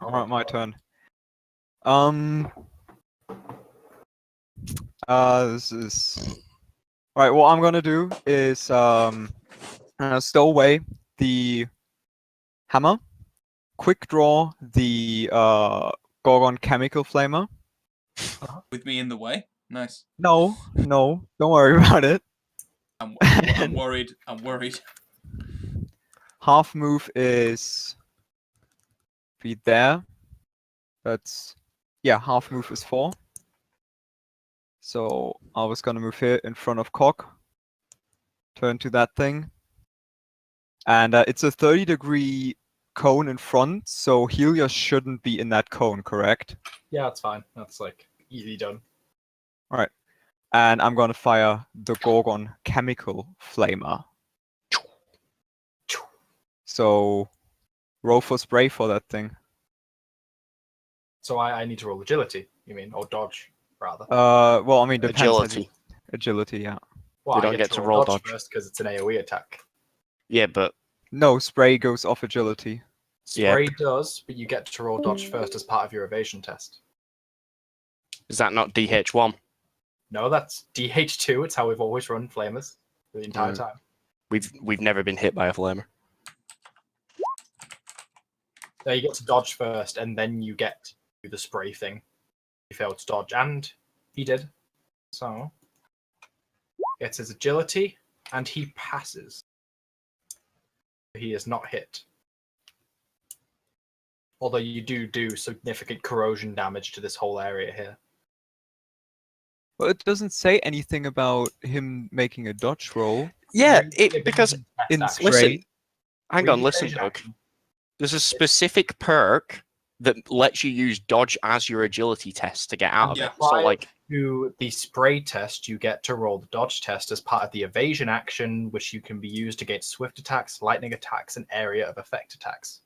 Alright, my turn. This is... Alright, what I'm gonna do is, stow away the hammer, quick draw the, Gorgon Chemical Flamer. With me in the way. Nice. No, don't worry about it. I'm worried. I'm worried. Half move is... be there. That's... yeah, half move is 4. So I was gonna move here in front of Cock. Turn to that thing. And it's a 30-degree cone in front, so Helios shouldn't be in that cone, correct? Yeah, that's fine. That's like easy done. And I'm gonna fire the Gorgon Chemical Flamer. So roll for spray for that thing. So I need to roll agility, you mean, or dodge, rather. Well, I mean, depends. Agility. Agility, yeah. Well, you I don't get to roll dodge. first because it's an AoE attack. Yeah, but No, spray goes off agility. Yeah. Spray does, but you get to roll dodge first as part of your evasion test. is that not DH1? No, that's DH2. It's how we've always run flamers the entire Mm. time. We've never been hit by a flamer. There you get to dodge first, and then you get to do the spray thing. He failed to dodge, and he did. So, gets his agility, and he passes. He is not hit. Although you do significant corrosion damage to this whole area here. Well, it doesn't say anything about him making a dodge roll Yeah, Evasion because test in action. spray. listen, hang on, Read listen, evasion Doug. action. There's a specific perk that lets you use dodge as your agility test to get out of Yeah. it. So Prior like, to the spray test, you get to roll the dodge test as part of the evasion action, which you can be used against swift attacks, lightning attacks, and area of effect attacks.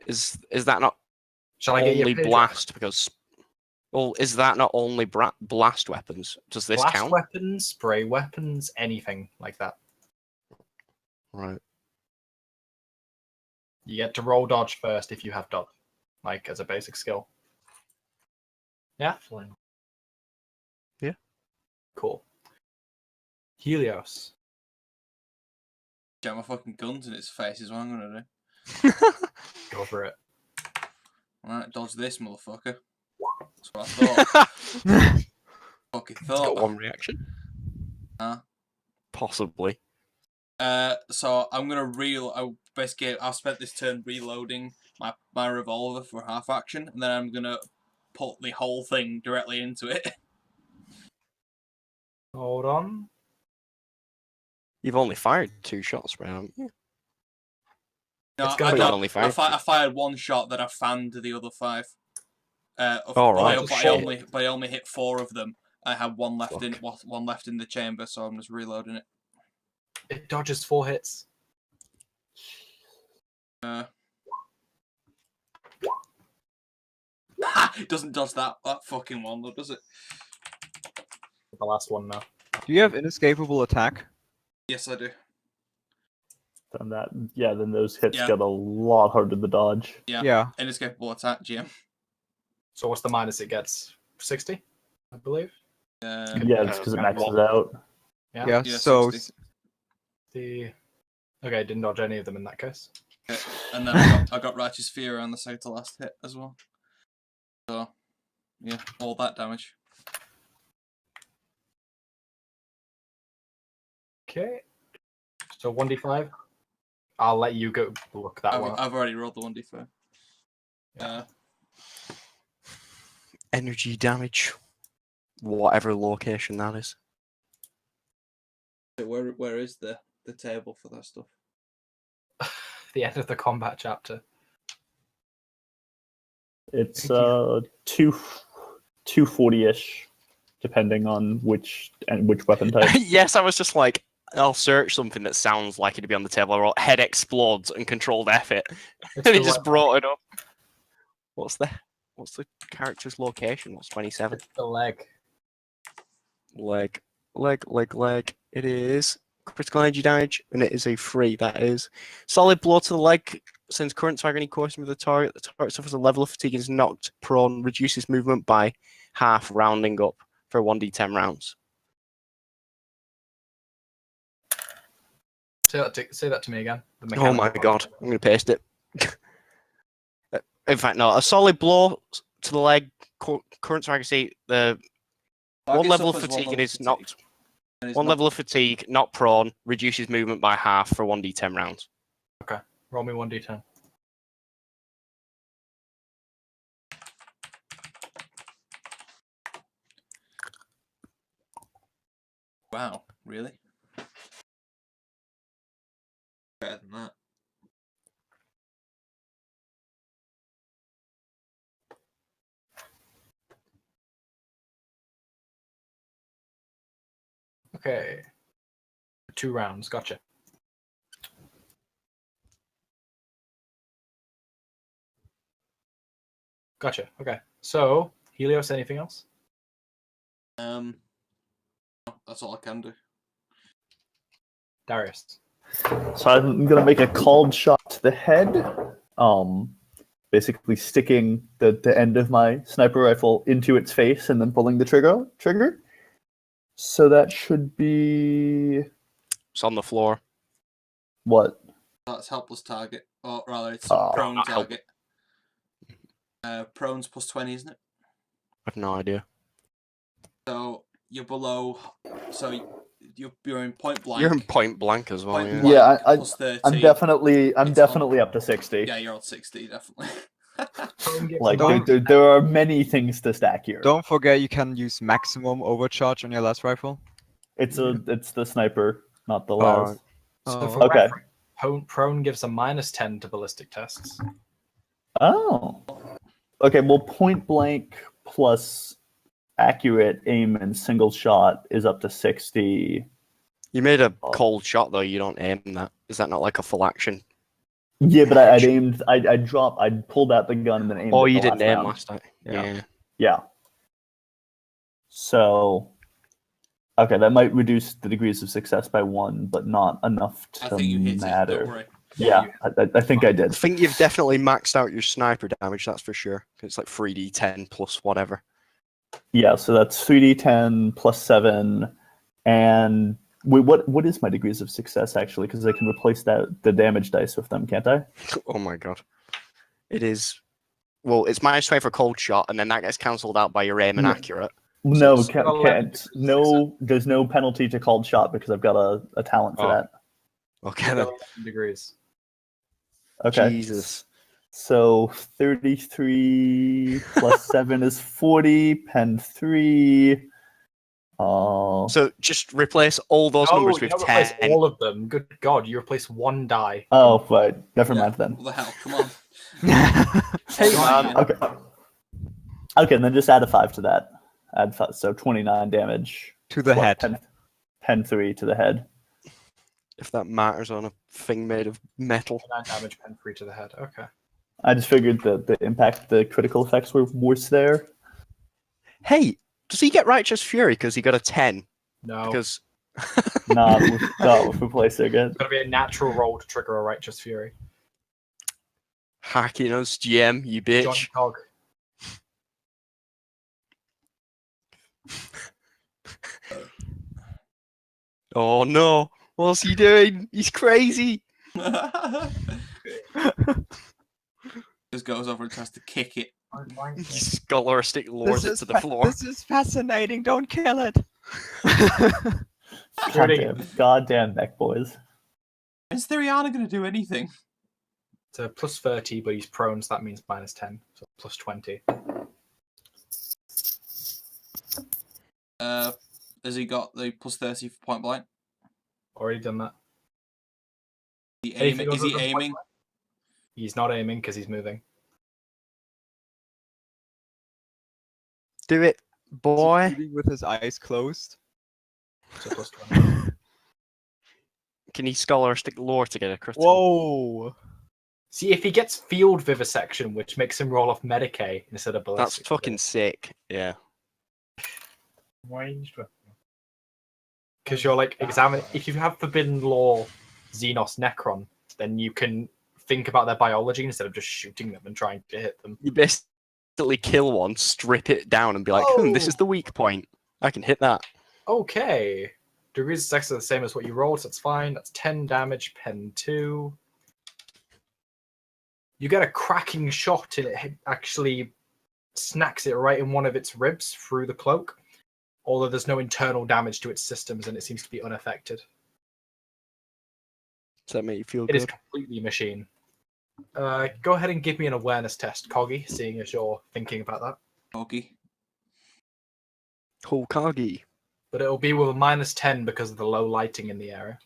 is that not Shall I get you a only page? blast? Because well, is that not only blast weapons? Does this Blast count? weapons, spray weapons, anything like that. Right. You get to roll dodge first if you have dodge, like as a basic skill. Yeah. Yeah. Cool. Helios. Get my fucking guns in its face is what I'm gonna do. Go for it. Alright, dodge this motherfucker. That's what I thought. Fucking It's got thought. one reaction. Huh? Possibly. So I'm gonna I've spent this turn reloading my revolver for half action, and then I'm gonna put the whole thing directly into it. Hold on. You've only fired 2 shots, right? haven't you? No, It's gonna I, be don't- only I, fired fi- I fired 1 shot, then I fanned the other 5. All But right. I only hit 4 of them. I had one left Fuck. one left in the chamber, so I'm just reloading it. It dodges 4 hits. It doesn't dodge that fucking one, though, does it? The last one now. Do you have inescapable attack? Yes, I do. Then those hits Yeah. get a lot harder to dodge. Yeah. Inescapable attack, GM. So what's the minus it gets? 60, I believe. Yeah, it's because it maxes out. Yeah. Yeah, So 60. Okay, didn't dodge any of them in that case. And then I got Righteous Fear on the side to last hit as well. So, yeah, all that damage. Okay. So 1d5. I'll let you go look that one. I've already rolled the 1d4. Energy damage. Whatever location that is. Where is the table for that stuff? The end of the combat chapter. It's 240-ish, depending on which weapon type. Yes, I was just like, I'll search something that sounds like it'd be on the table. I wrote head explodes and controlled F it. It's And the it just right- brought it up. What's the character's location? What's 27? It's the leg. Leg. It is critical energy damage, and it is a 3. That is solid blow to the leg. Sends current to agony coursing with the target. The target suffers a level of fatigue and is knocked prone. Reduces movement by half, rounding up for 1d10 rounds. Say that to me again. The Oh my mechanical god! I'm gonna paste it. In fact, no. A solid blow to the leg. Current to agony. The one level of fatigue and is knocked. One level of fatigue, not prone, reduces movement by half for 1d10 rounds. Okay. Roll me 1d10. Wow, really? Better than that. Okay. 2 rounds. Gotcha. Gotcha. Okay. So, Helios, anything else? That's all I can do. Darius. So I'm gonna make a called shot to the head. Basically sticking the end of my sniper rifle into its face and then pulling the trigger. So that should be It's on the floor. what? That's helpless target, or rather, it's Oh. prone Not help- target. Prone's plus 20, isn't it? I have no idea. So you're below. So you're in point blank. You're in point blank as well. Point Yeah. blank. Yeah, Plus 30. I'm definitely It's up to 60. Yeah, you're on 60, definitely. Like Don't- there are many things to stack here. Don't forget you can use maximum overcharge on your last rifle. It's the sniper, not the Alright. las. So Oh, for okay. reference, prone gives a -10 to ballistic tests. Oh. Okay, well, point blank plus accurate aim and single shot is up to 60. You made a cold shot though. You don't aim that. Is that not like a full action? Yeah, but I'd aimed. I'd pulled out the gun and then aimed. Oh, at you the didn't aim round. last time. Yeah. Yeah. Yeah. So, okay, that might reduce the degrees of success by 1, but not enough I to think you hit it. matter. Don't worry. Yeah, I think I I did. think you've definitely maxed out your sniper damage. That's for sure. It's like 3d10 plus whatever. Yeah, so that's 3d10 plus 7, and wait, what is my degrees of success actually? Because I can replace the damage dice with them, can't I? Oh my god. It is. Well, it's -20 for cold shot, and then that gets cancelled out by your aim and No. accurate. No, it's got 11 can't. No, there's no penalty to called shot because I've got a talent for Oh. that. Okay then. Degrees. Okay. Jesus. So 33 plus 7 is 40. Pen 3. So just replace all those numbers you with don't replace 10. all of them. Good God, you replace one die. Oh, right. Never Yeah, mind then. What the hell? Come on. Hey, Right. Okay. Okay, and then just add a 5 to that. Add 5, so 29 damage. to the head. Pen 3 to the head. If that matters on a thing made of metal. 9 damage, pen 3 to the head. Okay. I just figured the impact, the critical effects were worse there. Hey, does he get Righteous Fury because he got a 10? No. Because Not with replacer again. It's got to be a natural roll to trigger a Righteous Fury. hacking us, GM, you bitch. Johnny Cog. Oh no, what's he doing? He's crazy. Just goes over and tries to kick it. He scholastic lures it to the floor. This is fascinating. Don't kill it. Goddamn mech boys. Is Theriana going to do anything? It's a plus 30, but he's prone, so that means minus 10. So plus 20. Has he got the plus 30 for point blank? Already done that. Is he aiming? He's not aiming because he's moving. Do it, boy. Shooting with his eyes closed. So plus 20. Can he scholastic lore to get a critical? Whoa. See, if he gets field vivisection, which makes him roll off Medicaid instead of That's ballistic. fucking sick. Yeah. Ranged weapon. Because you're like examining. If you have Forbidden Law Xenos Necron, then you can think about their biology instead of just shooting them and trying to hit them. You basically kill one, strip it down, and be like, this is the weak point. I can hit that. Okay. Degrees of success are the same as what you rolled, so that's fine. That's 10 damage, pen 2. You get a cracking shot, and it actually snacks it right in one of its ribs through the cloak. Although there's no internal damage to its systems, and it seems to be unaffected. Does that make you feel It is good? completely machine. Go ahead and give me an awareness test, Coggy, seeing as you're thinking about that. Okay. Hokage. But it'll be with a minus 10 because of the low lighting in the area.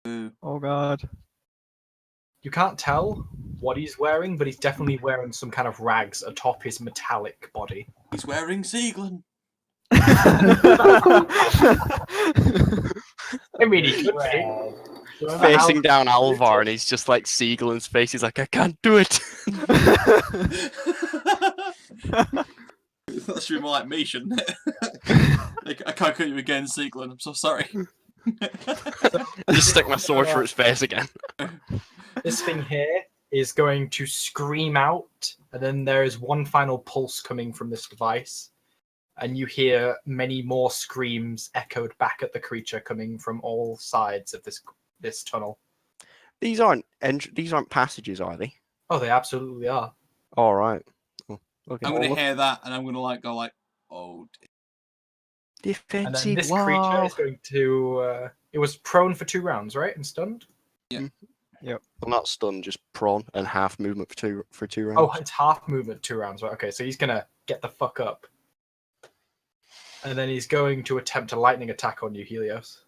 Ooh. Oh god. You can't tell what he's wearing, but he's definitely wearing some kind of rags atop his metallic body. He's wearing Sieglin. I mean, he could be. Facing down Alvar, and he's just like Siegelin's face. He's like, I can't do it. That should be more like me, shouldn't it? Like, I can't cut you again, Sieglin. I'm so sorry. I just stick my sword through its face again. This thing here is going to scream out, and then there is one final pulse coming from this device, and you hear many more screams echoed back at the creature coming from all sides of this tunnel. These aren't passages, are they? Oh, they absolutely are. All right. Oh, okay. I'm gonna hear that, and I'm gonna go like, oh. And Defensive then this wall. creature is going to. It was prone for 2 rounds, right, and stunned. Well, not stunned, just prone and half movement for two rounds. Oh, it's half movement, 2 rounds, right? Okay, so he's gonna get the fuck up, and then he's going to attempt a lightning attack on you, Helios.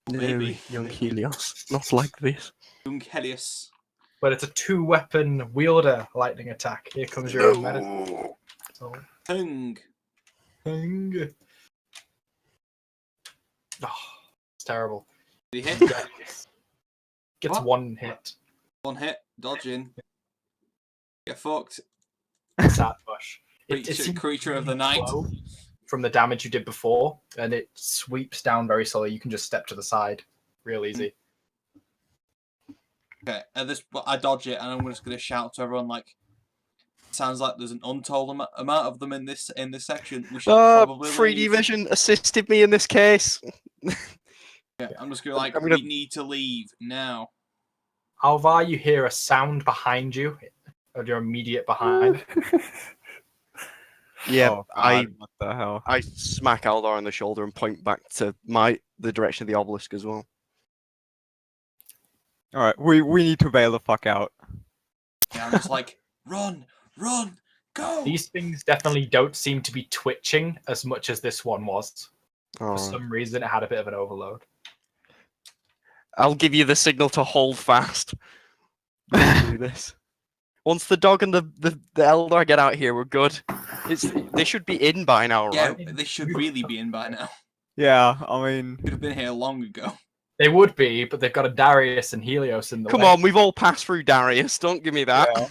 Maybe. Young Helios. Not like this. Young Helios. But it's a 2-weapon wielder lightning attack. Here comes your own medicine. So, Hung. thing. Oh, it's terrible. Did he hit? Gets What? 1 hit. 1 hit. Dodging. Get fucked. Sad bush. Creature of the night. From the damage you did before, and it sweeps down very slowly. You can just step to the side, real easy. Okay, I dodge it, and I'm just gonna shout to everyone like, "Sounds like there's an untold amount of them in this section. We should probably 3D leave." vision assisted me in this case. Yeah, I'm just gonna we need to leave now. Alvar, you hear a sound behind you, or your immediate behind. Yeah, Oh, God, what the hell? I smack Aldar on the shoulder and point back to the direction of the obelisk as well. All right, we need to bail the fuck out. Yeah, I'm just like, run, go. These things definitely don't seem to be twitching as much as this one was. Oh. For some reason, it had a bit of an overload. I'll give you the signal to hold fast. Do this. Once the dog and the Eldar get out here, we're good. They should be in by now, Yeah, right? they should really be in by now. Yeah, I mean, Could have been here long ago. They would be, but they've got a Darius and Helios in the Come way. on, we've all passed through Darius. Don't give me that.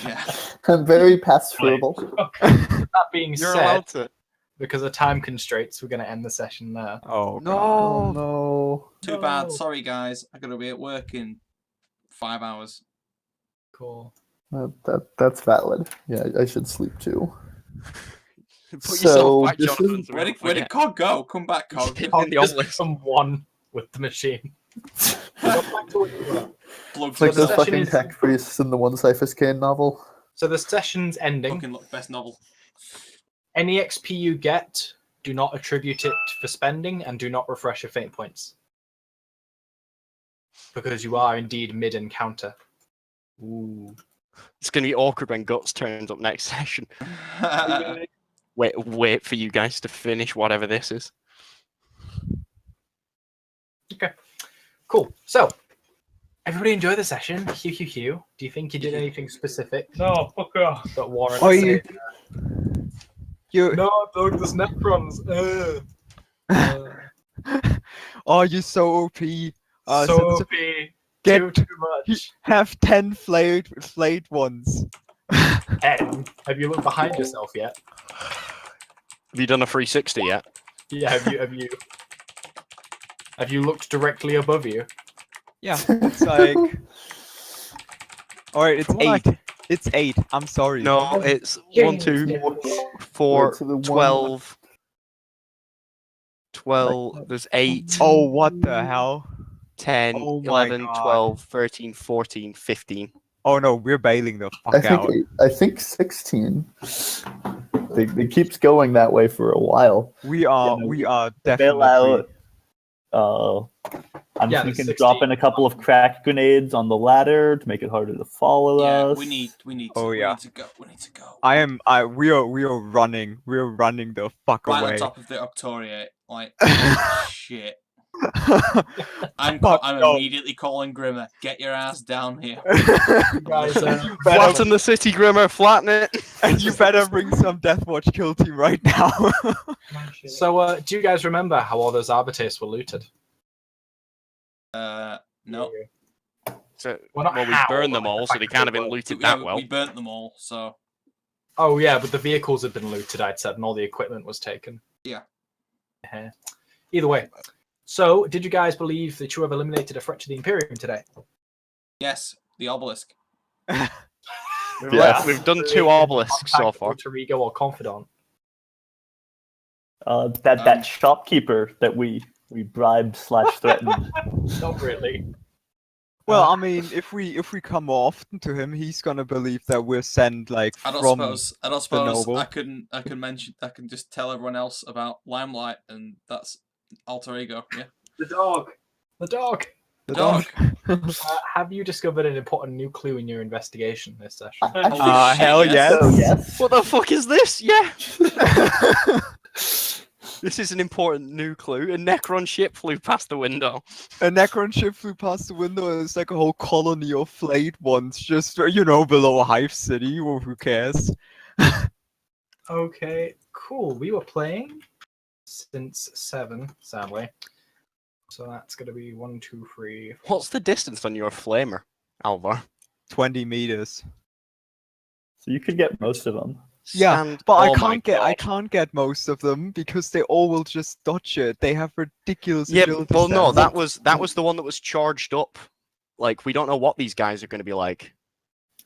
Yeah. I'm very pass-throughable. That being You're said, allowed to. because of time constraints, we're going to end the session there. oh No. Oh no. Too No. bad. Sorry, guys. I gotta be at work in 5 hours. Cool. That's valid. Yeah, I should sleep too. Put So, yourself back, this Jonathan. is- so we Where don't did forget. Cog go? Come back, Cog. Hidden I'll in the just obelisk. become one with the machine. Go back to what you were. Plug It's like the those session fucking is- tech priests in the One Cyphers Kane novel. So the session's ending. Fucking look, best novel. Any XP you get, do not attribute it for spending and do not refresh your fate points. Because you are indeed mid-encounter. Ooh. It's going to be awkward when Guts turns up next session. Wait for you guys to finish whatever this is. Okay. Cool. So, everybody enjoy the session. Hugh. Do you think you did anything specific? No, fuck off. That warrants Are you- you No, dog, there's Necrons. oh, you're so OP. So Since- OP. get Too much. have 10 flayed ones. 10. Have you looked behind yourself yet? Have you done a 360 yet? Yeah, have you looked directly above you? Yeah, it's like. All right, it's Come on. 8. It's 8. I'm sorry. No, it's Yeah, 1, 2, Wait 4, to the one- 12. 12. There's 8, Oh, what the hell? 10, Oh my 11, God. 12, 13, 14, 15. Oh no, we're bailing the I fuck out. think 16. It keeps going that way for a while. We are no, we are Bail definitely. out. I'm Yeah, thinking the 16. dropping a couple of crack grenades on the ladder to make it harder to follow Yeah, us. we need to, Oh, we yeah. need to go. We need to go. We are running. We're running the fuck Right away. on top of the Octoriate. Like, shit. Fuck I'm no. immediately calling Grimmer. Get your ass down here. Guys, Flatten the city, Grimmer, flatten it! And you better bring some Deathwatch kill team right now. so, do you guys remember how all those Arbites were looted? No. So, Well, not well, we how, burned but them like the all, so fact they that can't have they been were- looted Yeah, that well. we burnt them all, so. Oh yeah, but the vehicles had been looted, I'd said, and all the equipment was taken. Yeah. Either way. So, did you guys believe that you have eliminated a threat to the Imperium today? Yes, the obelisk. Yes. We've done 2 obelisks so far. Alter or Confidant. That shopkeeper that we bribed / threatened. Not really. Well, I mean, if we come often to him, he's gonna believe that we're sent like I don't from. suppose. I don't suppose noble. I can mention. I can just tell everyone else about Limelight, and that's alter ego. Yeah. The dog. The dog. The dog. Have you discovered an important new clue in your investigation this session? Holy shit, Hell yes. So yes. What the fuck is this? Yeah! This is an important new clue. A Necron ship flew past the window. A Necron ship flew past the window, and it's like a whole colony of flayed ones, just below Hive City. Well, who cares? Okay, cool. We were playing since 7, sadly. So that's going to be 1, 2, 3. What's the distance on your flamer, Alvar? 20 meters. So you could get most of them. Yeah, Stand- but oh my I God. can't get most of them because they all will just dodge it. They have ridiculous Yeah, agility well, no, stats. that was the one that was charged up. Like, we don't know what these guys are going to be like.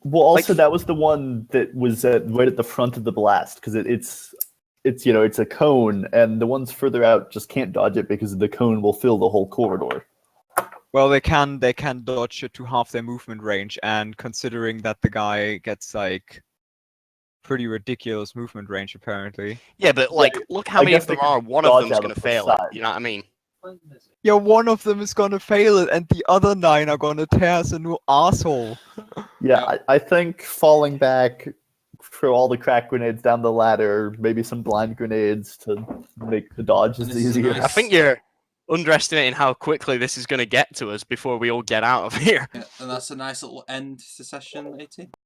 Well, also Like- that was the one that was right at the front of the blast because it's it's a cone, and the ones further out just can't dodge it because the cone will fill the whole corridor. Well, they can dodge it to half their movement range, and considering that the guy gets like pretty ridiculous movement range apparently. Yeah, but like, look how I many of guess they them could are. One of dodge them's out going of to the fail it. side. You know what I mean? Yeah, one of them is gonna fail it, and the other 9 are gonna tear us a new asshole. Yeah, Yep. I think falling back, throw all the crack grenades down the ladder, maybe some blind grenades to make the And dodges this is a easier. nice- I think you're underestimating how quickly this is going to get to us before we all get out of here. Yeah, and that's a nice little end to session 18.